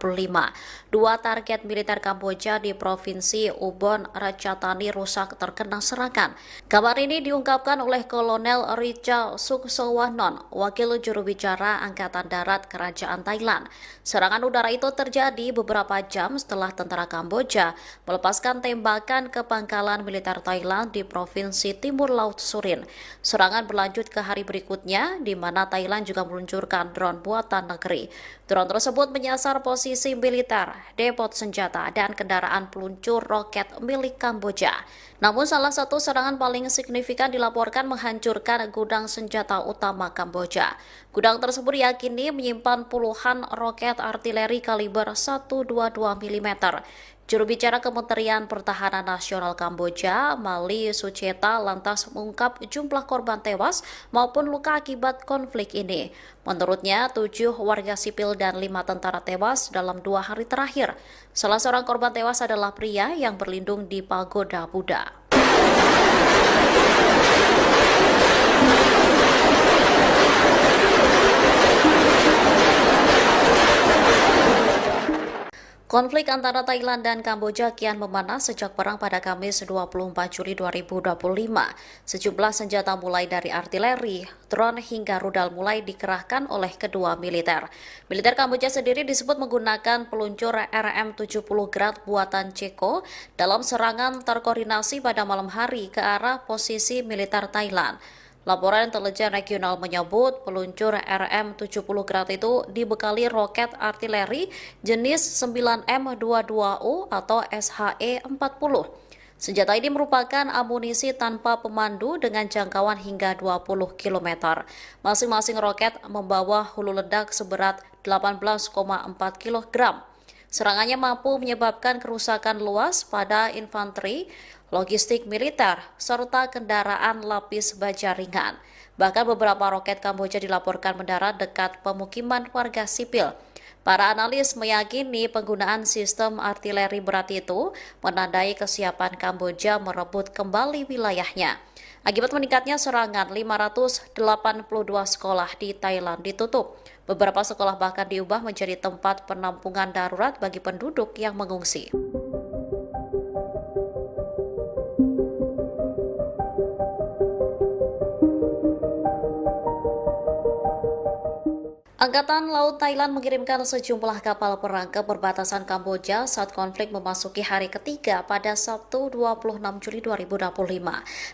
Dua target militer Kamboja di Provinsi Ubon Ratchathani rusak terkena serangan. Kabar ini diungkapkan oleh Kolonel Richa Suksowanon, wakil juru bicara Angkatan Darat Kerajaan Thailand. Serangan udara itu terjadi beberapa jam setelah tentara Kamboja melepaskan tembakan ke pangkalan militer Thailand di Provinsi Timur Laut Surin. Serangan berlanjut ke hari berikutnya, di mana Thailand juga meluncurkan drone buatan negeri. Drone tersebut menyasar posisi militer, depot senjata, dan kendaraan peluncur roket milik Kamboja. Namun salah satu serangan paling signifikan dilaporkan menghancurkan gudang senjata utama Kamboja. Gudang tersebut diyakini menyimpan puluhan roket artileri kaliber 122 mm. Juru bicara Kementerian Pertahanan Nasional Kamboja, Mali Sucheta, lantas mengungkap jumlah korban tewas maupun luka akibat konflik ini. Menurutnya, 7 warga sipil dan 5 tentara tewas dalam 2 hari terakhir. Salah seorang korban tewas adalah pria yang berlindung di pagoda Buddha. Konflik antara Thailand dan Kamboja kian memanas sejak perang pada Kamis 24 Juli 2025. Sejumlah senjata mulai dari artileri, drone hingga rudal mulai dikerahkan oleh kedua militer. Militer Kamboja sendiri disebut menggunakan peluncur RM-70 Grad buatan Ceko dalam serangan terkoordinasi pada malam hari ke arah posisi militer Thailand. Laporan intelijen regional menyebut peluncur RM-70 Grad itu dibekali roket artileri jenis 9M22U atau SHE-40. Senjata ini merupakan amunisi tanpa pemandu dengan jangkauan hingga 20 km. Masing-masing roket membawa hulu ledak seberat 18,4 kg. Serangannya mampu menyebabkan kerusakan luas pada infanteri, logistik militer, serta kendaraan lapis baja ringan. Bahkan beberapa roket Kamboja dilaporkan mendarat dekat pemukiman warga sipil. Para analis meyakini penggunaan sistem artileri berat itu menandai kesiapan Kamboja merebut kembali wilayahnya. Akibat meningkatnya serangan, 582 sekolah di Thailand ditutup. Beberapa sekolah bahkan diubah menjadi tempat penampungan darurat bagi penduduk yang mengungsi. Angkatan Laut Thailand mengirimkan sejumlah kapal perang ke perbatasan Kamboja saat konflik memasuki hari ketiga pada Sabtu 26 Juli 2025.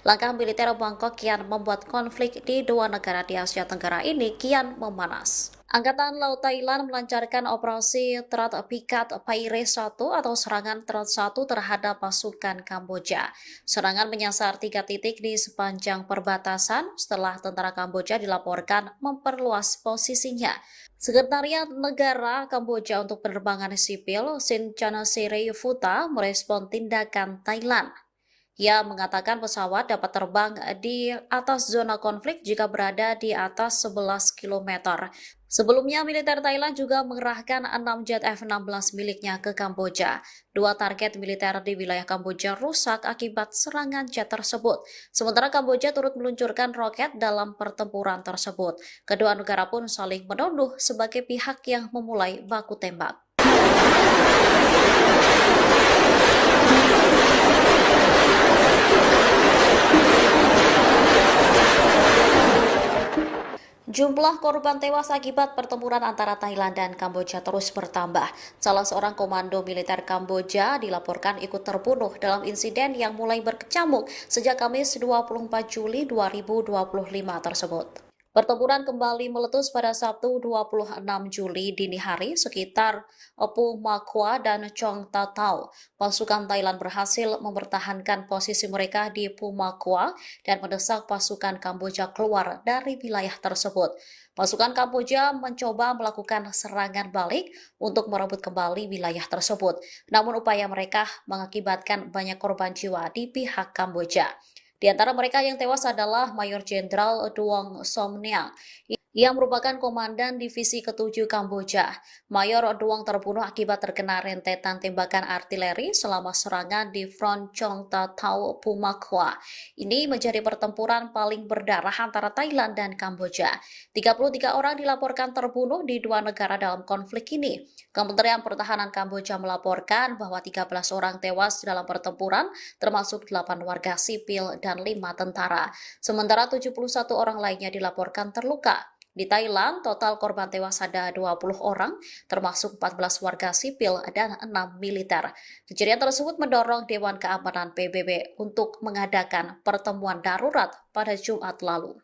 Langkah militer Bangkok kian membuat konflik di dua negara di Asia Tenggara ini kian memanas. Angkatan Laut Thailand melancarkan operasi Terat Pikat Paire 1 atau serangan Terat 1 terhadap pasukan Kamboja. Serangan menyasar 3 titik di sepanjang perbatasan setelah tentara Kamboja dilaporkan memperluas posisinya. Sekretariat Negara Kamboja untuk Penerbangan Sipil, Sin Futa, merespon tindakan Thailand. Ia mengatakan pesawat dapat terbang di atas zona konflik jika berada di atas 11 km. Sebelumnya, militer Thailand juga mengerahkan 6 jet F-16 miliknya ke Kamboja. Dua target militer di wilayah Kamboja rusak akibat serangan jet tersebut. Sementara Kamboja turut meluncurkan roket dalam pertempuran tersebut. Kedua negara pun saling menuduh sebagai pihak yang memulai baku tembak. Jumlah korban tewas akibat pertempuran antara Thailand dan Kamboja terus bertambah. Salah seorang komando militer Kamboja dilaporkan ikut terbunuh dalam insiden yang mulai berkecamuk sejak Kamis 24 Juli 2025 tersebut. Pertempuran kembali meletus pada Sabtu 26 Juli dini hari sekitar Pu Makwa dan Chong Tatau. Pasukan Thailand berhasil mempertahankan posisi mereka di Pu Makwa dan mendesak pasukan Kamboja keluar dari wilayah tersebut. Pasukan Kamboja mencoba melakukan serangan balik untuk merebut kembali wilayah tersebut. Namun upaya mereka mengakibatkan banyak korban jiwa di pihak Kamboja. Di antara mereka yang tewas adalah Mayor Jenderal Duong Somniang yang merupakan komandan divisi ke-7 Kamboja. Mayor Duong terbunuh akibat terkena rentetan tembakan artileri selama serangan di Front Chong Tatau Pumakwa. Ini menjadi pertempuran paling berdarah antara Thailand dan Kamboja. 33 orang dilaporkan terbunuh di dua negara dalam konflik ini. Kementerian Pertahanan Kamboja melaporkan bahwa 13 orang tewas dalam pertempuran, termasuk 8 warga sipil dan 5 tentara. Sementara 71 orang lainnya dilaporkan terluka. Di Thailand, total korban tewas ada 20 orang, termasuk 14 warga sipil dan 6 militer. Kejadian tersebut mendorong Dewan Keamanan PBB untuk mengadakan pertemuan darurat pada Jumat lalu.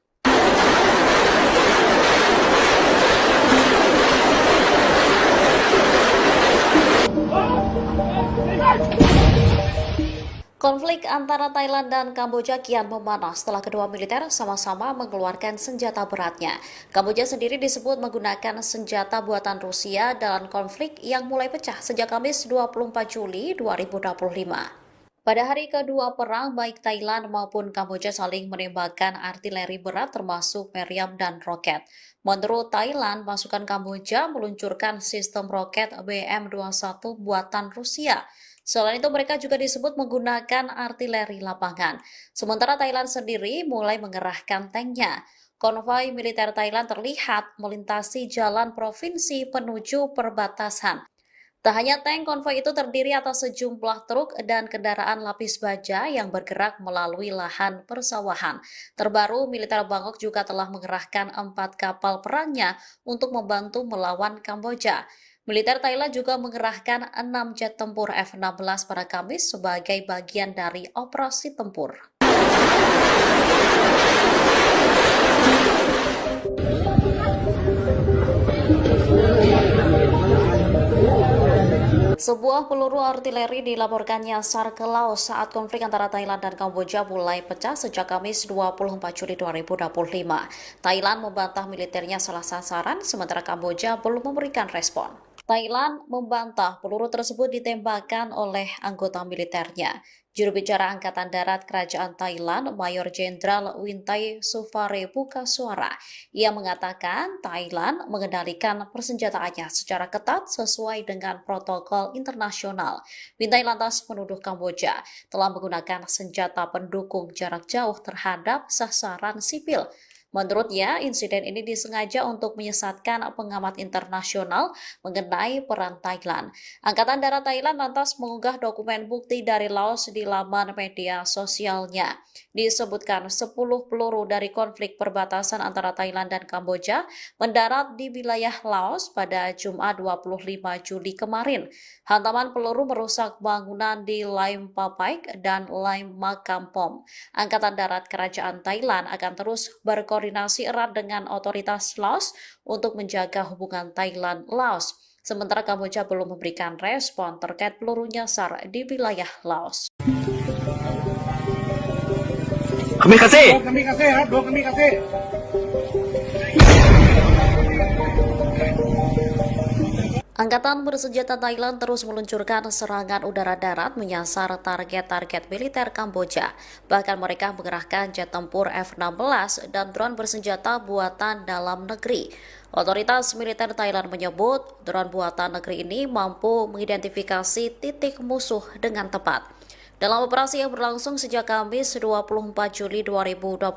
Konflik antara Thailand dan Kamboja kian memanas setelah kedua militer sama-sama mengeluarkan senjata beratnya. Kamboja sendiri disebut menggunakan senjata buatan Rusia dalam konflik yang mulai pecah sejak Kamis 24 Juli 2025. Pada hari kedua perang, baik Thailand maupun Kamboja saling menembakkan artileri berat termasuk meriam dan roket. Menurut Thailand, pasukan Kamboja meluncurkan sistem roket BM-21 buatan Rusia. Selain itu, mereka juga disebut menggunakan artileri lapangan. Sementara Thailand sendiri mulai mengerahkan tanknya. Konvoi militer Thailand terlihat melintasi jalan provinsi menuju perbatasan. Tak hanya tank, konvoi itu terdiri atas sejumlah truk dan kendaraan lapis baja yang bergerak melalui lahan persawahan. Terbaru, militer Bangkok juga telah mengerahkan 4 kapal perangnya untuk membantu melawan Kamboja. Militer Thailand juga mengerahkan 6 jet tempur F-16 pada Kamis sebagai bagian dari operasi tempur. Sebuah peluru artileri dilaporkan nyasar ke laut saat konflik antara Thailand dan Kamboja mulai pecah sejak Kamis 24 Juli 2025. Thailand membantah militernya salah sasaran, sementara Kamboja belum memberikan respon. Thailand membantah peluru tersebut ditembakkan oleh anggota militernya. Juru bicara Angkatan Darat Kerajaan Thailand, Mayor Jenderal Wintai Sufare buka suara. Ia mengatakan Thailand mengendalikan persenjataannya secara ketat sesuai dengan protokol internasional. Wintai lantas menuduh Kamboja telah menggunakan senjata pendukung jarak jauh terhadap sasaran sipil. Menurutnya, insiden ini disengaja untuk menyesatkan pengamat internasional mengenai peran Thailand. Angkatan Darat Thailand lantas mengunggah dokumen bukti dari Laos di laman media sosialnya. Disebutkan 10 peluru dari konflik perbatasan antara Thailand dan Kamboja mendarat di wilayah Laos pada Jumat 25 Juli kemarin. Hantaman peluru merusak bangunan di Laim Papaik dan Laim Makampom. Angkatan Darat Kerajaan Thailand akan terus berkoordinasi erat dengan otoritas Laos untuk menjaga hubungan Thailand-Laos. Sementara Kamboja belum memberikan respon terkait peluru nyasar di wilayah Laos. Kami kasih. Angkatan bersenjata Thailand terus meluncurkan serangan udara-darat menyasar target-target militer Kamboja. Bahkan mereka mengerahkan jet tempur F-16 dan drone bersenjata buatan dalam negeri. Otoritas militer Thailand menyebut drone buatan negeri ini mampu mengidentifikasi titik musuh dengan tepat. Dalam operasi yang berlangsung sejak Kamis 24 Juli 2025,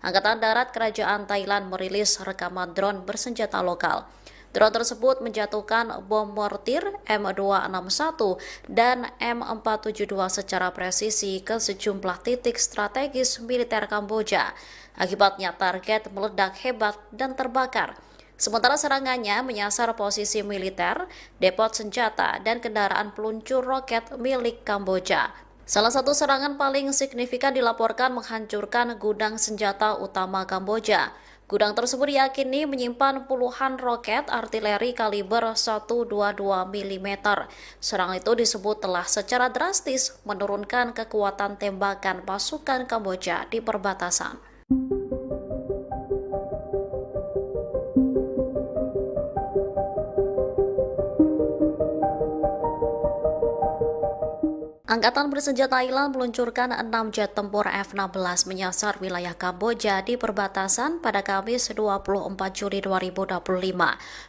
Angkatan Darat Kerajaan Thailand merilis rekaman drone bersenjata lokal. Drone tersebut menjatuhkan bom mortir M261 dan M472 secara presisi ke sejumlah titik strategis militer Kamboja. Akibatnya target meledak hebat dan terbakar. Sementara serangannya menyasar posisi militer, depot senjata, dan kendaraan peluncur roket milik Kamboja. Salah satu serangan paling signifikan dilaporkan menghancurkan gudang senjata utama Kamboja. Gudang tersebut diyakini menyimpan puluhan roket artileri kaliber 122 mm. Serangan itu disebut telah secara drastis menurunkan kekuatan tembakan pasukan Kamboja di perbatasan. Angkatan bersenjata Thailand meluncurkan 6 jet tempur F-16 menyasar wilayah Kamboja di perbatasan pada Kamis 24 Juli 2025.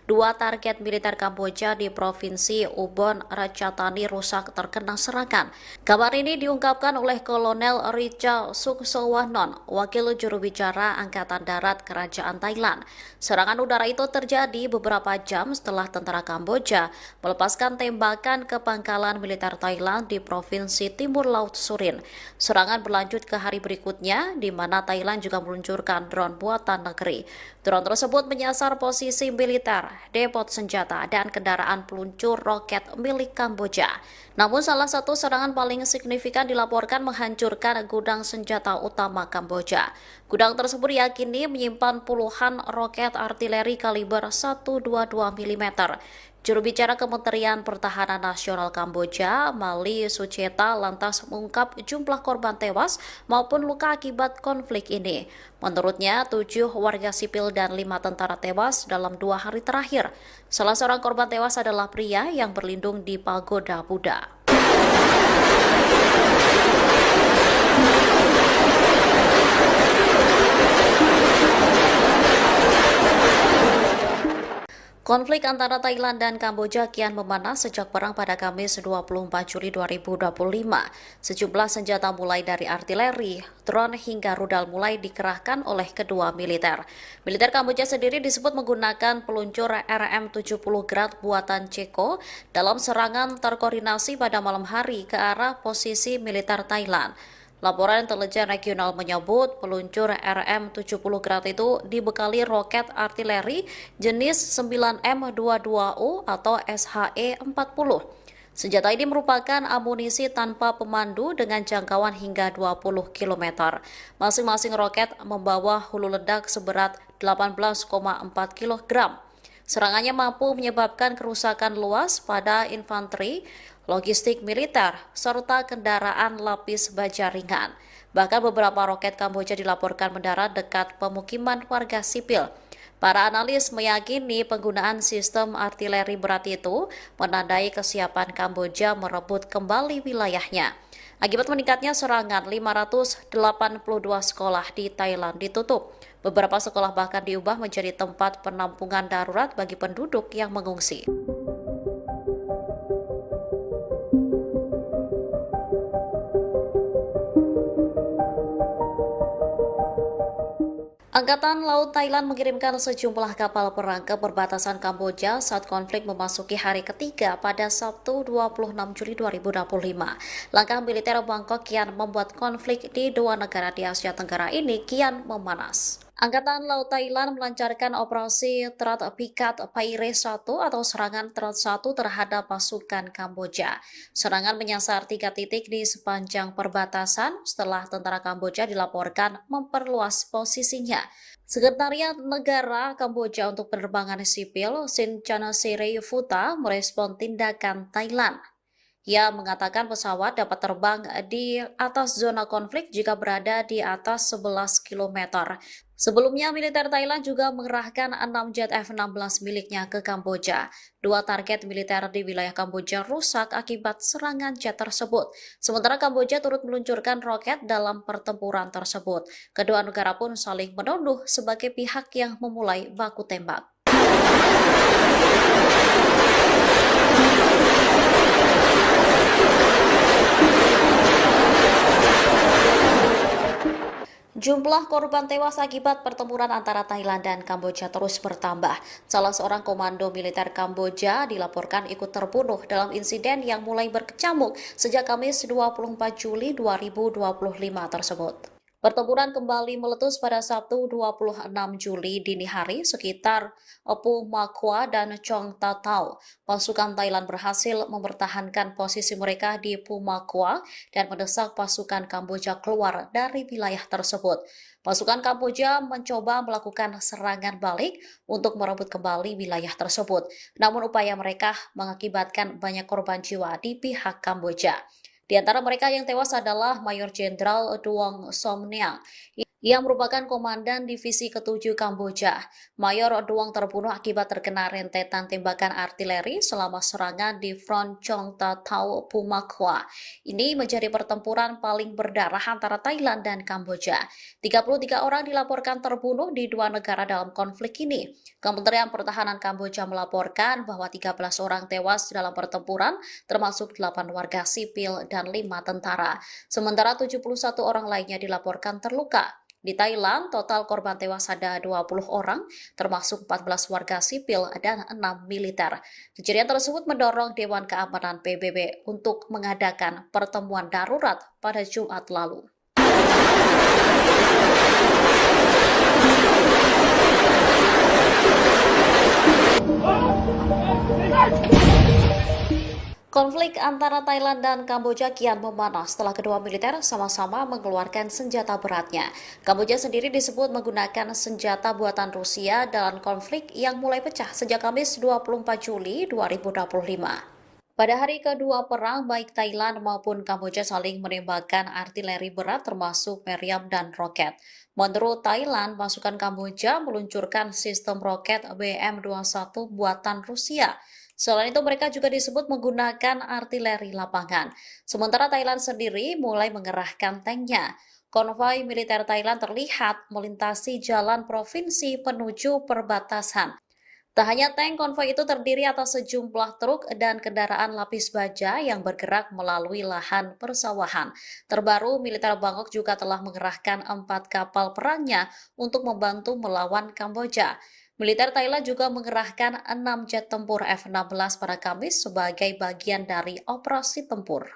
Dua target militer Kamboja di Provinsi Ubon Ratchathani rusak terkena serangan. Kabar ini diungkapkan oleh Kolonel Richa Suksowanon, wakil juru bicara Angkatan Darat Kerajaan Thailand. Serangan udara itu terjadi beberapa jam setelah tentara Kamboja melepaskan tembakan ke pangkalan militer Thailand di Provinsi Timur Laut Surin. Serangan berlanjut ke hari berikutnya, di mana Thailand juga meluncurkan drone buatan negeri. Drone tersebut menyasar posisi militer, depot senjata, dan kendaraan peluncur roket milik Kamboja. Namun salah satu serangan paling signifikan dilaporkan menghancurkan gudang senjata utama Kamboja. Gudang tersebut diyakini menyimpan puluhan roket artileri kaliber 122 mm. Juru bicara Kementerian Pertahanan Nasional Kamboja, Mali Sucheta, lantas mengungkap jumlah korban tewas maupun luka akibat konflik ini. Menurutnya, 7 warga sipil dan 5 tentara tewas dalam 2 hari terakhir. Salah seorang korban tewas adalah pria yang berlindung di pagoda Buddha. Konflik antara Thailand dan Kamboja kian memanas sejak perang pada Kamis 24 Juli 2025. Sejumlah senjata mulai dari artileri, drone hingga rudal mulai dikerahkan oleh kedua militer. Militer Kamboja sendiri disebut menggunakan peluncur RM-70 Grad buatan Ceko dalam serangan terkoordinasi pada malam hari ke arah posisi militer Thailand. Laporan intelijen regional menyebut peluncur RM-70 Grad itu dibekali roket artileri jenis 9M22U atau SHE-40. Senjata ini merupakan amunisi tanpa pemandu dengan jangkauan hingga 20 km. Masing-masing roket membawa hulu ledak seberat 18,4 kg. Serangannya mampu menyebabkan kerusakan luas pada infanteri, logistik militer, serta kendaraan lapis baja ringan. Bahkan beberapa roket Kamboja dilaporkan mendarat dekat pemukiman warga sipil. Para analis meyakini penggunaan sistem artileri berat itu menandai kesiapan Kamboja merebut kembali wilayahnya. Akibat meningkatnya serangan, 582 sekolah di Thailand ditutup. Beberapa sekolah bahkan diubah menjadi tempat penampungan darurat bagi penduduk yang mengungsi. Angkatan Laut Thailand mengirimkan sejumlah kapal perang ke perbatasan Kamboja saat konflik memasuki hari ketiga pada Sabtu 26 Juli 2025. Langkah militer Bangkok kian membuat konflik di dua negara di Asia Tenggara ini kian memanas. Angkatan Laut Thailand melancarkan operasi Terat Pikat Paire 1 atau serangan Terat 1 terhadap pasukan Kamboja. Serangan menyasar 3 titik di sepanjang perbatasan setelah tentara Kamboja dilaporkan memperluas posisinya. Sekretariat Negara Kamboja untuk Penerbangan Sipil, Sinchanasiri-Futa, merespon tindakan Thailand. Ia mengatakan pesawat dapat terbang di atas zona konflik jika berada di atas 11 km. Sebelumnya, militer Thailand juga mengerahkan 6 jet F-16 miliknya ke Kamboja. Dua target militer di wilayah Kamboja rusak akibat serangan jet tersebut. Sementara Kamboja turut meluncurkan roket dalam pertempuran tersebut. Kedua negara pun saling menuduh sebagai pihak yang memulai baku tembak. Jumlah korban tewas akibat pertempuran antara Thailand dan Kamboja terus bertambah. Salah seorang komando militer Kamboja dilaporkan ikut terbunuh dalam insiden yang mulai berkecamuk sejak Kamis 24 Juli 2025 tersebut. Pertempuran kembali meletus pada Sabtu 26 Juli dini hari sekitar Opu Makwa dan Chong Tatau. Pasukan Thailand berhasil mempertahankan posisi mereka di Pumakwa dan mendesak pasukan Kamboja keluar dari wilayah tersebut. Pasukan Kamboja mencoba melakukan serangan balik untuk merebut kembali wilayah tersebut. Namun upaya mereka mengakibatkan banyak korban jiwa di pihak Kamboja. Di antara mereka yang tewas adalah Mayor Jenderal Duong Somneang yang merupakan komandan divisi ke-7 Kamboja. Mayor Duong terbunuh akibat terkena rentetan tembakan artileri selama serangan di Front Chong Tatau Pumakwa. Ini menjadi pertempuran paling berdarah antara Thailand dan Kamboja. 33 orang dilaporkan terbunuh di dua negara dalam konflik ini. Kementerian Pertahanan Kamboja melaporkan bahwa 13 orang tewas dalam pertempuran, termasuk 8 warga sipil dan 5 tentara. Sementara 71 orang lainnya dilaporkan terluka. Di Thailand, total korban tewas ada 20 orang, termasuk 14 warga sipil dan 6 militer. Kejadian tersebut mendorong Dewan Keamanan PBB untuk mengadakan pertemuan darurat pada Jumat lalu. Konflik antara Thailand dan Kamboja kian memanas setelah kedua militer sama-sama mengeluarkan senjata beratnya. Kamboja sendiri disebut menggunakan senjata buatan Rusia dalam konflik yang mulai pecah sejak Kamis 24 Juli 2025. Pada hari kedua perang, baik Thailand maupun Kamboja saling menembakkan artileri berat termasuk meriam dan roket. Menurut Thailand, pasukan Kamboja meluncurkan sistem roket BM-21 buatan Rusia. Selain itu, mereka juga disebut menggunakan artileri lapangan. Sementara Thailand sendiri mulai mengerahkan tanknya. Konvoi militer Thailand terlihat melintasi jalan provinsi menuju perbatasan. Tak hanya tank, konvoi itu terdiri atas sejumlah truk dan kendaraan lapis baja yang bergerak melalui lahan persawahan. Terbaru, militer Bangkok juga telah mengerahkan 4 kapal perangnya untuk membantu melawan Kamboja. Militer Thailand juga mengerahkan 6 jet tempur F-16 pada Kamis sebagai bagian dari operasi tempur.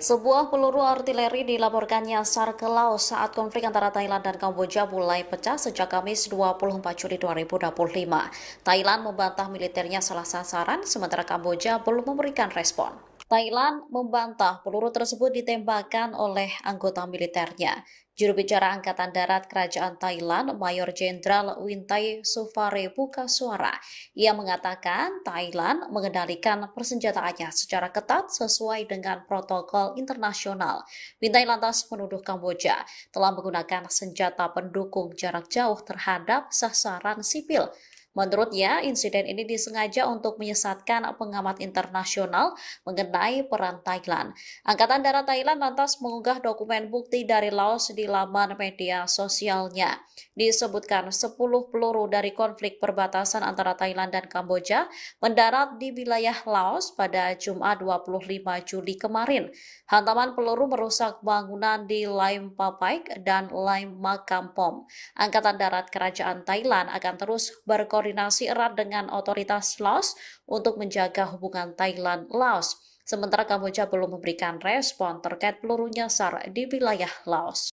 Sebuah peluru artileri dilaporkan nyasar ke laut saat konflik antara Thailand dan Kamboja mulai pecah sejak Kamis 24 Juli 2025. Thailand membantah militernya salah sasaran, sementara Kamboja belum memberikan respon. Thailand membantah peluru tersebut ditembakkan oleh anggota militernya. Juru bicara Angkatan Darat Kerajaan Thailand, Mayor Jenderal Wintai Sufare buka suara. Ia mengatakan Thailand mengendalikan persenjataannya secara ketat sesuai dengan protokol internasional. Wintai lantas menuduh Kamboja telah menggunakan senjata pendukung jarak jauh terhadap sasaran sipil. Menurutnya, insiden ini disengaja untuk menyesatkan pengamat internasional mengenai peran Thailand. Angkatan Darat Thailand lantas mengunggah dokumen bukti dari Laos di laman media sosialnya. Disebutkan 10 peluru dari konflik perbatasan antara Thailand dan Kamboja mendarat di wilayah Laos pada Jumat 25 Juli kemarin. Hantaman peluru merusak bangunan di Laim Papaik dan Laim Makampom. Angkatan Darat Kerajaan Thailand akan terus berkoordinasi erat dengan otoritas Laos untuk menjaga hubungan Thailand-Laos. Sementara Kamboja belum memberikan respon terkait peluru nyasar di wilayah Laos.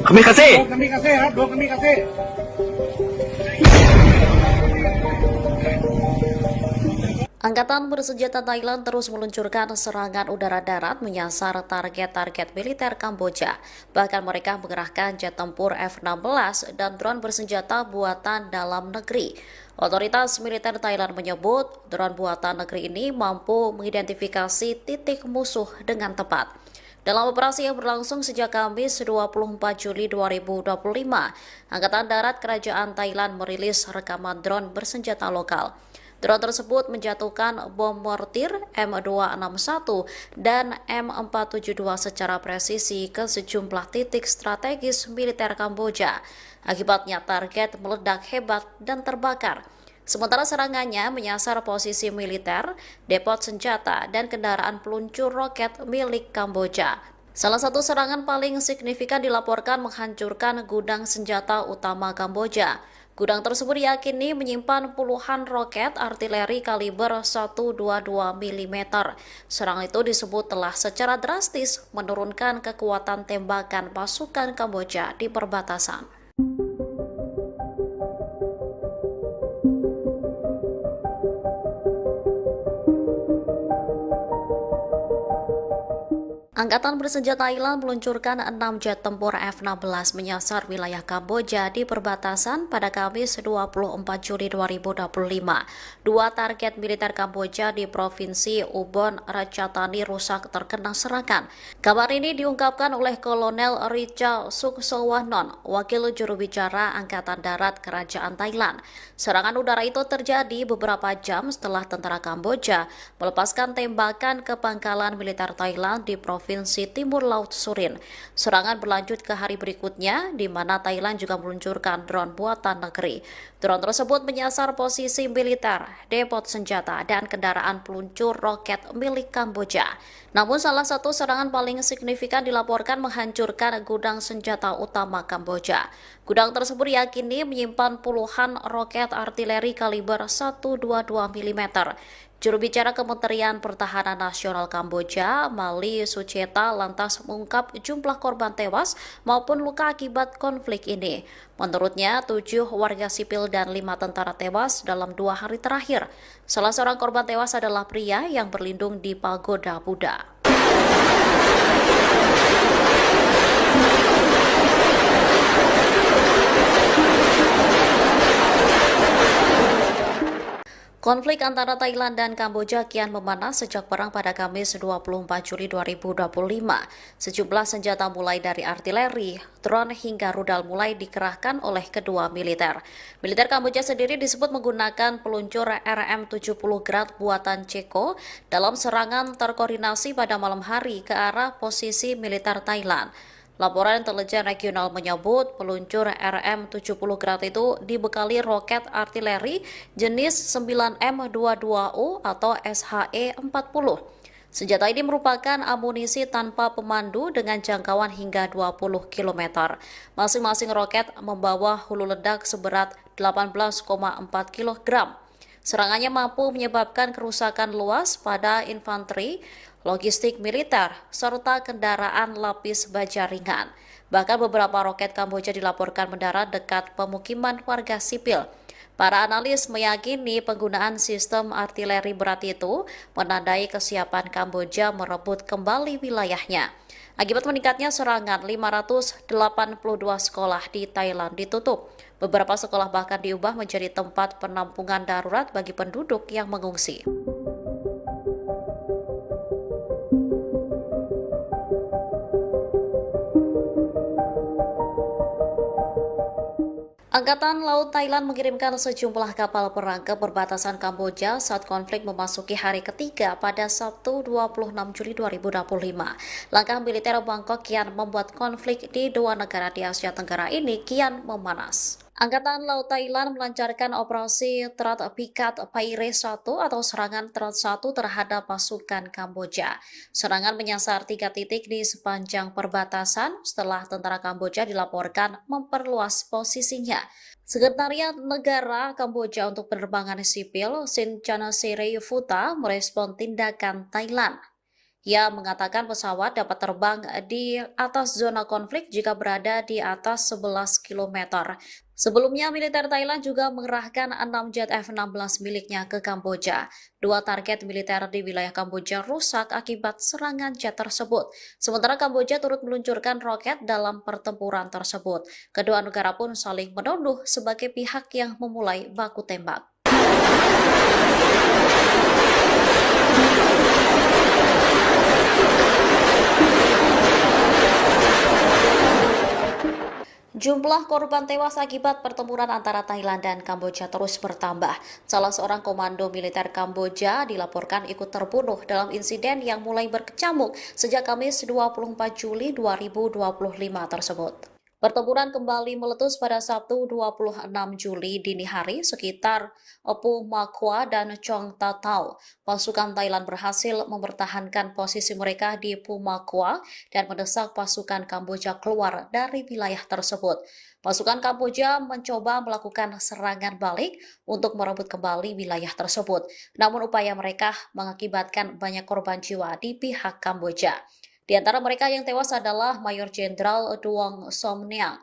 Kami kasih. Angkatan bersenjata Thailand terus meluncurkan serangan udara darat menyasar target-target militer Kamboja. Bahkan mereka mengerahkan jet tempur F-16 dan drone bersenjata buatan dalam negeri. Otoritas militer Thailand menyebut drone buatan negeri ini mampu mengidentifikasi titik musuh dengan tepat. Dalam operasi yang berlangsung sejak Kamis 24 Juli 2025, Angkatan Darat Kerajaan Thailand merilis rekaman drone bersenjata lokal. Drone tersebut menjatuhkan bom mortir M261 dan M472 secara presisi ke sejumlah titik strategis militer Kamboja. Akibatnya target meledak hebat dan terbakar. Sementara serangannya menyasar posisi militer, depot senjata, dan kendaraan peluncur roket milik Kamboja. Salah satu serangan paling signifikan dilaporkan menghancurkan gudang senjata utama Kamboja. Gudang tersebut diyakini menyimpan puluhan roket artileri kaliber 122 mm. Serangan itu disebut telah secara drastis menurunkan kekuatan tembakan pasukan Kamboja di perbatasan. Angkatan bersenjata Thailand meluncurkan 6 jet tempur F-16 menyasar wilayah Kamboja di perbatasan pada Kamis 24 Juli 2025. Dua target militer Kamboja di Provinsi Ubon Ratchathani rusak terkena serangan. Kabar ini diungkapkan oleh Kolonel Richa Suksowanon, wakil juru bicara Angkatan Darat Kerajaan Thailand. Serangan udara itu terjadi beberapa jam setelah tentara Kamboja melepaskan tembakan ke pangkalan militer Thailand di Provinsi Timur Laut Surin. Serangan berlanjut ke hari berikutnya, di mana Thailand juga meluncurkan drone buatan negeri. Drone tersebut menyasar posisi militer, depot senjata, dan kendaraan peluncur roket milik Kamboja. Namun salah satu serangan paling signifikan dilaporkan menghancurkan gudang senjata utama Kamboja. Gudang tersebut diyakini menyimpan puluhan roket artileri kaliber 122 mm. Juru bicara Kementerian Pertahanan Nasional Kamboja, Mali Sucheta, lantas mengungkap jumlah korban tewas maupun luka akibat konflik ini. Menurutnya, 7 warga sipil dan 5 tentara tewas dalam 2 hari terakhir. Salah seorang korban tewas adalah pria yang berlindung di pagoda Buddha. Konflik antara Thailand dan Kamboja kian memanas sejak perang pada Kamis 24 Juli 2025. Sejumlah senjata mulai dari artileri, drone hingga rudal mulai dikerahkan oleh kedua militer. Militer Kamboja sendiri disebut menggunakan peluncur RM-70 Grad buatan Ceko dalam serangan terkoordinasi pada malam hari ke arah posisi militer Thailand. Laporan intelijen regional menyebut peluncur RM-70 Grad itu dibekali roket artileri jenis 9M22U atau SHE-40. Senjata ini merupakan amunisi tanpa pemandu dengan jangkauan hingga 20 km. Masing-masing roket membawa hulu ledak seberat 18,4 kg. Serangannya mampu menyebabkan kerusakan luas pada infanteri, logistik militer, serta kendaraan lapis baja ringan. Bahkan beberapa roket Kamboja dilaporkan mendarat dekat pemukiman warga sipil. Para analis meyakini penggunaan sistem artileri berat itu menandai kesiapan Kamboja merebut kembali wilayahnya. Akibat meningkatnya serangan, 582 sekolah di Thailand ditutup. Beberapa sekolah bahkan diubah menjadi tempat penampungan darurat bagi penduduk yang mengungsi. Angkatan Laut Thailand mengirimkan sejumlah kapal perang ke perbatasan Kamboja saat konflik memasuki hari ketiga pada Sabtu 26 Juli 2025. Langkah militer Bangkok kian membuat konflik di dua negara di Asia Tenggara ini kian memanas. Angkatan Laut Thailand melancarkan operasi Terat Pikat Paire 1 atau serangan Terat 1 terhadap pasukan Kamboja. Serangan menyasar 3 titik di sepanjang perbatasan setelah tentara Kamboja dilaporkan memperluas posisinya. Sekretariat Negara Kamboja untuk Penerbangan Sipil, Sin Chanasiri-Futa, merespon tindakan Thailand. Ia mengatakan pesawat dapat terbang di atas zona konflik jika berada di atas 11 km. Sebelumnya, militer Thailand juga mengerahkan 6 jet F-16 miliknya ke Kamboja. Dua target militer di wilayah Kamboja rusak akibat serangan jet tersebut. Sementara Kamboja turut meluncurkan roket dalam pertempuran tersebut. Kedua negara pun saling menuduh sebagai pihak yang memulai baku tembak. Jumlah korban tewas akibat pertempuran antara Thailand dan Kamboja terus bertambah. Salah seorang komando militer Kamboja dilaporkan ikut terbunuh dalam insiden yang mulai berkecamuk sejak Kamis 24 Juli 2025 tersebut. Pertempuran kembali meletus pada Sabtu 26 Juli dini hari sekitar Pu Makwa dan Chong Tatau. Pasukan Thailand berhasil mempertahankan posisi mereka di Pu Makwa dan mendesak pasukan Kamboja keluar dari wilayah tersebut. Pasukan Kamboja mencoba melakukan serangan balik untuk merebut kembali wilayah tersebut. Namun upaya mereka mengakibatkan banyak korban jiwa di pihak Kamboja. Di antara mereka yang tewas adalah Mayor Jenderal Duong Somniang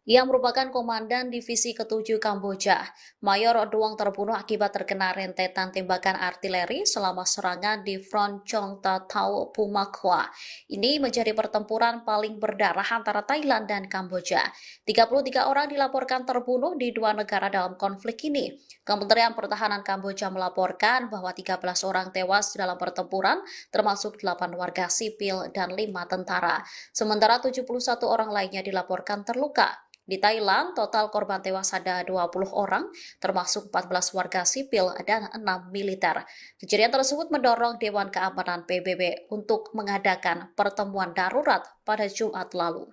yang merupakan komandan divisi ke-7 Kamboja. Mayor Duong terbunuh akibat terkena rentetan tembakan artileri selama serangan di Front Chong Tatau Pumakwa. Ini menjadi pertempuran paling berdarah antara Thailand dan Kamboja. 33 orang dilaporkan terbunuh di dua negara dalam konflik ini. Kementerian Pertahanan Kamboja melaporkan bahwa 13 orang tewas dalam pertempuran, termasuk 8 warga sipil dan 5 tentara. Sementara 71 orang lainnya dilaporkan terluka. Di Thailand, total korban tewas ada 20 orang, termasuk 14 warga sipil dan 6 militer. Kejadian tersebut mendorong Dewan Keamanan PBB untuk mengadakan pertemuan darurat pada Jumat lalu.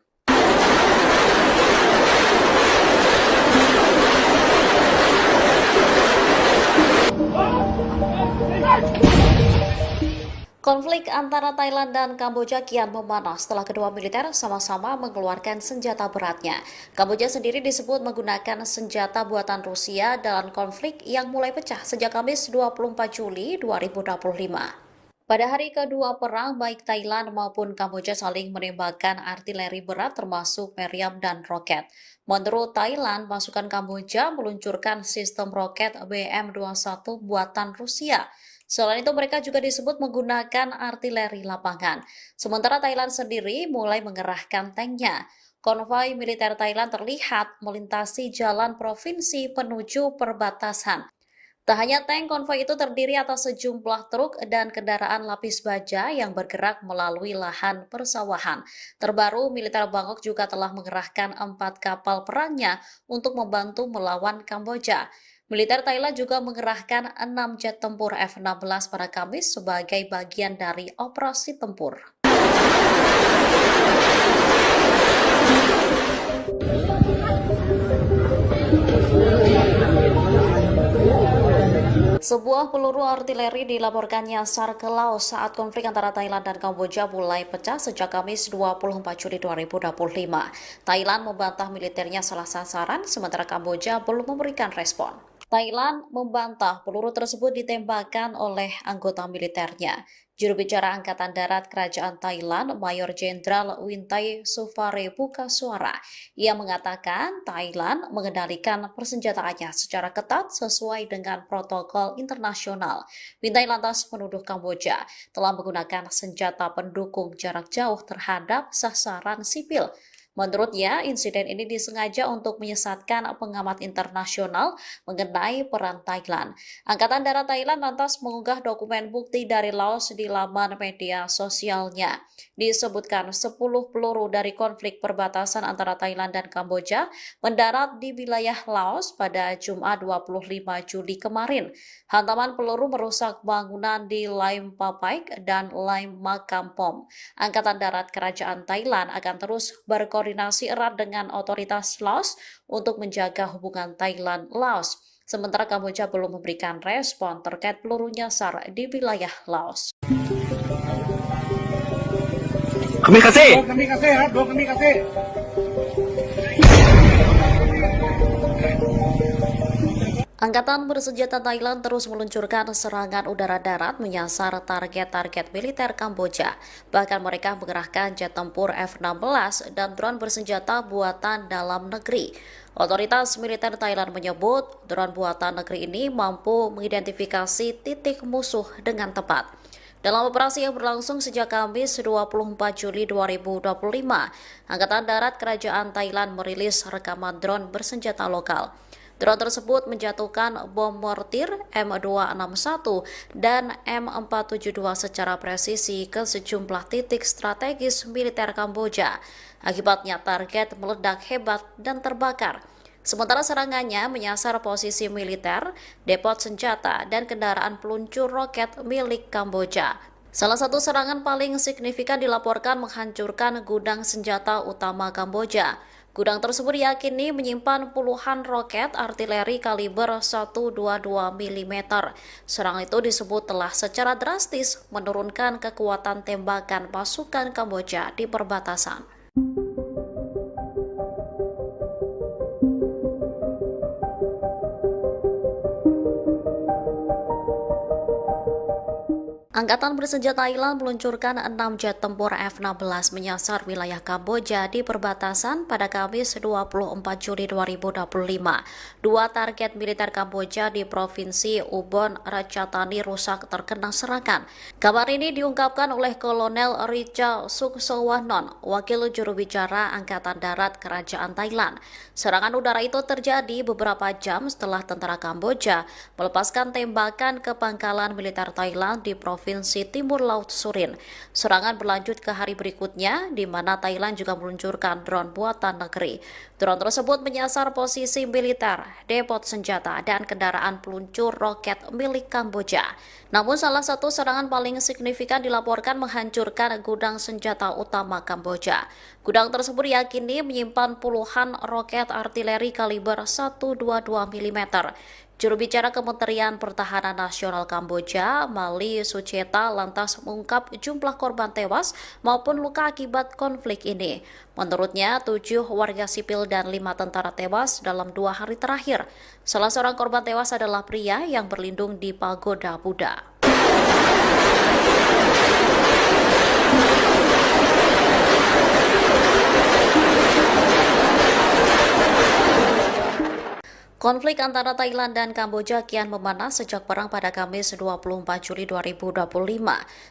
Konflik antara Thailand dan Kamboja kian memanas setelah kedua militer sama-sama mengeluarkan senjata beratnya. Kamboja sendiri disebut menggunakan senjata buatan Rusia dalam konflik yang mulai pecah sejak Kamis 24 Juli 2025. Pada hari kedua perang, baik Thailand maupun Kamboja saling menembakkan artileri berat termasuk meriam dan roket. Menurut Thailand, pasukan Kamboja meluncurkan sistem roket BM-21 buatan Rusia. Selain itu, mereka juga disebut menggunakan artileri lapangan. Sementara Thailand sendiri mulai mengerahkan tanknya. Konvoi militer Thailand terlihat melintasi jalan provinsi menuju perbatasan. Tak hanya tank, konvoi itu terdiri atas sejumlah truk dan kendaraan lapis baja yang bergerak melalui lahan persawahan. Terbaru, militer Bangkok juga telah mengerahkan 4 kapal perangnya untuk membantu melawan Kamboja. Militer Thailand juga mengerahkan 6 jet tempur F-16 pada Kamis sebagai bagian dari operasi tempur. Sebuah peluru artileri dilaporkan nyasar ke Laos saat konflik antara Thailand dan Kamboja mulai pecah sejak Kamis 24 Juli 2025. Thailand membantah militernya salah sasaran, sementara Kamboja belum memberikan respon. Thailand membantah peluru tersebut ditembakkan oleh anggota militernya. Juru bicara Angkatan Darat Kerajaan Thailand, Mayor Jenderal Wintai Sufare buka suara. Ia mengatakan Thailand mengendalikan persenjataannya secara ketat sesuai dengan protokol internasional. Wintai lantas menuduh Kamboja telah menggunakan senjata pendukung jarak jauh terhadap sasaran sipil. Menurutnya, insiden ini disengaja untuk menyesatkan pengamat internasional mengenai peran Thailand. Angkatan Darat Thailand lantas mengunggah dokumen bukti dari Laos di laman media sosialnya. Disebutkan 10 peluru dari konflik perbatasan antara Thailand dan Kamboja mendarat di wilayah Laos pada Jumat 25 Juli kemarin. Hantaman peluru merusak bangunan di Laim Papaik dan Laim Makampom. Angkatan Darat Kerajaan Thailand akan terus berkoordinasi erat dengan otoritas Laos untuk menjaga hubungan Thailand-Laos. Sementara Kamboja belum memberikan respon terkait peluru nyasar di wilayah Laos. Kami kasih. Angkatan bersenjata Thailand terus meluncurkan serangan udara-darat menyasar target-target militer Kamboja. Bahkan mereka mengerahkan jet tempur F-16 dan drone bersenjata buatan dalam negeri. Otoritas militer Thailand menyebut drone buatan negeri ini mampu mengidentifikasi titik musuh dengan tepat. Dalam operasi yang berlangsung sejak Kamis 24 Juli 2025, Angkatan Darat Kerajaan Thailand merilis rekaman drone bersenjata lokal. Drone tersebut menjatuhkan bom mortir M261 dan M472 secara presisi ke sejumlah titik strategis militer Kamboja. Akibatnya target meledak hebat dan terbakar. Sementara serangannya menyasar posisi militer, depot senjata, dan kendaraan peluncur roket milik Kamboja. Salah satu serangan paling signifikan dilaporkan menghancurkan gudang senjata utama Kamboja. Gudang tersebut diyakini menyimpan puluhan roket artileri kaliber 122 mm. Serangan itu disebut telah secara drastis menurunkan kekuatan tembakan pasukan Kamboja di perbatasan. Angkatan bersenjata Thailand meluncurkan 6 jet tempur F-16 menyasar wilayah Kamboja di perbatasan pada Kamis 24 Juli 2025. Dua target militer Kamboja di Provinsi Ubon Ratchathani rusak terkena serangan. Kabar ini diungkapkan oleh Kolonel Richa Suksowanon, wakil juru bicara Angkatan Darat Kerajaan Thailand. Serangan udara itu terjadi beberapa jam setelah tentara Kamboja melepaskan tembakan ke pangkalan militer Thailand di Provinsi Timur Laut Surin. Serangan berlanjut ke hari berikutnya, di mana Thailand juga meluncurkan drone buatan negeri. Drone tersebut menyasar posisi militer, depot senjata, dan kendaraan peluncur roket milik Kamboja. Namun salah satu serangan paling signifikan dilaporkan menghancurkan gudang senjata utama Kamboja. Gudang tersebut diyakini menyimpan puluhan roket artileri kaliber 122 mm. Juru bicara Kementerian Pertahanan Nasional Kamboja, Mali Sucheta, lantas mengungkap jumlah korban tewas maupun luka akibat konflik ini. Menurutnya, 7 warga sipil dan 5 tentara tewas dalam 2 hari terakhir. Salah seorang korban tewas adalah pria yang berlindung di pagoda Buddha. Konflik antara Thailand dan Kamboja kian memanas sejak perang pada Kamis 24 Juli 2025.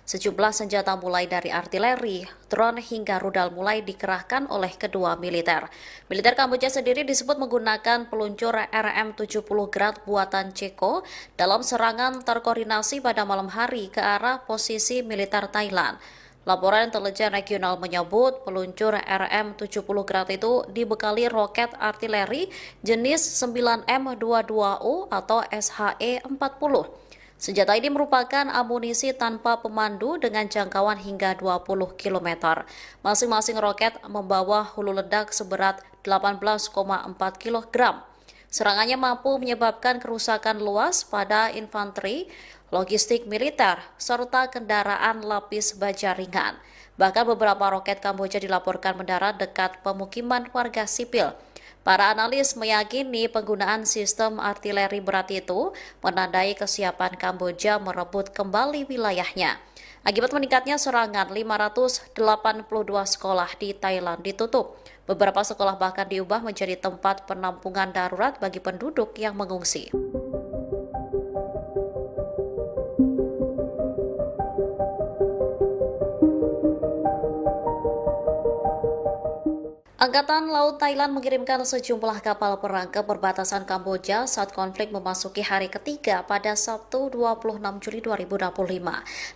Sejumlah senjata mulai dari artileri, drone hingga rudal mulai dikerahkan oleh kedua militer. Militer Kamboja sendiri disebut menggunakan peluncur RM-70 Grad buatan Ceko dalam serangan terkoordinasi pada malam hari ke arah posisi militer Thailand. Laporan intelijen regional menyebut peluncur RM-70 Grad itu dibekali roket artileri jenis 9M22U atau SHE-40. Senjata ini merupakan amunisi tanpa pemandu dengan jangkauan hingga 20 km. Masing-masing roket membawa hulu ledak seberat 18,4 kg. Serangannya mampu menyebabkan kerusakan luas pada infanteri, logistik militer, serta kendaraan lapis baja ringan. Bahkan beberapa roket Kamboja dilaporkan mendarat dekat pemukiman warga sipil. Para analis meyakini penggunaan sistem artileri berat itu menandai kesiapan Kamboja merebut kembali wilayahnya. Akibat meningkatnya serangan, 582 sekolah di Thailand ditutup. Beberapa sekolah bahkan diubah menjadi tempat penampungan darurat bagi penduduk yang mengungsi. Angkatan Laut Thailand mengirimkan sejumlah kapal perang ke perbatasan Kamboja saat konflik memasuki hari ketiga pada Sabtu 26 Juli 2025.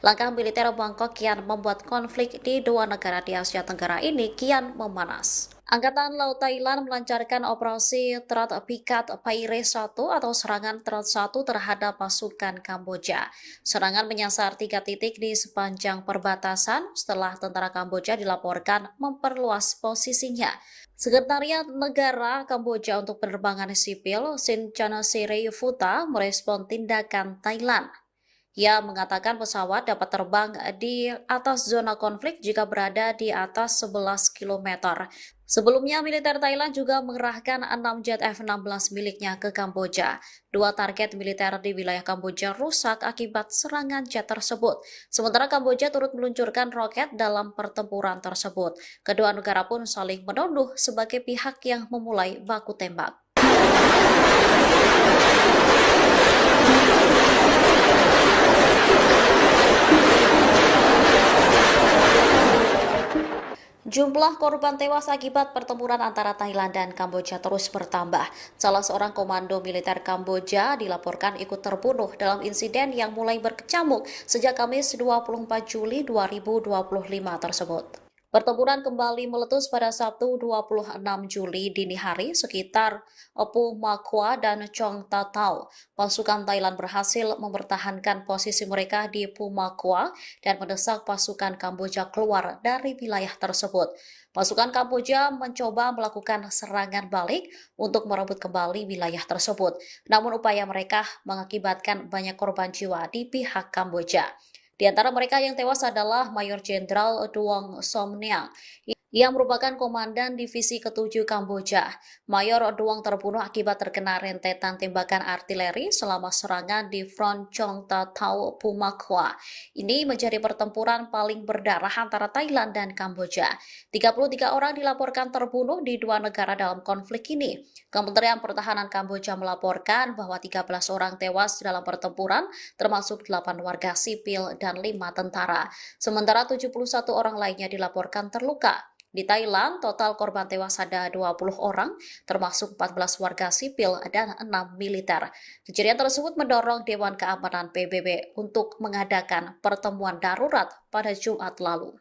Langkah militer Bangkok kian membuat konflik di dua negara di Asia Tenggara ini kian memanas. Angkatan Laut Thailand melancarkan operasi Terat Pikat Paire 1 atau serangan Terat 1 terhadap pasukan Kamboja. Serangan menyasar 3 titik di sepanjang perbatasan setelah tentara Kamboja dilaporkan memperluas posisinya. Sekretariat Negara Kamboja untuk Penerbangan Sipil, Sin Chanasirayufuta, merespon tindakan Thailand. Ia mengatakan pesawat dapat terbang di atas zona konflik jika berada di atas 11 km. Sebelumnya, militer Thailand juga mengerahkan 6 jet F-16 miliknya ke Kamboja. Dua target militer di wilayah Kamboja rusak akibat serangan jet tersebut. Sementara Kamboja turut meluncurkan roket dalam pertempuran tersebut. Kedua negara pun saling menuduh sebagai pihak yang memulai baku tembak. Jumlah korban tewas akibat pertempuran antara Thailand dan Kamboja terus bertambah. Salah seorang komando militer Kamboja dilaporkan ikut terbunuh dalam insiden yang mulai berkecamuk sejak Kamis 24 Juli 2025 tersebut. Pertempuran kembali meletus pada Sabtu 26 Juli dini hari sekitar Pu Makwa dan Chong Tatau. Pasukan Thailand berhasil mempertahankan posisi mereka di Pu Makwa dan mendesak pasukan Kamboja keluar dari wilayah tersebut. Pasukan Kamboja mencoba melakukan serangan balik untuk merebut kembali wilayah tersebut. Namun upaya mereka mengakibatkan banyak korban jiwa di pihak Kamboja. Di antara mereka yang tewas adalah Mayor Jenderal Duong Somniang yang merupakan komandan divisi ke-7 Kamboja. Mayor Duong terbunuh akibat terkena rentetan tembakan artileri selama serangan di Front Chong Tatau Pumakwa. Ini menjadi pertempuran paling berdarah antara Thailand dan Kamboja. 33 orang dilaporkan terbunuh di dua negara dalam konflik ini. Kementerian Pertahanan Kamboja melaporkan bahwa 13 orang tewas dalam pertempuran, termasuk 8 warga sipil dan 5 tentara. Sementara 71 orang lainnya dilaporkan terluka. Di Thailand, total korban tewas ada 20 orang, termasuk 14 warga sipil dan 6 militer. Kejadian tersebut mendorong Dewan Keamanan PBB untuk mengadakan pertemuan darurat pada Jumat lalu.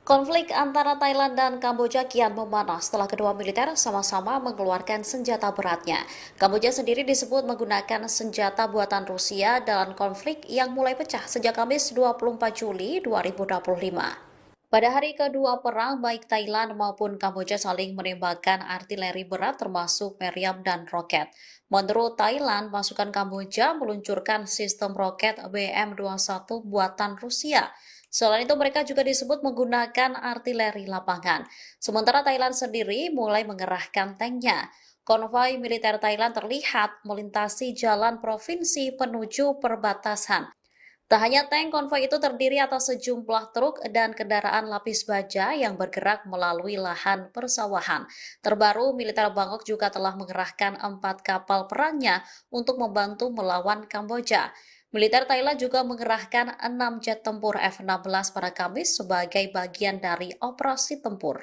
Konflik antara Thailand dan Kamboja kian memanas setelah kedua militer sama-sama mengeluarkan senjata beratnya. Kamboja sendiri disebut menggunakan senjata buatan Rusia dalam konflik yang mulai pecah sejak Kamis 24 Juli 2025. Pada hari kedua perang, baik Thailand maupun Kamboja saling menembakkan artileri berat termasuk meriam dan roket. Menurut Thailand, pasukan Kamboja meluncurkan sistem roket BM-21 buatan Rusia. Selain itu, mereka juga disebut menggunakan artileri lapangan. Sementara Thailand sendiri mulai mengerahkan tanknya. Konvoi militer Thailand terlihat melintasi jalan provinsi menuju perbatasan. Tak hanya tank, konvoi itu terdiri atas sejumlah truk dan kendaraan lapis baja yang bergerak melalui lahan persawahan. Terbaru, militer Bangkok juga telah mengerahkan 4 kapal perangnya untuk membantu melawan Kamboja. Militer Thailand juga mengerahkan 6 jet tempur F-16 pada Kamis sebagai bagian dari operasi tempur.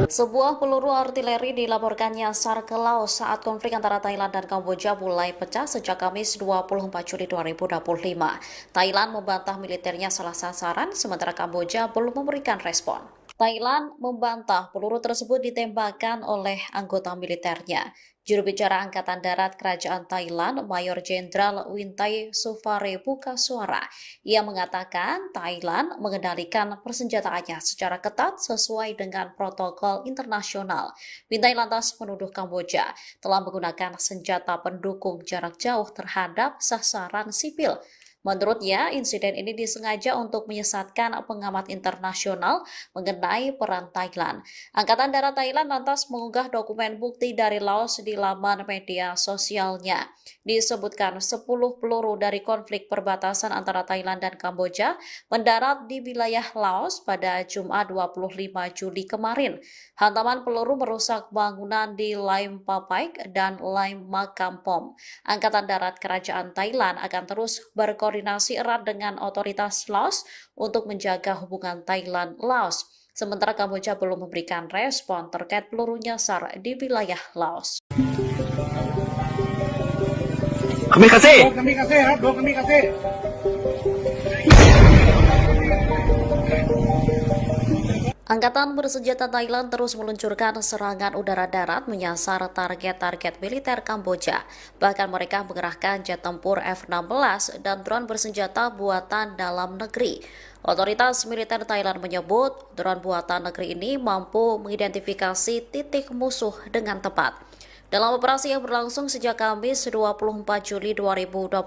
Sebuah peluru artileri dilaporkan nyasar ke laut saat konflik antara Thailand dan Kamboja mulai pecah sejak Kamis 24 Juli 2025. Thailand membantah militernya salah sasaran, sementara Kamboja belum memberikan respon. Thailand membantah peluru tersebut ditembakkan oleh anggota militernya. Juru bicara Angkatan Darat Kerajaan Thailand, Mayor Jenderal Wintai Sufare buka suara. Ia mengatakan Thailand mengendalikan persenjataannya secara ketat sesuai dengan protokol internasional. Wintai lantas menuduh Kamboja telah menggunakan senjata pendukung jarak jauh terhadap sasaran sipil. Menurutnya, insiden ini disengaja untuk menyesatkan pengamat internasional mengenai peran Thailand. Angkatan Darat Thailand lantas mengunggah dokumen bukti dari Laos di laman media sosialnya. Disebutkan 10 peluru dari konflik perbatasan antara Thailand dan Kamboja mendarat di wilayah Laos pada Jumat 25 Juli kemarin. Hantaman peluru merusak bangunan di Laim Papaik dan Laim Makampom. Angkatan Darat Kerajaan Thailand akan terus berkoordinasi erat dengan otoritas Laos untuk menjaga hubungan Thailand-Laos. Sementara Kamboja belum memberikan respon terkait peluru nyasar di wilayah Laos. Kami kasih. Angkatan bersenjata Thailand terus meluncurkan serangan udara-darat menyasar target-target militer Kamboja. Bahkan mereka mengerahkan jet tempur F-16 dan drone bersenjata buatan dalam negeri. Otoritas militer Thailand menyebut drone buatan negeri ini mampu mengidentifikasi titik musuh dengan tepat. Dalam operasi yang berlangsung sejak Kamis 24 Juli 2025,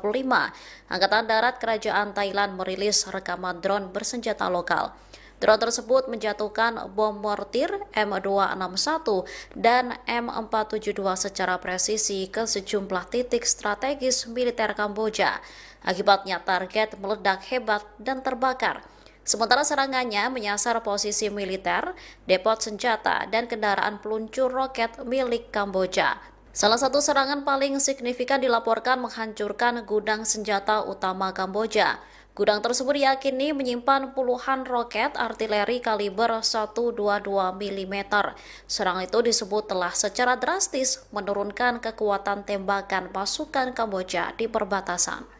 Angkatan Darat Kerajaan Thailand merilis rekaman drone bersenjata lokal. Drone tersebut menjatuhkan bom mortir M261 dan M472 secara presisi ke sejumlah titik strategis militer Kamboja. Akibatnya target meledak hebat dan terbakar. Sementara serangannya menyasar posisi militer, depot senjata, dan kendaraan peluncur roket milik Kamboja. Salah satu serangan paling signifikan dilaporkan menghancurkan gudang senjata utama Kamboja. Gudang tersebut diyakini menyimpan puluhan roket artileri kaliber 122 mm. Serangan itu disebut telah secara drastis menurunkan kekuatan tembakan pasukan Kamboja di perbatasan.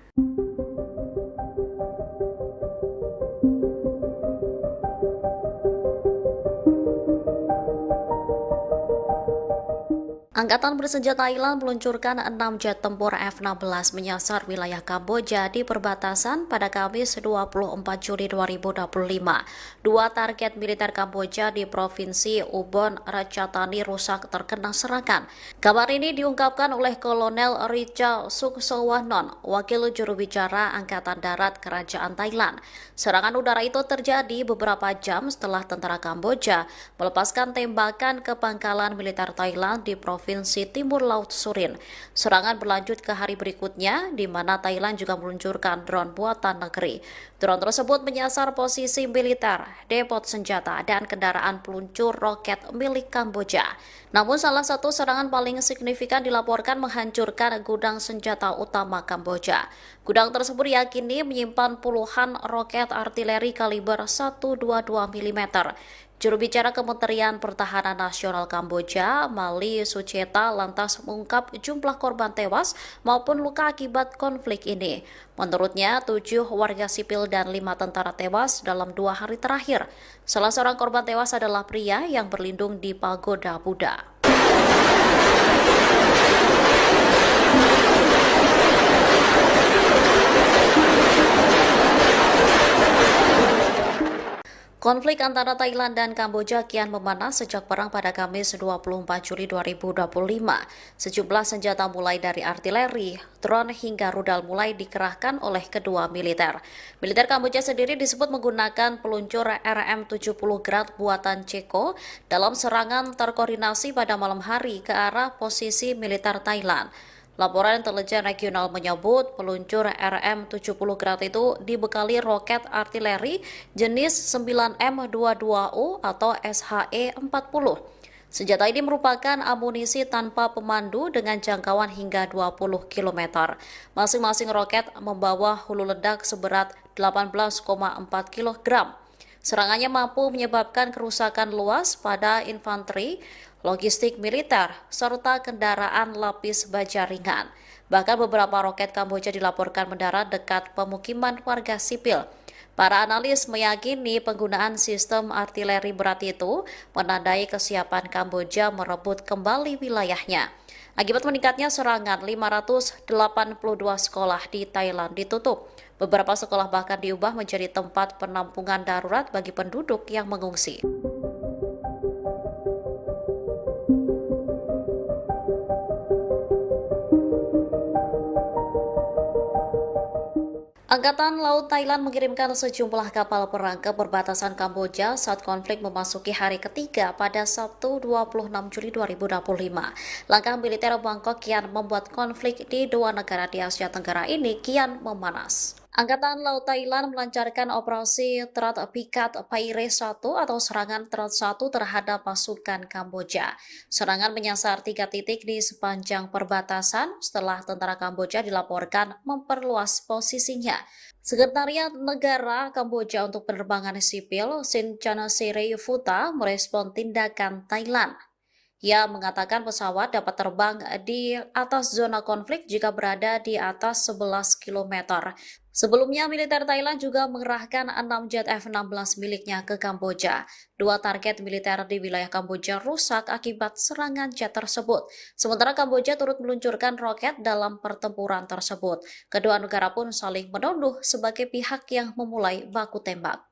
Angkatan bersenjata Thailand meluncurkan 6 jet tempur F-16 menyasar wilayah Kamboja di perbatasan pada Kamis 24 Juli 2025. Dua target militer Kamboja di Provinsi Ubon Ratchathani rusak terkena serangan. Kabar ini diungkapkan oleh Kolonel Richa Suksowanon, wakil juru bicara Angkatan Darat Kerajaan Thailand. Serangan udara itu terjadi beberapa jam setelah tentara Kamboja melepaskan tembakan ke pangkalan militer Thailand di Provinsi Timur Laut Surin. Serangan berlanjut ke hari berikutnya, di mana Thailand juga meluncurkan drone buatan negeri. Drone tersebut menyasar posisi militer, depot senjata, dan kendaraan peluncur roket milik Kamboja. Namun salah satu serangan paling signifikan dilaporkan menghancurkan gudang senjata utama Kamboja. Gudang tersebut diyakini menyimpan puluhan roket artileri kaliber 122 mm. Juru bicara Kementerian Pertahanan Nasional Kamboja, Mali Sucheta, lantas mengungkap jumlah korban tewas maupun luka akibat konflik ini. Menurutnya, 7 warga sipil dan 5 tentara tewas dalam 2 hari terakhir. Salah seorang korban tewas adalah pria yang berlindung di pagoda Buddha. Konflik antara Thailand dan Kamboja kian memanas sejak perang pada Kamis 24 Juli 2025. Sejumlah senjata mulai dari artileri, drone hingga rudal mulai dikerahkan oleh kedua militer. Militer Kamboja sendiri disebut menggunakan peluncur RM-70 Grad buatan Ceko dalam serangan terkoordinasi pada malam hari ke arah posisi militer Thailand. Laporan intelijen regional menyebut peluncur RM-70 Grad itu dibekali roket artileri jenis 9M22U atau SHE-40. Senjata ini merupakan amunisi tanpa pemandu dengan jangkauan hingga 20 km. Masing-masing roket membawa hulu ledak seberat 18,4 kg. Serangannya mampu menyebabkan kerusakan luas pada infanteri, logistik militer, serta kendaraan lapis baja ringan. Bahkan beberapa roket Kamboja dilaporkan mendarat dekat pemukiman warga sipil. Para analis meyakini penggunaan sistem artileri berat itu menandai kesiapan Kamboja merebut kembali wilayahnya. Akibat meningkatnya serangan, 582 sekolah di Thailand ditutup. Beberapa sekolah bahkan diubah menjadi tempat penampungan darurat bagi penduduk yang mengungsi. Angkatan Laut Thailand mengirimkan sejumlah kapal perang ke perbatasan Kamboja saat konflik memasuki hari ketiga pada Sabtu 26 Juli 2025. Langkah militer Bangkok kian membuat konflik di dua negara di Asia Tenggara ini kian memanas. Angkatan Laut Thailand melancarkan operasi Terat Pikat Paire 1 atau serangan Terat 1 terhadap pasukan Kamboja. Serangan menyasar 3 titik di sepanjang perbatasan setelah tentara Kamboja dilaporkan memperluas posisinya. Sekretariat Negara Kamboja untuk Penerbangan Sipil, Sin Futa, merespon tindakan Thailand. Ia mengatakan pesawat dapat terbang di atas zona konflik jika berada di atas 11 km. Sebelumnya, militer Thailand juga mengerahkan 6 jet F-16 miliknya ke Kamboja. Dua target militer di wilayah Kamboja rusak akibat serangan jet tersebut. Sementara Kamboja turut meluncurkan roket dalam pertempuran tersebut. Kedua negara pun saling menuduh sebagai pihak yang memulai baku tembak.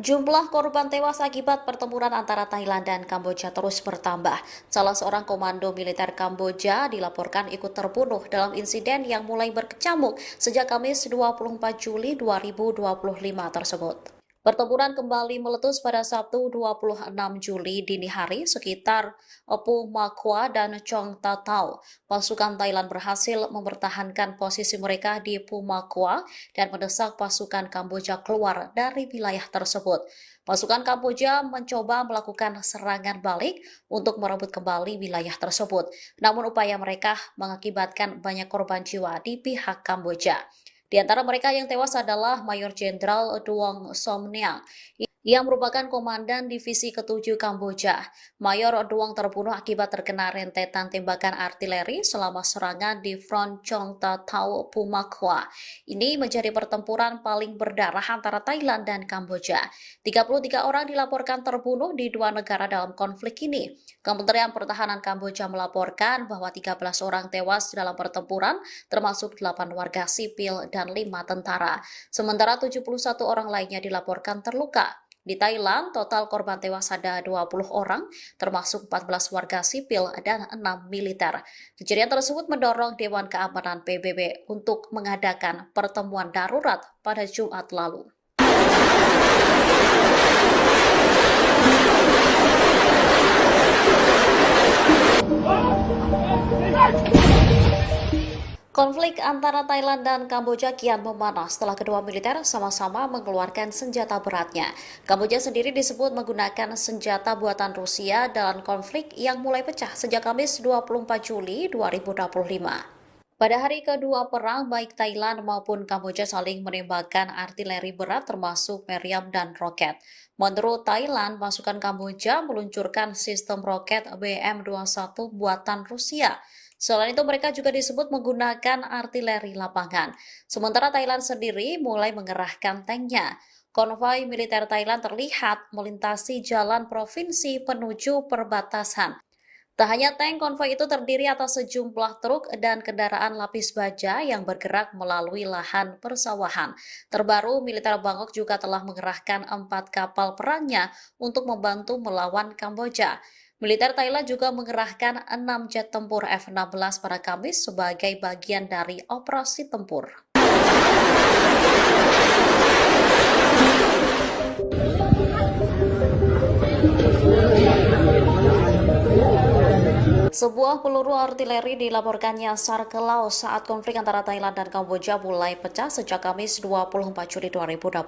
Jumlah korban tewas akibat pertempuran antara Thailand dan Kamboja terus bertambah. Salah seorang komando militer Kamboja dilaporkan ikut terbunuh dalam insiden yang mulai berkecamuk sejak Kamis 24 Juli 2025 tersebut. Pertempuran kembali meletus pada Sabtu 26 Juli dini hari sekitar Pu Makwa dan Chong Tatau. Pasukan Thailand berhasil mempertahankan posisi mereka di Pu Makwa dan mendesak pasukan Kamboja keluar dari wilayah tersebut. Pasukan Kamboja mencoba melakukan serangan balik untuk merebut kembali wilayah tersebut. Namun upaya mereka mengakibatkan banyak korban jiwa di pihak Kamboja. Di antara mereka yang tewas adalah Mayor Jenderal Duong Somniang yang merupakan komandan divisi ke-7 Kamboja. Mayor Duong terbunuh akibat terkena rentetan tembakan artileri selama serangan di Front Chong Tatau Pumakwa. Ini menjadi pertempuran paling berdarah antara Thailand dan Kamboja. 33 orang dilaporkan terbunuh di dua negara dalam konflik ini. Kementerian Pertahanan Kamboja melaporkan bahwa 13 orang tewas dalam pertempuran, termasuk 8 warga sipil dan 5 tentara. Sementara 71 orang lainnya dilaporkan terluka. Di Thailand, total korban tewas ada 20 orang, termasuk 14 warga sipil dan 6 militer. Kejadian tersebut mendorong Dewan Keamanan PBB untuk mengadakan pertemuan darurat pada Jumat lalu. Konflik antara Thailand dan Kamboja kian memanas setelah kedua militer sama-sama mengeluarkan senjata beratnya. Kamboja sendiri disebut menggunakan senjata buatan Rusia dalam konflik yang mulai pecah sejak Kamis 24 Juli 2025. Pada hari kedua perang, baik Thailand maupun Kamboja saling menembakkan artileri berat termasuk meriam dan roket. Menurut Thailand, pasukan Kamboja meluncurkan sistem roket BM-21 buatan Rusia. Selain itu, mereka juga disebut menggunakan artileri lapangan. Sementara Thailand sendiri mulai mengerahkan tanknya. Konvoi militer Thailand terlihat melintasi jalan provinsi menuju perbatasan. Tak hanya tank, konvoi itu terdiri atas sejumlah truk dan kendaraan lapis baja yang bergerak melalui lahan persawahan. Terbaru, militer Bangkok juga telah mengerahkan 4 kapal perangnya untuk membantu melawan Kamboja. Militer Thailand juga mengerahkan 6 jet tempur F-16 pada Kamis sebagai bagian dari operasi tempur. Sebuah peluru artileri dilaporkan nyasar ke laut saat konflik antara Thailand dan Kamboja mulai pecah sejak Kamis 24 Juli 2025.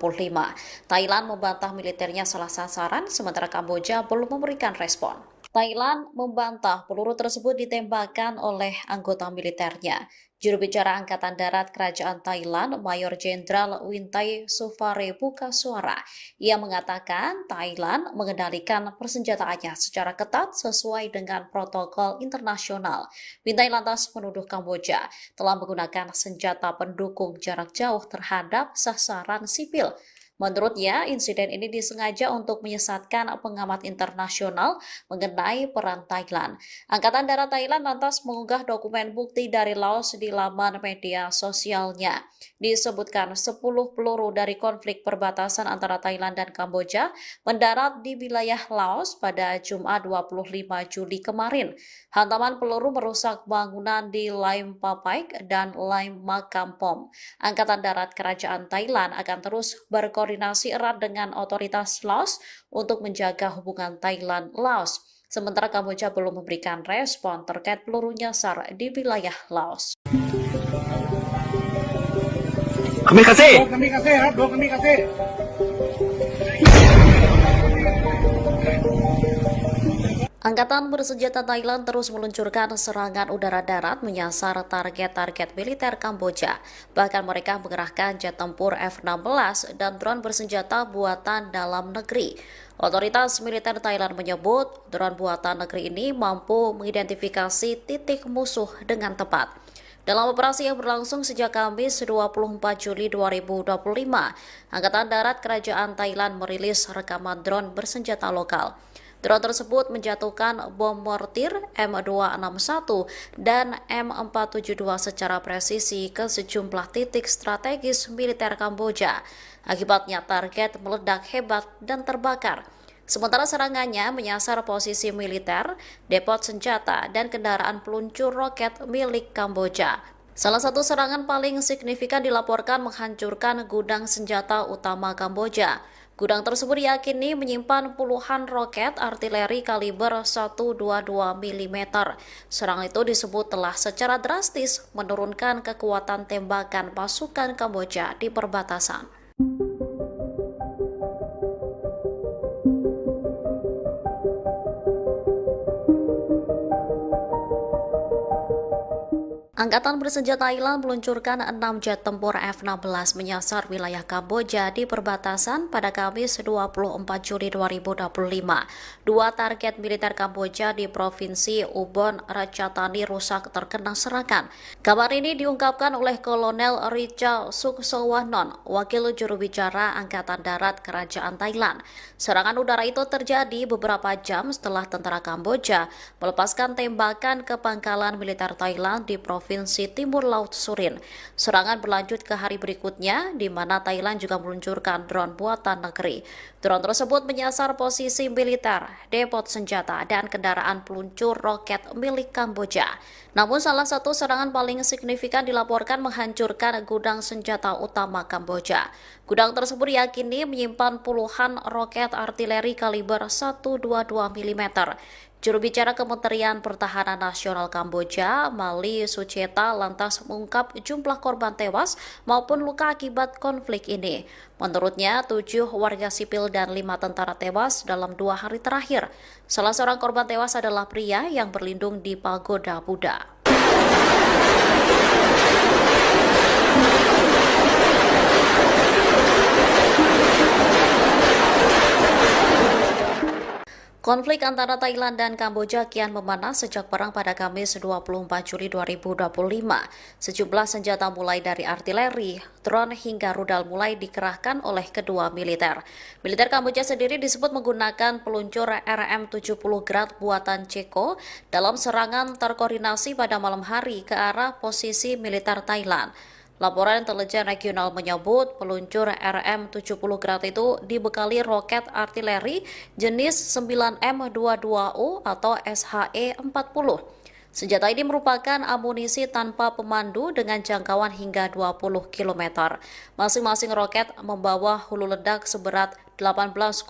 Thailand membantah militernya salah sasaran, sementara Kamboja belum memberikan respon. Thailand membantah peluru tersebut ditembakkan oleh anggota militernya. Juru bicara Angkatan Darat Kerajaan Thailand, Mayor Jenderal Wintai Sufare buka suara. Ia mengatakan Thailand mengendalikan persenjataannya secara ketat sesuai dengan protokol internasional. Wintai lantas menuduh Kamboja telah menggunakan senjata pendukung jarak jauh terhadap sasaran sipil. Menurutnya, insiden ini disengaja untuk menyesatkan pengamat internasional mengenai peran Thailand. Angkatan Darat Thailand lantas mengunggah dokumen bukti dari Laos di laman media sosialnya. Disebutkan 10 peluru dari konflik perbatasan antara Thailand dan Kamboja mendarat di wilayah Laos pada Jumat 25 Juli kemarin. Hantaman peluru merusak bangunan di Laim Papaik dan Laim Makampom. Angkatan Darat Kerajaan Thailand akan terus berkoordinasi erat dengan otoritas Laos untuk menjaga hubungan Thailand-Laos. Sementara Kamboja belum memberikan respon terkait peluru nyasar di wilayah Laos. Kami kasih. Angkatan bersenjata Thailand terus meluncurkan serangan udara-darat menyasar target-target militer Kamboja. Bahkan mereka mengerahkan jet tempur F-16 dan drone bersenjata buatan dalam negeri. Otoritas militer Thailand menyebut drone buatan negeri ini mampu mengidentifikasi titik musuh dengan tepat. Dalam operasi yang berlangsung sejak Kamis 24 Juli 2025, Angkatan Darat Kerajaan Thailand merilis rekaman drone bersenjata lokal. Drone tersebut menjatuhkan bom mortir M261 dan M472 secara presisi ke sejumlah titik strategis militer Kamboja. Akibatnya target meledak hebat dan terbakar. Sementara serangannya menyasar posisi militer, depot senjata, dan kendaraan peluncur roket milik Kamboja. Salah satu serangan paling signifikan dilaporkan menghancurkan gudang senjata utama Kamboja. Gudang tersebut diyakini menyimpan puluhan roket artileri kaliber 122 mm. Serangan itu disebut telah secara drastis menurunkan kekuatan tembakan pasukan Kamboja di perbatasan. Angkatan bersenjata Thailand meluncurkan 6 jet tempur F-16 menyasar wilayah Kamboja di perbatasan pada Kamis 24 Juli 2025. Dua target militer Kamboja di Provinsi Ubon Ratchathani rusak terkena serangan. Kabar ini diungkapkan oleh Kolonel Richa Suksowanon, wakil juru bicara Angkatan Darat Kerajaan Thailand. Serangan udara itu terjadi beberapa jam setelah tentara Kamboja melepaskan tembakan ke pangkalan militer Thailand di Provinsi Timur Laut Surin. Serangan berlanjut ke hari berikutnya, di mana Thailand juga meluncurkan drone buatan negeri. Drone tersebut menyasar posisi militer, depot senjata, dan kendaraan peluncur roket milik Kamboja. Namun salah satu serangan paling signifikan dilaporkan menghancurkan gudang senjata utama Kamboja. Gudang tersebut diyakini menyimpan puluhan roket artileri kaliber 122 mm. Juru bicara Kementerian Pertahanan Nasional Kamboja, Mali Sucheta, lantas mengungkap jumlah korban tewas maupun luka akibat konflik ini. Menurutnya, 7 warga sipil dan 5 tentara tewas dalam 2 hari terakhir. Salah seorang korban tewas adalah pria yang berlindung di pagoda Buddha. Konflik antara Thailand dan Kamboja kian memanas sejak perang pada Kamis 24 Juli 2025. Sejumlah senjata mulai dari artileri, drone hingga rudal mulai dikerahkan oleh kedua militer. Militer Kamboja sendiri disebut menggunakan peluncur RM-70 Grad buatan Ceko dalam serangan terkoordinasi pada malam hari ke arah posisi militer Thailand. Laporan intelijen regional menyebut peluncur RM-70 Grad itu dibekali roket artileri jenis 9M22U atau SHE-40. Senjata ini merupakan amunisi tanpa pemandu dengan jangkauan hingga 20 km. Masing-masing roket membawa hulu ledak seberat 18,4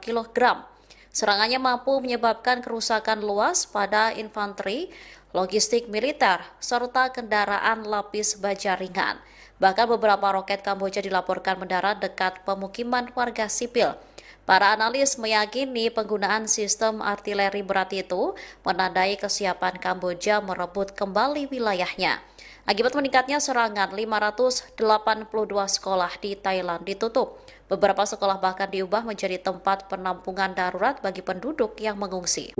kg. Serangannya mampu menyebabkan kerusakan luas pada infanteri, logistik militer, serta kendaraan lapis baja ringan. Bahkan beberapa roket Kamboja dilaporkan mendarat dekat pemukiman warga sipil. Para analis meyakini penggunaan sistem artileri berat itu menandai kesiapan Kamboja merebut kembali wilayahnya. Akibat meningkatnya serangan, 582 sekolah di Thailand ditutup. Beberapa sekolah bahkan diubah menjadi tempat penampungan darurat bagi penduduk yang mengungsi.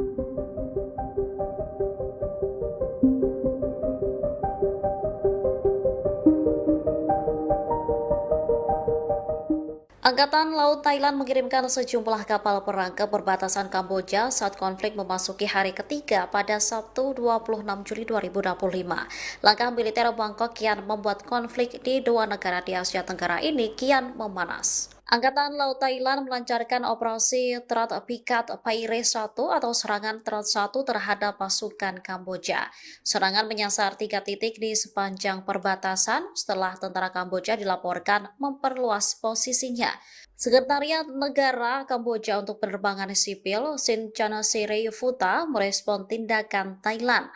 Angkatan Laut Thailand mengirimkan sejumlah kapal perang ke perbatasan Kamboja saat konflik memasuki hari ketiga pada Sabtu 26 Juli 2025. Langkah militer Bangkok kian membuat konflik di dua negara di Asia Tenggara ini kian memanas. Angkatan Laut Thailand melancarkan operasi Terat Pikat Paire 1 atau serangan Terat 1 terhadap pasukan Kamboja. Serangan menyasar 3 titik di sepanjang perbatasan setelah tentara Kamboja dilaporkan memperluas posisinya. Sekretariat Negara Kamboja untuk Penerbangan Sipil, Sin Chanasirayufuta, merespon tindakan Thailand.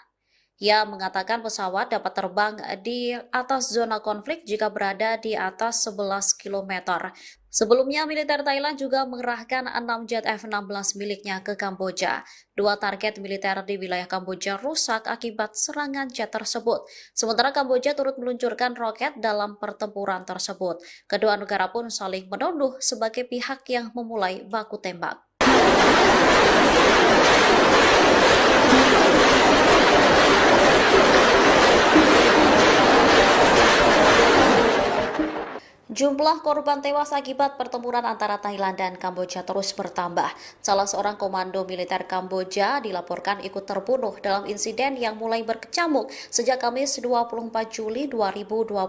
Ia mengatakan pesawat dapat terbang di atas zona konflik jika berada di atas 11 km. Sebelumnya, militer Thailand juga mengerahkan 6 jet F-16 miliknya ke Kamboja. Dua target militer di wilayah Kamboja rusak akibat serangan jet tersebut. Sementara Kamboja turut meluncurkan roket dalam pertempuran tersebut. Kedua negara pun saling menuduh sebagai pihak yang memulai baku tembak. Jumlah korban tewas akibat pertempuran antara Thailand dan Kamboja terus bertambah. Salah seorang komando militer Kamboja dilaporkan ikut terbunuh dalam insiden yang mulai berkecamuk sejak Kamis 24 Juli 2025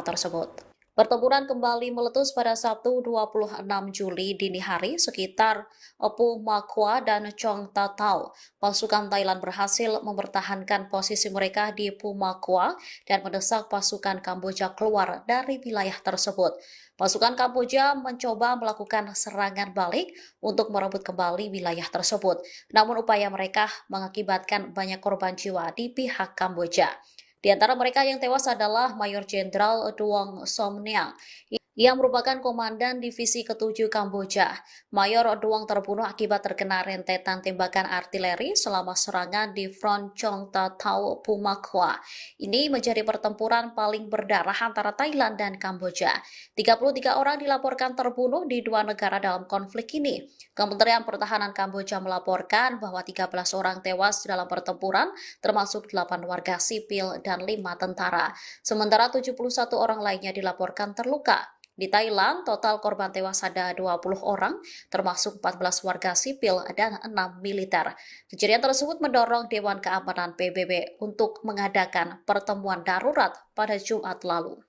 tersebut. Pertempuran kembali meletus pada Sabtu 26 Juli dini hari sekitar Pu Makwa dan Chong Tatau. Pasukan Thailand berhasil mempertahankan posisi mereka di Pu Makwa dan mendesak pasukan Kamboja keluar dari wilayah tersebut. Pasukan Kamboja mencoba melakukan serangan balik untuk merebut kembali wilayah tersebut. Namun upaya mereka mengakibatkan banyak korban jiwa di pihak Kamboja. Di antara mereka yang tewas adalah Mayor Jenderal Duong Somniang yang merupakan komandan divisi ke-7 Kamboja. Mayor Duong terbunuh akibat terkena rentetan tembakan artileri selama serangan di Front Chong Tatau Pumakwa. Ini menjadi pertempuran paling berdarah antara Thailand dan Kamboja. 33 orang dilaporkan terbunuh di dua negara dalam konflik ini. Kementerian Pertahanan Kamboja melaporkan bahwa 13 orang tewas dalam pertempuran, termasuk 8 warga sipil dan 5 tentara. Sementara 71 orang lainnya dilaporkan terluka. Di Thailand, total korban tewas ada 20 orang, termasuk 14 warga sipil dan 6 militer. Kejadian tersebut mendorong Dewan Keamanan PBB untuk mengadakan pertemuan darurat pada Jumat lalu.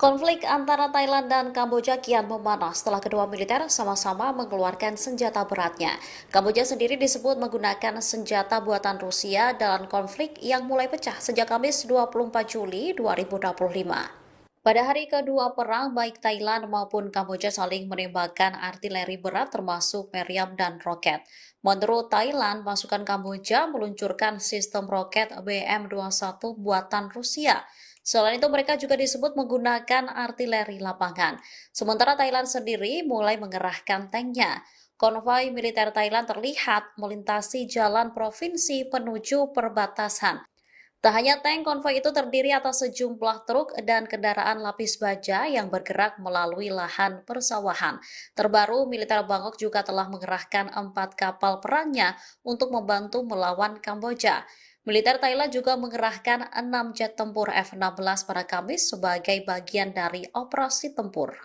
Konflik antara Thailand dan Kamboja kian memanas setelah kedua militer sama-sama mengeluarkan senjata beratnya. Kamboja sendiri disebut menggunakan senjata buatan Rusia dalam konflik yang mulai pecah sejak Kamis 24 Juli 2025. Pada hari kedua perang, baik Thailand maupun Kamboja saling menembakkan artileri berat termasuk meriam dan roket. Menurut Thailand, pasukan Kamboja meluncurkan sistem roket BM-21 buatan Rusia. Selain itu, mereka juga disebut menggunakan artileri lapangan. Sementara Thailand sendiri mulai mengerahkan tanknya. Konvoi militer Thailand terlihat melintasi jalan provinsi menuju perbatasan. Tak hanya tank, konvoi itu terdiri atas sejumlah truk dan kendaraan lapis baja yang bergerak melalui lahan persawahan. Terbaru, militer Bangkok juga telah mengerahkan 4 kapal perangnya untuk membantu melawan Kamboja. Militer Thailand juga mengerahkan 6 jet tempur F-16 pada Kamis sebagai bagian dari operasi tempur.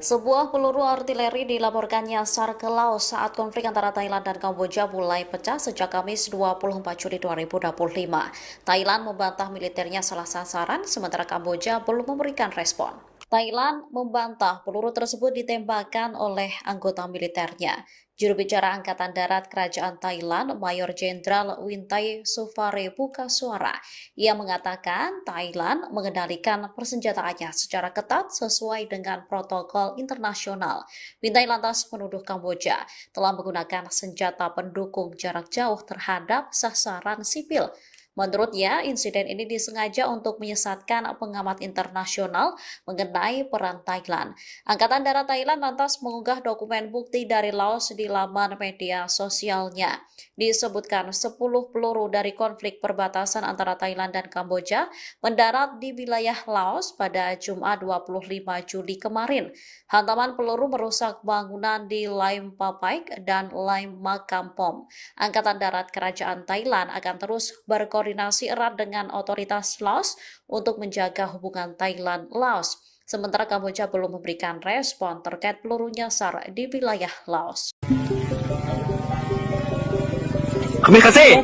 Sebuah peluru artileri dilaporkan nyasar ke Laos saat konflik antara Thailand dan Kamboja mulai pecah sejak Kamis 24 Juli 2025. Thailand membantah militernya salah sasaran, sementara Kamboja belum memberikan respon. Thailand membantah peluru tersebut ditembakkan oleh anggota militernya. Juru bicara Angkatan Darat Kerajaan Thailand, Mayor Jenderal Wintai Sufare buka suara. Ia mengatakan Thailand mengendalikan persenjataannya secara ketat sesuai dengan protokol internasional. Wintai lantas menuduh Kamboja telah menggunakan senjata pendukung jarak jauh terhadap sasaran sipil. Menurutnya, insiden ini disengaja untuk menyesatkan pengamat internasional mengenai peran Thailand. Angkatan Darat Thailand lantas mengunggah dokumen bukti dari Laos di laman media sosialnya. Disebutkan 10 peluru dari konflik perbatasan antara Thailand dan Kamboja mendarat di wilayah Laos pada Jumat 25 Juli kemarin. Hantaman peluru merusak bangunan di Laim Papaik dan Laim Makampom. Angkatan Darat Kerajaan Thailand akan terus berkoordinasi erat dengan otoritas Laos untuk menjaga hubungan Thailand-Laos. Sementara Kamboja belum memberikan respon terkait peluru nyasar di wilayah Laos. Kami kasih.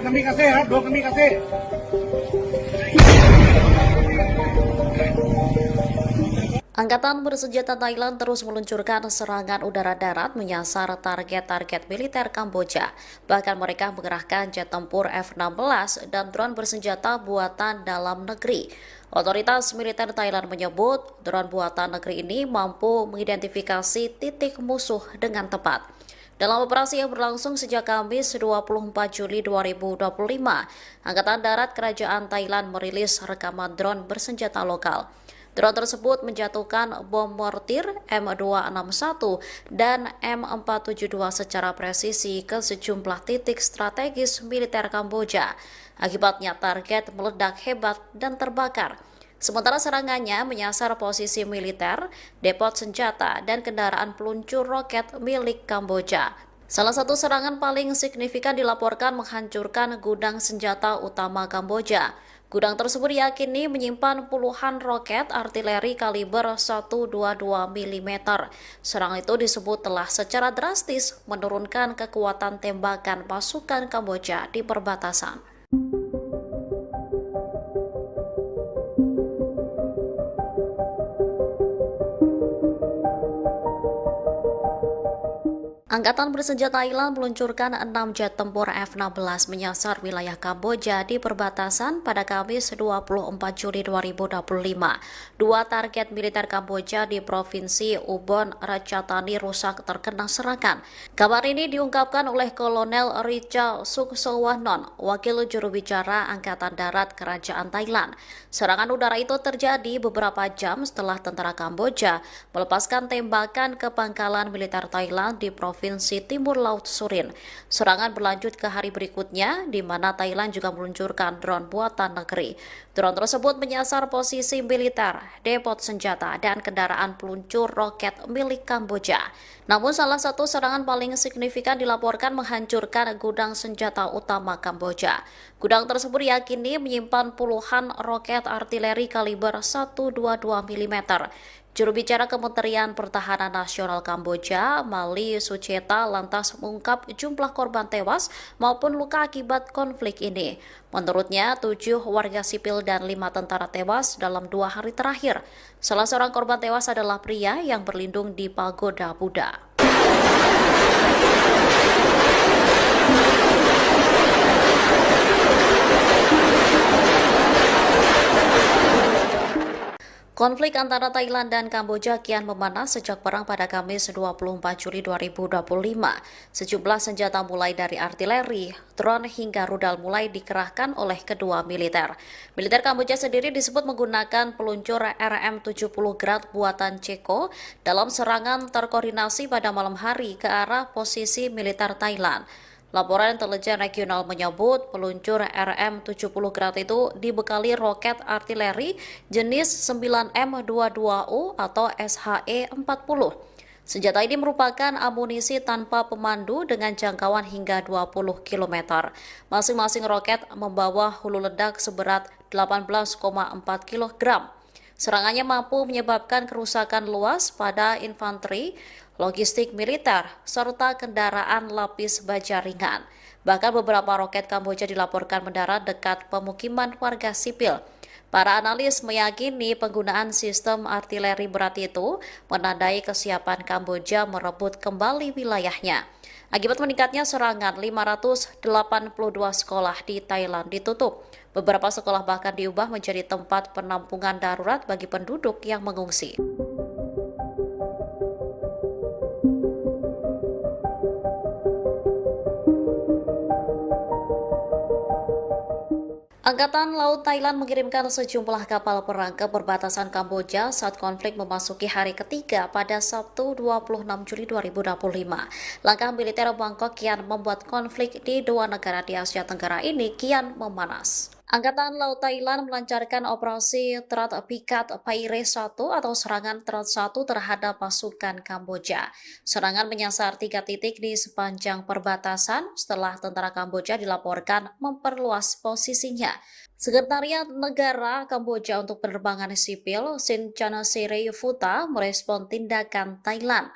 Angkatan bersenjata Thailand terus meluncurkan serangan udara-darat menyasar target-target militer Kamboja. Bahkan mereka mengerahkan jet tempur F-16 dan drone bersenjata buatan dalam negeri. Otoritas militer Thailand menyebut drone buatan negeri ini mampu mengidentifikasi titik musuh dengan tepat. Dalam operasi yang berlangsung sejak Kamis 24 Juli 2025, Angkatan Darat Kerajaan Thailand merilis rekaman drone bersenjata lokal. Drone tersebut menjatuhkan bom mortir M261 dan M472 secara presisi ke sejumlah titik strategis militer Kamboja. Akibatnya target meledak hebat dan terbakar. Sementara serangannya menyasar posisi militer, depot senjata, dan kendaraan peluncur roket milik Kamboja. Salah satu serangan paling signifikan dilaporkan menghancurkan gudang senjata utama Kamboja. Gudang tersebut diyakini menyimpan puluhan roket artileri kaliber 122 mm. Serangan itu disebut telah secara drastis menurunkan kekuatan tembakan pasukan Kamboja di perbatasan. Angkatan bersenjata Thailand meluncurkan 6 jet tempur F-16 menyasar wilayah Kamboja di perbatasan pada Kamis 24 Juli 2025. Dua target militer Kamboja di Provinsi Ubon Ratchathani rusak terkena serangan. Kabar ini diungkapkan oleh Kolonel Richa Suksowanon, wakil juru bicara Angkatan Darat Kerajaan Thailand. Serangan udara itu terjadi beberapa jam setelah tentara Kamboja melepaskan tembakan ke pangkalan militer Thailand di Provinsi Timur Laut Surin. Serangan berlanjut ke hari berikutnya, di mana Thailand juga meluncurkan drone buatan negeri. Drone tersebut menyasar posisi militer, depot senjata, dan kendaraan peluncur roket milik Kamboja. Namun salah satu serangan paling signifikan dilaporkan menghancurkan gudang senjata utama Kamboja. Gudang tersebut diyakini menyimpan puluhan roket artileri kaliber 122 mm. Juru bicara Kementerian Pertahanan Nasional Kamboja, Mali Sucheta, lantas mengungkap jumlah korban tewas maupun luka akibat konflik ini. Menurutnya, 7 warga sipil dan 5 tentara tewas dalam 2 hari terakhir. Salah seorang korban tewas adalah pria yang berlindung di pagoda Buddha. Konflik antara Thailand dan Kamboja kian memanas sejak perang pada Kamis 24 Juli 2025. Sejumlah senjata mulai dari artileri, drone hingga rudal mulai dikerahkan oleh kedua militer. Militer Kamboja sendiri disebut menggunakan peluncur RM-70 Grad buatan Ceko dalam serangan terkoordinasi pada malam hari ke arah posisi militer Thailand. Laporan intelijen regional menyebut peluncur RM-70 Grad itu dibekali roket artileri jenis 9M22U atau SHE-40. Senjata ini merupakan amunisi tanpa pemandu dengan jangkauan hingga 20 km. Masing-masing roket membawa hulu ledak seberat 18,4 kg. Serangannya mampu menyebabkan kerusakan luas pada infanteri, logistik militer, serta kendaraan lapis baja ringan. Bahkan beberapa roket Kamboja dilaporkan mendarat dekat pemukiman warga sipil. Para analis meyakini penggunaan sistem artileri berat itu menandai kesiapan Kamboja merebut kembali wilayahnya. Akibat meningkatnya serangan, 582 sekolah di Thailand ditutup. Beberapa sekolah bahkan diubah menjadi tempat penampungan darurat bagi penduduk yang mengungsi. Angkatan Laut Thailand mengirimkan sejumlah kapal perang ke perbatasan Kamboja saat konflik memasuki hari ketiga pada Sabtu 26 Juli 2025. Langkah militer Bangkok kian membuat konflik di dua negara di Asia Tenggara ini kian memanas. Angkatan Laut Thailand melancarkan operasi Terat Pikat Paire 1 atau serangan Terat 1 terhadap pasukan Kamboja. Serangan menyasar 3 titik di sepanjang perbatasan setelah tentara Kamboja dilaporkan memperluas posisinya. Sekretariat Negara Kamboja untuk Penerbangan Sipil, Sin Chanasiri Futa, merespon tindakan Thailand.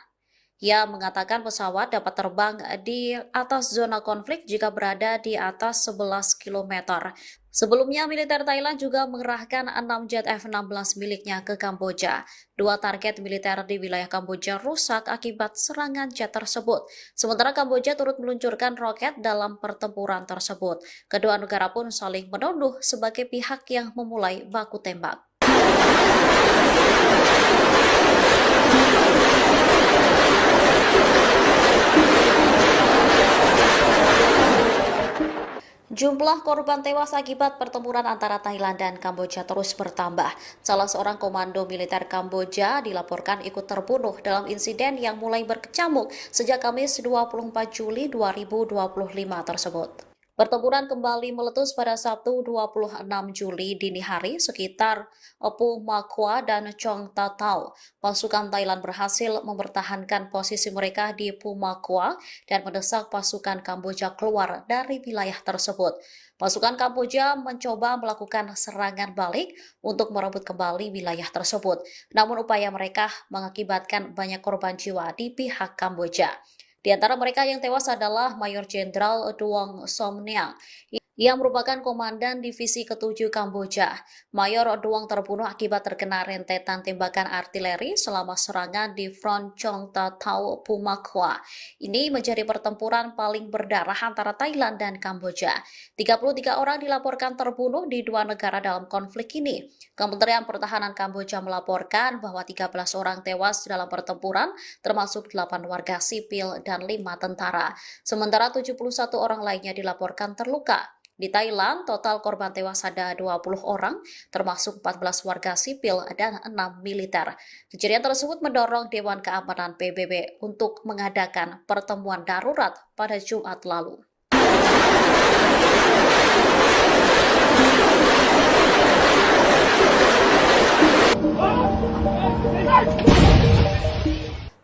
Ia mengatakan pesawat dapat terbang di atas zona konflik jika berada di atas 11 km. Sebelumnya, militer Thailand juga mengerahkan 6 jet F-16 miliknya ke Kamboja. Dua target militer di wilayah Kamboja rusak akibat serangan jet tersebut. Sementara Kamboja turut meluncurkan roket dalam pertempuran tersebut. Kedua negara pun saling menuduh sebagai pihak yang memulai baku tembak. Jumlah korban tewas akibat pertempuran antara Thailand dan Kamboja terus bertambah. Salah seorang komando militer Kamboja dilaporkan ikut terbunuh dalam insiden yang mulai berkecamuk sejak Kamis 24 Juli 2025 tersebut. Pertempuran kembali meletus pada Sabtu 26 Juli dini hari sekitar Pu Makwa dan Chong Tatau. Pasukan Thailand berhasil mempertahankan posisi mereka di Pu Makwa dan mendesak pasukan Kamboja keluar dari wilayah tersebut. Pasukan Kamboja mencoba melakukan serangan balik untuk merebut kembali wilayah tersebut. Namun upaya mereka mengakibatkan banyak korban jiwa di pihak Kamboja. Di antara mereka yang tewas adalah Mayor Jenderal Duong Somneang yang merupakan komandan divisi ke-7 Kamboja. Mayor Duong terbunuh akibat terkena rentetan tembakan artileri selama serangan di Front Chong Tatau Pumakwa. Ini menjadi pertempuran paling berdarah antara Thailand dan Kamboja. 33 orang dilaporkan terbunuh di dua negara dalam konflik ini. Kementerian Pertahanan Kamboja melaporkan bahwa 13 orang tewas dalam pertempuran, termasuk 8 warga sipil dan 5 tentara. Sementara 71 orang lainnya dilaporkan terluka. Di Thailand, total korban tewas ada 20 orang, termasuk 14 warga sipil dan 6 militer. Kejadian tersebut mendorong Dewan Keamanan PBB untuk mengadakan pertemuan darurat pada Jumat lalu.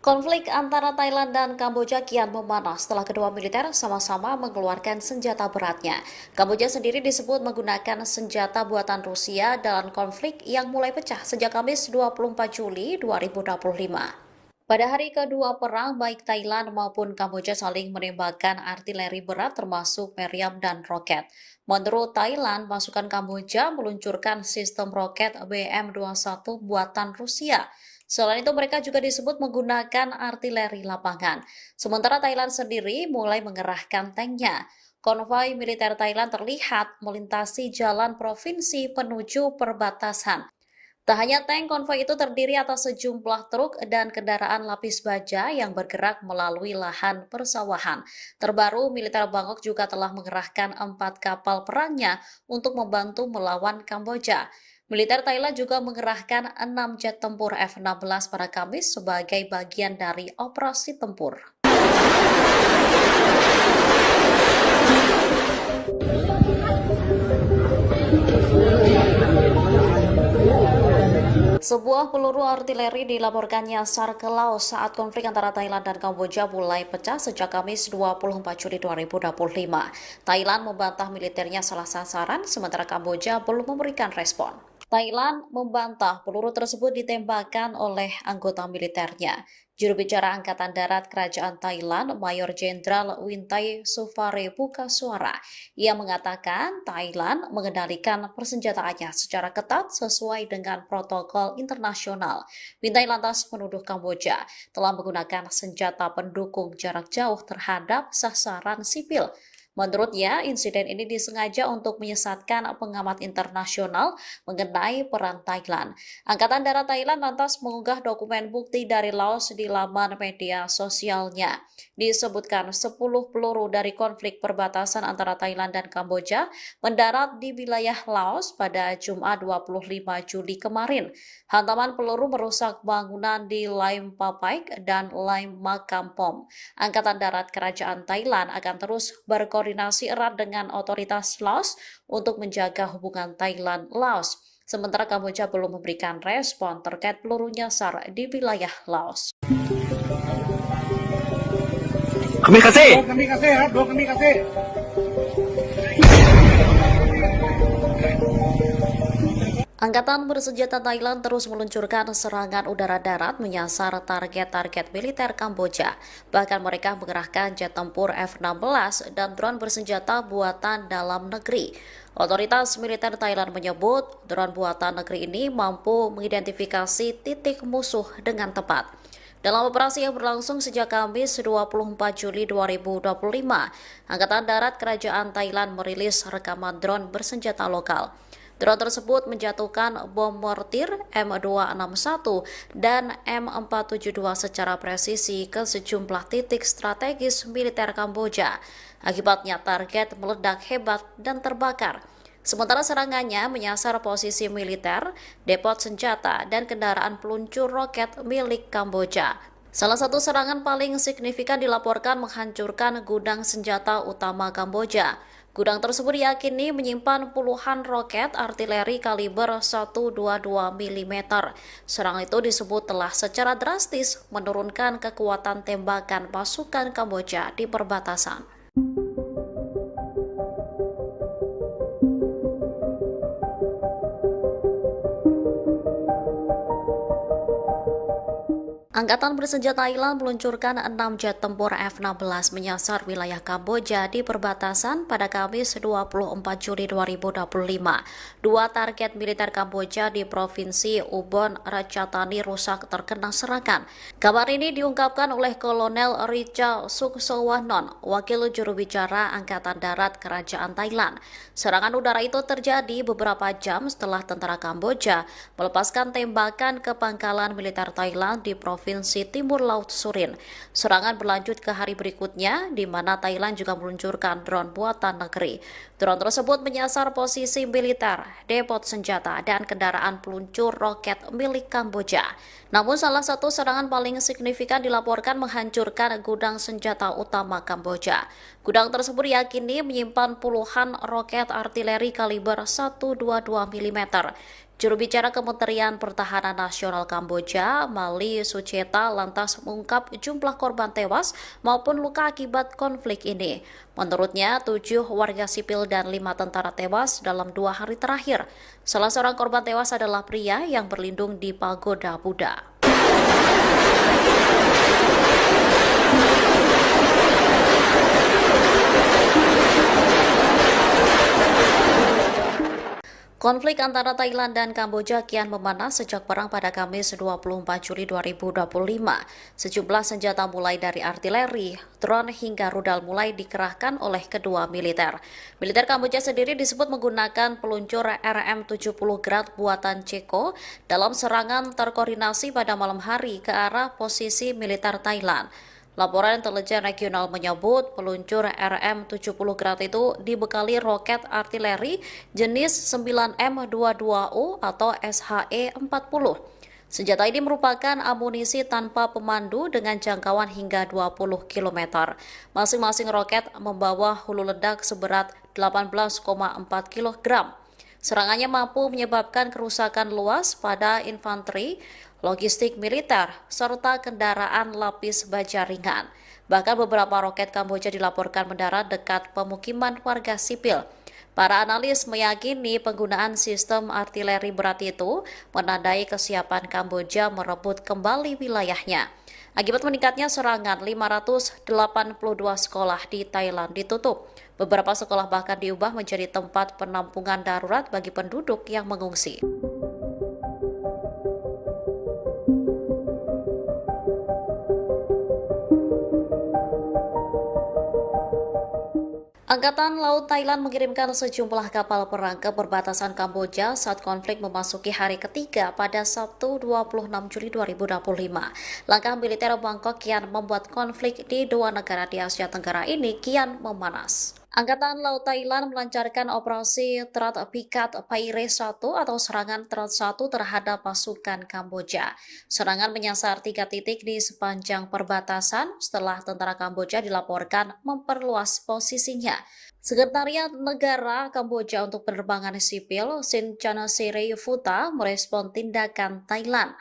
Konflik antara Thailand dan Kamboja kian memanas setelah kedua militer sama-sama mengeluarkan senjata beratnya. Kamboja sendiri disebut menggunakan senjata buatan Rusia dalam konflik yang mulai pecah sejak Kamis 24 Juli 2025. Pada hari kedua perang, baik Thailand maupun Kamboja saling menembakkan artileri berat termasuk meriam dan roket. Menurut Thailand, pasukan Kamboja meluncurkan sistem roket BM-21 buatan Rusia. Selain itu, mereka juga disebut menggunakan artileri lapangan. Sementara Thailand sendiri mulai mengerahkan tanknya. Konvoi militer Thailand terlihat melintasi jalan provinsi menuju perbatasan. Tak hanya tank, konvoi itu terdiri atas sejumlah truk dan kendaraan lapis baja yang bergerak melalui lahan persawahan. Terbaru, militer Bangkok juga telah mengerahkan 4 kapal perangnya untuk membantu melawan Kamboja. Militer Thailand juga mengerahkan 6 jet tempur F-16 pada Kamis sebagai bagian dari operasi tempur. Sebuah peluru artileri dilaporkan nyasar ke Laos saat konflik antara Thailand dan Kamboja mulai pecah sejak Kamis 24 Juli 2025. Thailand membantah militernya salah sasaran, sementara Kamboja belum memberikan respon. Thailand membantah peluru tersebut ditembakkan oleh anggota militernya. Juru bicara Angkatan Darat Kerajaan Thailand, Mayor Jenderal Wintai Sufare buka suara. Ia mengatakan Thailand mengendalikan persenjataannya secara ketat sesuai dengan protokol internasional. Wintai lantas menuduh Kamboja telah menggunakan senjata pendukung jarak jauh terhadap sasaran sipil. Menurutnya, insiden ini disengaja untuk menyesatkan pengamat internasional mengenai peran Thailand. Angkatan Darat Thailand lantas mengunggah dokumen bukti dari Laos di laman media sosialnya. Disebutkan 10 peluru dari konflik perbatasan antara Thailand dan Kamboja mendarat di wilayah Laos pada Jumat 25 Juli kemarin. Hantaman peluru merusak bangunan di Laim Papaik dan Laim Makampom. Angkatan Darat Kerajaan Thailand akan terus berkoordinasi erat dengan otoritas Laos untuk menjaga hubungan Thailand-Laos. Sementara Kamboja belum memberikan respon terkait peluru nyasar di wilayah Laos. Kami kasih. Angkatan bersenjata Thailand terus meluncurkan serangan udara darat menyasar target-target militer Kamboja. Bahkan mereka mengerahkan jet tempur F-16 dan drone bersenjata buatan dalam negeri. Otoritas militer Thailand menyebut drone buatan negeri ini mampu mengidentifikasi titik musuh dengan tepat. Dalam operasi yang berlangsung sejak Kamis 24 Juli 2025, Angkatan Darat Kerajaan Thailand merilis rekaman drone bersenjata lokal. Drone tersebut menjatuhkan bom mortir M261 dan M472 secara presisi ke sejumlah titik strategis militer Kamboja. Akibatnya target meledak hebat dan terbakar. Sementara serangannya menyasar posisi militer, depot senjata, dan kendaraan peluncur roket milik Kamboja. Salah satu serangan paling signifikan dilaporkan menghancurkan gudang senjata utama Kamboja. Gudang tersebut diyakini menyimpan puluhan roket artileri kaliber 122 mm. Serangan itu disebut telah secara drastis menurunkan kekuatan tembakan pasukan Kamboja di perbatasan. Angkatan bersenjata Thailand meluncurkan 6 jet tempur F-16 menyasar wilayah Kamboja di perbatasan pada Kamis 24 Juli 2025. Dua target militer Kamboja di Provinsi Ubon Ratchathani rusak terkena serangan. Kabar ini diungkapkan oleh Kolonel Richa Suksowanon, wakil juru bicara Angkatan Darat Kerajaan Thailand. Serangan udara itu terjadi beberapa jam setelah tentara Kamboja melepaskan tembakan ke pangkalan militer Thailand di Provinsi Timur Laut Surin. Serangan berlanjut ke hari berikutnya, di mana Thailand juga meluncurkan drone buatan negeri. Drone tersebut menyasar posisi militer, depot senjata, dan kendaraan peluncur roket milik Kamboja. Namun salah satu serangan paling signifikan dilaporkan menghancurkan gudang senjata utama Kamboja. Gudang tersebut diyakini menyimpan puluhan roket artileri kaliber 122 mm. Juru bicara Kementerian Pertahanan Nasional Kamboja, Mali Sucheta, lantas mengungkap jumlah korban tewas maupun luka akibat konflik ini. Menurutnya, 7 warga sipil dan 5 tentara tewas dalam 2 hari terakhir. Salah seorang korban tewas adalah pria yang berlindung di pagoda Buddha. Konflik antara Thailand dan Kamboja kian memanas sejak perang pada Kamis 24 Juli 2025. Sejumlah senjata mulai dari artileri, drone hingga rudal mulai dikerahkan oleh kedua militer. Militer Kamboja sendiri disebut menggunakan peluncur RM-70 Grad buatan Ceko dalam serangan terkoordinasi pada malam hari ke arah posisi militer Thailand. Laporan intelijen regional menyebut peluncur RM-70 Grad itu dibekali roket artileri jenis 9M22U atau SHE-40. Senjata ini merupakan amunisi tanpa pemandu dengan jangkauan hingga 20 km. Masing-masing roket membawa hulu ledak seberat 18,4 kg. Serangannya mampu menyebabkan kerusakan luas pada infanteri, logistik militer, serta kendaraan lapis baja ringan. Bahkan beberapa roket Kamboja dilaporkan mendarat dekat pemukiman warga sipil. Para analis meyakini penggunaan sistem artileri berat itu menandai kesiapan Kamboja merebut kembali wilayahnya. Akibat meningkatnya serangan, 582 sekolah di Thailand ditutup. Beberapa sekolah bahkan diubah menjadi tempat penampungan darurat bagi penduduk yang mengungsi. Angkatan Laut Thailand mengirimkan sejumlah kapal perang ke perbatasan Kamboja saat konflik memasuki hari ketiga pada Sabtu 26 Juli 2025. Langkah militer Bangkok kian membuat konflik di dua negara di Asia Tenggara ini kian memanas. Angkatan Laut Thailand melancarkan operasi Terat Pikat Paire 1 atau serangan Terat 1 terhadap pasukan Kamboja. Serangan menyasar 3 titik di sepanjang perbatasan setelah tentara Kamboja dilaporkan memperluas posisinya. Sekretariat Negara Kamboja untuk Penerbangan Sipil, Sin Chanasiri-Futa, merespon tindakan Thailand.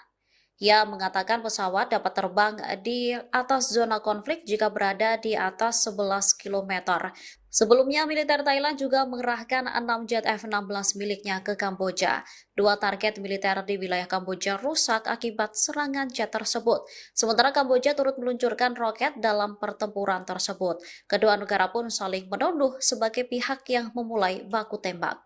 Ia mengatakan pesawat dapat terbang di atas zona konflik jika berada di atas 11 km. Sebelumnya, militer Thailand juga mengerahkan 6 jet F-16 miliknya ke Kamboja. Dua target militer di wilayah Kamboja rusak akibat serangan jet tersebut. Sementara Kamboja turut meluncurkan roket dalam pertempuran tersebut. Kedua negara pun saling menuduh sebagai pihak yang memulai baku tembak.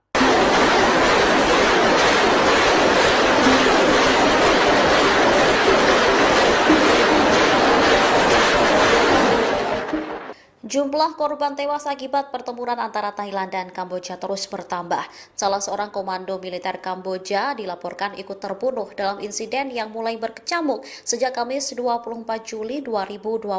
Jumlah korban tewas akibat pertempuran antara Thailand dan Kamboja terus bertambah. Salah seorang komando militer Kamboja dilaporkan ikut terbunuh dalam insiden yang mulai berkecamuk sejak Kamis 24 Juli 2025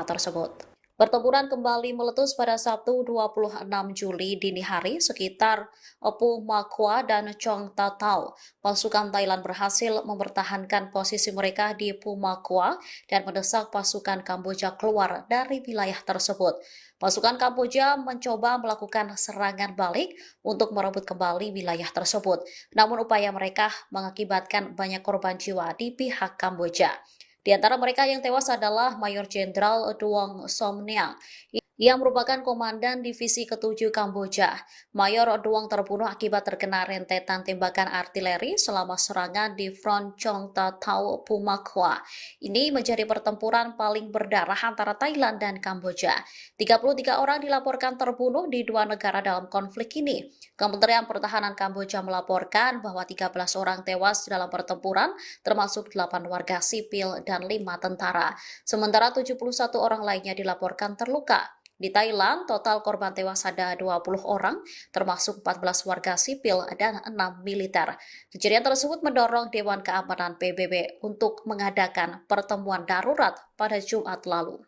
tersebut. Pertempuran kembali meletus pada Sabtu 26 Juli dini hari sekitar Pu Makwa dan Chong Tatau. Pasukan Thailand berhasil mempertahankan posisi mereka di Pu Makwa dan mendesak pasukan Kamboja keluar dari wilayah tersebut. Pasukan Kamboja mencoba melakukan serangan balik untuk merebut kembali wilayah tersebut. Namun upaya mereka mengakibatkan banyak korban jiwa di pihak Kamboja. Di antara mereka yang tewas adalah Mayor Jenderal Duong Somniang yang merupakan komandan divisi ke-7 Kamboja. Mayor Duong terbunuh akibat terkena rentetan tembakan artileri selama serangan di Front Chong Tatau Pumakwa. Ini menjadi pertempuran paling berdarah antara Thailand dan Kamboja. 33 orang dilaporkan terbunuh di dua negara dalam konflik ini. Kementerian Pertahanan Kamboja melaporkan bahwa 13 orang tewas dalam pertempuran, termasuk 8 warga sipil dan 5 tentara. Sementara 71 orang lainnya dilaporkan terluka. Di Thailand, total korban tewas ada 20 orang, termasuk 14 warga sipil dan 6 militer. Kejadian tersebut mendorong Dewan Keamanan PBB untuk mengadakan pertemuan darurat pada Jumat lalu.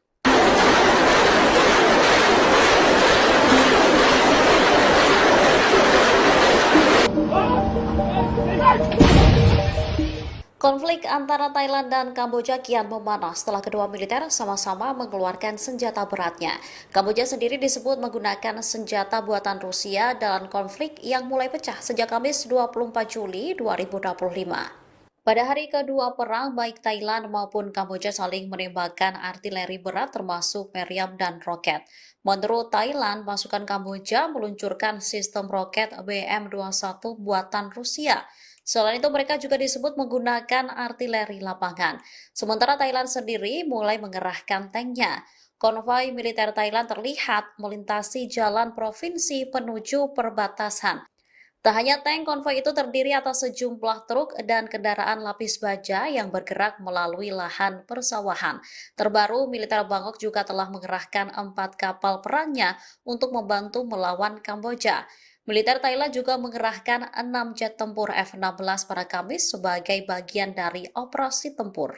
Konflik antara Thailand dan Kamboja kian memanas setelah kedua militer sama-sama mengeluarkan senjata beratnya. Kamboja sendiri disebut menggunakan senjata buatan Rusia dalam konflik yang mulai pecah sejak Kamis 24 Juli 2025. Pada hari kedua perang, baik Thailand maupun Kamboja saling menembakkan artileri berat termasuk meriam dan roket. Menurut Thailand, pasukan Kamboja meluncurkan sistem roket BM-21 buatan Rusia. Selain itu, mereka juga disebut menggunakan artileri lapangan. Sementara Thailand sendiri mulai mengerahkan tanknya. Konvoi militer Thailand terlihat melintasi jalan provinsi menuju perbatasan. Tak hanya tank, konvoi itu terdiri atas sejumlah truk dan kendaraan lapis baja yang bergerak melalui lahan persawahan. Terbaru, militer Bangkok juga telah mengerahkan 4 kapal perangnya untuk membantu melawan Kamboja. Militer Thailand juga mengerahkan 6 jet tempur F-16 pada Kamis sebagai bagian dari operasi tempur.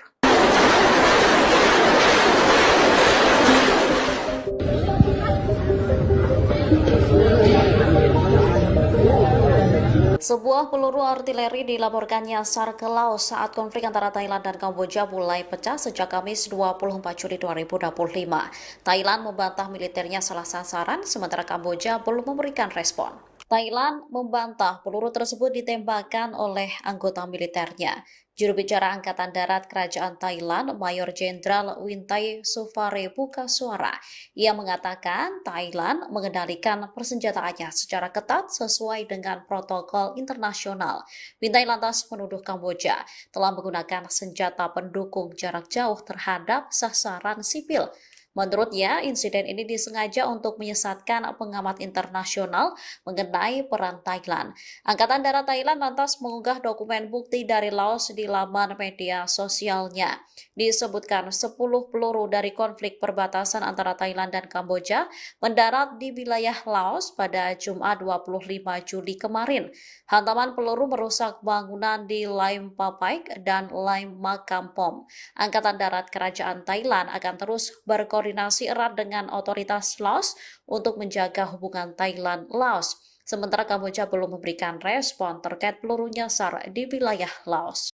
Sebuah peluru artileri dilaporkan nyasar ke Laos saat konflik antara Thailand dan Kamboja mulai pecah sejak Kamis 24 Juli 2025. Thailand membantah militernya salah sasaran, sementara Kamboja belum memberikan respon. Thailand membantah peluru tersebut ditembakkan oleh anggota militernya. Juru bicara Angkatan Darat Kerajaan Thailand, Mayor Jenderal Wintai Sufare buka suara. Ia mengatakan Thailand mengendalikan persenjataannya secara ketat sesuai dengan protokol internasional. Wintai lantas menuduh Kamboja telah menggunakan senjata pendukung jarak jauh terhadap sasaran sipil. Menurutnya, insiden ini disengaja untuk menyesatkan pengamat internasional mengenai peran Thailand. Angkatan Darat Thailand lantas mengunggah dokumen bukti dari Laos di laman media sosialnya. Disebutkan 10 peluru dari konflik perbatasan antara Thailand dan Kamboja mendarat di wilayah Laos pada Jumat 25 Juli kemarin. Hantaman peluru merusak bangunan di Laim Papaik dan Laim Makampom. Angkatan Darat Kerajaan Thailand akan terus berkoordinasi erat dengan otoritas Laos untuk menjaga hubungan Thailand-Laos. Sementara Kamboja belum memberikan respon terkait peluru nyasar di wilayah Laos.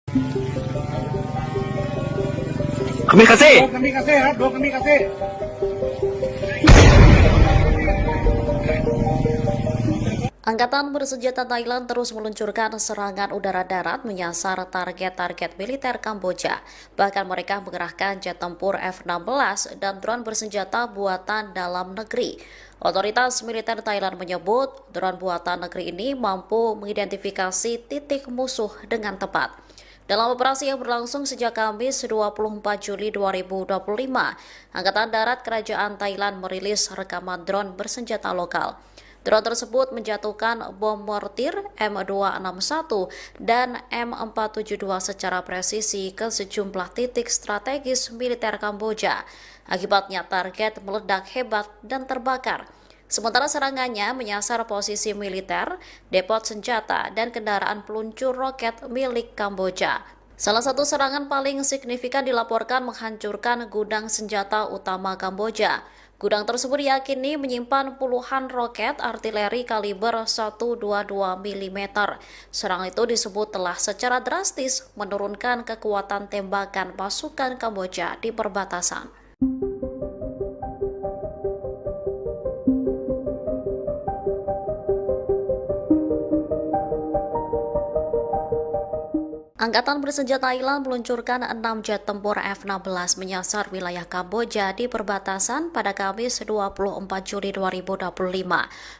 Kami kasih. Kami kasih. Angkatan bersenjata Thailand terus meluncurkan serangan udara darat menyasar target-target militer Kamboja. Bahkan mereka mengerahkan jet tempur F-16 dan drone bersenjata buatan dalam negeri. Otoritas militer Thailand menyebut drone buatan negeri ini mampu mengidentifikasi titik musuh dengan tepat. Dalam operasi yang berlangsung sejak Kamis 24 Juli 2025, Angkatan Darat Kerajaan Thailand merilis rekaman drone bersenjata lokal. Drone tersebut menjatuhkan bom mortir M261 dan M472 secara presisi ke sejumlah titik strategis militer Kamboja. Akibatnya target meledak hebat dan terbakar. Sementara serangannya menyasar posisi militer, depot senjata, dan kendaraan peluncur roket milik Kamboja. Salah satu serangan paling signifikan dilaporkan menghancurkan gudang senjata utama Kamboja. Gudang tersebut diyakini menyimpan puluhan roket artileri kaliber 122 mm. Serangan itu disebut telah secara drastis menurunkan kekuatan tembakan pasukan Kamboja di perbatasan. Angkatan bersenjata Thailand meluncurkan 6 jet tempur F-16 menyasar wilayah Kamboja di perbatasan pada Kamis 24 Juli 2025.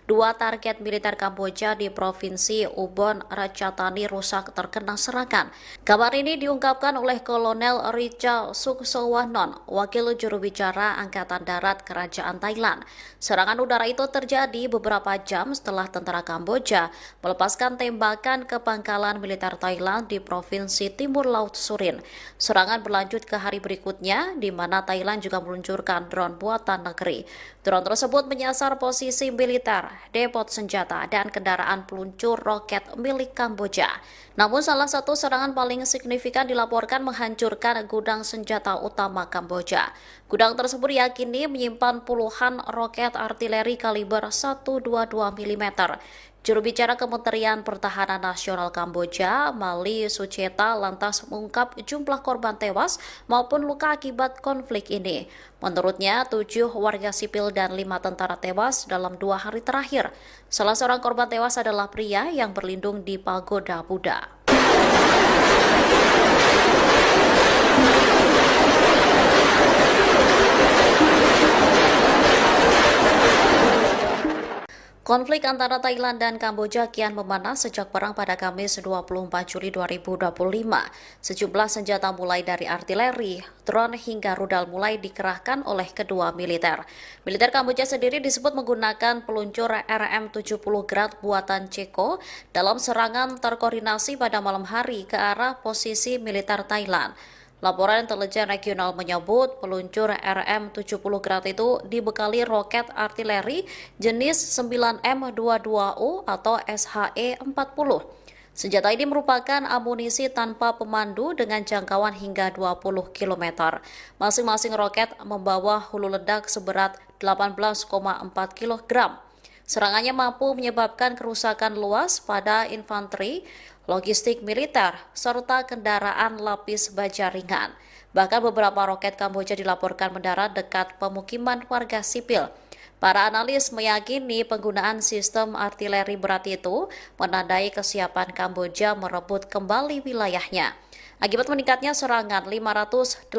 Dua target militer Kamboja di Provinsi Ubon Ratchathani rusak terkena serangan. Kabar ini diungkapkan oleh Kolonel Richa Suksowanon, wakil juru bicara Angkatan Darat Kerajaan Thailand. Serangan udara itu terjadi beberapa jam setelah tentara Kamboja melepaskan tembakan ke pangkalan militer Thailand di Provinsi Timur Laut Surin. Serangan berlanjut ke hari berikutnya, di mana Thailand juga meluncurkan drone buatan negeri. Drone tersebut menyasar posisi militer, depot senjata, dan kendaraan peluncur roket milik Kamboja. Namun salah satu serangan paling signifikan dilaporkan menghancurkan gudang senjata utama Kamboja. Gudang tersebut diyakini menyimpan puluhan roket artileri kaliber 122 mm. Juru bicara Kementerian Pertahanan Nasional Kamboja, Mali Sucheta, lantas mengungkap jumlah korban tewas maupun luka akibat konflik ini. Menurutnya, 7 warga sipil dan 5 tentara tewas dalam 2 hari terakhir. Salah seorang korban tewas adalah pria yang berlindung di pagoda Buddha. Konflik antara Thailand dan Kamboja kian memanas sejak perang pada Kamis 24 Juli 2025. Sejumlah senjata mulai dari artileri, drone hingga rudal mulai dikerahkan oleh kedua militer. Militer Kamboja sendiri disebut menggunakan peluncur RM-70 Grad buatan Ceko dalam serangan terkoordinasi pada malam hari ke arah posisi militer Thailand. Laporan intelijen regional menyebut peluncur RM-70 Grad itu dibekali roket artileri jenis 9M22U atau SHE-40. Senjata ini merupakan amunisi tanpa pemandu dengan jangkauan hingga 20 km. Masing-masing roket membawa hulu ledak seberat 18,4 kg. Serangannya mampu menyebabkan kerusakan luas pada infanteri, logistik militer, serta kendaraan lapis baja ringan. Bahkan beberapa roket Kamboja dilaporkan mendarat dekat pemukiman warga sipil. Para analis meyakini penggunaan sistem artileri berat itu menandai kesiapan Kamboja merebut kembali wilayahnya. Akibat meningkatnya serangan, 582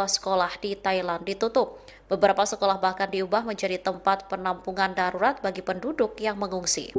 sekolah di Thailand ditutup. Beberapa sekolah bahkan diubah menjadi tempat penampungan darurat bagi penduduk yang mengungsi.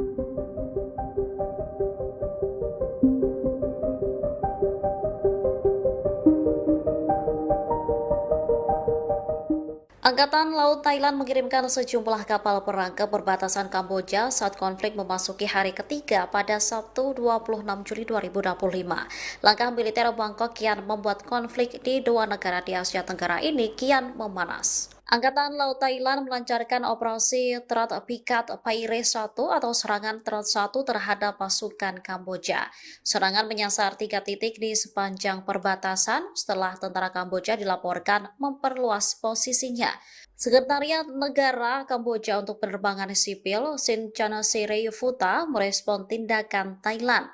Angkatan Laut Thailand mengirimkan sejumlah kapal perang ke perbatasan Kamboja saat konflik memasuki hari ketiga pada Sabtu 26 Juli 2025. Langkah militer Bangkok kian membuat konflik di dua negara di Asia Tenggara ini kian memanas. Angkatan Laut Thailand melancarkan operasi Terat Pikat Paire 1 atau serangan Terat 1 terhadap pasukan Kamboja. Serangan menyasar 3 titik di sepanjang perbatasan setelah tentara Kamboja dilaporkan memperluas posisinya. Sekretariat Negara Kamboja untuk Penerbangan Sipil, Sin Futa, merespon tindakan Thailand.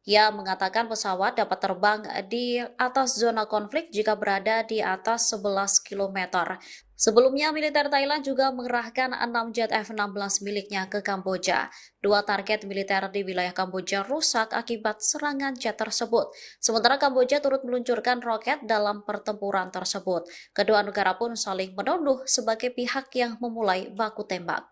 Ia mengatakan pesawat dapat terbang di atas zona konflik jika berada di atas 11 km. Sebelumnya, militer Thailand juga mengerahkan 6 jet F-16 miliknya ke Kamboja. Dua target militer di wilayah Kamboja rusak akibat serangan jet tersebut. Sementara Kamboja turut meluncurkan roket dalam pertempuran tersebut. Kedua negara pun saling menuduh sebagai pihak yang memulai baku tembak.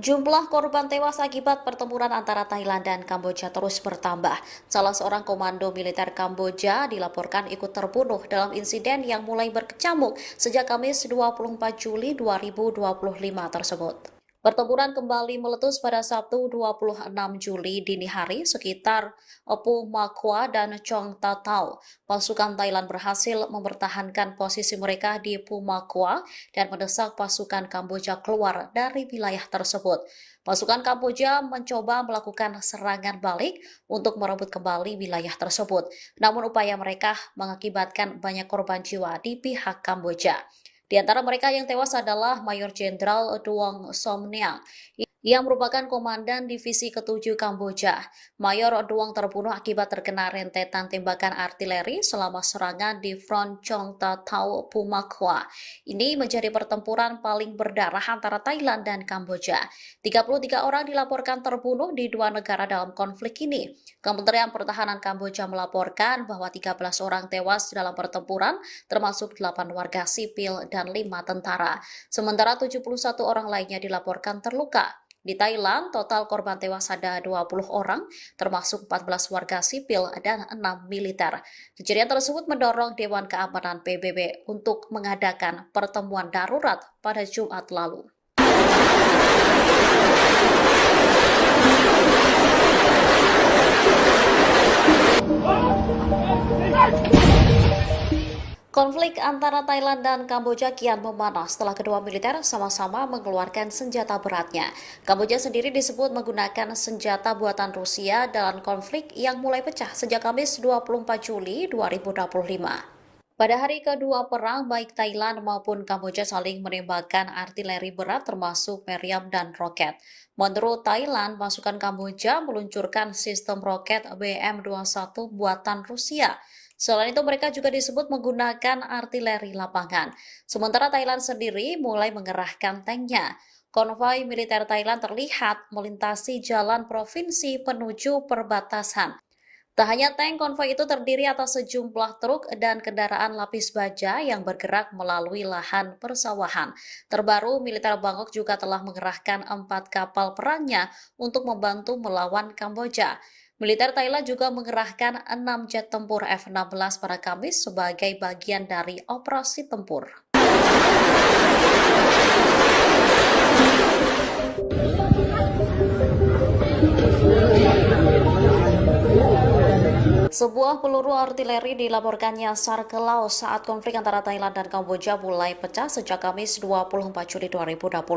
Jumlah korban tewas akibat pertempuran antara Thailand dan Kamboja terus bertambah. Salah seorang komando militer Kamboja dilaporkan ikut terbunuh dalam insiden yang mulai berkecamuk sejak Kamis 24 Juli 2025 tersebut. Pertempuran kembali meletus pada Sabtu 26 Juli dini hari sekitar Pu Makwa dan Chong Tatau. Pasukan Thailand berhasil mempertahankan posisi mereka di Pu Makwa dan mendesak pasukan Kamboja keluar dari wilayah tersebut. Pasukan Kamboja mencoba melakukan serangan balik untuk merebut kembali wilayah tersebut. Namun upaya mereka mengakibatkan banyak korban jiwa di pihak Kamboja. Di antara mereka yang tewas adalah Mayor Jenderal Duong Somniang yang merupakan komandan divisi ke-7 Kamboja. Mayor Duong terbunuh akibat terkena rentetan tembakan artileri selama serangan di Front Chong Tatau Pumakwa. Ini menjadi pertempuran paling berdarah antara Thailand dan Kamboja. 33 orang dilaporkan terbunuh di dua negara dalam konflik ini. Kementerian Pertahanan Kamboja melaporkan bahwa 13 orang tewas dalam pertempuran, termasuk 8 warga sipil dan 5 tentara. Sementara 71 orang lainnya dilaporkan terluka. Di Thailand, total korban tewas ada 20 orang, termasuk 14 warga sipil dan 6 militer. Kejadian tersebut mendorong Dewan Keamanan PBB untuk mengadakan pertemuan darurat pada Jumat lalu. Konflik antara Thailand dan Kamboja kian memanas setelah kedua militer sama-sama mengeluarkan senjata beratnya. Kamboja sendiri disebut menggunakan senjata buatan Rusia dalam konflik yang mulai pecah sejak Kamis 24 Juli 2025. Pada hari kedua perang, baik Thailand maupun Kamboja saling menembakkan artileri berat termasuk meriam dan roket. Menurut Thailand, pasukan Kamboja meluncurkan sistem roket BM-21 buatan Rusia. Selain itu, mereka juga disebut menggunakan artileri lapangan. Sementara Thailand sendiri mulai mengerahkan tanknya. Konvoi militer Thailand terlihat melintasi jalan provinsi menuju perbatasan. Tak hanya tank, konvoi itu terdiri atas sejumlah truk dan kendaraan lapis baja yang bergerak melalui lahan persawahan. Terbaru, militer Bangkok juga telah mengerahkan 4 kapal perangnya untuk membantu melawan Kamboja. Militer Thailand juga mengerahkan 6 jet tempur F-16 pada Kamis sebagai bagian dari operasi tempur. Sebuah peluru artileri dilaporkan nyasar ke laut saat konflik antara Thailand dan Kamboja mulai pecah sejak Kamis 24 Juli 2025.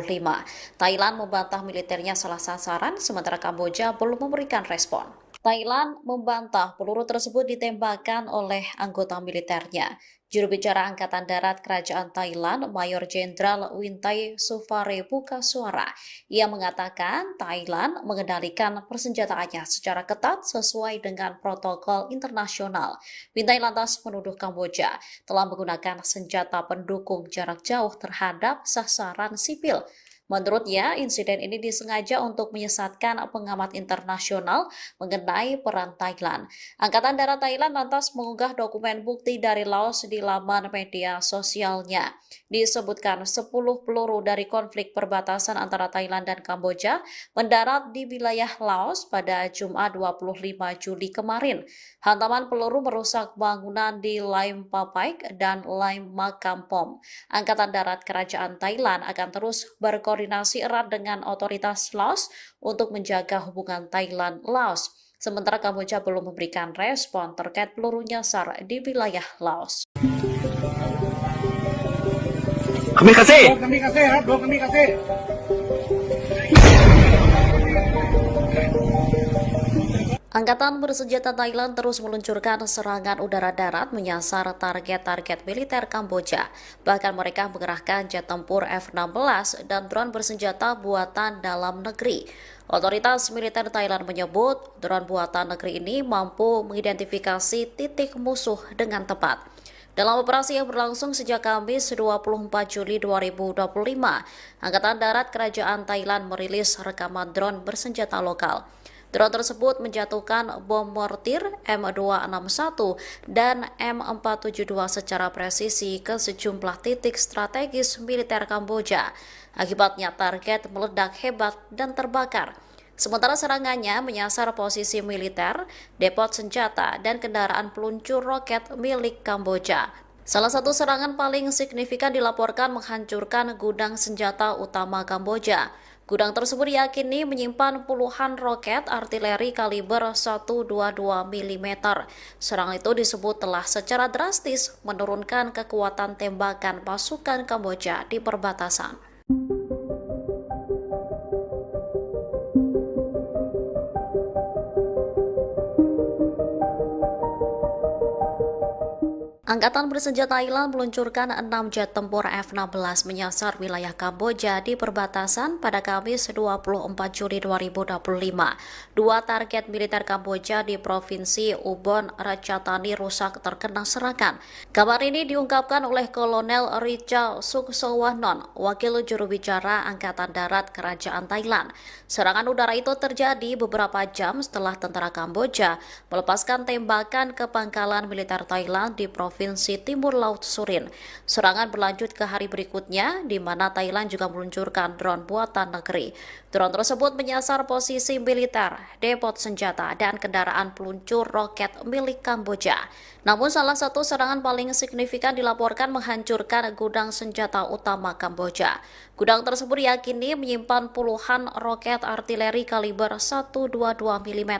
Thailand membantah militernya salah sasaran, sementara Kamboja belum memberikan respon. Thailand membantah peluru tersebut ditembakkan oleh anggota militernya. Juru bicara Angkatan Darat Kerajaan Thailand, Mayor Jenderal Wintai Sufare buka suara. Ia mengatakan Thailand mengendalikan persenjataannya secara ketat sesuai dengan protokol internasional. Wintai lantas menuduh Kamboja telah menggunakan senjata pendukung jarak jauh terhadap sasaran sipil. Menurutnya, insiden ini disengaja untuk menyesatkan pengamat internasional mengenai peran Thailand. Angkatan Darat Thailand lantas mengunggah dokumen bukti dari Laos di laman media sosialnya. Disebutkan 10 peluru dari konflik perbatasan antara Thailand dan Kamboja mendarat di wilayah Laos pada Jumat 25 Juli kemarin. Hantaman peluru merusak bangunan di Laim Papaik dan Laim Makampom. Angkatan Darat Kerajaan Thailand akan terus berkoordinasi erat dengan otoritas Laos untuk menjaga hubungan Thailand-Laos. Sementara Kamboja belum memberikan respon terkait peluru nyasar di wilayah Laos. Kami kasih. Angkatan bersenjata Thailand terus meluncurkan serangan udara darat menyasar target-target militer Kamboja. Bahkan mereka mengerahkan jet tempur F-16 dan drone bersenjata buatan dalam negeri. Otoritas militer Thailand menyebut drone buatan negeri ini mampu mengidentifikasi titik musuh dengan tepat. Dalam operasi yang berlangsung sejak Kamis 24 Juli 2025, Angkatan Darat Kerajaan Thailand merilis rekaman drone bersenjata lokal. Drone tersebut menjatuhkan bom mortir M261 dan M472 secara presisi ke sejumlah titik strategis militer Kamboja. Akibatnya target meledak hebat dan terbakar. Sementara serangannya menyasar posisi militer, depot senjata, dan kendaraan peluncur roket milik Kamboja. Salah satu serangan paling signifikan dilaporkan menghancurkan gudang senjata utama Kamboja. Gudang tersebut diyakini menyimpan puluhan roket artileri kaliber 122 mm. Serangan itu disebut telah secara drastis menurunkan kekuatan tembakan pasukan Kamboja di perbatasan. Angkatan bersenjata Thailand meluncurkan 6 jet tempur F-16 menyasar wilayah Kamboja di perbatasan pada Kamis 24 Juli 2025. Dua target militer Kamboja di Provinsi Ubon Ratchathani rusak terkena serangan. Kabar ini diungkapkan oleh Kolonel Richa Suksowanon, wakil juru bicara Angkatan Darat Kerajaan Thailand. Serangan udara itu terjadi beberapa jam setelah tentara Kamboja melepaskan tembakan ke pangkalan militer Thailand di Provinsi Timur Laut Surin. Serangan berlanjut ke hari berikutnya, di mana Thailand juga meluncurkan drone buatan negeri. Drone tersebut menyasar posisi militer, depot senjata, dan kendaraan peluncur roket milik Kamboja. Namun salah satu serangan paling signifikan dilaporkan menghancurkan gudang senjata utama Kamboja. Gudang tersebut diyakini menyimpan puluhan roket artileri kaliber 122 mm.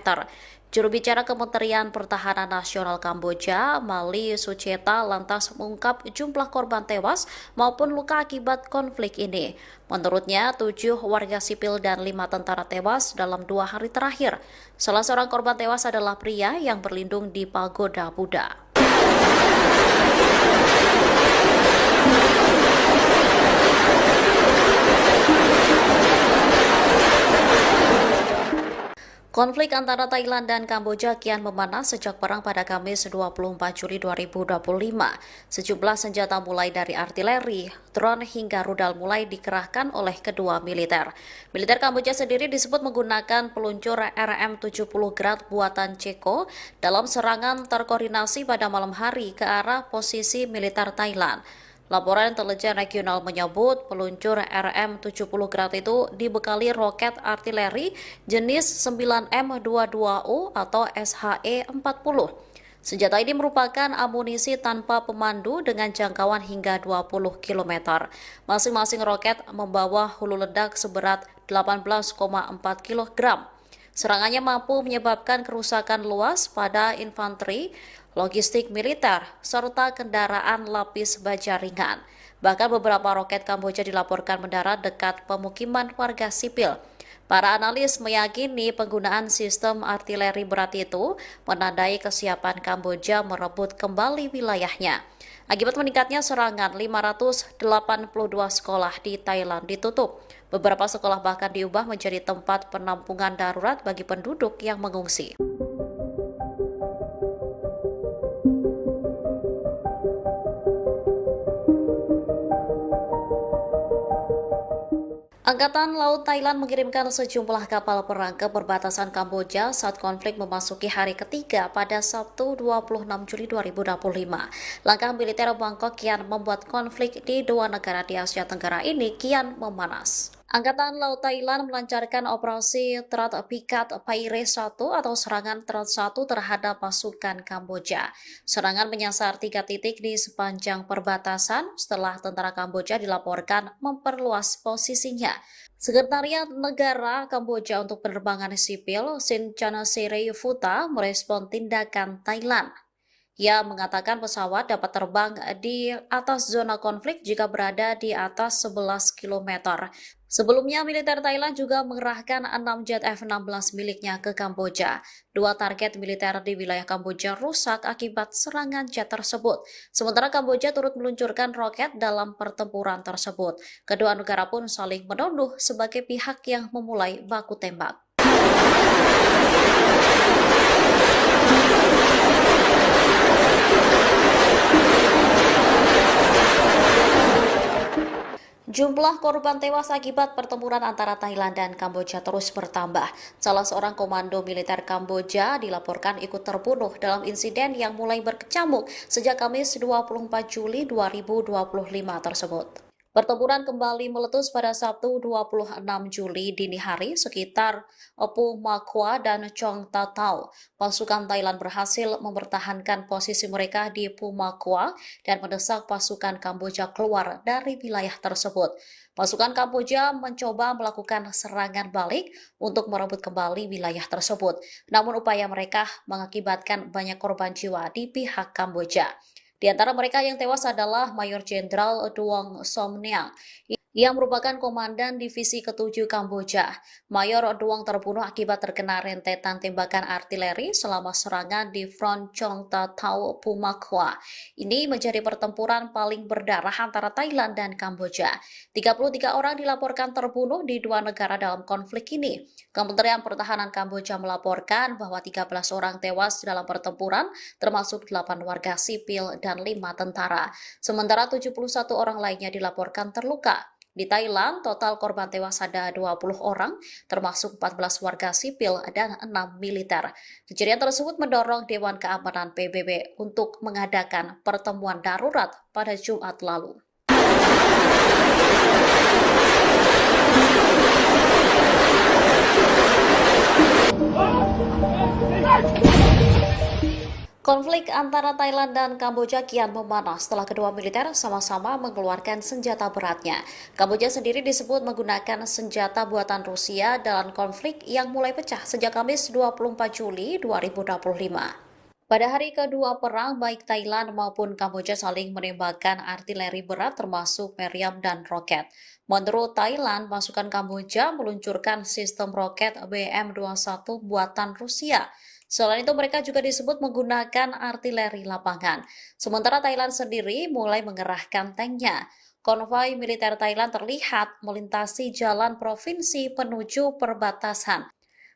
Juru bicara Kementerian Pertahanan Nasional Kamboja, Mali Sucheta, lantas mengungkap jumlah korban tewas maupun luka akibat konflik ini. Menurutnya, 7 warga sipil dan 5 tentara tewas dalam 2 hari terakhir. Salah seorang korban tewas adalah pria yang berlindung di pagoda Buddha. Konflik antara Thailand dan Kamboja kian memanas sejak perang pada Kamis 24 Juli 2025. Sejumlah senjata mulai dari artileri, drone hingga rudal mulai dikerahkan oleh kedua militer. Militer Kamboja sendiri disebut menggunakan peluncur RM-70 Grad buatan Ceko dalam serangan terkoordinasi pada malam hari ke arah posisi militer Thailand. Laporan intelijen regional menyebut peluncur RM-70 Grad itu dibekali roket artileri jenis 9M22U atau SHE-40. Senjata ini merupakan amunisi tanpa pemandu dengan jangkauan hingga 20 km. Masing-masing roket membawa hulu ledak seberat 18,4 kg. Serangannya mampu menyebabkan kerusakan luas pada infanteri, logistik militer, serta kendaraan lapis baja ringan. Bahkan beberapa roket Kamboja dilaporkan mendarat dekat pemukiman warga sipil. Para analis meyakini penggunaan sistem artileri berat itu menandai kesiapan Kamboja merebut kembali wilayahnya. Akibat meningkatnya serangan, 582 sekolah di Thailand ditutup. Beberapa sekolah bahkan diubah menjadi tempat penampungan darurat bagi penduduk yang mengungsi. Angkatan Laut Thailand mengirimkan sejumlah kapal perang ke perbatasan Kamboja saat konflik memasuki hari ketiga pada Sabtu 26 Juli 2025. Langkah militer Bangkok kian membuat konflik di dua negara di Asia Tenggara ini kian memanas. Angkatan Laut Thailand melancarkan operasi Terat Pikat Paire 1 atau serangan Terat 1 terhadap pasukan Kamboja. Serangan menyasar 3 titik di sepanjang perbatasan setelah tentara Kamboja dilaporkan memperluas posisinya. Sekretariat Negara Kamboja untuk Penerbangan Sipil, Sinchana Futa, merespon tindakan Thailand. Ia mengatakan pesawat dapat terbang di atas zona konflik jika berada di atas 11 km. Sebelumnya, militer Thailand juga mengerahkan 6 jet F-16 miliknya ke Kamboja. Dua target militer di wilayah Kamboja rusak akibat serangan jet tersebut. Sementara Kamboja turut meluncurkan roket dalam pertempuran tersebut. Kedua negara pun saling menuduh sebagai pihak yang memulai baku tembak. Jumlah korban tewas akibat pertempuran antara Thailand dan Kamboja terus bertambah. Salah seorang komando militer Kamboja dilaporkan ikut terbunuh dalam insiden yang mulai berkecamuk sejak Kamis 24 Juli 2025 tersebut. Pertempuran kembali meletus pada Sabtu 26 Juli dini hari sekitar Pumakwa dan Chong Tatau. Pasukan Thailand berhasil mempertahankan posisi mereka di Pumakwa dan mendesak pasukan Kamboja keluar dari wilayah tersebut. Pasukan Kamboja mencoba melakukan serangan balik untuk merebut kembali wilayah tersebut. Namun upaya mereka mengakibatkan banyak korban jiwa di pihak Kamboja. Di antara mereka yang tewas adalah Mayor Jenderal Duong Somniang yang merupakan komandan divisi ke-7 Kamboja. Mayor Duong terbunuh akibat terkena rentetan tembakan artileri selama serangan di Front Chong Tatau Pumakwa. Ini menjadi pertempuran paling berdarah antara Thailand dan Kamboja. 33 orang dilaporkan terbunuh di dua negara dalam konflik ini. Kementerian Pertahanan Kamboja melaporkan bahwa 13 orang tewas dalam pertempuran, termasuk 8 warga sipil dan 5 tentara. Sementara 71 orang lainnya dilaporkan terluka. Di Thailand, total korban tewas ada 20 orang, termasuk 14 warga sipil dan 6 militer. Kejadian tersebut mendorong Dewan Keamanan PBB untuk mengadakan pertemuan darurat pada Jumat lalu. Konflik antara Thailand dan Kamboja kian memanas setelah kedua militer sama-sama mengeluarkan senjata beratnya. Kamboja sendiri disebut menggunakan senjata buatan Rusia dalam konflik yang mulai pecah sejak Kamis 24 Juli 2025. Pada hari kedua perang, baik Thailand maupun Kamboja saling menembakkan artileri berat termasuk meriam dan roket. Menurut Thailand, pasukan Kamboja meluncurkan sistem roket BM-21 buatan Rusia. Selain itu, mereka juga disebut menggunakan artileri lapangan. Sementara Thailand sendiri mulai mengerahkan tanknya. Konvoi militer Thailand terlihat melintasi jalan provinsi menuju perbatasan.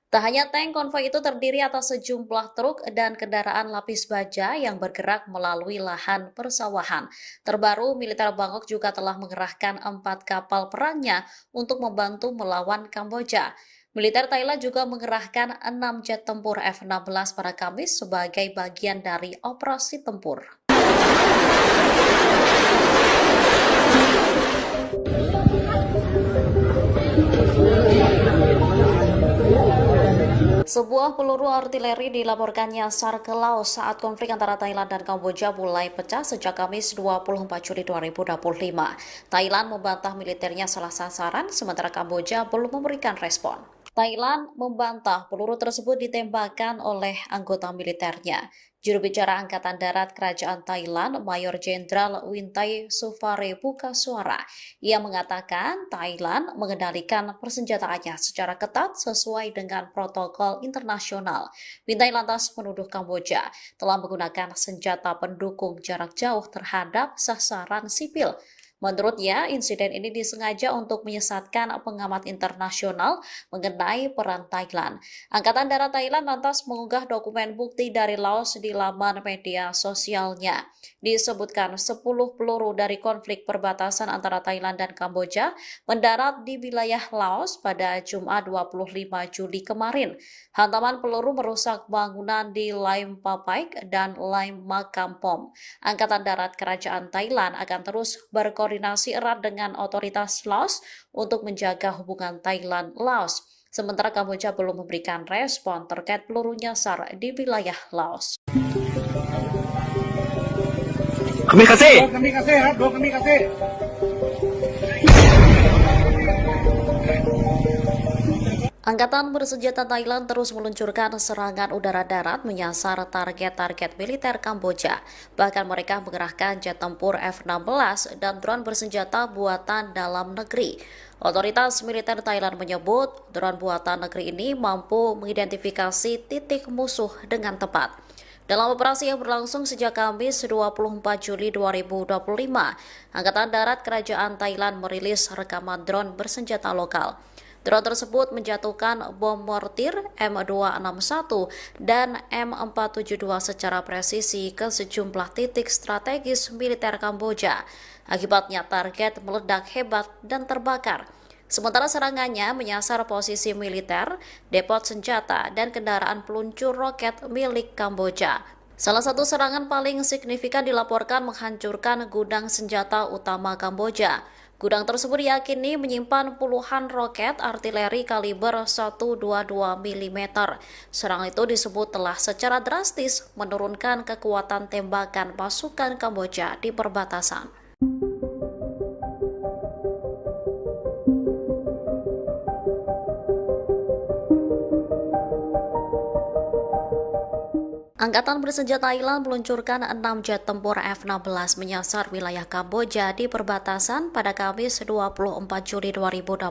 Tak hanya tank, konvoi itu terdiri atas sejumlah truk dan kendaraan lapis baja yang bergerak melalui lahan persawahan. Terbaru, militer Bangkok juga telah mengerahkan 4 kapal perangnya untuk membantu melawan Kamboja. Militer Thailand juga mengerahkan 6 jet tempur F-16 pada Kamis sebagai bagian dari operasi tempur. Sebuah peluru artileri dilaporkan nyasar ke Laos saat konflik antara Thailand dan Kamboja mulai pecah sejak Kamis 24 Juli 2025. Thailand membantah militernya salah sasaran, sementara Kamboja belum memberikan respon. Thailand membantah peluru tersebut ditembakkan oleh anggota militernya. Juru bicara Angkatan Darat Kerajaan Thailand, Mayor Jenderal Wintai Sufare buka suara. Ia mengatakan Thailand mengendalikan persenjataannya secara ketat sesuai dengan protokol internasional. Wintai lantas menuduh Kamboja telah menggunakan senjata pendukung jarak jauh terhadap sasaran sipil. Menurutnya, insiden ini disengaja untuk menyesatkan pengamat internasional mengenai peran Thailand. Angkatan Darat Thailand lantas mengunggah dokumen bukti dari Laos di laman media sosialnya. Disebutkan 10 peluru dari konflik perbatasan antara Thailand dan Kamboja mendarat di wilayah Laos pada Jumat 25 Juli kemarin. Hantaman peluru merusak bangunan di Laim Papaik dan Laim Makampom. Angkatan Darat Kerajaan Thailand akan terus berkoordinasi erat dengan otoritas Laos untuk menjaga hubungan Thailand-Laos. Sementara Kamboja belum memberikan respon terkait peluru nyasar di wilayah Laos. Kami kasih. Angkatan bersenjata Thailand terus meluncurkan serangan udara-darat menyasar target-target militer Kamboja. Bahkan mereka mengerahkan jet tempur F-16 dan drone bersenjata buatan dalam negeri. Otoritas militer Thailand menyebut drone buatan negeri ini mampu mengidentifikasi titik musuh dengan tepat. Dalam operasi yang berlangsung sejak Kamis 24 Juli 2025, Angkatan Darat Kerajaan Thailand merilis rekaman drone bersenjata lokal. Drone tersebut menjatuhkan bom mortir M261 dan M472 secara presisi ke sejumlah titik strategis militer Kamboja. Akibatnya target meledak hebat dan terbakar. Sementara serangannya menyasar posisi militer, depot senjata, dan kendaraan peluncur roket milik Kamboja. Salah satu serangan paling signifikan dilaporkan menghancurkan gudang senjata utama Kamboja. Gudang tersebut diyakini menyimpan puluhan roket artileri kaliber 122 mm. Serangan itu disebut telah secara drastis menurunkan kekuatan tembakan pasukan Kamboja di perbatasan. Angkatan bersenjata Thailand meluncurkan 6 jet tempur F-16 menyasar wilayah Kamboja di perbatasan pada Kamis 24 Juli 2025.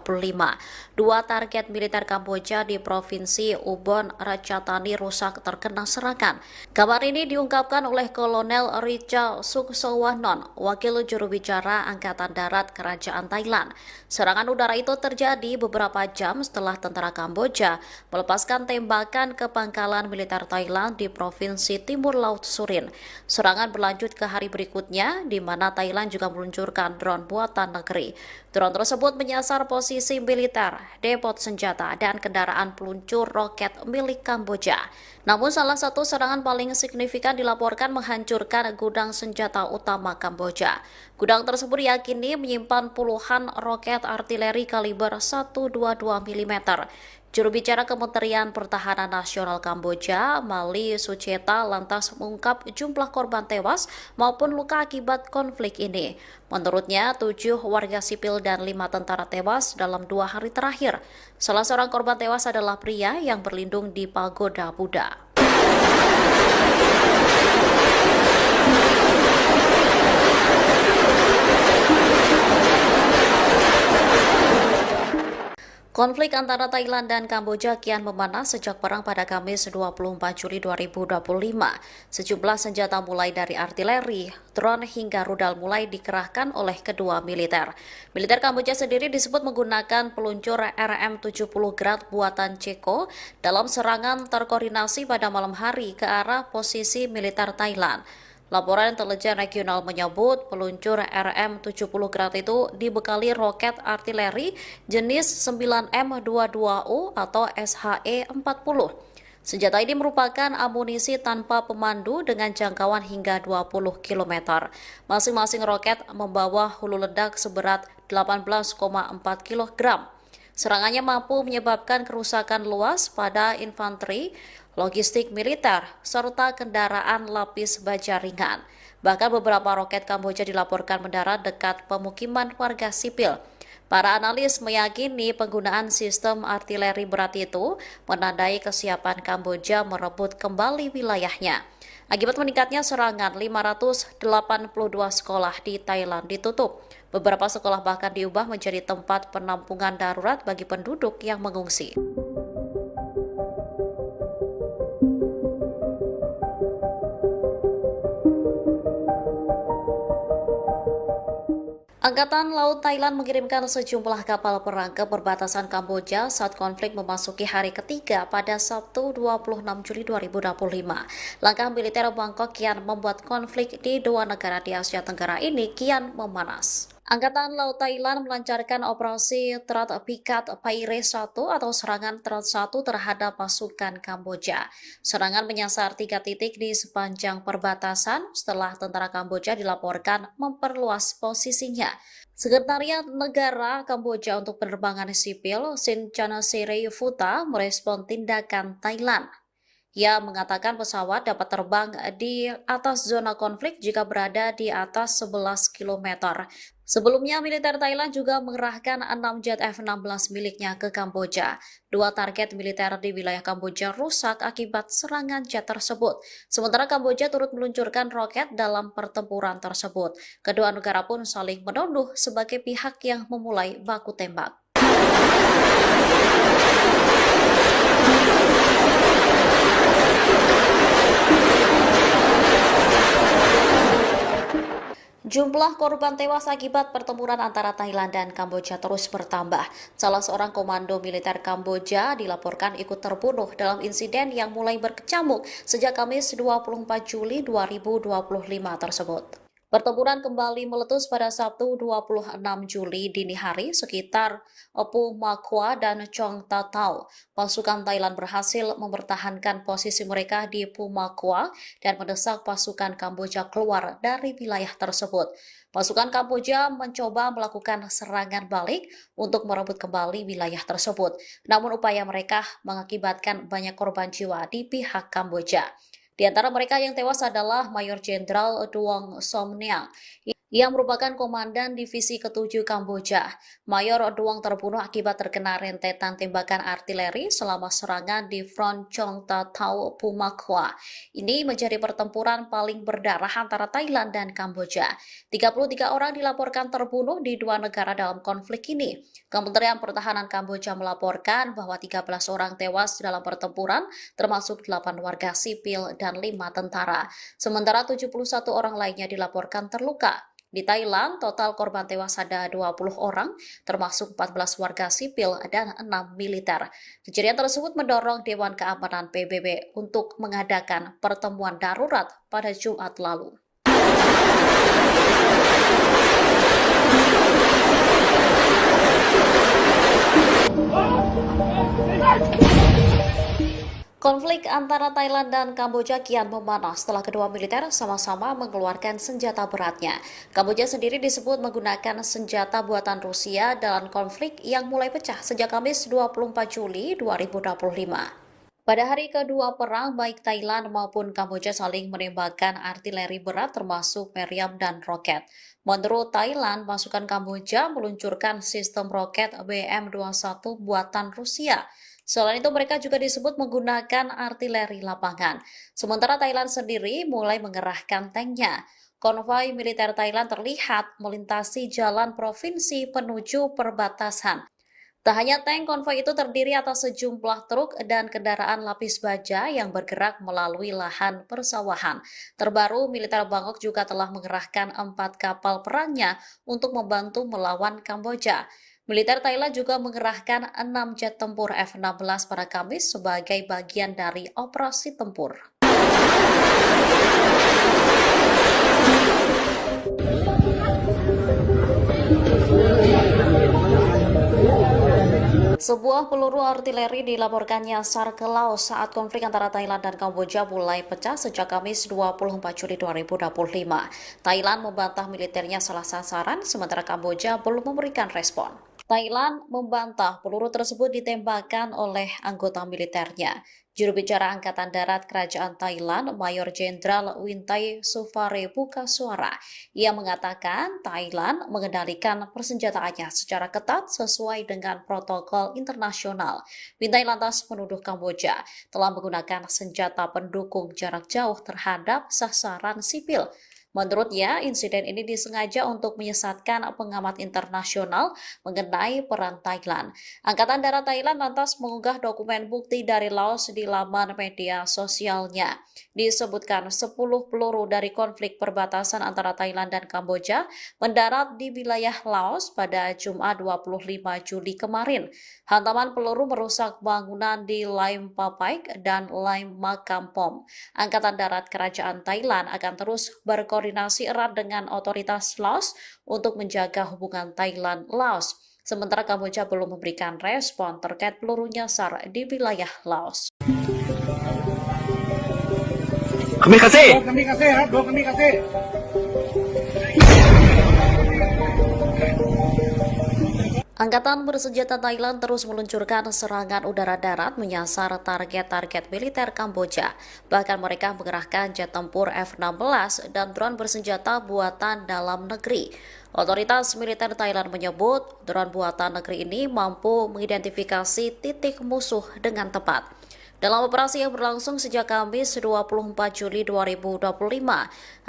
Dua target militer Kamboja di Provinsi Ubon Ratchathani rusak terkena serangan. Kabar ini diungkapkan oleh Kolonel Richa Suksowanon, wakil juru bicara Angkatan Darat Kerajaan Thailand. Serangan udara itu terjadi beberapa jam setelah tentara Kamboja melepaskan tembakan ke pangkalan militer Thailand di Provinsi Timur Laut Surin. Serangan berlanjut ke hari berikutnya, di mana Thailand juga meluncurkan drone buatan negeri. Drone tersebut menyasar posisi militer, depot senjata, dan kendaraan peluncur roket milik Kamboja. Namun salah satu serangan paling signifikan dilaporkan menghancurkan gudang senjata utama Kamboja. Gudang tersebut diyakini menyimpan puluhan roket artileri kaliber 122 mm. Juru bicara Kementerian Pertahanan Nasional Kamboja, Mali Sucheta, lantas mengungkap jumlah korban tewas maupun luka akibat konflik ini. Menurutnya, 7 warga sipil dan 5 tentara tewas dalam 2 hari terakhir. Salah seorang korban tewas adalah pria yang berlindung di pagoda Buddha. Konflik antara Thailand dan Kamboja kian memanas sejak perang pada Kamis 24 Juli 2025. Sejumlah senjata mulai dari artileri, drone hingga rudal mulai dikerahkan oleh kedua militer. Militer Kamboja sendiri disebut menggunakan peluncur RM-70 Grad buatan Ceko dalam serangan terkoordinasi pada malam hari ke arah posisi militer Thailand. Laporan intelijen regional menyebut peluncur RM-70 Grad itu dibekali roket artileri jenis 9M22U atau SHE-40. Senjata ini merupakan amunisi tanpa pemandu dengan jangkauan hingga 20 km. Masing-masing roket membawa hulu ledak seberat 18,4 kg. Serangannya mampu menyebabkan kerusakan luas pada infanteri, logistik militer, serta kendaraan lapis baja ringan. Bahkan beberapa roket Kamboja dilaporkan mendarat dekat pemukiman warga sipil. Para analis meyakini penggunaan sistem artileri berat itu menandai kesiapan Kamboja merebut kembali wilayahnya. Akibat meningkatnya serangan, 582 sekolah di Thailand ditutup. Beberapa sekolah bahkan diubah menjadi tempat penampungan darurat bagi penduduk yang mengungsi. Angkatan Laut Thailand mengirimkan sejumlah kapal perang ke perbatasan Kamboja saat konflik memasuki hari ketiga pada Sabtu 26 Juli 2025. Langkah militer Bangkok kian membuat konflik di dua negara di Asia Tenggara ini kian memanas. Angkatan Laut Thailand melancarkan operasi Terat Pikat Paire 1 atau serangan Terat 1 terhadap pasukan Kamboja. Serangan menyasar 3 titik di sepanjang perbatasan setelah tentara Kamboja dilaporkan memperluas posisinya. Sekretariat Negara Kamboja untuk Penerbangan Sipil Sin Chanasirayufuta merespon tindakan Thailand. Ia mengatakan pesawat dapat terbang di atas zona konflik jika berada di atas 11 km. Sebelumnya, militer Thailand juga mengerahkan 6 jet F-16 miliknya ke Kamboja. Dua target militer di wilayah Kamboja rusak akibat serangan jet tersebut. Sementara Kamboja turut meluncurkan roket dalam pertempuran tersebut. Kedua negara pun saling menuduh sebagai pihak yang memulai baku tembak. Jumlah korban tewas akibat pertempuran antara Thailand dan Kamboja terus bertambah. Salah seorang komando militer Kamboja dilaporkan ikut terbunuh dalam insiden yang mulai berkecamuk sejak Kamis 24 Juli 2025 tersebut. Pertempuran kembali meletus pada Sabtu 26 Juli dini hari sekitar Opu Makwa dan Chong Tatau. Pasukan Thailand berhasil mempertahankan posisi mereka di Pumakwa dan mendesak pasukan Kamboja keluar dari wilayah tersebut. Pasukan Kamboja mencoba melakukan serangan balik untuk merebut kembali wilayah tersebut. Namun upaya mereka mengakibatkan banyak korban jiwa di pihak Kamboja. Di antara mereka yang tewas adalah Mayor Jenderal Duong Somniang yang merupakan komandan divisi ke-7 Kamboja. Mayor Duong terbunuh akibat terkena rentetan tembakan artileri selama serangan di Front Chong Tatau Pumakwa. Ini menjadi pertempuran paling berdarah antara Thailand dan Kamboja. 33 orang dilaporkan terbunuh di dua negara dalam konflik ini. Kementerian Pertahanan Kamboja melaporkan bahwa 13 orang tewas dalam pertempuran, termasuk 8 warga sipil dan 5 tentara. Sementara 71 orang lainnya dilaporkan terluka. Di Thailand, total korban tewas ada 20 orang, termasuk 14 warga sipil dan 6 militer. Kejadian tersebut mendorong Dewan Keamanan PBB untuk mengadakan pertemuan darurat pada Jumat lalu. Konflik antara Thailand dan Kamboja kian memanas setelah kedua militer sama-sama mengeluarkan senjata beratnya. Kamboja sendiri disebut menggunakan senjata buatan Rusia dalam konflik yang mulai pecah sejak Kamis 24 Juli 2025. Pada hari kedua perang, baik Thailand maupun Kamboja saling menembakkan artileri berat termasuk meriam dan roket. Menurut Thailand, pasukan Kamboja meluncurkan sistem roket BM-21 buatan Rusia. Selain itu, mereka juga disebut menggunakan artileri lapangan. Sementara Thailand sendiri mulai mengerahkan tanknya. Konvoi militer Thailand terlihat melintasi jalan provinsi menuju perbatasan. Tak hanya tank, konvoi itu terdiri atas sejumlah truk dan kendaraan lapis baja yang bergerak melalui lahan persawahan. Terbaru, militer Bangkok juga telah mengerahkan 4 kapal perangnya untuk membantu melawan Kamboja. Militer Thailand juga mengerahkan 6 jet tempur F-16 pada Kamis sebagai bagian dari operasi tempur. Sebuah peluru artileri dilaporkan nyasar ke laut saat konflik antara Thailand dan Kamboja mulai pecah sejak Kamis 24 Juli 2025. Thailand membantah militernya salah sasaran, sementara Kamboja belum memberikan respon. Thailand membantah peluru tersebut ditembakkan oleh anggota militernya. Juru bicara Angkatan Darat Kerajaan Thailand, Mayor Jenderal Wintai Sufare buka suara. Ia mengatakan Thailand mengendalikan persenjataannya secara ketat sesuai dengan protokol internasional. Wintai lantas menuduh Kamboja telah menggunakan senjata pendukung jarak jauh terhadap sasaran sipil. Menurutnya, insiden ini disengaja untuk menyesatkan pengamat internasional mengenai peran Thailand. Angkatan Darat Thailand lantas mengunggah dokumen bukti dari Laos di laman media sosialnya. Disebutkan 10 peluru dari konflik perbatasan antara Thailand dan Kamboja mendarat di wilayah Laos pada Jumat 25 Juli kemarin. Hantaman peluru merusak bangunan di Laim Papaik dan Laim Makampom. Angkatan Darat Kerajaan Thailand akan terus berkoordinasi erat dengan otoritas Laos untuk menjaga hubungan Thailand-Laos. Sementara Kamboja belum memberikan respon terkait peluru nyasar di wilayah Laos. Kami kasih. Kami kasih. Angkatan bersenjata Thailand terus meluncurkan serangan udara darat menyasar target-target militer Kamboja. Bahkan mereka mengerahkan jet tempur F-16 dan drone bersenjata buatan dalam negeri. Otoritas militer Thailand menyebut drone buatan negeri ini mampu mengidentifikasi titik musuh dengan tepat. Dalam operasi yang berlangsung sejak Kamis 24 Juli 2025,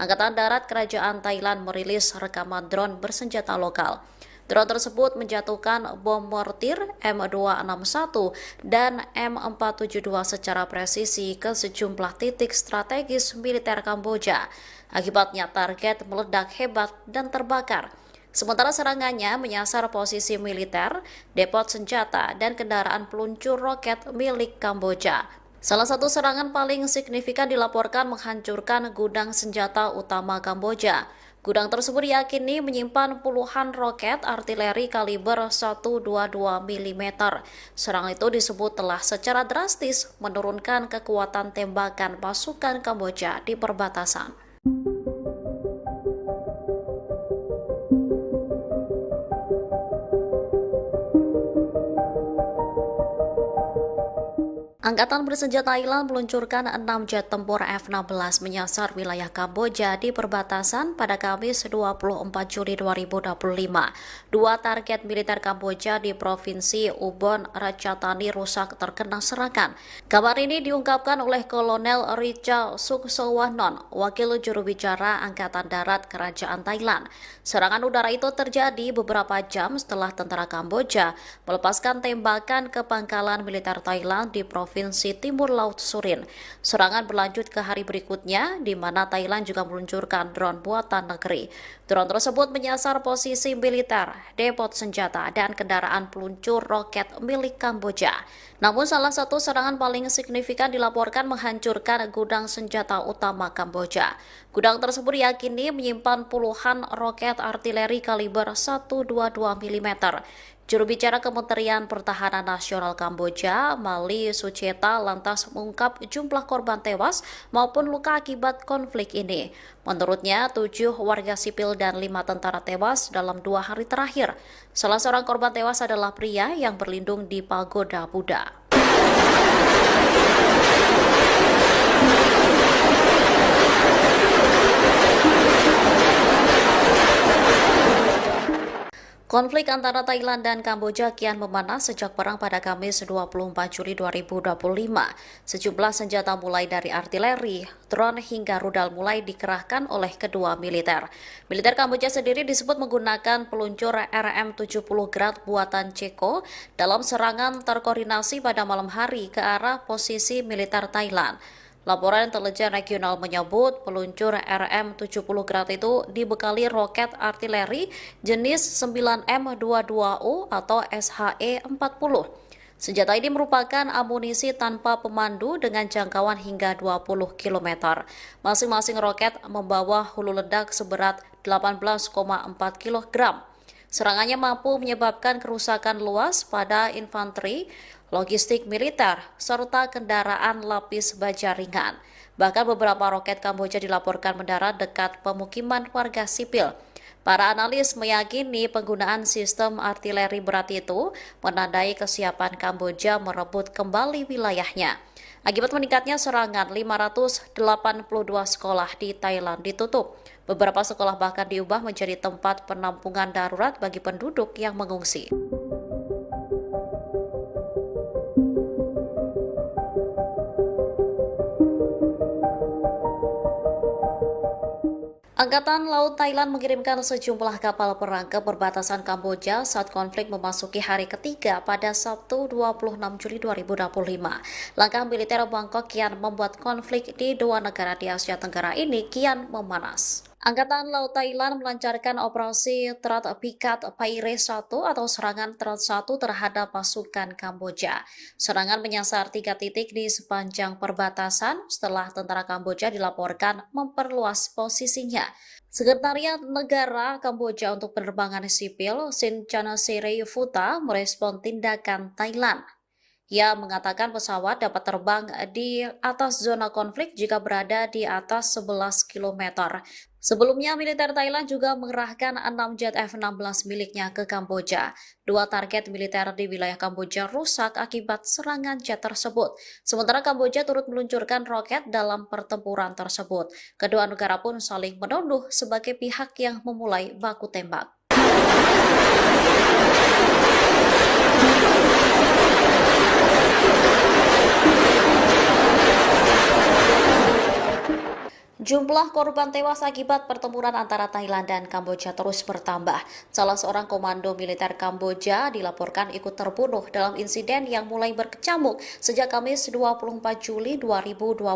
Angkatan Darat Kerajaan Thailand merilis rekaman drone bersenjata lokal. Drone tersebut menjatuhkan bom mortir M261 dan M472 secara presisi ke sejumlah titik strategis militer Kamboja. Akibatnya target meledak hebat dan terbakar. Sementara serangannya menyasar posisi militer, depot senjata, dan kendaraan peluncur roket milik Kamboja. Salah satu serangan paling signifikan dilaporkan menghancurkan gudang senjata utama Kamboja. Gudang tersebut diyakini menyimpan puluhan roket artileri kaliber 122 mm. Serangan itu disebut telah secara drastis menurunkan kekuatan tembakan pasukan Kamboja di perbatasan. Angkatan bersenjata Thailand meluncurkan 6 jet tempur F-16 menyasar wilayah Kamboja di perbatasan pada Kamis 24 Juli 2025. Dua target militer Kamboja di Provinsi Ubon Ratchathani rusak terkena serangan. Kabar ini diungkapkan oleh Kolonel Richa Suksowanon, wakil juru bicara Angkatan Darat Kerajaan Thailand. Serangan udara itu terjadi beberapa jam setelah tentara Kamboja melepaskan tembakan ke pangkalan militer Thailand di Provinsi Timur Laut Surin. Serangan berlanjut ke hari berikutnya, di mana Thailand juga meluncurkan drone buatan negeri. Drone tersebut menyasar posisi militer, depot senjata, dan kendaraan peluncur roket milik Kamboja. Namun salah satu serangan paling signifikan dilaporkan menghancurkan gudang senjata utama Kamboja. Gudang tersebut diyakini menyimpan puluhan roket artileri kaliber 122 mm. Juru bicara Kementerian Pertahanan Nasional Kamboja, Mali Sucheta, lantas mengungkap jumlah korban tewas maupun luka akibat konflik ini. Menurutnya, 7 warga sipil dan 5 tentara tewas dalam 2 hari terakhir. Salah seorang korban tewas adalah pria yang berlindung di pagoda Buddha. Konflik antara Thailand dan Kamboja kian memanas sejak perang pada Kamis 24 Juli 2025. Sejumlah senjata mulai dari artileri, drone hingga rudal mulai dikerahkan oleh kedua militer. Militer Kamboja sendiri disebut menggunakan peluncur RM-70 Grad buatan Ceko dalam serangan terkoordinasi pada malam hari ke arah posisi militer Thailand. Laporan intelijen regional menyebut peluncur RM-70 Grad itu dibekali roket artileri jenis 9M22U atau SHE-40. Senjata ini merupakan amunisi tanpa pemandu dengan jangkauan hingga 20 km. Masing-masing roket membawa hulu ledak seberat 18,4 kg. Serangannya mampu menyebabkan kerusakan luas pada infanteri, logistik militer, serta kendaraan lapis baja ringan. Bahkan beberapa roket Kamboja dilaporkan mendarat dekat pemukiman warga sipil. Para analis meyakini penggunaan sistem artileri berat itu menandai kesiapan Kamboja merebut kembali wilayahnya. Akibat meningkatnya serangan, 582 sekolah di Thailand ditutup. Beberapa sekolah bahkan diubah menjadi tempat penampungan darurat bagi penduduk yang mengungsi. Angkatan Laut Thailand mengirimkan sejumlah kapal perang ke perbatasan Kamboja saat konflik memasuki hari ketiga pada Sabtu 26 Juli 2025. Langkah militer Bangkok kian membuat konflik di dua negara di Asia Tenggara ini kian memanas. Angkatan Laut Thailand melancarkan operasi Terat Pikat Paire 1 atau serangan Terat 1 terhadap pasukan Kamboja. Serangan menyasar 3 titik di sepanjang perbatasan setelah tentara Kamboja dilaporkan memperluas posisinya. Sekretariat Negara Kamboja untuk Penerbangan Sipil, Sin Chanasirayufuta, merespon tindakan Thailand. Ia mengatakan pesawat dapat terbang di atas zona konflik jika berada di atas 11 km. Sebelumnya, militer Thailand juga mengerahkan 6 jet F-16 miliknya ke Kamboja. Dua target militer di wilayah Kamboja rusak akibat serangan jet tersebut. Sementara Kamboja turut meluncurkan roket dalam pertempuran tersebut. Kedua negara pun saling menuduh sebagai pihak yang memulai baku tembak. Jumlah korban tewas akibat pertempuran antara Thailand dan Kamboja terus bertambah. Salah seorang komando militer Kamboja dilaporkan ikut terbunuh dalam insiden yang mulai berkecamuk sejak Kamis 24 Juli 2025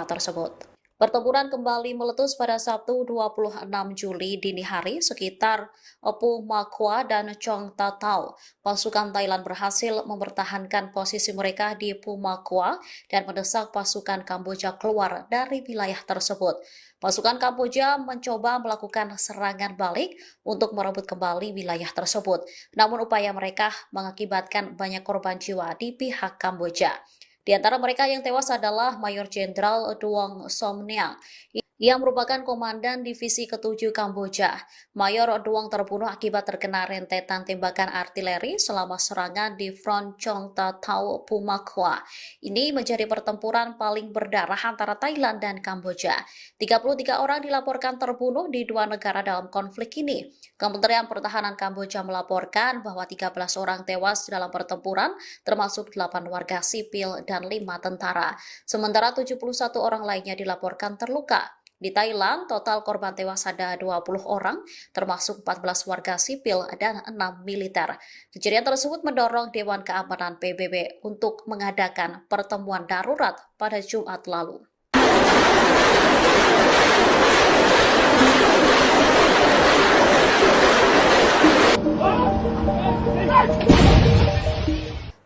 tersebut. Pertempuran kembali meletus pada Sabtu 26 Juli dini hari sekitar Pu Makwa dan Chong Tatau. Pasukan Thailand berhasil mempertahankan posisi mereka di Pu Makwa dan mendesak pasukan Kamboja keluar dari wilayah tersebut. Pasukan Kamboja mencoba melakukan serangan balik untuk merebut kembali wilayah tersebut. Namun upaya mereka mengakibatkan banyak korban jiwa di pihak Kamboja. Di antara mereka yang tewas adalah Mayor Jenderal Duong Somniang yang merupakan komandan divisi ke-7 Kamboja. Mayor Duong terbunuh akibat terkena rentetan tembakan artileri selama serangan di Front Chong Tatau Pumakwa. Ini menjadi pertempuran paling berdarah antara Thailand dan Kamboja. 33 orang dilaporkan terbunuh di dua negara dalam konflik ini. Kementerian Pertahanan Kamboja melaporkan bahwa 13 orang tewas dalam pertempuran, termasuk 8 warga sipil dan 5 tentara. Sementara 71 orang lainnya dilaporkan terluka. Di Thailand, total korban tewas ada 20 orang, termasuk 14 warga sipil dan 6 militer. Kejadian tersebut mendorong Dewan Keamanan PBB untuk mengadakan pertemuan darurat pada Jumat lalu.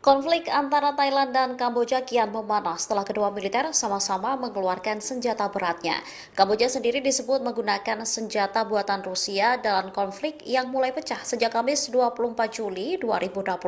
Konflik antara Thailand dan Kamboja kian memanas setelah kedua militer sama-sama mengeluarkan senjata beratnya. Kamboja sendiri disebut menggunakan senjata buatan Rusia dalam konflik yang mulai pecah sejak Kamis 24 Juli 2025.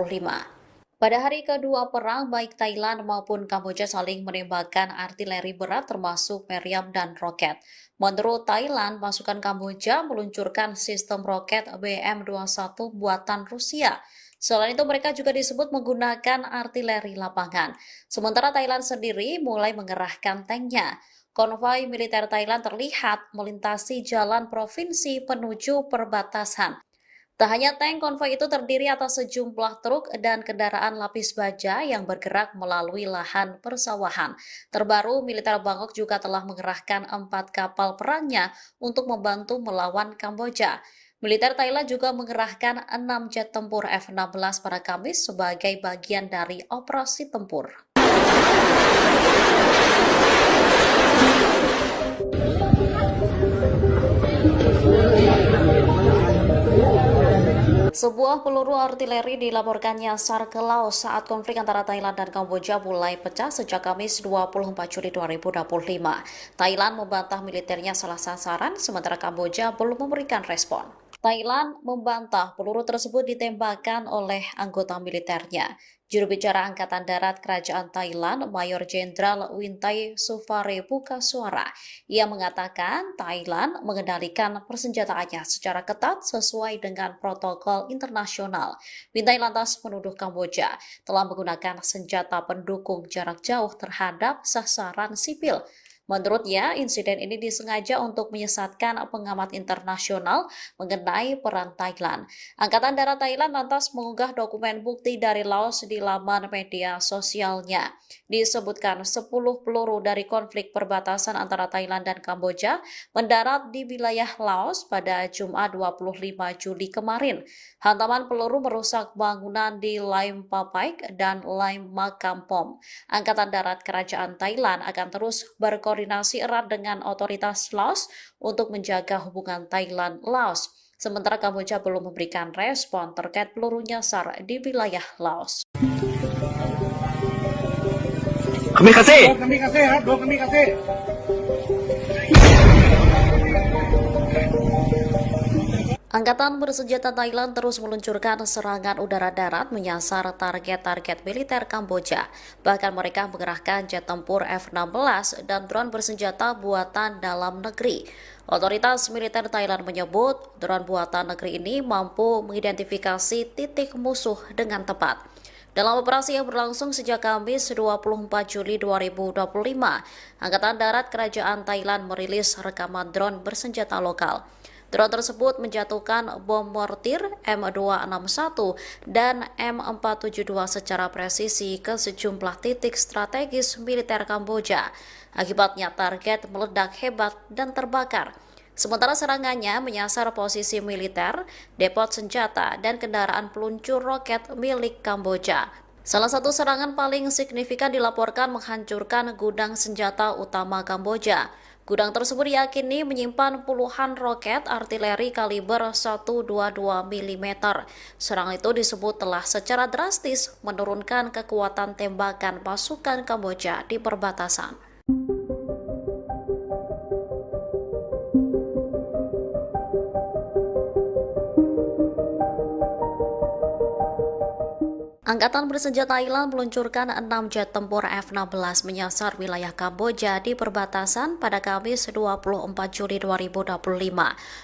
Pada hari kedua perang, baik Thailand maupun Kamboja saling menembakkan artileri berat termasuk meriam dan roket. Menurut Thailand, pasukan Kamboja meluncurkan sistem roket BM-21 buatan Rusia. Selain itu, mereka juga disebut menggunakan artileri lapangan. Sementara Thailand sendiri mulai mengerahkan tanknya. Konvoi militer Thailand terlihat melintasi jalan provinsi menuju perbatasan. Tak hanya tank, konvoi itu terdiri atas sejumlah truk dan kendaraan lapis baja yang bergerak melalui lahan persawahan. Terbaru, militer Bangkok juga telah mengerahkan 4 kapal perangnya untuk membantu melawan Kamboja. Militer Thailand juga mengerahkan 6 jet tempur F-16 pada Kamis sebagai bagian dari operasi tempur. Sebuah peluru artileri dilaporkan nyasar ke Laos saat konflik antara Thailand dan Kamboja mulai pecah sejak Kamis 24 Juli 2025. Thailand membantah militernya salah sasaran, sementara Kamboja belum memberikan respon. Thailand membantah peluru tersebut ditembakkan oleh anggota militernya. Juru bicara Angkatan Darat Kerajaan Thailand, Mayor Jenderal Wintai Sufare buka suara. Ia mengatakan Thailand mengendalikan persenjataannya secara ketat sesuai dengan protokol internasional. Wintai lantas menuduh Kamboja telah menggunakan senjata pendukung jarak jauh terhadap sasaran sipil. Menurutnya, insiden ini disengaja untuk menyesatkan pengamat internasional mengenai peran Thailand. Angkatan Darat Thailand lantas mengunggah dokumen bukti dari Laos di laman media sosialnya. Disebutkan 10 peluru dari konflik perbatasan antara Thailand dan Kamboja mendarat di wilayah Laos pada Jumat 25 Juli kemarin. Hantaman peluru merusak bangunan di Laim Papaik dan Laim Makampom. Angkatan Darat Kerajaan Thailand akan terus berkoordinasi erat dengan otoritas Laos untuk menjaga hubungan Thailand-Laos. Sementara Kamboja belum memberikan respon terkait peluru nyasar di wilayah Laos. Kami kasih. Angkatan bersenjata Thailand terus meluncurkan serangan udara-darat menyasar target-target militer Kamboja. Bahkan mereka mengerahkan jet tempur F-16 dan drone bersenjata buatan dalam negeri. Otoritas militer Thailand menyebut drone buatan negeri ini mampu mengidentifikasi titik musuh dengan tepat. Dalam operasi yang berlangsung sejak Kamis 24 Juli 2025, Angkatan Darat Kerajaan Thailand merilis rekaman drone bersenjata lokal. Drone tersebut menjatuhkan bom mortir M261 dan M472 secara presisi ke sejumlah titik strategis militer Kamboja. Akibatnya target meledak hebat dan terbakar. Sementara serangannya menyasar posisi militer, depot senjata, dan kendaraan peluncur roket milik Kamboja. Salah satu serangan paling signifikan dilaporkan menghancurkan gudang senjata utama Kamboja. Gudang tersebut diyakini menyimpan puluhan roket artileri kaliber 122 mm. Serangan itu disebut telah secara drastis menurunkan kekuatan tembakan pasukan Kamboja di perbatasan. Angkatan bersenjata Thailand meluncurkan 6 jet tempur F-16 menyasar wilayah Kamboja di perbatasan pada Kamis 24 Juli 2025.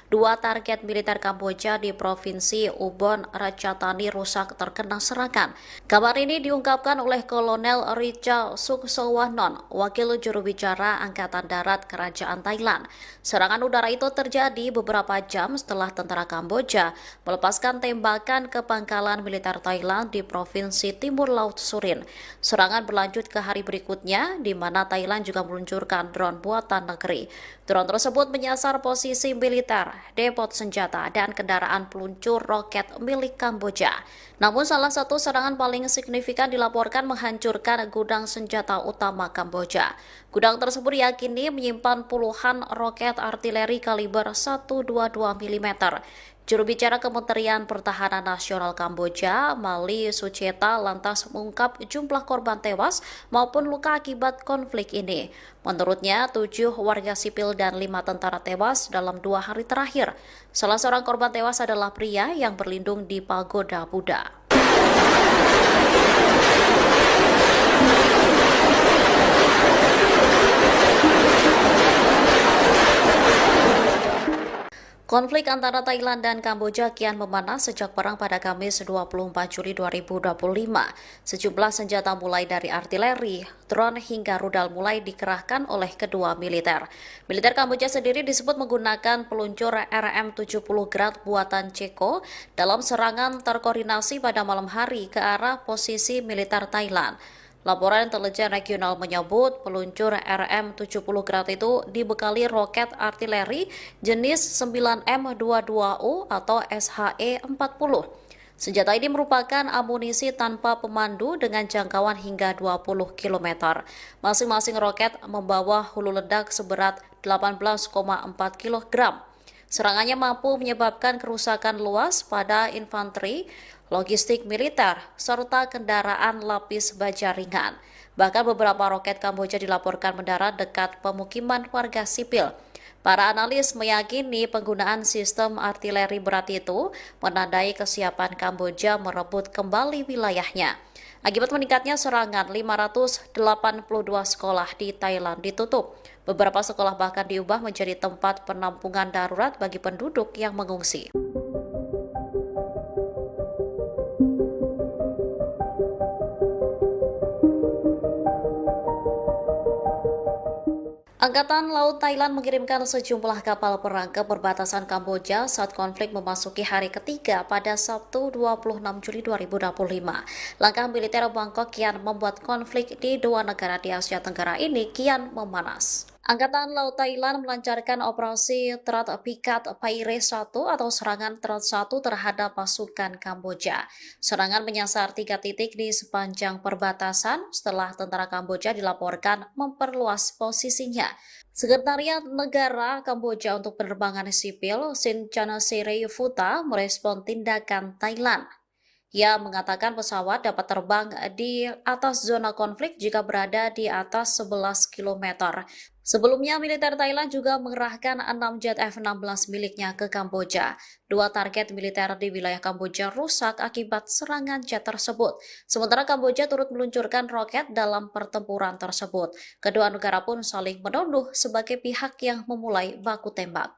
Dua target militer Kamboja di Provinsi Ubon Ratchathani rusak terkena serangan. Kabar ini diungkapkan oleh Kolonel Richa Suksowanon, wakil juru bicara Angkatan Darat Kerajaan Thailand. Serangan udara itu terjadi beberapa jam setelah tentara Kamboja melepaskan tembakan ke pangkalan militer Thailand di Provinsi Timur Laut Surin. Serangan berlanjut ke hari berikutnya, di mana Thailand juga meluncurkan drone buatan negeri. Drone tersebut menyasar posisi militer, depot senjata, dan kendaraan peluncur roket milik Kamboja. Namun salah satu serangan paling signifikan dilaporkan menghancurkan gudang senjata utama Kamboja. Gudang tersebut diyakini menyimpan puluhan roket artileri kaliber 122 mm. Juru bicara Kementerian Pertahanan Nasional Kamboja, Mali Sucheta, lantas mengungkap jumlah korban tewas maupun luka akibat konflik ini. Menurutnya, 7 warga sipil dan 5 tentara tewas dalam 2 hari terakhir. Salah seorang korban tewas adalah pria yang berlindung di pagoda Buddha. Konflik antara Thailand dan Kamboja kian memanas sejak perang pada Kamis 24 Juli 2025. Sejumlah senjata mulai dari artileri, drone hingga rudal mulai dikerahkan oleh kedua militer. Militer Kamboja sendiri disebut menggunakan peluncur RM-70 Grad buatan Ceko dalam serangan terkoordinasi pada malam hari ke arah posisi militer Thailand. Laporan intelijen regional menyebut peluncur RM-70 Grad itu dibekali roket artileri jenis 9M22U atau SHE-40. Senjata ini merupakan amunisi tanpa pemandu dengan jangkauan hingga 20 km. Masing-masing roket membawa hulu ledak seberat 18,4 kg. Serangannya mampu menyebabkan kerusakan luas pada infanteri, logistik militer, serta kendaraan lapis baja ringan. Bahkan beberapa roket Kamboja dilaporkan mendarat dekat pemukiman warga sipil. Para analis meyakini penggunaan sistem artileri berat itu menandai kesiapan Kamboja merebut kembali wilayahnya. Akibat meningkatnya serangan, 582 sekolah di Thailand ditutup. Beberapa sekolah bahkan diubah menjadi tempat penampungan darurat bagi penduduk yang mengungsi. Angkatan Laut Thailand mengirimkan sejumlah kapal perang ke perbatasan Kamboja saat konflik memasuki hari ketiga pada Sabtu 26 Juli 2025. Langkah militer Bangkok kian membuat konflik di dua negara di Asia Tenggara ini kian memanas. Angkatan Laut Thailand melancarkan operasi Terat Pikat Paire 1 atau serangan Terat 1 terhadap pasukan Kamboja. Serangan menyasar 3 titik di sepanjang perbatasan setelah tentara Kamboja dilaporkan memperluas posisinya. Sekretariat Negara Kamboja untuk Penerbangan Sipil, Sin Chanasirayufuta, merespon tindakan Thailand. Ia mengatakan pesawat dapat terbang di atas zona konflik jika berada di atas 11 km. Sebelumnya, militer Thailand juga mengerahkan 6 jet F-16 miliknya ke Kamboja. Dua target militer di wilayah Kamboja rusak akibat serangan jet tersebut. Sementara Kamboja turut meluncurkan roket dalam pertempuran tersebut. Kedua negara pun saling menuduh sebagai pihak yang memulai baku tembak.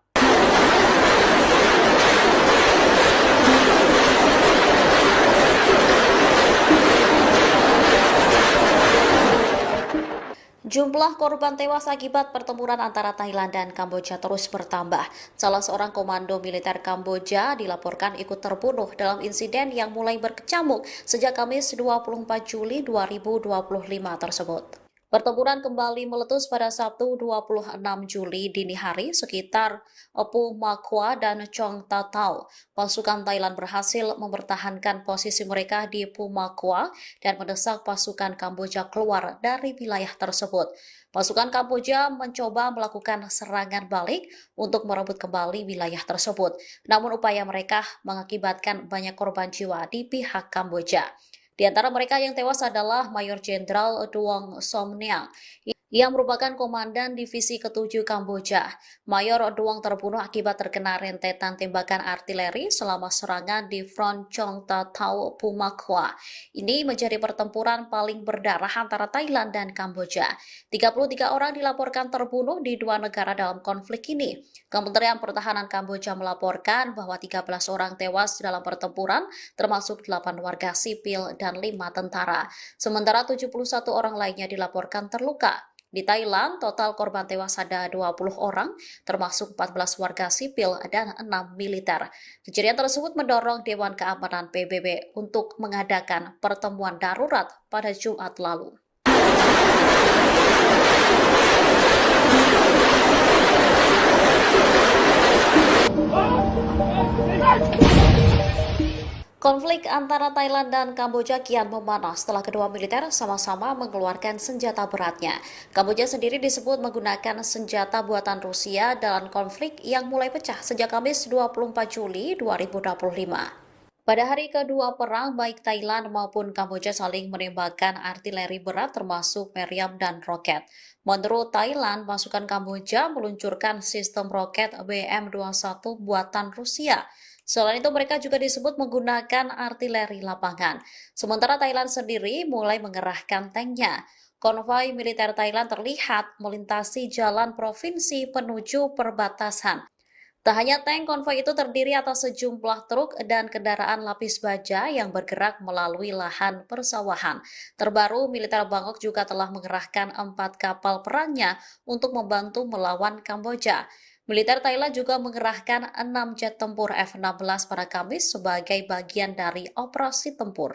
Jumlah korban tewas akibat pertempuran antara Thailand dan Kamboja terus bertambah. Salah seorang komando militer Kamboja dilaporkan ikut terbunuh dalam insiden yang mulai berkecamuk sejak Kamis 24 Juli 2025 tersebut. Pertempuran kembali meletus pada Sabtu 26 Juli dini hari sekitar Pu Makwa dan Chong Tatau. Pasukan Thailand berhasil mempertahankan posisi mereka di Pu Makwa dan mendesak pasukan Kamboja keluar dari wilayah tersebut. Pasukan Kamboja mencoba melakukan serangan balik untuk merebut kembali wilayah tersebut. Namun upaya mereka mengakibatkan banyak korban jiwa di pihak Kamboja. Di antara mereka yang tewas adalah Mayor Jenderal Duong Somneang yang merupakan komandan divisi ke-7 Kamboja. Mayor Duong terbunuh akibat terkena rentetan tembakan artileri selama serangan di Front Chong Tatau Pumakwa. Ini menjadi pertempuran paling berdarah antara Thailand dan Kamboja. 33 orang dilaporkan terbunuh di dua negara dalam konflik ini. Kementerian Pertahanan Kamboja melaporkan bahwa 13 orang tewas dalam pertempuran, termasuk 8 warga sipil dan 5 tentara. Sementara 71 orang lainnya dilaporkan terluka. Di Thailand, total korban tewas ada 20 orang, termasuk 14 warga sipil dan 6 militer. Kejadian tersebut mendorong Dewan Keamanan PBB untuk mengadakan pertemuan darurat pada Jumat lalu. Konflik antara Thailand dan Kamboja kian memanas setelah kedua militer sama-sama mengeluarkan senjata beratnya. Kamboja sendiri disebut menggunakan senjata buatan Rusia dalam konflik yang mulai pecah sejak Kamis 24 Juli 2025. Pada hari kedua perang, baik Thailand maupun Kamboja saling menembakkan artileri berat termasuk meriam dan roket. Menurut Thailand, pasukan Kamboja meluncurkan sistem roket BM-21 buatan Rusia. Selain itu, mereka juga disebut menggunakan artileri lapangan. Sementara Thailand sendiri mulai mengerahkan tanknya. Konvoi militer Thailand terlihat melintasi jalan provinsi menuju perbatasan. Tak hanya tank, konvoi itu terdiri atas sejumlah truk dan kendaraan lapis baja yang bergerak melalui lahan persawahan. Terbaru, militer Bangkok juga telah mengerahkan 4 kapal perangnya untuk membantu melawan Kamboja. Militer Thailand juga mengerahkan 6 jet tempur F-16 pada Kamis sebagai bagian dari operasi tempur.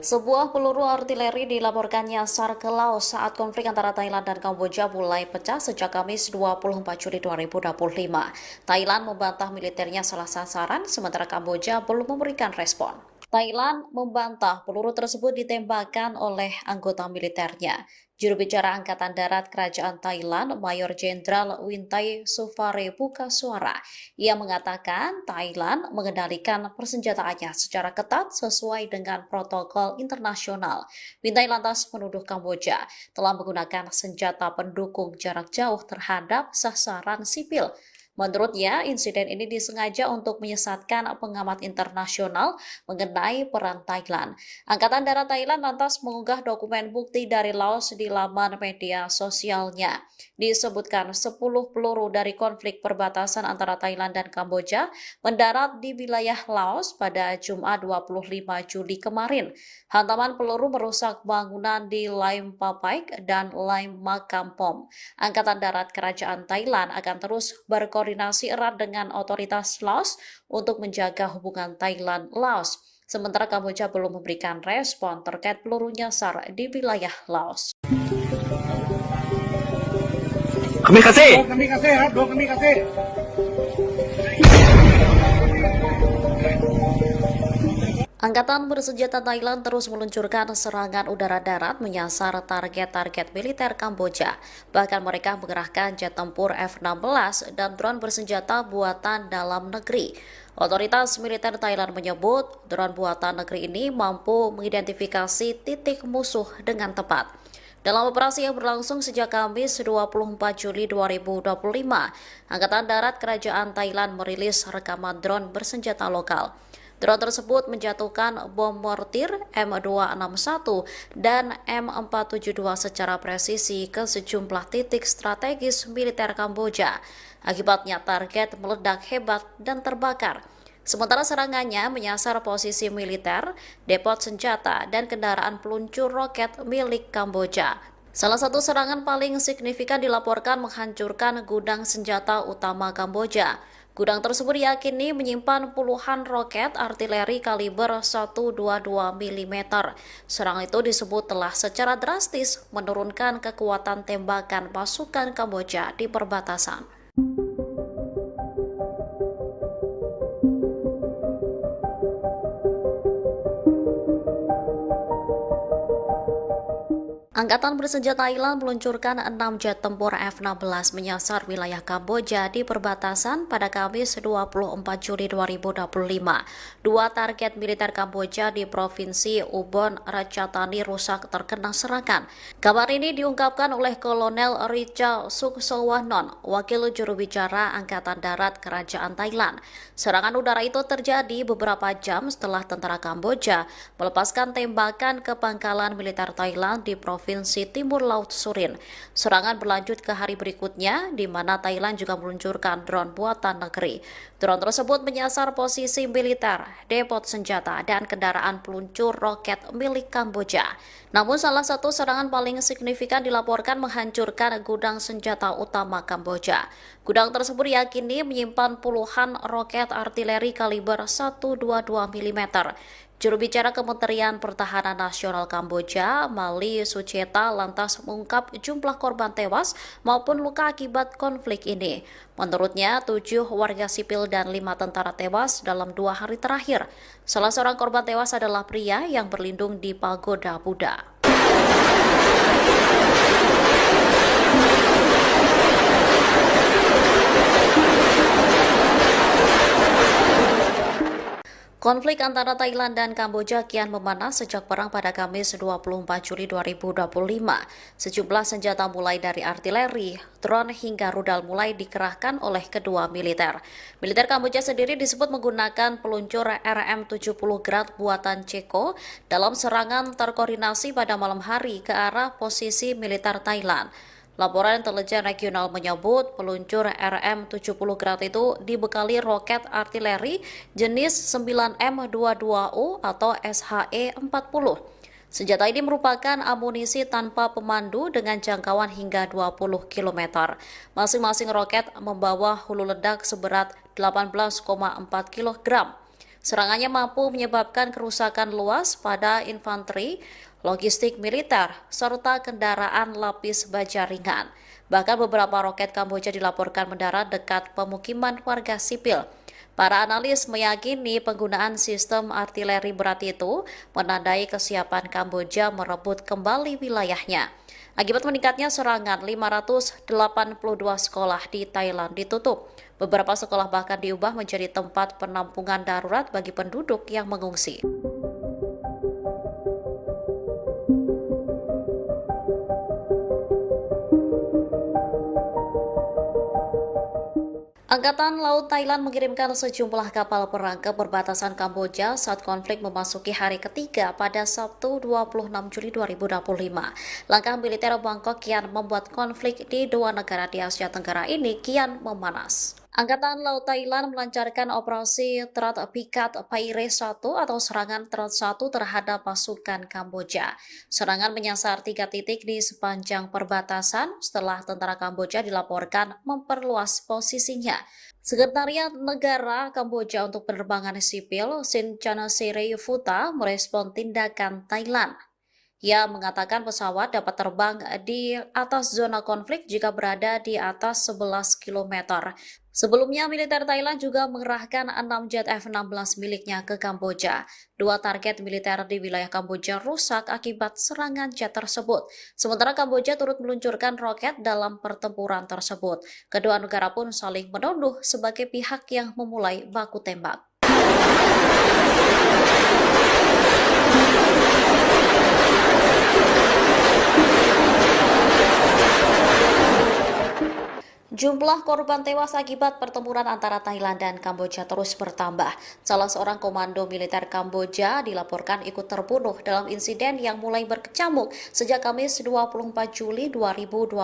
Sebuah peluru artileri dilaporkan nyasar ke Laos saat konflik antara Thailand dan Kamboja mulai pecah sejak Kamis 24 Juli 2025. Thailand membantah militernya salah sasaran, sementara Kamboja belum memberikan respon. Thailand membantah peluru tersebut ditembakkan oleh anggota militernya. Juru bicara Angkatan Darat Kerajaan Thailand, Mayor Jenderal Wintai Sufare buka suara. Ia mengatakan Thailand mengendalikan persenjataannya secara ketat sesuai dengan protokol internasional. Wintai lantas menuduh Kamboja telah menggunakan senjata pendukung jarak jauh terhadap sasaran sipil. Menurutnya, insiden ini disengaja untuk menyesatkan pengamat internasional mengenai peran Thailand. Angkatan Darat Thailand lantas mengunggah dokumen bukti dari Laos di laman media sosialnya. Disebutkan 10 peluru dari konflik perbatasan antara Thailand dan Kamboja mendarat di wilayah Laos pada Jumat 25 Juli kemarin. Hantaman peluru merusak bangunan di Laim Papaik dan Laim Makampom. Angkatan Darat Kerajaan Thailand akan terus berkoordinasi erat dengan otoritas Laos untuk menjaga hubungan Thailand-Laos. Sementara Kamboja belum memberikan respon terkait peluru nyasar di wilayah Laos. Kami kasih. Angkatan bersenjata Thailand terus meluncurkan serangan udara-darat menyasar target-target militer Kamboja. Bahkan mereka mengerahkan jet tempur F-16 dan drone bersenjata buatan dalam negeri. Otoritas militer Thailand menyebut drone buatan negeri ini mampu mengidentifikasi titik musuh dengan tepat. Dalam operasi yang berlangsung sejak Kamis 24 Juli 2025, Angkatan Darat Kerajaan Thailand merilis rekaman drone bersenjata lokal. Drone tersebut menjatuhkan bom mortir M261 dan M472 secara presisi ke sejumlah titik strategis militer Kamboja. Akibatnya target meledak hebat dan terbakar. Sementara serangannya menyasar posisi militer, depot senjata, dan kendaraan peluncur roket milik Kamboja. Salah satu serangan paling signifikan dilaporkan menghancurkan gudang senjata utama Kamboja. Gudang tersebut diyakini menyimpan puluhan roket artileri kaliber 122 mm. Serangan itu disebut telah secara drastis menurunkan kekuatan tembakan pasukan Kamboja di perbatasan. Angkatan bersenjata Thailand meluncurkan 6 jet tempur F-16 menyasar wilayah Kamboja di perbatasan pada Kamis 24 Juli 2025. Dua target militer Kamboja di Provinsi Ubon Ratchathani rusak terkena serangan. Kabar ini diungkapkan oleh Kolonel Richa Suksowanon, wakil juru bicara Angkatan Darat Kerajaan Thailand. Serangan udara itu terjadi beberapa jam setelah tentara Kamboja melepaskan tembakan ke pangkalan militer Thailand di Provinsi Timur Laut Surin. Serangan berlanjut ke hari berikutnya, di mana Thailand juga meluncurkan drone buatan negeri. Drone tersebut menyasar posisi militer, depot senjata, dan kendaraan peluncur roket milik Kamboja. Namun salah satu serangan paling signifikan dilaporkan menghancurkan gudang senjata utama Kamboja. Gudang tersebut diyakini menyimpan puluhan roket artileri kaliber 122 mm. Juru bicara Kementerian Pertahanan Nasional Kamboja, Mali Sucheta, lantas mengungkap jumlah korban tewas maupun luka akibat konflik ini. Menurutnya, 7 warga sipil dan 5 tentara tewas dalam 2 hari terakhir. Salah seorang korban tewas adalah pria yang berlindung di pagoda Buddha. Konflik antara Thailand dan Kamboja kian memanas sejak perang pada Kamis 24 Juli 2025. Sejumlah senjata mulai dari artileri, drone hingga rudal mulai dikerahkan oleh kedua militer. Militer Kamboja sendiri disebut menggunakan peluncur RM-70 Grad buatan Ceko dalam serangan terkoordinasi pada malam hari ke arah posisi militer Thailand. Laporan intelijen regional menyebut peluncur RM-70 Grad itu dibekali roket artileri jenis 9M22U atau SHE-40. Senjata ini merupakan amunisi tanpa pemandu dengan jangkauan hingga 20 km. Masing-masing roket membawa hulu ledak seberat 18,4 kg. Serangannya mampu menyebabkan kerusakan luas pada infanteri, logistik militer, serta kendaraan lapis baja ringan. Bahkan beberapa roket Kamboja dilaporkan mendarat dekat pemukiman warga sipil. Para analis meyakini penggunaan sistem artileri berat itu menandai kesiapan Kamboja merebut kembali wilayahnya. Akibat meningkatnya serangan, 582 sekolah di Thailand ditutup. Beberapa sekolah bahkan diubah menjadi tempat penampungan darurat bagi penduduk yang mengungsi. Angkatan Laut Thailand mengirimkan sejumlah kapal perang ke perbatasan Kamboja saat konflik memasuki hari ketiga pada Sabtu 26 Juli 2025. Langkah militer Bangkok kian membuat konflik di dua negara di Asia Tenggara ini kian memanas. Angkatan Laut Thailand melancarkan operasi Terat Pikat Paire 1 atau serangan Terat 1 terhadap pasukan Kamboja. Serangan menyasar 3 titik di sepanjang perbatasan setelah tentara Kamboja dilaporkan memperluas posisinya. Sekretariat Negara Kamboja untuk Penerbangan Sipil, Sin Futa, merespon tindakan Thailand. Ia mengatakan pesawat dapat terbang di atas zona konflik jika berada di atas 11 km. Sebelumnya, militer Thailand juga mengerahkan 6 jet F-16 miliknya ke Kamboja. Dua target militer di wilayah Kamboja rusak akibat serangan jet tersebut. Sementara Kamboja turut meluncurkan roket dalam pertempuran tersebut. Kedua negara pun saling menuduh sebagai pihak yang memulai baku tembak. Jumlah korban tewas akibat pertempuran antara Thailand dan Kamboja terus bertambah. Salah seorang komando militer Kamboja dilaporkan ikut terbunuh dalam insiden yang mulai berkecamuk sejak Kamis 24 Juli 2025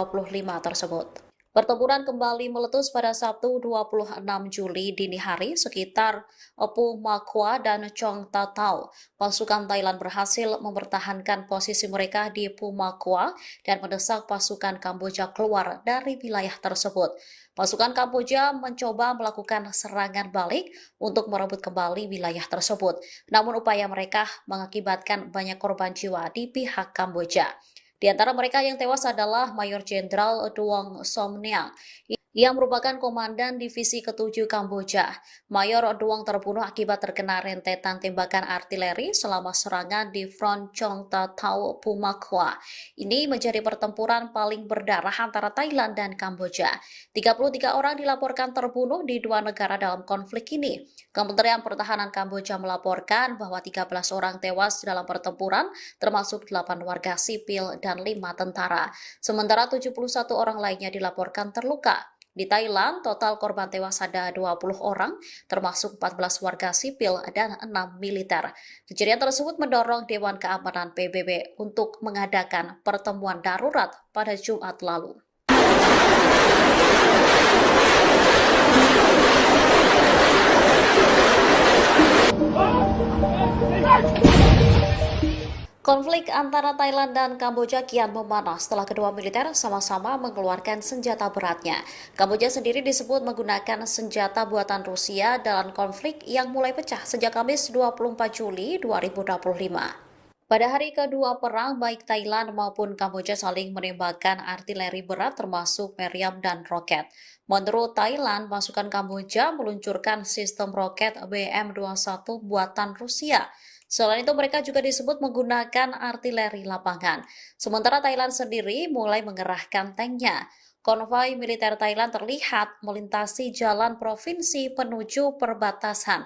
tersebut. Pertempuran kembali meletus pada Sabtu 26 Juli dini hari sekitar Pu Makwa dan Chong Tatau. Pasukan Thailand berhasil mempertahankan posisi mereka di Pu Makwa dan mendesak pasukan Kamboja keluar dari wilayah tersebut. Pasukan Kamboja mencoba melakukan serangan balik untuk merebut kembali wilayah tersebut. Namun upaya mereka mengakibatkan banyak korban jiwa di pihak Kamboja. Di antara mereka yang tewas adalah Mayor Jenderal Duong Somniang yang merupakan komandan divisi ke-7 Kamboja. Mayor Duong terbunuh akibat terkena rentetan tembakan artileri selama serangan di Front Chong Tatau Pumakwa. Ini menjadi pertempuran paling berdarah antara Thailand dan Kamboja. 33 orang dilaporkan terbunuh di dua negara dalam konflik ini. Kementerian Pertahanan Kamboja melaporkan bahwa 13 orang tewas dalam pertempuran, termasuk 8 warga sipil dan 5 tentara. Sementara 71 orang lainnya dilaporkan terluka. Di Thailand, total korban tewas ada 20 orang, termasuk 14 warga sipil dan 6 militer. Kejadian tersebut mendorong Dewan Keamanan PBB untuk mengadakan pertemuan darurat pada Jumat lalu. Konflik antara Thailand dan Kamboja kian memanas setelah kedua militer sama-sama mengeluarkan senjata beratnya. Kamboja sendiri disebut menggunakan senjata buatan Rusia dalam konflik yang mulai pecah sejak Kamis 24 Juli 2025. Pada hari kedua perang, baik Thailand maupun Kamboja saling menembakkan artileri berat termasuk meriam dan roket. Menurut Thailand, pasukan Kamboja meluncurkan sistem roket BM-21 buatan Rusia. Selain itu, mereka juga disebut menggunakan artileri lapangan. Sementara Thailand sendiri mulai mengerahkan tanknya. Konvoi militer Thailand terlihat melintasi jalan provinsi menuju perbatasan.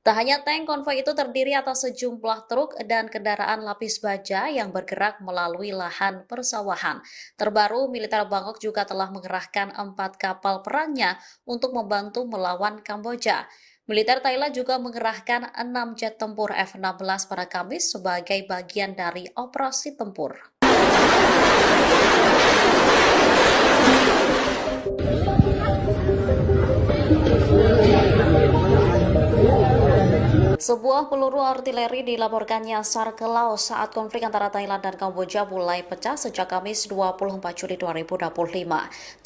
Tak hanya tank, konvoi itu terdiri atas sejumlah truk dan kendaraan lapis baja yang bergerak melalui lahan persawahan. Terbaru, militer Bangkok juga telah mengerahkan 4 kapal perangnya untuk membantu melawan Kamboja. Militer Thailand juga mengerahkan 6 jet tempur F-16 pada Kamis sebagai bagian dari operasi tempur. Sebuah peluru artileri dilaporkan nyasar ke Laos saat konflik antara Thailand dan Kamboja mulai pecah sejak Kamis 24 Juli 2025.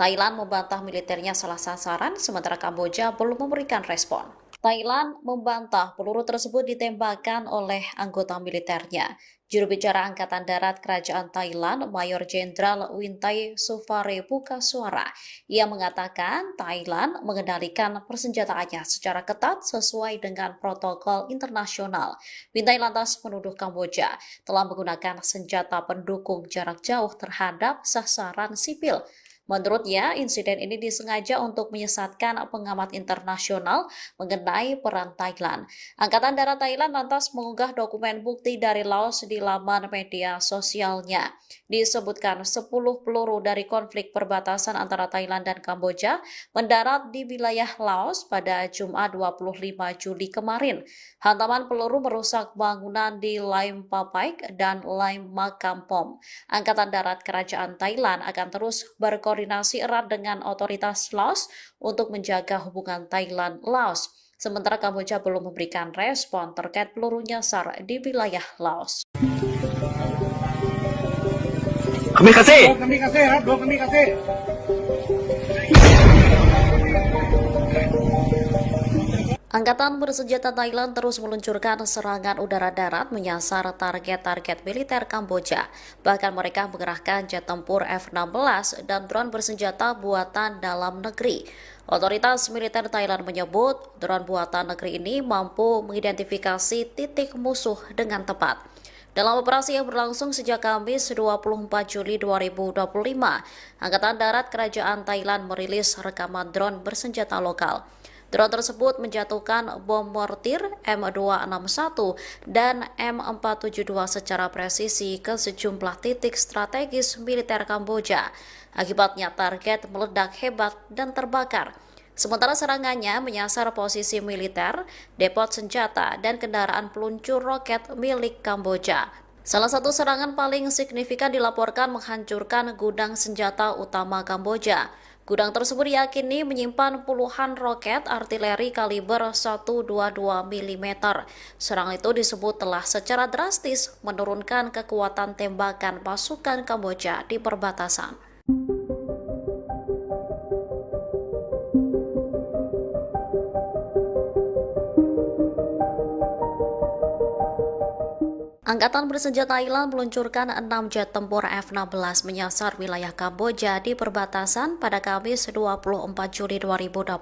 Thailand membantah militernya salah sasaran, sementara Kamboja belum memberikan respon. Thailand membantah peluru tersebut ditembakkan oleh anggota militernya. Juru bicara Angkatan Darat Kerajaan Thailand, Mayor Jenderal Wintai Sufare buka suara. Ia mengatakan Thailand mengendalikan persenjataannya secara ketat sesuai dengan protokol internasional. Wintai lantas menuduh Kamboja telah menggunakan senjata pendukung jarak jauh terhadap sasaran sipil. Menurutnya, insiden ini disengaja untuk menyesatkan pengamat internasional mengenai peran Thailand. Angkatan Darat Thailand lantas mengunggah dokumen bukti dari Laos di laman media sosialnya. Disebutkan 10 peluru dari konflik perbatasan antara Thailand dan Kamboja mendarat di wilayah Laos pada Jumat 25 Juli kemarin. Hantaman peluru merusak bangunan di Laim Papaik dan Laim Makampom. Angkatan Darat Kerajaan Thailand akan terus berkoordinasi erat dengan otoritas Laos untuk menjaga hubungan Thailand-Laos. Sementara Kamboja belum memberikan respon terkait peluru nyasar di wilayah Laos. Kami kasih. Angkatan bersenjata Thailand terus meluncurkan serangan udara-darat menyasar target-target militer Kamboja. Bahkan mereka mengerahkan jet tempur F-16 dan drone bersenjata buatan dalam negeri. Otoritas militer Thailand menyebut drone buatan negeri ini mampu mengidentifikasi titik musuh dengan tepat. Dalam operasi yang berlangsung sejak Kamis 24 Juli 2025, Angkatan Darat Kerajaan Thailand merilis rekaman drone bersenjata lokal. Drone tersebut menjatuhkan bom mortir M261 dan M472 secara presisi ke sejumlah titik strategis militer Kamboja. Akibatnya target meledak hebat dan terbakar. Sementara serangannya menyasar posisi militer, depot senjata, dan kendaraan peluncur roket milik Kamboja. Salah satu serangan paling signifikan dilaporkan menghancurkan gudang senjata utama Kamboja. Gudang tersebut diyakini menyimpan puluhan roket artileri kaliber 122 mm. Serangan itu disebut telah secara drastis menurunkan kekuatan tembakan pasukan Kamboja di perbatasan. Angkatan bersenjata Thailand meluncurkan 6 jet tempur F-16 menyasar wilayah Kamboja di perbatasan pada Kamis 24 Juli 2025.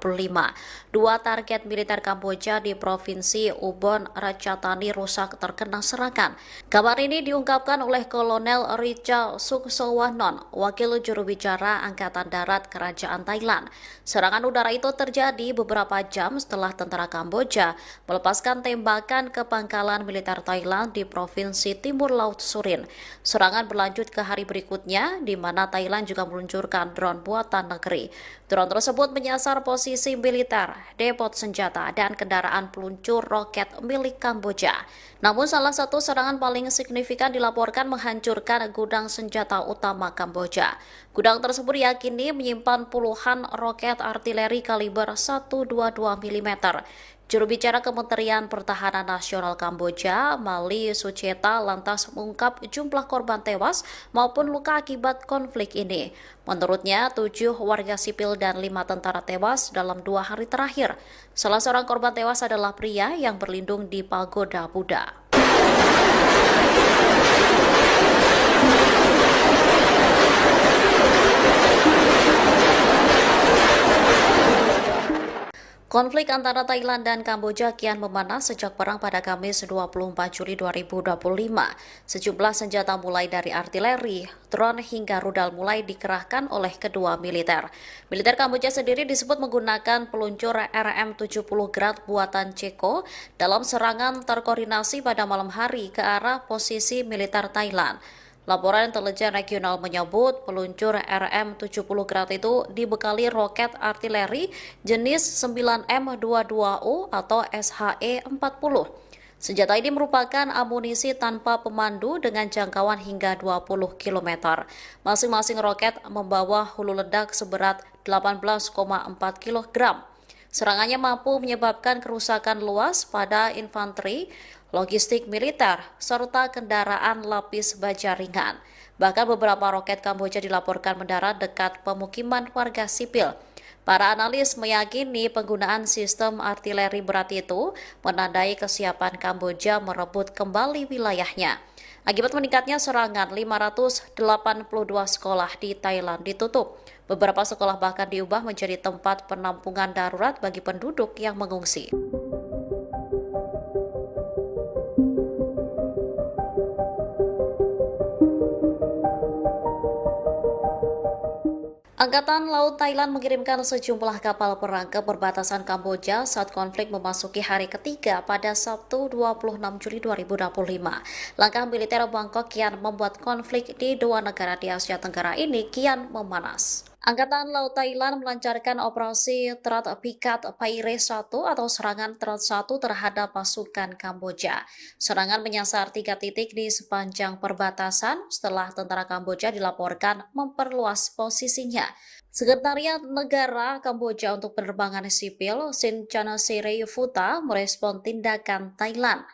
Dua target militer Kamboja di Provinsi Ubon Ratchathani rusak terkena serangan. Kabar ini diungkapkan oleh Kolonel Richa Suksowanon, wakil juru bicara Angkatan Darat Kerajaan Thailand. Serangan udara itu terjadi beberapa jam setelah tentara Kamboja melepaskan tembakan ke pangkalan militer Thailand di Provinsi Timur Laut Surin. Serangan berlanjut ke hari berikutnya, di mana Thailand juga meluncurkan drone buatan negeri. Drone tersebut menyasar posisi militer, depot senjata, dan kendaraan peluncur roket milik Kamboja. Namun salah satu serangan paling signifikan dilaporkan menghancurkan gudang senjata utama Kamboja. Gudang tersebut diyakini menyimpan puluhan roket artileri kaliber 122 mm. Juru bicara Kementerian Pertahanan Nasional Kamboja, Mali Sucheta, lantas mengungkap jumlah korban tewas maupun luka akibat konflik ini. Menurutnya, 7 warga sipil dan 5 tentara tewas dalam 2 hari terakhir. Salah seorang korban tewas adalah pria yang berlindung di pagoda Buddha. Konflik antara Thailand dan Kamboja kian memanas sejak perang pada Kamis 24 Juli 2025. Sejumlah senjata mulai dari artileri, drone hingga rudal mulai dikerahkan oleh kedua militer. Militer Kamboja sendiri disebut menggunakan peluncur RM-70 Grad buatan Ceko dalam serangan terkoordinasi pada malam hari ke arah posisi militer Thailand. Laporan intelijen regional menyebut peluncur RM-70 Grad itu dibekali roket artileri jenis 9M22U atau SHE-40. Senjata ini merupakan amunisi tanpa pemandu dengan jangkauan hingga 20 km. Masing-masing roket membawa hulu ledak seberat 18,4 kg. Serangannya mampu menyebabkan kerusakan luas pada infanteri, logistik militer, serta kendaraan lapis baja ringan. Bahkan beberapa roket Kamboja dilaporkan mendarat dekat pemukiman warga sipil. Para analis meyakini penggunaan sistem artileri berat itu menandai kesiapan Kamboja merebut kembali wilayahnya. Akibat meningkatnya serangan, 582 sekolah di Thailand ditutup. Beberapa sekolah bahkan diubah menjadi tempat penampungan darurat bagi penduduk yang mengungsi. Angkatan Laut Thailand mengirimkan sejumlah kapal perang ke perbatasan Kamboja saat konflik memasuki hari ketiga pada Sabtu 26 Juli 2025. Langkah militer Bangkok kian membuat konflik di dua negara di Asia Tenggara ini kian memanas. Angkatan Laut Thailand melancarkan operasi Terat Pikat Paire 1 atau serangan Terat 1 terhadap pasukan Kamboja. Serangan menyasar 3 titik di sepanjang perbatasan setelah tentara Kamboja dilaporkan memperluas posisinya. Sekretariat Negara Kamboja untuk Penerbangan Sipil, Sinchanasirayufuta, merespon tindakan Thailand.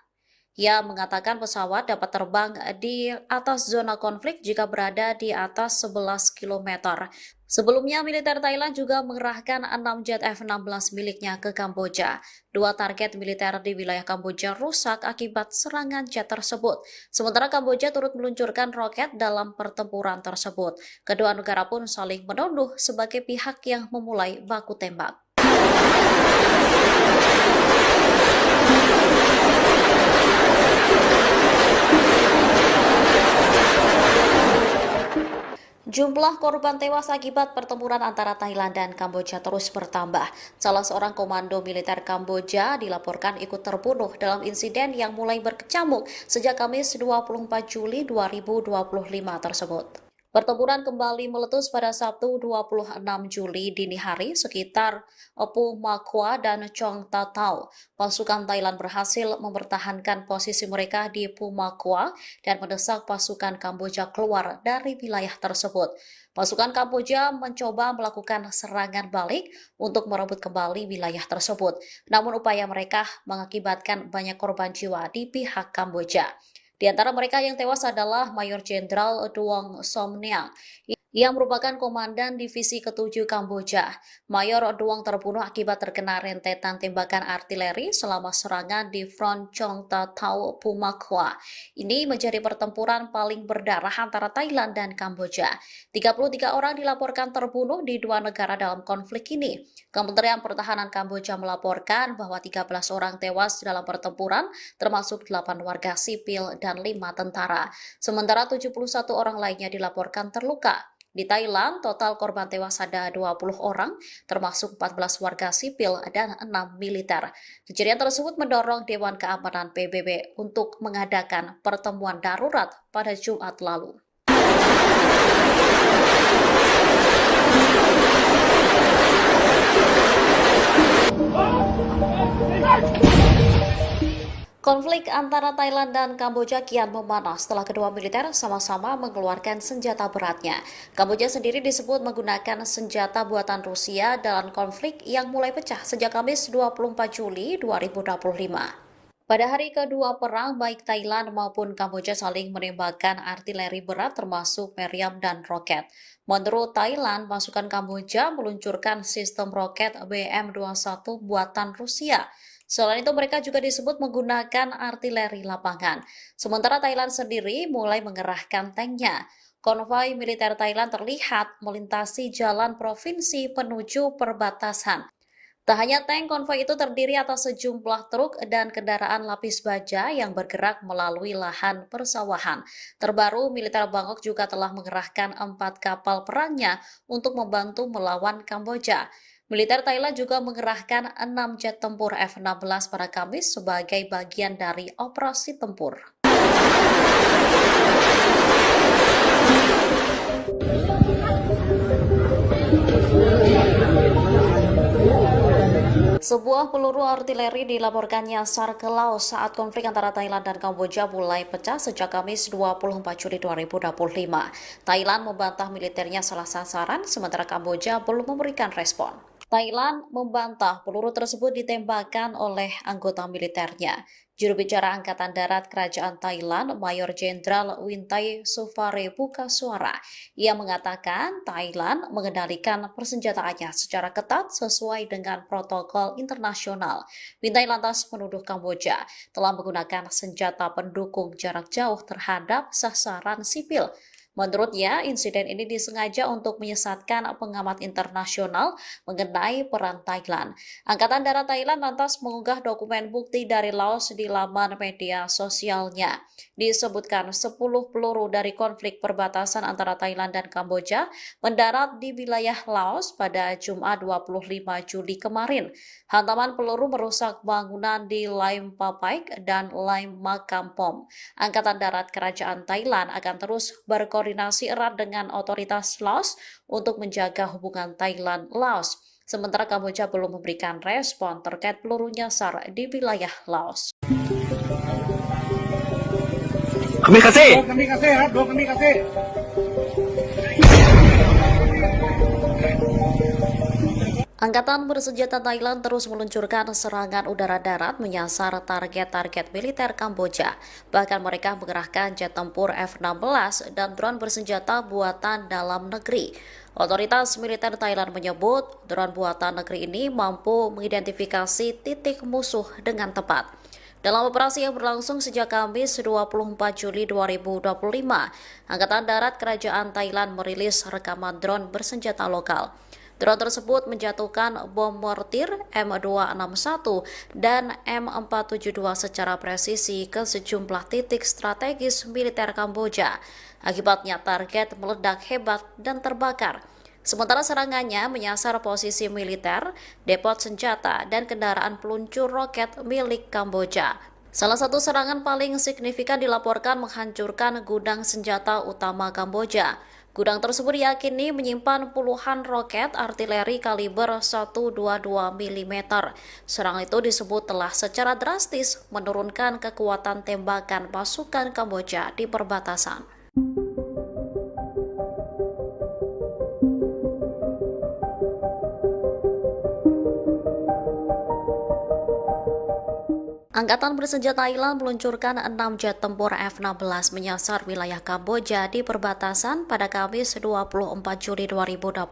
Ia mengatakan pesawat dapat terbang di atas zona konflik jika berada di atas 11 km. Sebelumnya, militer Thailand juga mengerahkan 6 jet F-16 miliknya ke Kamboja. Dua target militer di wilayah Kamboja rusak akibat serangan jet tersebut. Sementara Kamboja turut meluncurkan roket dalam pertempuran tersebut. Kedua negara pun saling menuduh sebagai pihak yang memulai baku tembak. Jumlah korban tewas akibat pertempuran antara Thailand dan Kamboja terus bertambah. Salah seorang komando militer Kamboja dilaporkan ikut terbunuh dalam insiden yang mulai berkecamuk sejak Kamis 24 Juli 2025 tersebut. Pertempuran kembali meletus pada Sabtu 26 Juli dini hari sekitar Opu Makwa dan Chong Tatau. Pasukan Thailand berhasil mempertahankan posisi mereka di Pumakwa dan mendesak pasukan Kamboja keluar dari wilayah tersebut. Pasukan Kamboja mencoba melakukan serangan balik untuk merebut kembali wilayah tersebut. Namun upaya mereka mengakibatkan banyak korban jiwa di pihak Kamboja. Di antara mereka yang tewas adalah Mayor Jenderal Duong Somneang yang merupakan komandan divisi ke-7 Kamboja. Mayor Duong terbunuh akibat terkena rentetan tembakan artileri selama serangan di Front Chong Tatau Pumakwa. Ini menjadi pertempuran paling berdarah antara Thailand dan Kamboja. 33 orang dilaporkan terbunuh di dua negara dalam konflik ini. Kementerian Pertahanan Kamboja melaporkan bahwa 13 orang tewas dalam pertempuran, termasuk 8 warga sipil dan 5 tentara. Sementara 71 orang lainnya dilaporkan terluka. Di Thailand, total korban tewas ada 20 orang, termasuk 14 warga sipil dan 6 militer. Kejadian tersebut mendorong Dewan Keamanan PBB untuk mengadakan pertemuan darurat pada Jumat lalu. Konflik antara Thailand dan Kamboja kian memanas setelah kedua militer sama-sama mengeluarkan senjata beratnya. Kamboja sendiri disebut menggunakan senjata buatan Rusia dalam konflik yang mulai pecah sejak Kamis 24 Juli 2025. Pada hari kedua perang, baik Thailand maupun Kamboja saling menembakkan artileri berat termasuk meriam dan roket. Menurut Thailand, pasukan Kamboja meluncurkan sistem roket BM-21 buatan Rusia. Selain itu, mereka juga disebut menggunakan artileri lapangan. Sementara Thailand sendiri mulai mengerahkan tanknya. Konvoi militer Thailand terlihat melintasi jalan provinsi menuju perbatasan. Tak hanya tank, konvoi itu terdiri atas sejumlah truk dan kendaraan lapis baja yang bergerak melalui lahan persawahan. Terbaru, militer Bangkok juga telah mengerahkan 4 kapal perangnya untuk membantu melawan Kamboja. Militer Thailand juga mengerahkan 6 jet tempur F-16 pada Kamis sebagai bagian dari operasi tempur. Sebuah peluru artileri dilaporkan nyasar ke laut saat konflik antara Thailand dan Kamboja mulai pecah sejak Kamis 24 Juli 2025. Thailand membantah militernya salah sasaran, sementara Kamboja belum memberikan respon. Thailand membantah peluru tersebut ditembakkan oleh anggota militernya. Juru bicara Angkatan Darat Kerajaan Thailand, Mayor Jenderal Wintai Sufare buka suara. Ia mengatakan Thailand mengendalikan persenjataannya secara ketat sesuai dengan protokol internasional. Wintai lantas menuduh Kamboja telah menggunakan senjata pendukung jarak jauh terhadap sasaran sipil. Menurutnya, insiden ini disengaja untuk menyesatkan pengamat internasional mengenai peran Thailand. Angkatan Darat Thailand lantas mengunggah dokumen bukti dari Laos di laman media sosialnya. Disebutkan 10 peluru dari konflik perbatasan antara Thailand dan Kamboja mendarat di wilayah Laos pada Jumat 25 Juli kemarin. Hantaman peluru merusak bangunan di Laim Papaik dan Laim Makampom. Angkatan Darat Kerajaan Thailand akan terus berkoordinasi erat dengan otoritas Laos untuk menjaga hubungan Thailand-Laos. Sementara Kamboja belum memberikan respon terkait peluru nyasar di wilayah Laos. Kami kasih. Angkatan bersenjata Thailand terus meluncurkan serangan udara darat menyasar target-target militer Kamboja. Bahkan mereka mengerahkan jet tempur F-16 dan drone bersenjata buatan dalam negeri. Otoritas militer Thailand menyebut drone buatan negeri ini mampu mengidentifikasi titik musuh dengan tepat. Dalam operasi yang berlangsung sejak Kamis 24 Juli 2025, Angkatan Darat Kerajaan Thailand merilis rekaman drone bersenjata lokal. Drone tersebut menjatuhkan bom mortir M261 dan M472 secara presisi ke sejumlah titik strategis militer Kamboja. Akibatnya target meledak hebat dan terbakar. Sementara serangannya menyasar posisi militer, depot senjata, dan kendaraan peluncur roket milik Kamboja. Salah satu serangan paling signifikan dilaporkan menghancurkan gudang senjata utama Kamboja. Gudang tersebut diyakini menyimpan puluhan roket artileri kaliber 122 mm. Serangan itu disebut telah secara drastis menurunkan kekuatan tembakan pasukan Kamboja di perbatasan. Angkatan bersenjata Thailand meluncurkan 6 jet tempur F-16 menyasar wilayah Kamboja di perbatasan pada Kamis 24 Juli 2025.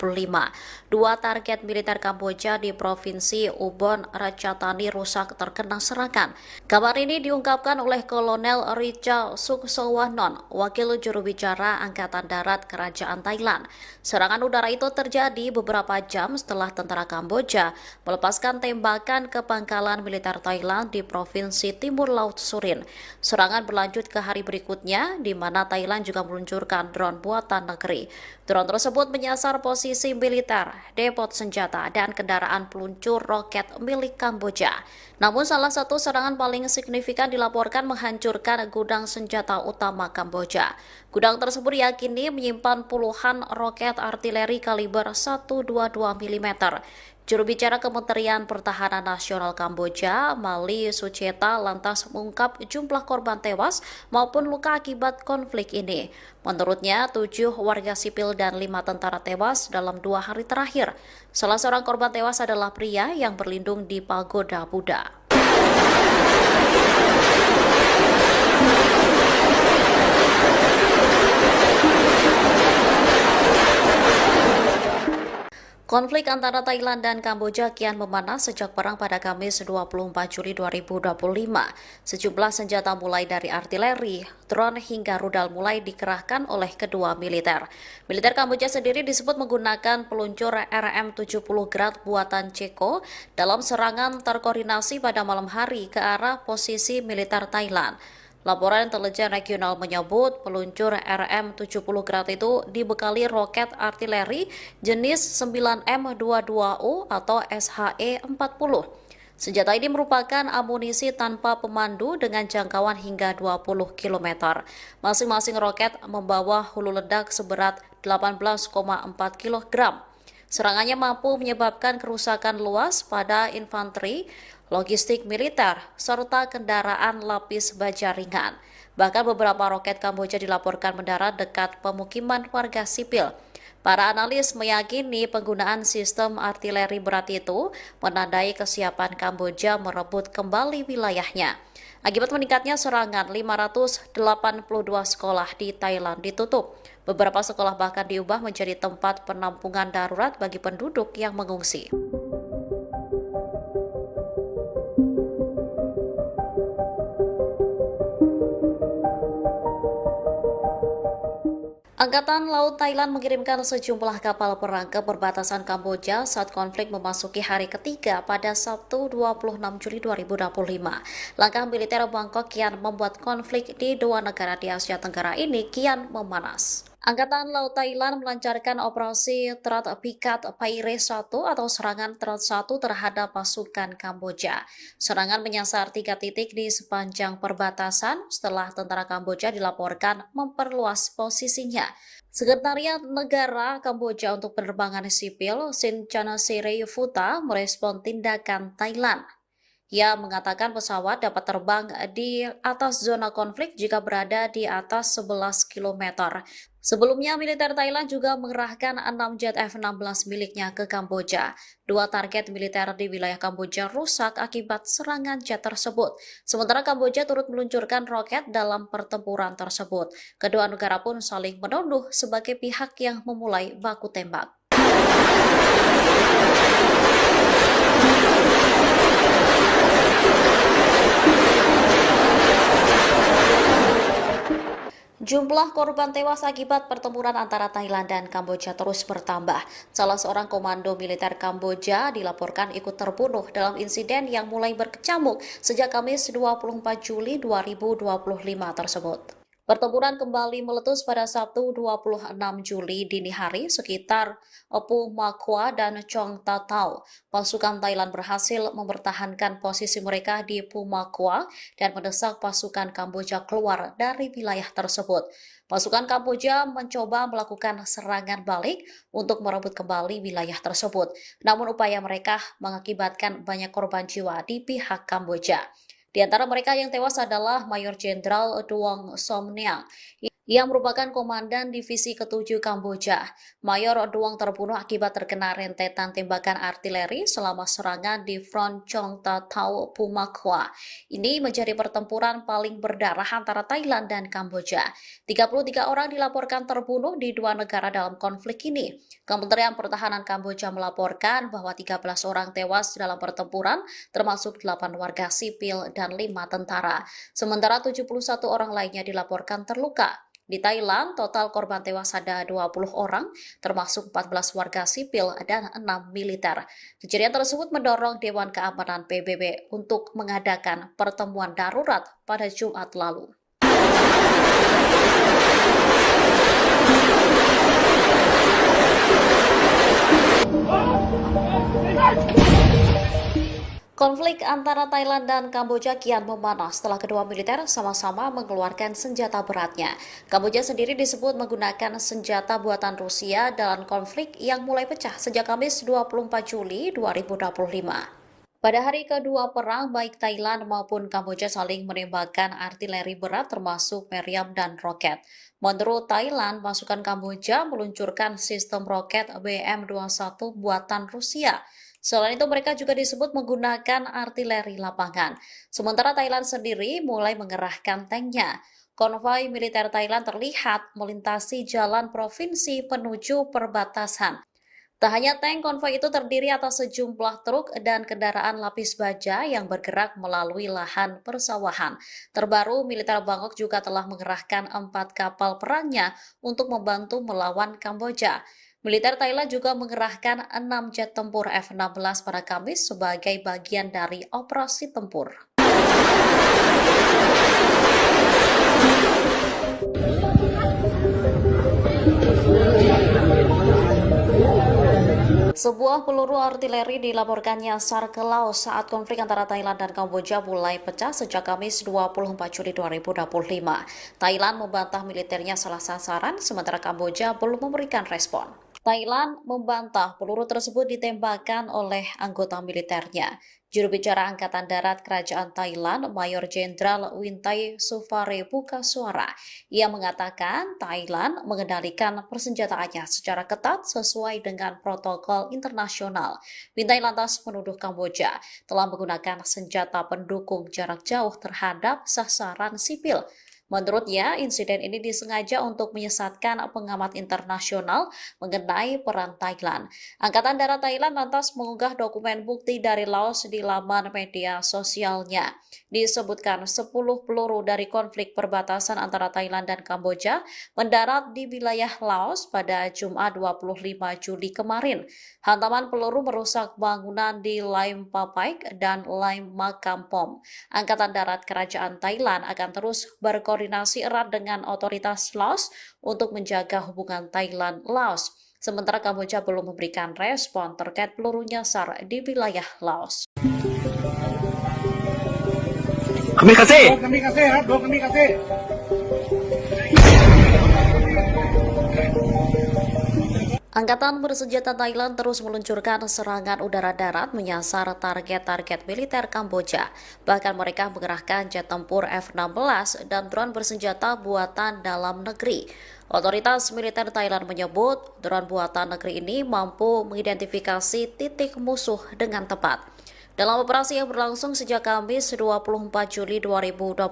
Dua target militer Kamboja di Provinsi Ubon Ratchathani rusak terkena serangan. Kabar ini diungkapkan oleh Kolonel Richa Suksowanon, wakil juru bicara Angkatan Darat Kerajaan Thailand. Serangan udara itu terjadi beberapa jam setelah tentara Kamboja melepaskan tembakan ke pangkalan militer Thailand di Provinsi Timur Laut Surin. Serangan berlanjut ke hari berikutnya, di mana Thailand juga meluncurkan drone buatan negeri. Drone tersebut menyasar posisi militer, depot senjata, dan kendaraan peluncur roket milik Kamboja. Namun salah satu serangan paling signifikan dilaporkan menghancurkan gudang senjata utama Kamboja. Gudang tersebut diyakini menyimpan puluhan roket artileri kaliber 122 mm. Juru bicara Kementerian Pertahanan Nasional Kamboja, Mali Sucheta, lantas mengungkap jumlah korban tewas maupun luka akibat konflik ini. Menurutnya, 7 warga sipil dan 5 tentara tewas dalam 2 hari terakhir. Salah seorang korban tewas adalah pria yang berlindung di pagoda Buddha. Konflik antara Thailand dan Kamboja kian memanas sejak perang pada Kamis 24 Juli 2025. Sejumlah senjata mulai dari artileri, drone hingga rudal mulai dikerahkan oleh kedua militer. Militer Kamboja sendiri disebut menggunakan peluncur RM-70 Grad buatan Ceko dalam serangan terkoordinasi pada malam hari ke arah posisi militer Thailand. Laporan intelijen regional menyebut peluncur RM-70 Grad itu dibekali roket artileri jenis 9M22U atau SHE-40. Senjata ini merupakan amunisi tanpa pemandu dengan jangkauan hingga 20 km. Masing-masing roket membawa hulu ledak seberat 18,4 kg. Serangannya mampu menyebabkan kerusakan luas pada infanteri, logistik militer, serta kendaraan lapis baja ringan. Bahkan beberapa roket Kamboja dilaporkan mendarat dekat pemukiman warga sipil. Para analis meyakini penggunaan sistem artileri berat itu menandai kesiapan Kamboja merebut kembali wilayahnya. Akibat meningkatnya serangan, 582 sekolah di Thailand ditutup. Beberapa sekolah bahkan diubah menjadi tempat penampungan darurat bagi penduduk yang mengungsi. Angkatan Laut Thailand mengirimkan sejumlah kapal perang ke perbatasan Kamboja saat konflik memasuki hari ketiga pada Sabtu 26 Juli 2025. Langkah militer Bangkok kian membuat konflik di dua negara di Asia Tenggara ini kian memanas. Angkatan Laut Thailand melancarkan operasi Terat Pikat Paire 1 atau serangan Terat 1 terhadap pasukan Kamboja. Serangan menyasar 3 titik di sepanjang perbatasan setelah tentara Kamboja dilaporkan memperluas posisinya. Sekretariat Negara Kamboja untuk Penerbangan Sipil, Sinchanaserifuta, merespon tindakan Thailand. Ia mengatakan pesawat dapat terbang di atas zona konflik jika berada di atas 11 km. Sebelumnya, militer Thailand juga mengerahkan 6 jet F-16 miliknya ke Kamboja. Dua target militer di wilayah Kamboja rusak akibat serangan jet tersebut. Sementara Kamboja turut meluncurkan roket dalam pertempuran tersebut. Kedua negara pun saling menuduh sebagai pihak yang memulai baku tembak. Jumlah korban tewas akibat pertempuran antara Thailand dan Kamboja terus bertambah. Salah seorang komando militer Kamboja dilaporkan ikut terbunuh dalam insiden yang mulai berkecamuk sejak Kamis 24 Juli 2025 tersebut. Pertempuran kembali meletus pada Sabtu 26 Juli dini hari sekitar Pu Makwa dan Chong Tatau. Pasukan Thailand berhasil mempertahankan posisi mereka di Pu Makwa dan mendesak pasukan Kamboja keluar dari wilayah tersebut. Pasukan Kamboja mencoba melakukan serangan balik untuk merebut kembali wilayah tersebut. Namun upaya mereka mengakibatkan banyak korban jiwa di pihak Kamboja. Di antara mereka yang tewas adalah Mayor Jenderal Duong Somniang yang merupakan komandan divisi ke-7 Kamboja. Mayor Duong terbunuh akibat terkena rentetan tembakan artileri selama serangan di Front Chong Tatau Pumakwa. Ini menjadi pertempuran paling berdarah antara Thailand dan Kamboja. 33 orang dilaporkan terbunuh di dua negara dalam konflik ini. Kementerian Pertahanan Kamboja melaporkan bahwa 13 orang tewas dalam pertempuran, termasuk 8 warga sipil dan 5 tentara. Sementara 71 orang lainnya dilaporkan terluka. Di Thailand, total korban tewas ada 20 orang, termasuk 14 warga sipil dan 6 militer. Kejadian tersebut mendorong Dewan Keamanan PBB untuk mengadakan pertemuan darurat pada Jumat lalu. Konflik antara Thailand dan Kamboja kian memanas setelah kedua militer sama-sama mengeluarkan senjata beratnya. Kamboja sendiri disebut menggunakan senjata buatan Rusia dalam konflik yang mulai pecah sejak Kamis 24 Juli 2025. Pada hari kedua perang, baik Thailand maupun Kamboja saling menembakkan artileri berat termasuk meriam dan roket. Menurut Thailand, pasukan Kamboja meluncurkan sistem roket BM-21 buatan Rusia. Selain itu, mereka juga disebut menggunakan artileri lapangan. Sementara Thailand sendiri mulai mengerahkan tanknya. Konvoi militer Thailand terlihat melintasi jalan provinsi menuju perbatasan. Tak hanya tank, konvoi itu terdiri atas sejumlah truk dan kendaraan lapis baja yang bergerak melalui lahan persawahan. Terbaru, militer Bangkok juga telah mengerahkan 4 kapal perangnya untuk membantu melawan Kamboja. Militer Thailand juga mengerahkan 6 jet tempur F-16 pada Kamis sebagai bagian dari operasi tempur. Sebuah peluru artileri dilaporkan nyasar ke Laos saat konflik antara Thailand dan Kamboja mulai pecah sejak Kamis 24 Juli 2025. Thailand membantah militernya salah sasaran, sementara Kamboja belum memberikan respon. Thailand membantah peluru tersebut ditembakkan oleh anggota militernya. Juru bicara Angkatan Darat Kerajaan Thailand, Mayor Jenderal Wintai Sufare buka suara. Ia mengatakan Thailand mengendalikan persenjataannya secara ketat sesuai dengan protokol internasional. Wintai lantas menuduh Kamboja telah menggunakan senjata pendukung jarak jauh terhadap sasaran sipil. Menurutnya, insiden ini disengaja untuk menyesatkan pengamat internasional mengenai peran Thailand. Angkatan Darat Thailand lantas mengunggah dokumen bukti dari Laos di laman media sosialnya. Disebutkan 10 peluru dari konflik perbatasan antara Thailand dan Kamboja mendarat di wilayah Laos pada Jumat 25 Juli kemarin. Hantaman peluru merusak bangunan di Laim Papaik dan Laim Makampom. Angkatan Darat Kerajaan Thailand akan terus berkoordinasi erat dengan otoritas Laos untuk menjaga hubungan Thailand-Laos. Sementara Kamboja belum memberikan respon terkait peluru nyasar di wilayah Laos. Kami kasih. Angkatan bersenjata Thailand terus meluncurkan serangan udara-darat menyasar target-target militer Kamboja. Bahkan mereka mengerahkan jet tempur F-16 dan drone bersenjata buatan dalam negeri. Otoritas militer Thailand menyebut drone buatan negeri ini mampu mengidentifikasi titik musuh dengan tepat. Dalam operasi yang berlangsung sejak Kamis 24 Juli 2025,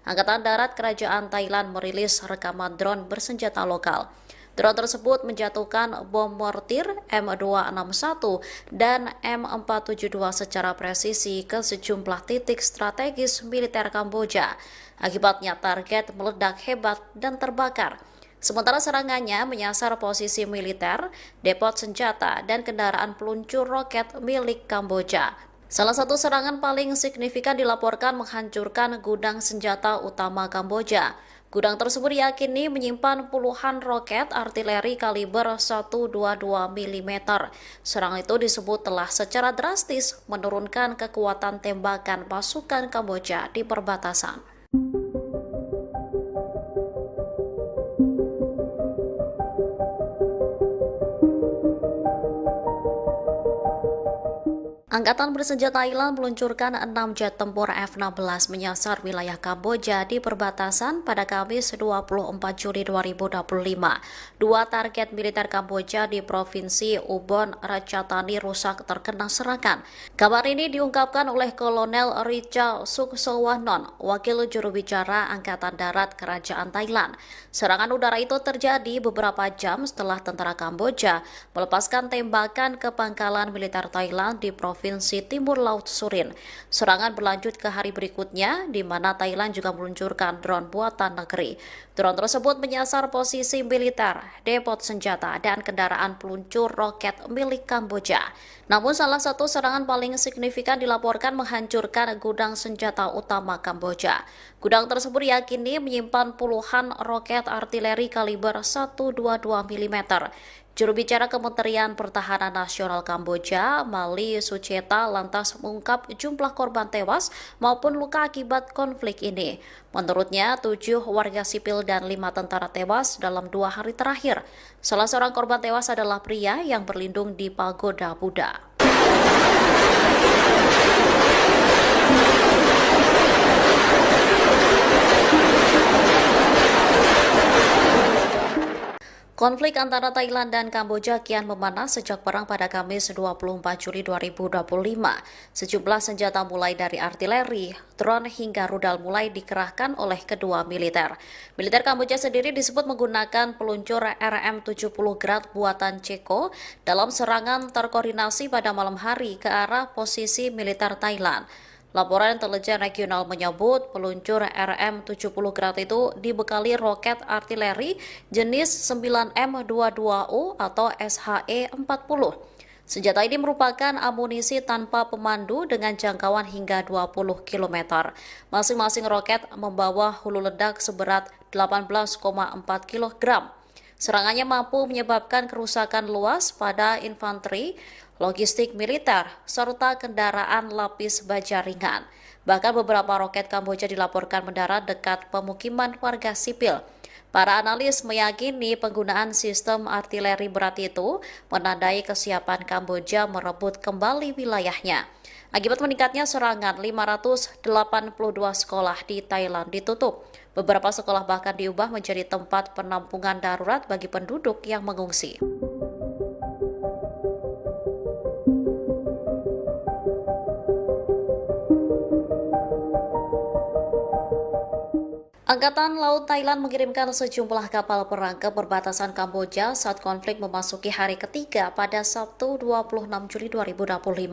Angkatan Darat Kerajaan Thailand merilis rekaman drone bersenjata lokal. Drone tersebut menjatuhkan bom mortir M261 dan M472 secara presisi ke sejumlah titik strategis militer Kamboja. Akibatnya target meledak hebat dan terbakar. Sementara serangannya menyasar posisi militer, depot senjata, dan kendaraan peluncur roket milik Kamboja. Salah satu serangan paling signifikan dilaporkan menghancurkan gudang senjata utama Kamboja. Gudang tersebut diyakini menyimpan puluhan roket artileri kaliber 122 mm. Serangan itu disebut telah secara drastis menurunkan kekuatan tembakan pasukan Kamboja di perbatasan. Angkatan bersenjata Thailand meluncurkan 6 jet tempur F-16 menyasar wilayah Kamboja di perbatasan pada Kamis 24 Juli 2025. Dua target militer Kamboja di Provinsi Ubon Ratchathani rusak terkena serangan. Kabar ini diungkapkan oleh Kolonel Richa Suksowanon, wakil juru bicara Angkatan Darat Kerajaan Thailand. Serangan udara itu terjadi beberapa jam setelah tentara Kamboja melepaskan tembakan ke pangkalan militer Thailand di Provinsi Timur Laut Surin. Serangan berlanjut ke hari berikutnya, di mana Thailand juga meluncurkan drone buatan negeri. Drone tersebut menyasar posisi militer, depot senjata, dan kendaraan peluncur roket milik Kamboja. Namun salah satu serangan paling signifikan dilaporkan menghancurkan gudang senjata utama Kamboja. Gudang tersebut diyakini menyimpan puluhan roket artileri kaliber 122 mm. Juru bicara Kementerian Pertahanan Nasional Kamboja, Mali Sucheta, lantas mengungkap jumlah korban tewas maupun luka akibat konflik ini. Menurutnya, 7 warga sipil dan 5 tentara tewas dalam 2 hari terakhir. Salah seorang korban tewas adalah pria yang berlindung di pagoda Buddha. Konflik antara Thailand dan Kamboja kian memanas sejak perang pada Kamis 24 Juli 2025. Sejumlah senjata mulai dari artileri, drone hingga rudal mulai dikerahkan oleh kedua militer. Militer Kamboja sendiri disebut menggunakan peluncur RM-70 Grad buatan Ceko dalam serangan terkoordinasi pada malam hari ke arah posisi militer Thailand. Laporan intelijen regional menyebut peluncur RM-70 Grad itu dibekali roket artileri jenis 9M22U atau SHE-40. Senjata ini merupakan amunisi tanpa pemandu dengan jangkauan hingga 20 km. Masing-masing roket membawa hulu ledak seberat 18,4 kg. Serangannya mampu menyebabkan kerusakan luas pada infanteri, logistik militer, serta kendaraan lapis baja ringan. Bahkan beberapa roket Kamboja dilaporkan mendarat dekat pemukiman warga sipil. Para analis meyakini penggunaan sistem artileri berat itu menandai kesiapan Kamboja merebut kembali wilayahnya. Akibat meningkatnya serangan, 582 sekolah di Thailand ditutup. Beberapa sekolah bahkan diubah menjadi tempat penampungan darurat bagi penduduk yang mengungsi. Angkatan Laut Thailand mengirimkan sejumlah kapal perang ke perbatasan Kamboja saat konflik memasuki hari ketiga pada Sabtu 26 Juli 2025.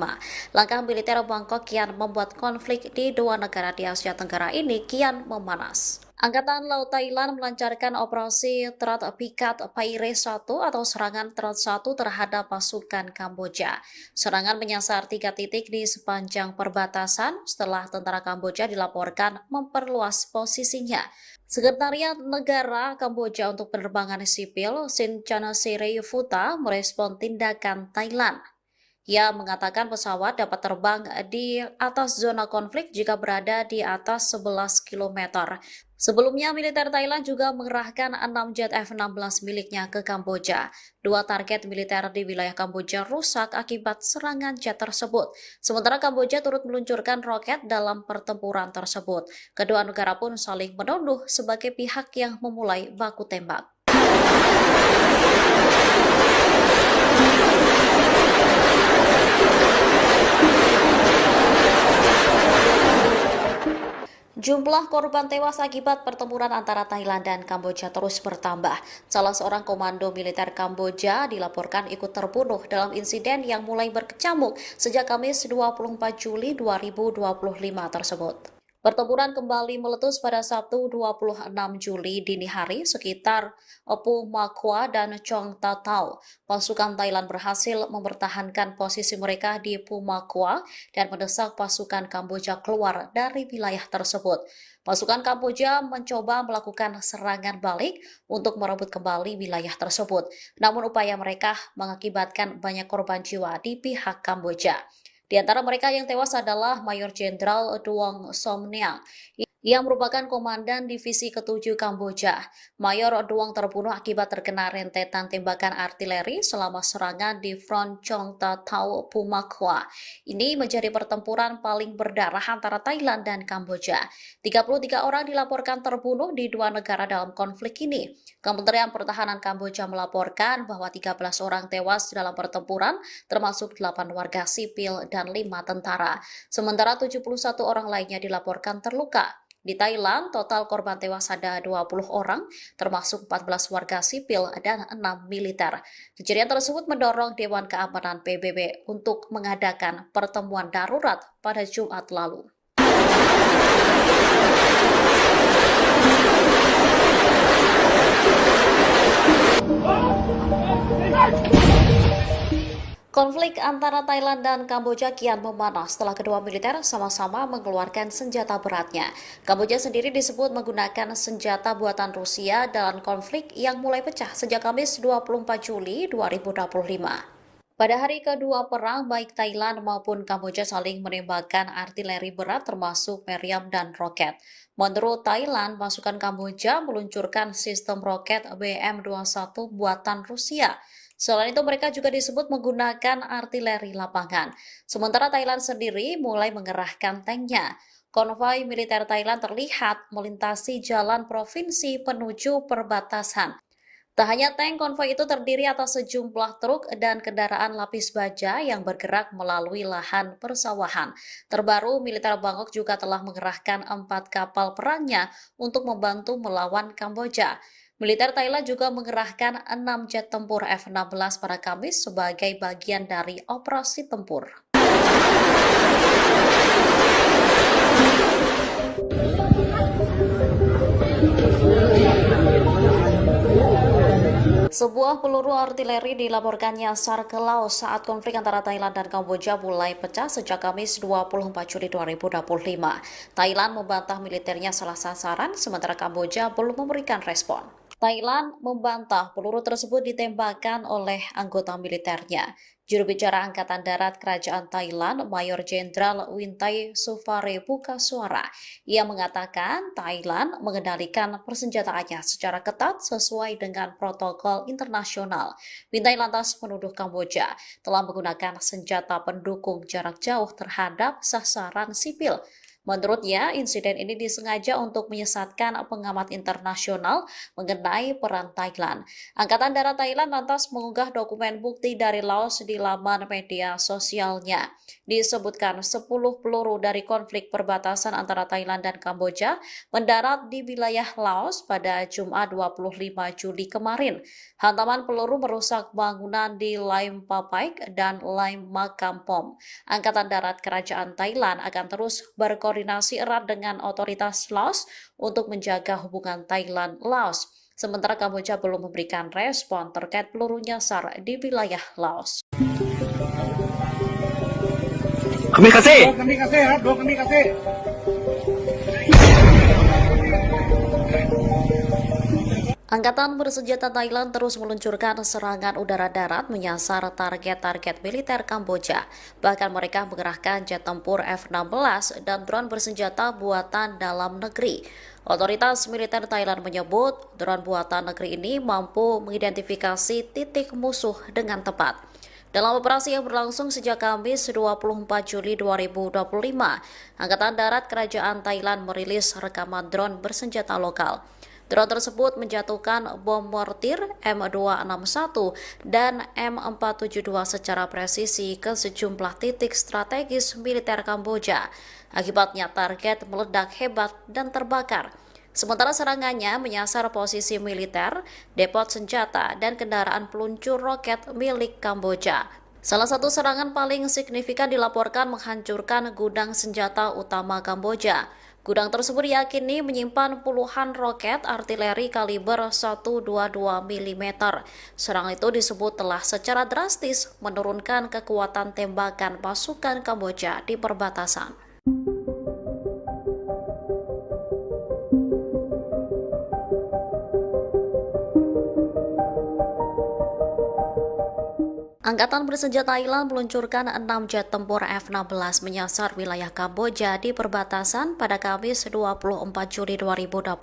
Langkah militer Bangkok kian membuat konflik di dua negara di Asia Tenggara ini kian memanas. Angkatan Laut Thailand melancarkan operasi Terat Pikat Paire 1 atau serangan Terat 1 terhadap pasukan Kamboja. Serangan menyasar 3 titik di sepanjang perbatasan setelah tentara Kamboja dilaporkan memperluas posisinya. Sekretariat Negara Kamboja untuk Penerbangan Sipil, Sin Chanasirayufuta, merespon tindakan Thailand. Ia mengatakan pesawat dapat terbang di atas zona konflik jika berada di atas 11 km. Sebelumnya, militer Thailand juga mengerahkan 6 jet F-16 miliknya ke Kamboja. Dua target militer di wilayah Kamboja rusak akibat serangan jet tersebut. Sementara Kamboja turut meluncurkan roket dalam pertempuran tersebut. Kedua negara pun saling menuduh sebagai pihak yang memulai baku tembak. Jumlah korban tewas akibat pertempuran antara Thailand dan Kamboja terus bertambah. Salah seorang komando militer Kamboja dilaporkan ikut terbunuh dalam insiden yang mulai berkecamuk sejak Kamis 24 Juli 2025 tersebut. Pertempuran kembali meletus pada Sabtu 26 Juli dini hari sekitar Opu Makwa dan Chong Tatau. Pasukan Thailand berhasil mempertahankan posisi mereka di Pumakwa dan mendesak pasukan Kamboja keluar dari wilayah tersebut. Pasukan Kamboja mencoba melakukan serangan balik untuk merebut kembali wilayah tersebut. Namun upaya mereka mengakibatkan banyak korban jiwa di pihak Kamboja. Di antara mereka yang tewas adalah Mayor Jenderal Duong Somniang yang merupakan komandan divisi ke-7 Kamboja. Mayor Duong terbunuh akibat terkena rentetan tembakan artileri selama serangan di Front Chong Tatau Pumakwa. Ini menjadi pertempuran paling berdarah antara Thailand dan Kamboja. 33 orang dilaporkan terbunuh di dua negara dalam konflik ini. Kementerian Pertahanan Kamboja melaporkan bahwa 13 orang tewas dalam pertempuran, termasuk 8 warga sipil dan 5 tentara. Sementara 71 orang lainnya dilaporkan terluka. Di Thailand, total korban tewas ada 20 orang, termasuk 14 warga sipil dan 6 militer. Kejadian tersebut mendorong Dewan Keamanan PBB untuk mengadakan pertemuan darurat pada Jumat lalu. Konflik antara Thailand dan Kamboja kian memanas setelah kedua militer sama-sama mengeluarkan senjata beratnya. Kamboja sendiri disebut menggunakan senjata buatan Rusia dalam konflik yang mulai pecah sejak Kamis 24 Juli 2025. Pada hari kedua perang, baik Thailand maupun Kamboja saling menembakkan artileri berat termasuk meriam dan roket. Menurut Thailand, pasukan Kamboja meluncurkan sistem roket BM-21 buatan Rusia. Selain itu, mereka juga disebut menggunakan artileri lapangan. Sementara Thailand sendiri mulai mengerahkan tanknya. Konvoi militer Thailand terlihat melintasi jalan provinsi menuju perbatasan. Tak hanya tank, konvoi itu terdiri atas sejumlah truk dan kendaraan lapis baja yang bergerak melalui lahan persawahan. Terbaru, militer Bangkok juga telah mengerahkan 4 kapal perangnya untuk membantu melawan Kamboja. Militer Thailand juga mengerahkan 6 jet tempur F-16 pada Kamis sebagai bagian dari operasi tempur. Sebuah peluru artileri dilaporkan nyasar ke Laos saat konflik antara Thailand dan Kamboja mulai pecah sejak Kamis 24 Juli 2025. Thailand membantah militernya salah sasaran, sementara Kamboja belum memberikan respon. Thailand membantah peluru tersebut ditembakkan oleh anggota militernya. Juru bicara Angkatan Darat Kerajaan Thailand, Mayor Jenderal Wintai Sufare buka suara. Ia mengatakan Thailand mengendalikan persenjataannya secara ketat sesuai dengan protokol internasional. Wintai lantas menuduh Kamboja telah menggunakan senjata pendukung jarak jauh terhadap sasaran sipil. Menurutnya, insiden ini disengaja untuk menyesatkan pengamat internasional mengenai peran Thailand. Angkatan Darat Thailand lantas mengunggah dokumen bukti dari Laos di laman media sosialnya. Disebutkan 10 peluru dari konflik perbatasan antara Thailand dan Kamboja mendarat di wilayah Laos pada Jumat 25 Juli kemarin. Hantaman peluru merusak bangunan di Laim Papaik dan Laim Makampom. Angkatan Darat Kerajaan Thailand akan terus berkoordinasi erat dengan otoritas Laos untuk menjaga hubungan Thailand-Laos. Sementara Kamboja belum memberikan respon terkait peluru nyasar di wilayah Laos. Kami kasih. Angkatan bersenjata Thailand terus meluncurkan serangan udara-darat menyasar target-target militer Kamboja. Bahkan mereka mengerahkan jet tempur F-16 dan drone bersenjata buatan dalam negeri. Otoritas militer Thailand menyebut drone buatan negeri ini mampu mengidentifikasi titik musuh dengan tepat. Dalam operasi yang berlangsung sejak Kamis 24 Juli 2025, Angkatan Darat Kerajaan Thailand merilis rekaman drone bersenjata lokal. Drone tersebut menjatuhkan bom mortir M261 dan M472 secara presisi ke sejumlah titik strategis militer Kamboja. Akibatnya target meledak hebat dan terbakar. Sementara serangannya menyasar posisi militer, depot senjata, dan kendaraan peluncur roket milik Kamboja. Salah satu serangan paling signifikan dilaporkan menghancurkan gudang senjata utama Kamboja. Gudang tersebut diyakini menyimpan puluhan roket artileri kaliber 122 mm. Serangan itu disebut telah secara drastis menurunkan kekuatan tembakan pasukan Kamboja di perbatasan. Angkatan bersenjata Thailand meluncurkan 6 jet tempur F-16 menyasar wilayah Kamboja di perbatasan pada Kamis 24 Juli 2025.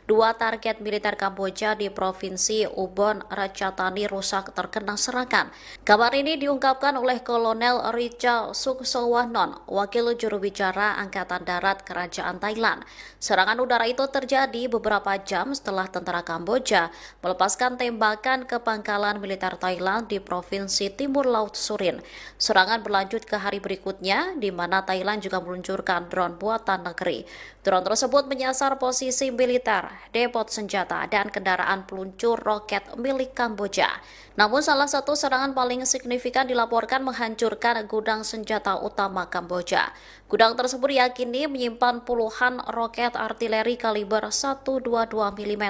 Dua target militer Kamboja di Provinsi Ubon Ratchathani rusak terkena serangan. Kabar ini diungkapkan oleh Kolonel Richa Suksowanon, wakil juru bicara Angkatan Darat Kerajaan Thailand. Serangan udara itu terjadi beberapa jam setelah tentara Kamboja melepaskan tembakan ke pangkalan militer Thailand di Provinsi Timur Laut Surin. Serangan berlanjut ke hari berikutnya, di mana Thailand juga meluncurkan drone buatan negeri. Drone tersebut menyasar posisi militer, depot senjata, dan kendaraan peluncur roket milik Kamboja. Namun salah satu serangan paling signifikan dilaporkan menghancurkan gudang senjata utama Kamboja. Gudang tersebut diyakini menyimpan puluhan roket artileri kaliber 122 mm.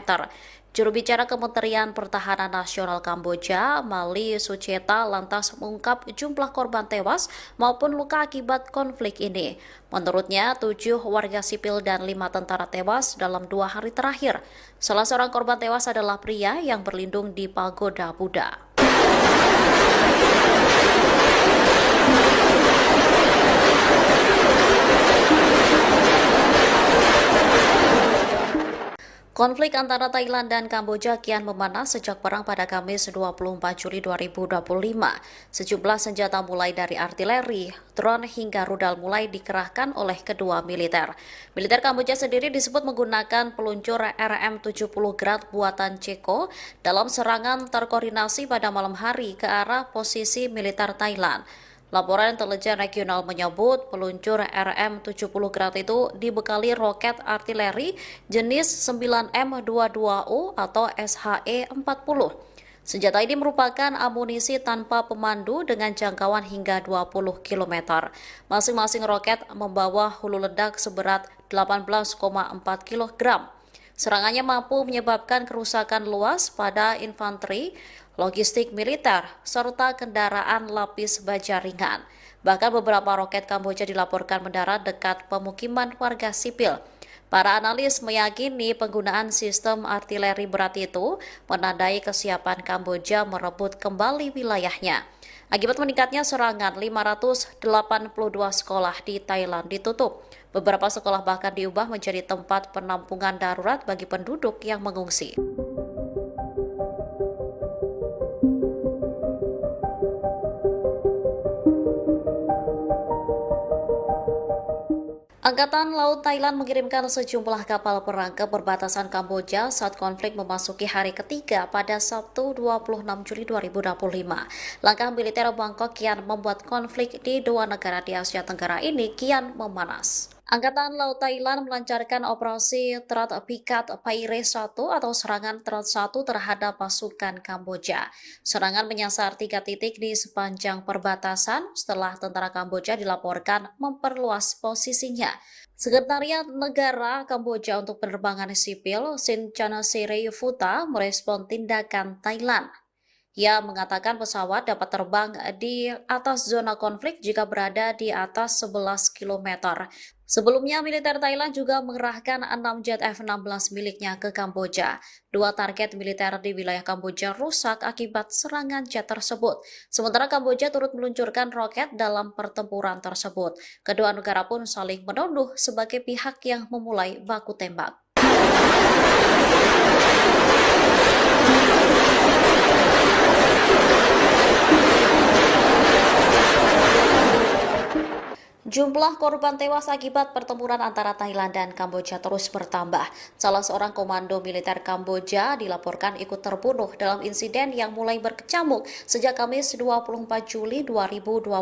Juru bicara Kementerian Pertahanan Nasional Kamboja, Mali Sucheta, lantas mengungkap jumlah korban tewas maupun luka akibat konflik ini. Menurutnya, 7 warga sipil dan 5 tentara tewas dalam 2 hari terakhir. Salah seorang korban tewas adalah pria yang berlindung di pagoda Buddha. Konflik antara Thailand dan Kamboja kian memanas sejak perang pada Kamis 24 Juli 2025. Sejumlah senjata mulai dari artileri, drone hingga rudal mulai dikerahkan oleh kedua militer. Militer Kamboja sendiri disebut menggunakan peluncur RM-70 Grad buatan Ceko dalam serangan terkoordinasi pada malam hari ke arah posisi militer Thailand. Laporan intelijen regional menyebut peluncur RM-70 Grad itu dibekali roket artileri jenis 9M22U atau SHE-40. Senjata ini merupakan amunisi tanpa pemandu dengan jangkauan hingga 20 km. Masing-masing roket membawa hulu ledak seberat 18,4 kg. Serangannya mampu menyebabkan kerusakan luas pada infanteri, logistik militer, serta kendaraan lapis baja ringan. Bahkan beberapa roket Kamboja dilaporkan mendarat dekat pemukiman warga sipil. Para analis meyakini penggunaan sistem artileri berat itu menandai kesiapan Kamboja merebut kembali wilayahnya. Akibat meningkatnya serangan, 582 sekolah di Thailand ditutup. Beberapa sekolah bahkan diubah menjadi tempat penampungan darurat bagi penduduk yang mengungsi. Angkatan Laut Thailand mengirimkan sejumlah kapal perang ke perbatasan Kamboja saat konflik memasuki hari ketiga pada Sabtu 26 Juli 2025. Langkah militer Bangkok kian membuat konflik di dua negara di Asia Tenggara ini kian memanas. Angkatan Laut Thailand melancarkan operasi Terat Pikat Paire 1 atau serangan Terat 1 terhadap pasukan Kamboja. Serangan menyasar 3 titik di sepanjang perbatasan setelah tentara Kamboja dilaporkan memperluas posisinya. Sekretariat Negara Kamboja untuk Penerbangan Sipil, Sin Futa, merespon tindakan Thailand. Ia mengatakan pesawat dapat terbang di atas zona konflik jika berada di atas 11 km. Sebelumnya, militer Thailand juga mengerahkan 6 jet F-16 miliknya ke Kamboja. Dua target militer di wilayah Kamboja rusak akibat serangan jet tersebut. Sementara Kamboja turut meluncurkan roket dalam pertempuran tersebut. Kedua negara pun saling menuduh sebagai pihak yang memulai baku tembak. Jumlah korban tewas akibat pertempuran antara Thailand dan Kamboja terus bertambah. Salah seorang komando militer Kamboja dilaporkan ikut terbunuh dalam insiden yang mulai berkecamuk sejak Kamis 24 Juli 2025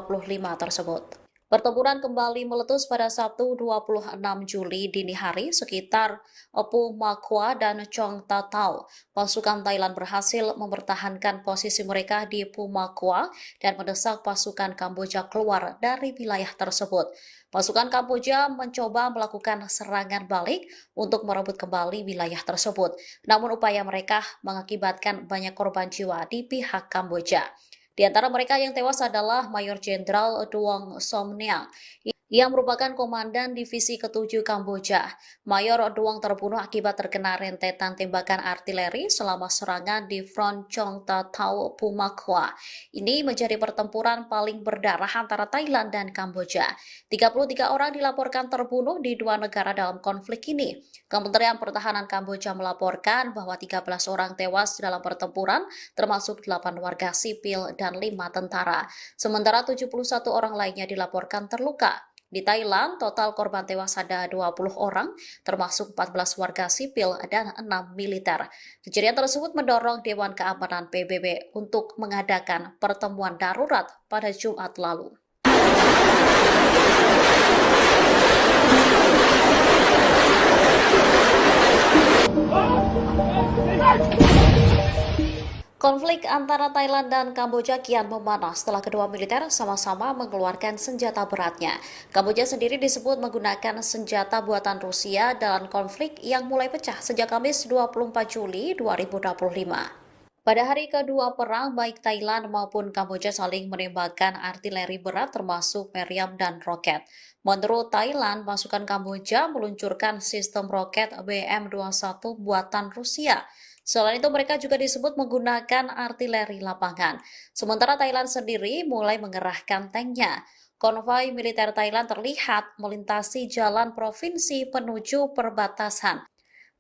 tersebut. Pertempuran kembali meletus pada Sabtu 26 Juli dini hari sekitar Pu Makwa dan Chong Tatau. Pasukan Thailand berhasil mempertahankan posisi mereka di Pu Makwa dan mendesak pasukan Kamboja keluar dari wilayah tersebut. Pasukan Kamboja mencoba melakukan serangan balik untuk merebut kembali wilayah tersebut. Namun upaya mereka mengakibatkan banyak korban jiwa di pihak Kamboja. Di antara mereka yang tewas adalah Mayor Jenderal Duong Somniang yang merupakan komandan divisi ke-7 Kamboja. Mayor Duong terbunuh akibat terkena rentetan tembakan artileri selama serangan di Front Chong Tatau Pumakwa. Ini menjadi pertempuran paling berdarah antara Thailand dan Kamboja. 33 orang dilaporkan terbunuh di dua negara dalam konflik ini. Kementerian Pertahanan Kamboja melaporkan bahwa 13 orang tewas dalam pertempuran, termasuk 8 warga sipil dan 5 tentara. Sementara 71 orang lainnya dilaporkan terluka. Di Thailand, total korban tewas ada 20 orang, termasuk 14 warga sipil dan 6 militer. Kejadian tersebut mendorong Dewan Keamanan PBB untuk mengadakan pertemuan darurat pada Jumat lalu. Konflik antara Thailand dan Kamboja kian memanas setelah kedua militer sama-sama mengeluarkan senjata beratnya. Kamboja sendiri disebut menggunakan senjata buatan Rusia dalam konflik yang mulai pecah sejak Kamis 24 Juli 2025. Pada hari kedua perang, baik Thailand maupun Kamboja saling menembakkan artileri berat termasuk meriam dan roket. Menurut Thailand, pasukan Kamboja meluncurkan sistem roket BM-21 buatan Rusia. Selain itu, mereka juga disebut menggunakan artileri lapangan. Sementara Thailand sendiri mulai mengerahkan tanknya. Konvoi militer Thailand terlihat melintasi jalan provinsi menuju perbatasan.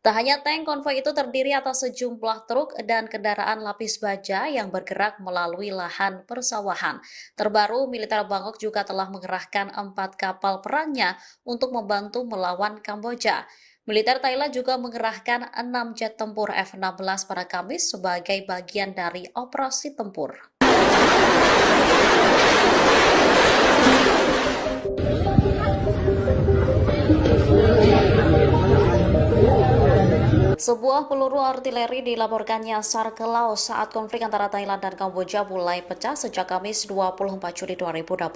Tak hanya tank, konvoi itu terdiri atas sejumlah truk dan kendaraan lapis baja yang bergerak melalui lahan persawahan. Terbaru, militer Bangkok juga telah mengerahkan 4 kapal perangnya untuk membantu melawan Kamboja. Militer Thailand juga mengerahkan 6 jet tempur F-16 pada Kamis sebagai bagian dari operasi tempur. Sebuah peluru artileri dilaporkan nyasar ke Laos saat konflik antara Thailand dan Kamboja mulai pecah sejak Kamis 24 Juli 2025.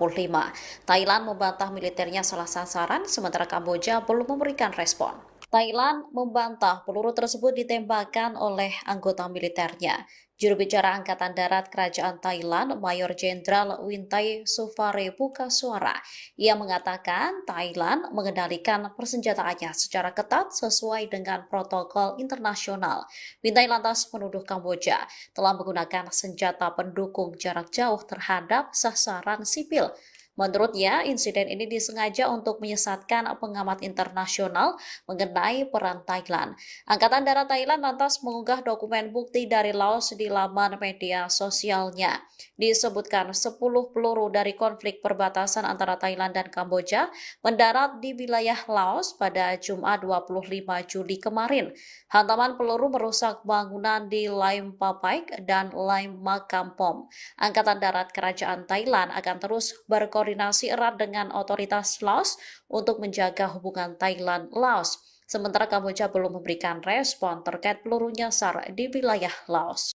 Thailand membantah militernya salah sasaran, sementara Kamboja belum memberikan respon. Thailand membantah peluru tersebut ditembakkan oleh anggota militernya. Juru bicara Angkatan Darat Kerajaan Thailand, Mayor Jenderal Wintai Sufare buka suara. Ia mengatakan Thailand mengendalikan persenjataannya secara ketat sesuai dengan protokol internasional. Wintai lantas menuduh Kamboja telah menggunakan senjata pendukung jarak jauh terhadap sasaran sipil. Menurutnya, insiden ini disengaja untuk menyesatkan pengamat internasional mengenai peran Thailand. Angkatan Darat Thailand lantas mengunggah dokumen bukti dari Laos di laman media sosialnya. Disebutkan 10 peluru dari konflik perbatasan antara Thailand dan Kamboja mendarat di wilayah Laos pada Jumat 25 Juli kemarin. Hantaman peluru merusak bangunan di Laim Papaik dan Laim Makampom. Angkatan Darat Kerajaan Thailand akan terus berkoordinasi erat dengan otoritas Laos untuk menjaga hubungan Thailand-Laos. Sementara Kamboja belum memberikan respon terkait peluru nyasar di wilayah Laos.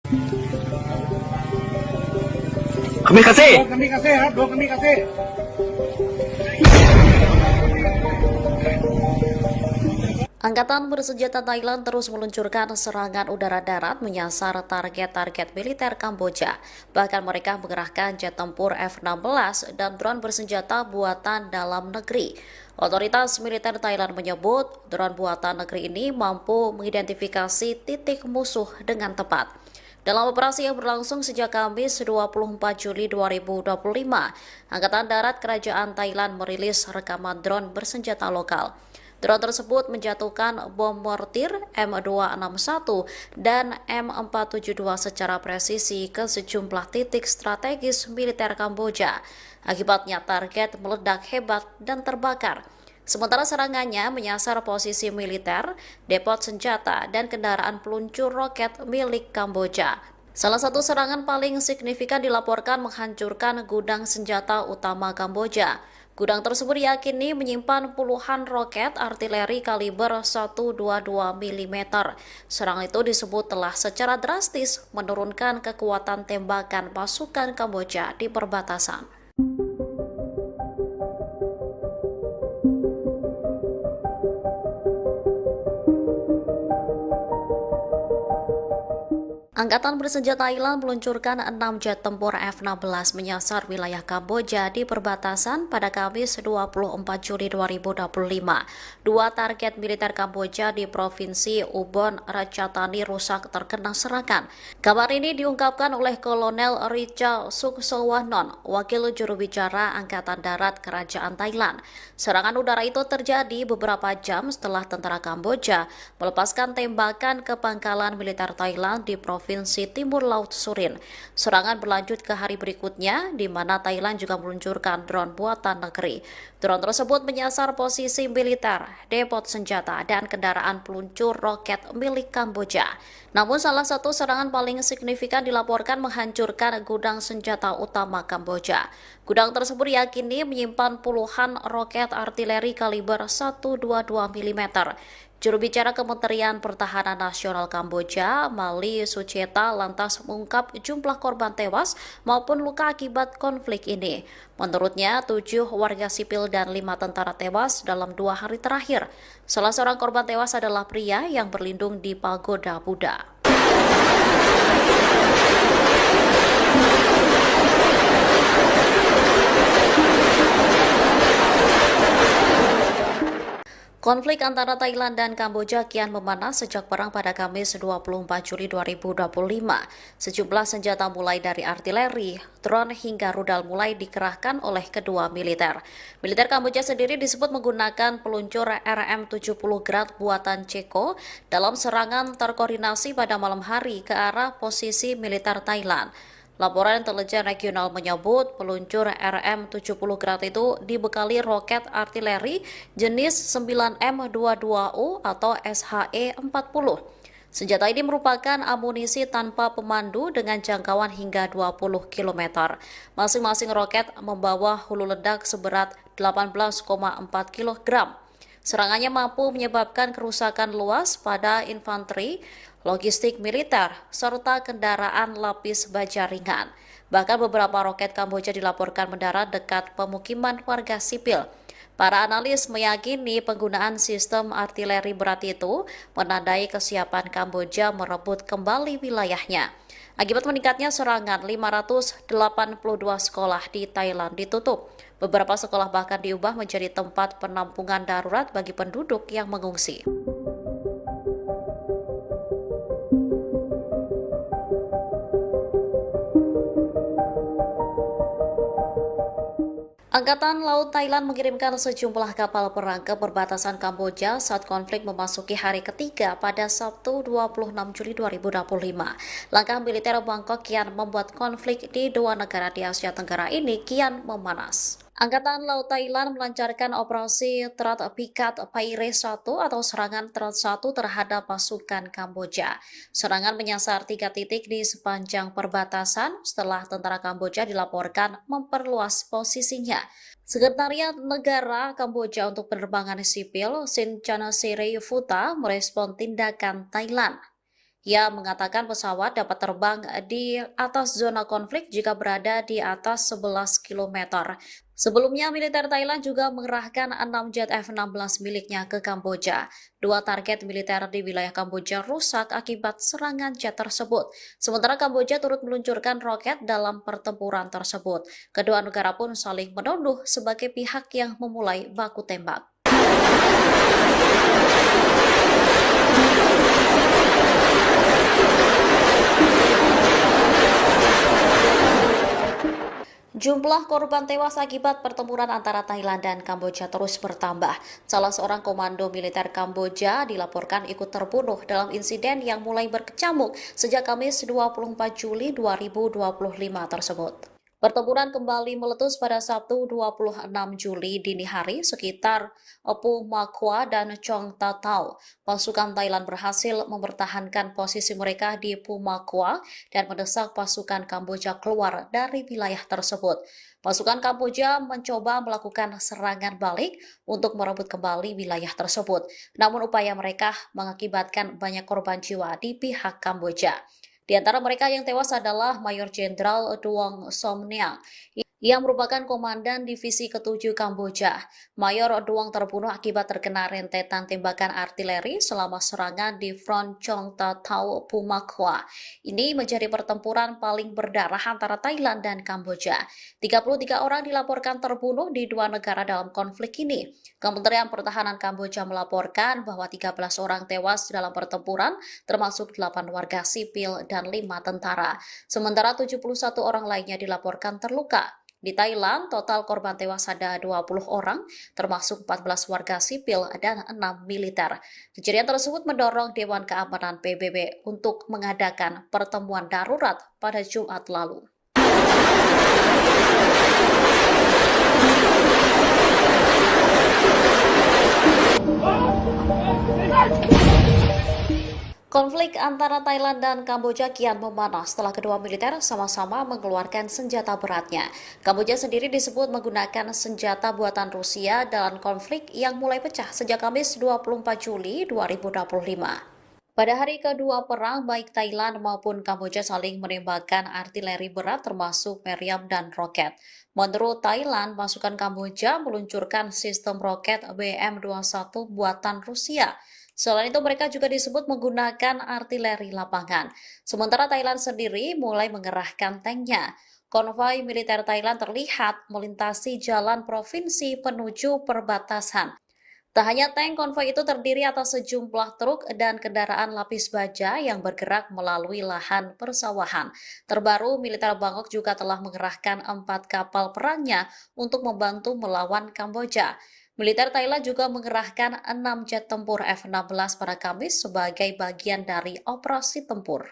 Kami kasih. Angkatan bersenjata Thailand terus meluncurkan serangan udara-darat menyasar target-target militer Kamboja. Bahkan mereka mengerahkan jet tempur F-16 dan drone bersenjata buatan dalam negeri. Otoritas militer Thailand menyebut drone buatan negeri ini mampu mengidentifikasi titik musuh dengan tepat. Dalam operasi yang berlangsung sejak Kamis 24 Juli 2025, Angkatan Darat Kerajaan Thailand merilis rekaman drone bersenjata lokal. Drone tersebut menjatuhkan bom mortir M261 dan M472 secara presisi ke sejumlah titik strategis militer Kamboja. Akibatnya target meledak hebat dan terbakar. Sementara serangannya menyasar posisi militer, depot senjata, dan kendaraan peluncur roket milik Kamboja. Salah satu serangan paling signifikan dilaporkan menghancurkan gudang senjata utama Kamboja. Gudang tersebut diyakini menyimpan puluhan roket artileri kaliber 122 mm. Serangan itu disebut telah secara drastis menurunkan kekuatan tembakan pasukan Kamboja di perbatasan. Angkatan bersenjata Thailand meluncurkan 6 jet tempur F-16 menyasar wilayah Kamboja di perbatasan pada Kamis 24 Juli 2025. Dua target militer Kamboja di Provinsi Ubon Ratchathani rusak terkena serangan. Kabar ini diungkapkan oleh Kolonel Richa Suksowanon, wakil juru bicara Angkatan Darat Kerajaan Thailand. Serangan udara itu terjadi beberapa jam setelah tentara Kamboja melepaskan tembakan ke pangkalan militer Thailand di Provinsi Timur Laut Surin. Serangan berlanjut ke hari berikutnya, di mana Thailand juga meluncurkan drone buatan negeri. Drone tersebut menyasar posisi militer, depot senjata, dan kendaraan peluncur roket milik Kamboja. Namun salah satu serangan paling signifikan dilaporkan menghancurkan gudang senjata utama Kamboja. Gudang tersebut diyakini menyimpan puluhan roket artileri kaliber 122 mm. Juru bicara Kementerian Pertahanan Nasional Kamboja, Mali Sucheta, lantas mengungkap jumlah korban tewas maupun luka akibat konflik ini. Menurutnya, 7 warga sipil dan 5 tentara tewas dalam 2 hari terakhir. Salah seorang korban tewas adalah pria yang berlindung di pagoda Buddha. Konflik antara Thailand dan Kamboja kian memanas sejak perang pada Kamis 24 Juli 2025. Sejumlah senjata mulai dari artileri, drone hingga rudal mulai dikerahkan oleh kedua militer. Militer Kamboja sendiri disebut menggunakan peluncur RM-70 Grad buatan Ceko dalam serangan terkoordinasi pada malam hari ke arah posisi militer Thailand. Laporan intelijen regional menyebut peluncur RM-70 Grad itu dibekali roket artileri jenis 9M22U atau SHE-40. Senjata ini merupakan amunisi tanpa pemandu dengan jangkauan hingga 20 km. Masing-masing roket membawa hulu ledak seberat 18,4 kg. Serangannya mampu menyebabkan kerusakan luas pada infanteri, logistik militer, serta kendaraan lapis baja ringan. Bahkan beberapa roket Kamboja dilaporkan mendarat dekat pemukiman warga sipil. Para analis meyakini penggunaan sistem artileri berat itu menandai kesiapan Kamboja merebut kembali wilayahnya. Akibat meningkatnya serangan, 582 sekolah di Thailand ditutup. Beberapa sekolah bahkan diubah menjadi tempat penampungan darurat bagi penduduk yang mengungsi. Angkatan Laut Thailand mengirimkan sejumlah kapal perang ke perbatasan Kamboja saat konflik memasuki hari ketiga pada Sabtu 26 Juli 2025. Langkah militer Bangkok kian membuat konflik di dua negara di Asia Tenggara ini kian memanas. Angkatan Laut Thailand melancarkan operasi Terat Pikat Paire 1 atau serangan Terat 1 terhadap pasukan Kamboja. Serangan menyasar 3 titik di sepanjang perbatasan setelah tentara Kamboja dilaporkan memperluas posisinya. Sekretariat Negara Kamboja untuk Penerbangan Sipil, Sin Chanasiri-Futa, merespon tindakan Thailand. Ia mengatakan pesawat dapat terbang di atas zona konflik jika berada di atas 11 km. Sebelumnya, militer Thailand juga mengerahkan 6 jet F-16 miliknya ke Kamboja. Dua target militer di wilayah Kamboja rusak akibat serangan jet tersebut. Sementara Kamboja turut meluncurkan roket dalam pertempuran tersebut. Kedua negara pun saling menuduh sebagai pihak yang memulai baku tembak. Jumlah korban tewas akibat pertempuran antara Thailand dan Kamboja terus bertambah. Salah seorang komando militer Kamboja dilaporkan ikut terbunuh dalam insiden yang mulai berkecamuk sejak Kamis 24 Juli 2025 tersebut. Pertempuran kembali meletus pada Sabtu 26 Juli dini hari sekitar Pu Makwa dan Chong Tatau. Pasukan Thailand berhasil mempertahankan posisi mereka di Pu Makwa dan mendesak pasukan Kamboja keluar dari wilayah tersebut. Pasukan Kamboja mencoba melakukan serangan balik untuk merebut kembali wilayah tersebut. Namun upaya mereka mengakibatkan banyak korban jiwa di pihak Kamboja. Di antara mereka yang tewas adalah Mayor Jenderal Duong Somniang yang merupakan komandan divisi ke-7 Kamboja. Mayor Duong terbunuh akibat terkena rentetan tembakan artileri selama serangan di Front Chong Tatau Pumakwa. Ini menjadi pertempuran paling berdarah antara Thailand dan Kamboja. 33 orang dilaporkan terbunuh di dua negara dalam konflik ini. Kementerian Pertahanan Kamboja melaporkan bahwa 13 orang tewas dalam pertempuran, termasuk 8 warga sipil dan 5 tentara. Sementara 71 orang lainnya dilaporkan terluka. Di Thailand, total korban tewas ada 20 orang, termasuk 14 warga sipil dan 6 militer. Kejadian tersebut mendorong Dewan Keamanan PBB untuk mengadakan pertemuan darurat pada Jumat lalu. Konflik antara Thailand dan Kamboja kian memanas setelah kedua militer sama-sama mengeluarkan senjata beratnya. Kamboja sendiri disebut menggunakan senjata buatan Rusia dalam konflik yang mulai pecah sejak Kamis 24 Juli 2025. Pada hari kedua perang, baik Thailand maupun Kamboja saling menembakkan artileri berat termasuk meriam dan roket. Menurut Thailand, pasukan Kamboja meluncurkan sistem roket BM-21 buatan Rusia. Selain itu, mereka juga disebut menggunakan artileri lapangan. Sementara Thailand sendiri mulai mengerahkan tanknya. Konvoi militer Thailand terlihat melintasi jalan provinsi menuju perbatasan. Tak hanya tank, konvoi itu terdiri atas sejumlah truk dan kendaraan lapis baja yang bergerak melalui lahan persawahan. Terbaru, militer Bangkok juga telah mengerahkan 4 kapal perangnya untuk membantu melawan Kamboja. Militer Thailand juga mengerahkan 6 jet tempur F-16 pada Kamis sebagai bagian dari operasi tempur.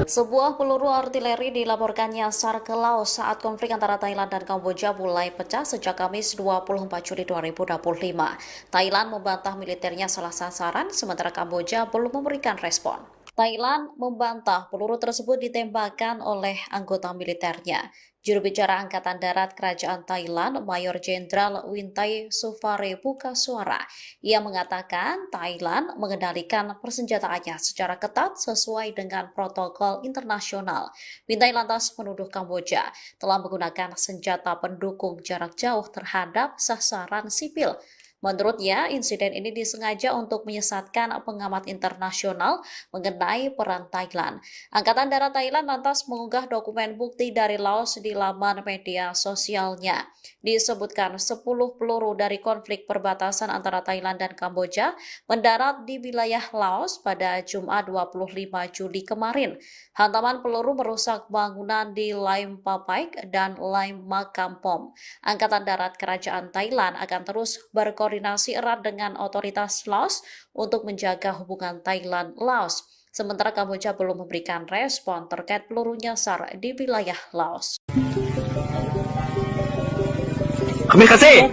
Sebuah peluru artileri dilaporkan nyasar ke Laos saat konflik antara Thailand dan Kamboja mulai pecah sejak Kamis 24 Juli 2025. Thailand membantah militernya salah sasaran, sementara Kamboja belum memberikan respon. Thailand membantah peluru tersebut ditembakkan oleh anggota militernya. Juru bicara Angkatan Darat Kerajaan Thailand, Mayor Jenderal Wintai Sufare buka suara. Ia mengatakan Thailand mengendalikan persenjataannya secara ketat sesuai dengan protokol internasional. Wintai lantas menuduh Kamboja telah menggunakan senjata pendukung jarak jauh terhadap sasaran sipil. Menurutnya, insiden ini disengaja untuk menyesatkan pengamat internasional mengenai peran Thailand. Angkatan Darat Thailand lantas mengunggah dokumen bukti dari Laos di laman media sosialnya. Disebutkan 10 peluru dari konflik perbatasan antara Thailand dan Kamboja mendarat di wilayah Laos pada Jumat 25 Juli kemarin. Hantaman peluru merusak bangunan di Laim Papaik dan Laim Makampom. Angkatan Darat Kerajaan Thailand akan terus berkoordinasi erat dengan otoritas Laos untuk menjaga hubungan Thailand-Laos. Sementara Kamboja belum memberikan respon terkait peluru nyasar di wilayah Laos. Kami kasih.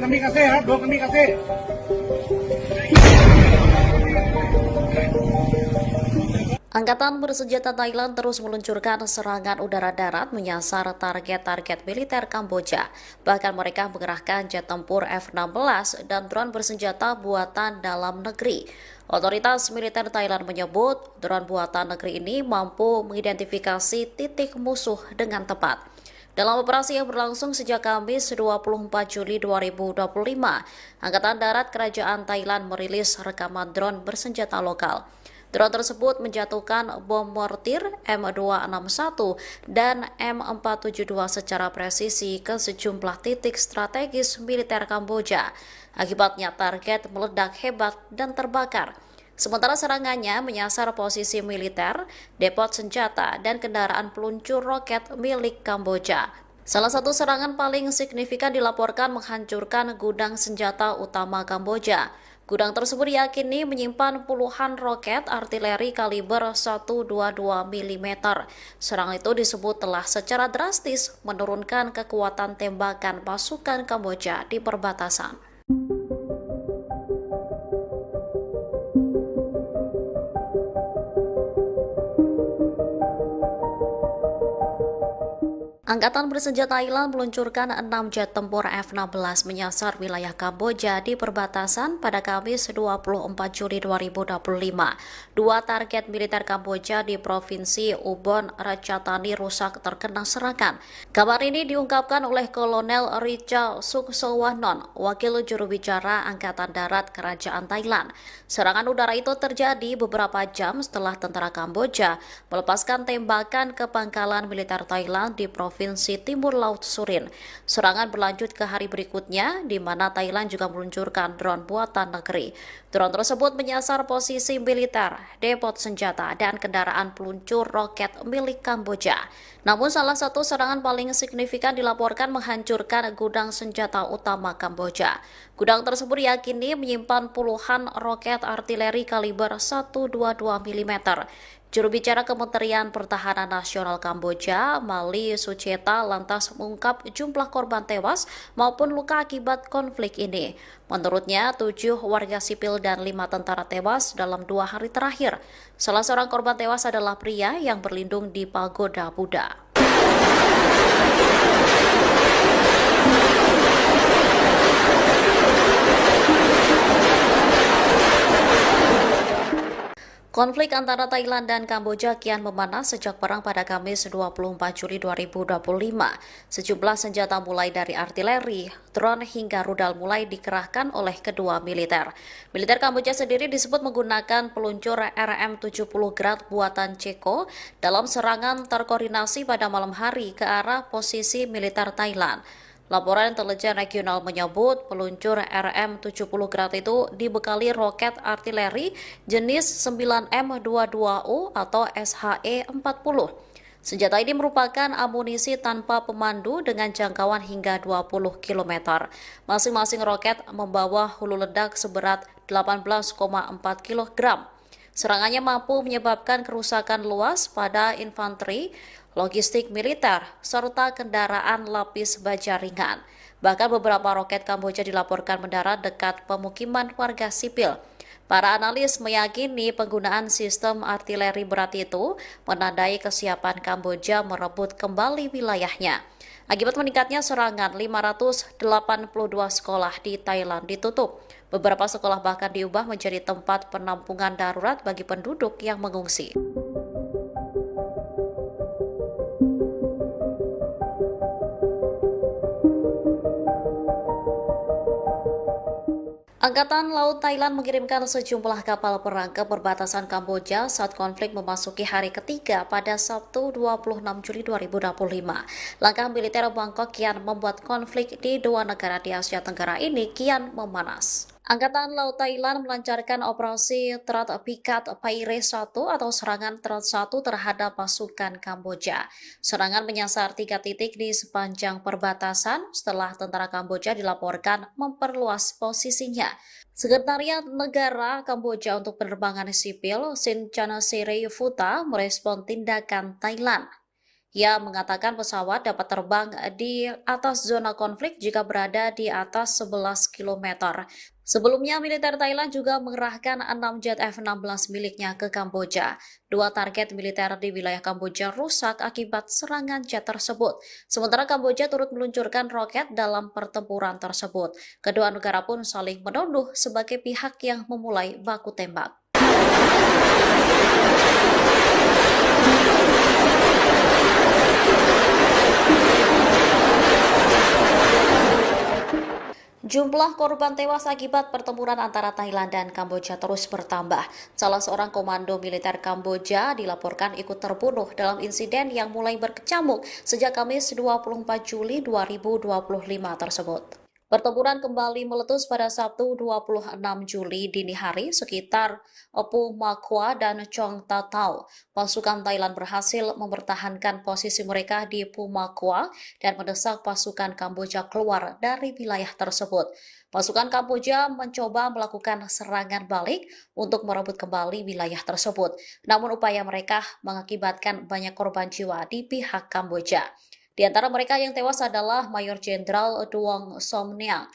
Angkatan bersenjata Thailand terus meluncurkan serangan udara-darat menyasar target-target militer Kamboja. Bahkan mereka mengerahkan jet tempur F-16 dan drone bersenjata buatan dalam negeri. Otoritas militer Thailand menyebut drone buatan negeri ini mampu mengidentifikasi titik musuh dengan tepat. Dalam operasi yang berlangsung sejak Kamis 24 Juli 2025, Angkatan Darat Kerajaan Thailand merilis rekaman drone bersenjata lokal. Drone tersebut menjatuhkan bom mortir M261 dan M472 secara presisi ke sejumlah titik strategis militer Kamboja. Akibatnya target meledak hebat dan terbakar. Sementara serangannya menyasar posisi militer, depot senjata, dan kendaraan peluncur roket milik Kamboja. Salah satu serangan paling signifikan dilaporkan menghancurkan gudang senjata utama Kamboja. Gudang tersebut diyakini menyimpan puluhan roket artileri kaliber 122 mm. Serangan itu disebut telah secara drastis menurunkan kekuatan tembakan pasukan Kamboja di perbatasan. Angkatan bersenjata Thailand meluncurkan 6 jet tempur F-16 menyasar wilayah Kamboja di perbatasan pada Kamis 24 Juli 2025. Dua target militer Kamboja di Provinsi Ubon Ratchathani rusak terkena serangan. Kabar ini diungkapkan oleh Kolonel Richa Suksowanon, wakil juru bicara Angkatan Darat Kerajaan Thailand. Serangan udara itu terjadi beberapa jam setelah tentara Kamboja melepaskan tembakan ke pangkalan militer Thailand di Provinsi Timur Laut Surin. Serangan berlanjut ke hari berikutnya, di mana Thailand juga meluncurkan drone buatan negeri. Drone tersebut menyasar posisi militer, depot senjata, dan kendaraan peluncur roket milik Kamboja. Namun salah satu serangan paling signifikan dilaporkan menghancurkan gudang senjata utama Kamboja. Gudang tersebut diyakini menyimpan puluhan roket artileri kaliber 122 mm. Juru bicara Kementerian Pertahanan Nasional Kamboja, Mali Sucheta, lantas mengungkap jumlah korban tewas maupun luka akibat konflik ini. Menurutnya, 7 warga sipil dan 5 tentara tewas dalam 2 hari terakhir. Salah seorang korban tewas adalah pria yang berlindung di pagoda Buddha. Konflik antara Thailand dan Kamboja kian memanas sejak perang pada Kamis 24 Juli 2025. Sejumlah senjata mulai dari artileri, drone hingga rudal mulai dikerahkan oleh kedua militer. Militer Kamboja sendiri disebut menggunakan peluncur RM-70 Grad buatan Ceko dalam serangan terkoordinasi pada malam hari ke arah posisi militer Thailand. Laporan intelijen regional menyebut peluncur RM-70 Grad itu dibekali roket artileri jenis 9M22U atau SHE-40. Senjata ini merupakan amunisi tanpa pemandu dengan jangkauan hingga 20 km. Masing-masing roket membawa hulu ledak seberat 18,4 kg. Serangannya mampu menyebabkan kerusakan luas pada infanteri, logistik militer, serta kendaraan lapis baja ringan. Bahkan beberapa roket Kamboja dilaporkan mendarat dekat pemukiman warga sipil. Para analis meyakini penggunaan sistem artileri berat itu menandai kesiapan Kamboja merebut kembali wilayahnya. Akibat meningkatnya serangan, 582 sekolah di Thailand ditutup. Beberapa sekolah bahkan diubah menjadi tempat penampungan darurat bagi penduduk yang mengungsi. Angkatan Laut Thailand mengirimkan sejumlah kapal perang ke perbatasan Kamboja saat konflik memasuki hari ketiga pada Sabtu 26 Juli 2025. Langkah militer Bangkok kian membuat konflik di dua negara di Asia Tenggara ini kian memanas. Angkatan Laut Thailand melancarkan operasi Terat Pikat Paire 1 atau serangan Terat 1 terhadap pasukan Kamboja. Serangan menyasar 3 titik di sepanjang perbatasan setelah tentara Kamboja dilaporkan memperluas posisinya. Sekretariat Negara Kamboja untuk Penerbangan Sipil, Sin Futa, merespon tindakan Thailand. Ia mengatakan pesawat dapat terbang di atas zona konflik jika berada di atas 11 km. Sebelumnya, militer Thailand juga mengerahkan 6 jet F-16 miliknya ke Kamboja. Dua target militer di wilayah Kamboja rusak akibat serangan jet tersebut. Sementara Kamboja turut meluncurkan roket dalam pertempuran tersebut. Kedua negara pun saling menuduh sebagai pihak yang memulai baku tembak. Jumlah korban tewas akibat pertempuran antara Thailand dan Kamboja terus bertambah. Salah seorang komando militer Kamboja dilaporkan ikut terbunuh dalam insiden yang mulai berkecamuk sejak Kamis 24 Juli 2025 tersebut. Pertempuran kembali meletus pada Sabtu 26 Juli dini hari sekitar Pu Makwa dan Chong Tatau. Pasukan Thailand berhasil mempertahankan posisi mereka di Pu Makwa dan mendesak pasukan Kamboja keluar dari wilayah tersebut. Pasukan Kamboja mencoba melakukan serangan balik untuk merebut kembali wilayah tersebut. Namun upaya mereka mengakibatkan banyak korban jiwa di pihak Kamboja. Di antara mereka yang tewas adalah Mayor Jenderal Duong Somniang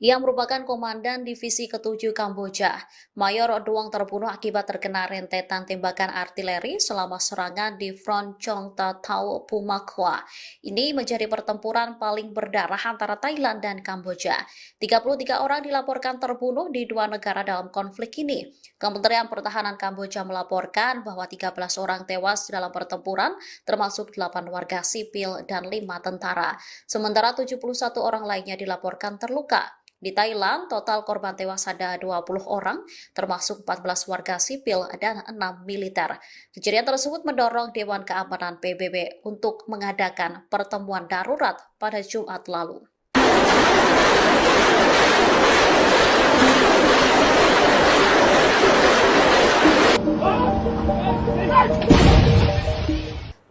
yang merupakan komandan divisi ke-7 Kamboja. Mayor Duong terbunuh akibat terkena rentetan tembakan artileri selama serangan di Front Chong Tatau Pumakwa. Ini menjadi pertempuran paling berdarah antara Thailand dan Kamboja. 33 orang dilaporkan terbunuh di dua negara dalam konflik ini. Kementerian Pertahanan Kamboja melaporkan bahwa 13 orang tewas dalam pertempuran, termasuk 8 warga sipil dan 5 tentara. Sementara 71 orang lainnya dilaporkan terluka. Di Thailand, total korban tewas ada 20 orang, termasuk 14 warga sipil dan 6 militer. Kejadian tersebut mendorong Dewan Keamanan PBB untuk mengadakan pertemuan darurat pada Jumat lalu.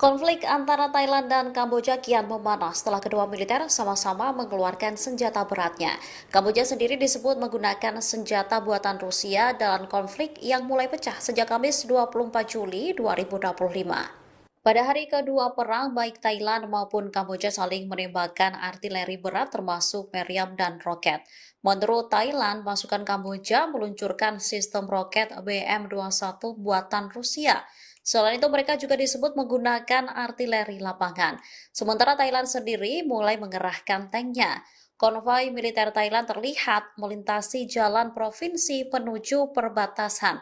Konflik antara Thailand dan Kamboja kian memanas setelah kedua militer sama-sama mengeluarkan senjata beratnya. Kamboja sendiri disebut menggunakan senjata buatan Rusia dalam konflik yang mulai pecah sejak Kamis 24 Juli 2025. Pada hari kedua perang, baik Thailand maupun Kamboja saling menembakkan artileri berat termasuk meriam dan roket. Menurut Thailand, pasukan Kamboja meluncurkan sistem roket BM-21 buatan Rusia. Selain itu, mereka juga disebut menggunakan artileri lapangan. Sementara Thailand sendiri mulai mengerahkan tanknya. Konvoi militer Thailand terlihat melintasi jalan provinsi menuju perbatasan.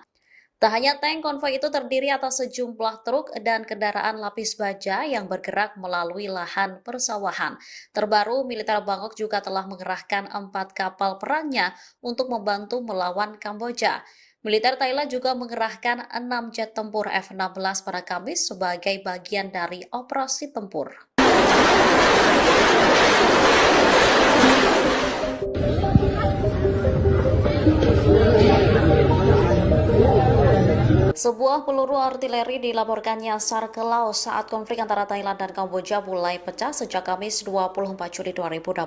Tak hanya tank, konvoi itu terdiri atas sejumlah truk dan kendaraan lapis baja yang bergerak melalui lahan persawahan. Terbaru, militer Bangkok juga telah mengerahkan 4 kapal perangnya untuk membantu melawan Kamboja. Militer Thailand juga mengerahkan 6 jet tempur F-16 pada Kamis sebagai bagian dari operasi tempur. Sebuah peluru artileri dilaporkan nyasar ke Laos saat konflik antara Thailand dan Kamboja mulai pecah sejak Kamis 24 Juli 2025.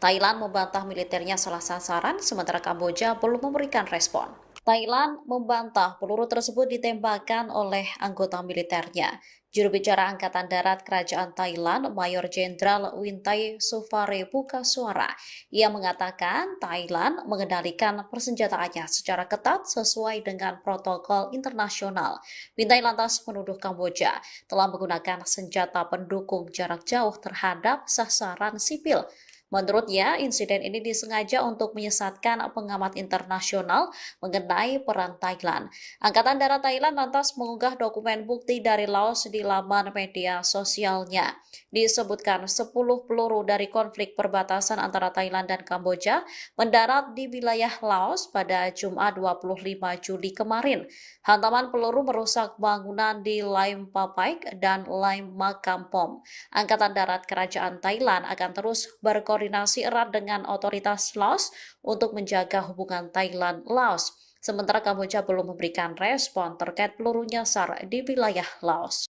Thailand membantah militernya salah sasaran, sementara Kamboja belum memberikan respon. Thailand membantah peluru tersebut ditembakkan oleh anggota militernya. Juru bicara Angkatan Darat Kerajaan Thailand, Mayor Jenderal Wintai Sufare buka suara. Ia mengatakan Thailand mengendalikan persenjataannya secara ketat sesuai dengan protokol internasional. Wintai lantas menuduh Kamboja telah menggunakan senjata pendukung jarak jauh terhadap sasaran sipil. Menurutnya, insiden ini disengaja untuk menyesatkan pengamat internasional mengenai peran Thailand. Angkatan Darat Thailand lantas mengunggah dokumen bukti dari Laos di laman media sosialnya. Disebutkan 10 peluru dari konflik perbatasan antara Thailand dan Kamboja mendarat di wilayah Laos pada Jumat 25 Juli kemarin. Hantaman peluru merusak bangunan di Laim Papaik dan Laim Makampom. Angkatan Darat Kerajaan Thailand akan terus berkoordinasi erat dengan otoritas Laos untuk menjaga hubungan Thailand-Laos. Sementara Kamboja belum memberikan respon terkait peluru nyasar di wilayah Laos.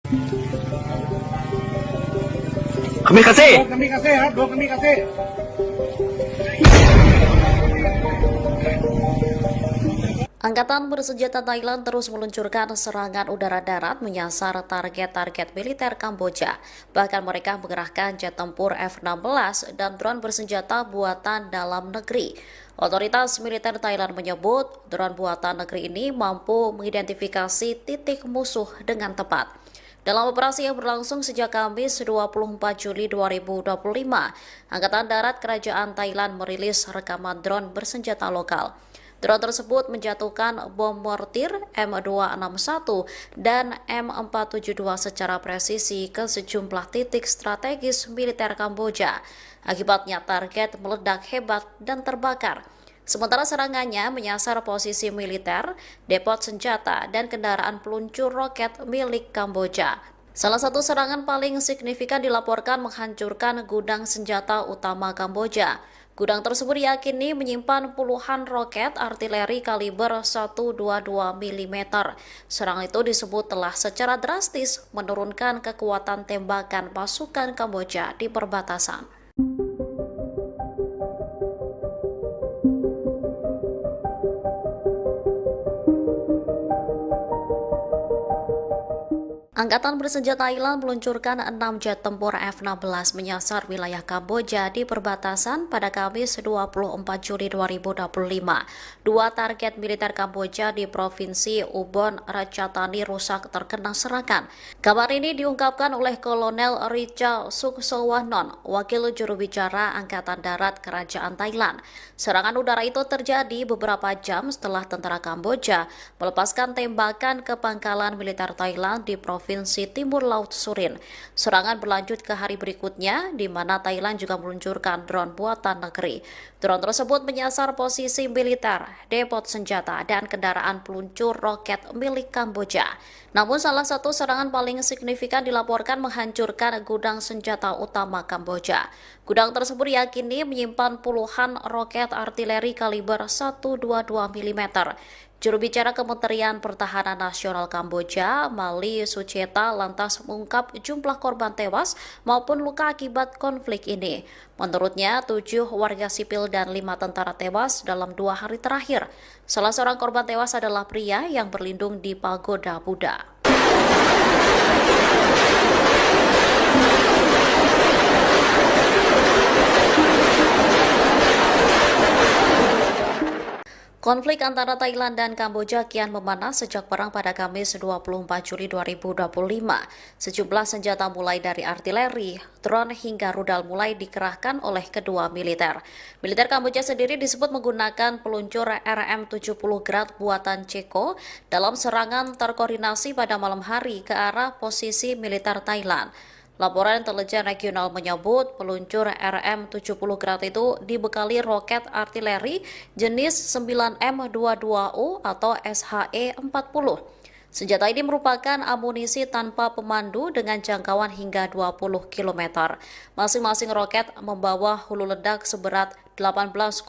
Kami kasih. Angkatan bersenjata Thailand terus meluncurkan serangan udara-darat menyasar target-target militer Kamboja. Bahkan mereka mengerahkan jet tempur F-16 dan drone bersenjata buatan dalam negeri. Otoritas militer Thailand menyebut drone buatan negeri ini mampu mengidentifikasi titik musuh dengan tepat. Dalam operasi yang berlangsung sejak Kamis 24 Juli 2025, Angkatan Darat Kerajaan Thailand merilis rekaman drone bersenjata lokal. Drone tersebut menjatuhkan bom mortir M261 dan M472 secara presisi ke sejumlah titik strategis militer Kamboja. Akibatnya target meledak hebat dan terbakar. Sementara serangannya menyasar posisi militer, depot senjata, dan kendaraan peluncur roket milik Kamboja. Salah satu serangan paling signifikan dilaporkan menghancurkan gudang senjata utama Kamboja. Gudang tersebut diyakini menyimpan puluhan roket artileri kaliber 122 mm. Serangan itu disebut telah secara drastis menurunkan kekuatan tembakan pasukan Kamboja di perbatasan. Angkatan bersenjata Thailand meluncurkan 6 jet tempur F-16 menyasar wilayah Kamboja di perbatasan pada Kamis 24 Juli 2025. Dua target militer Kamboja di Provinsi Ubon Ratchathani rusak terkena serangan. Kabar ini diungkapkan oleh Kolonel Richa Suksowanon, wakil juru bicara Angkatan Darat Kerajaan Thailand. Serangan udara itu terjadi beberapa jam setelah tentara Kamboja melepaskan tembakan ke pangkalan militer Thailand di Provinsi Timur Laut Surin. Serangan berlanjut ke hari berikutnya, di mana Thailand juga meluncurkan drone buatan negeri. Drone tersebut menyasar posisi militer, depot senjata, dan kendaraan peluncur roket milik Kamboja. Namun salah satu serangan paling signifikan dilaporkan menghancurkan gudang senjata utama Kamboja. Gudang tersebut diyakini menyimpan puluhan roket artileri kaliber 122 mm. Juru bicara Kementerian Pertahanan Nasional Kamboja, Mali Sucheta, lantas mengungkap jumlah korban tewas maupun luka akibat konflik ini. Menurutnya, 7 warga sipil dan 5 tentara tewas dalam 2 hari terakhir. Salah seorang korban tewas adalah pria yang berlindung di pagoda Buddha. Konflik antara Thailand dan Kamboja kian memanas sejak perang pada Kamis 24 Juli 2025. Sejumlah senjata mulai dari artileri, drone hingga rudal mulai dikerahkan oleh kedua militer. Militer Kamboja sendiri disebut menggunakan peluncur RM-70 Grad buatan Ceko dalam serangan terkoordinasi pada malam hari ke arah posisi militer Thailand. Laporan intelijen regional menyebut peluncur RM-70 Grad itu dibekali roket artileri jenis 9M22U atau SHE-40. Senjata ini merupakan amunisi tanpa pemandu dengan jangkauan hingga 20 km. Masing-masing roket membawa hulu ledak seberat 18,4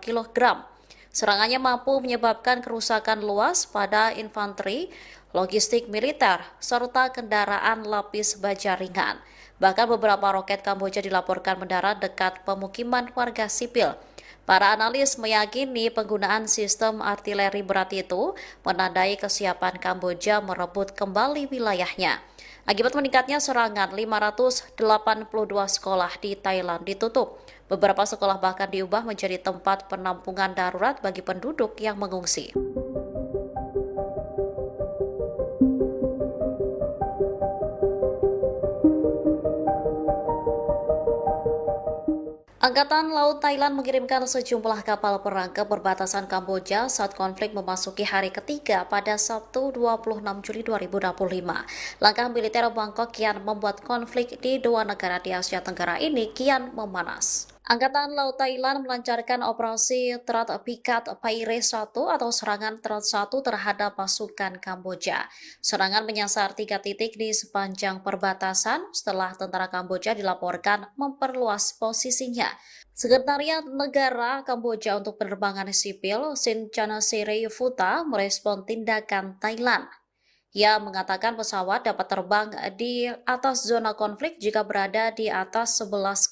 kg. Serangannya mampu menyebabkan kerusakan luas pada infanteri, logistik militer, serta kendaraan lapis baja ringan. Bahkan beberapa roket Kamboja dilaporkan mendarat dekat pemukiman warga sipil. Para analis meyakini penggunaan sistem artileri berat itu menandai kesiapan Kamboja merebut kembali wilayahnya. Akibat meningkatnya serangan, 582 sekolah di Thailand ditutup. Beberapa sekolah bahkan diubah menjadi tempat penampungan darurat bagi penduduk yang mengungsi. Angkatan Laut Thailand mengirimkan sejumlah kapal perang ke perbatasan Kamboja saat konflik memasuki hari ketiga pada Sabtu 26 Juli 2025. Langkah militer Bangkok kian membuat konflik di dua negara di Asia Tenggara ini kian memanas. Angkatan Laut Thailand melancarkan operasi Terat Pikat Paire 1 atau serangan Terat 1 terhadap pasukan Kamboja. Serangan menyasar 3 titik di sepanjang perbatasan setelah tentara Kamboja dilaporkan memperluas posisinya. Sekretariat Negara Kamboja untuk Penerbangan Sipil, Sin Chanasirayufuta, merespon tindakan Thailand. Ia mengatakan pesawat dapat terbang di atas zona konflik jika berada di atas 11 km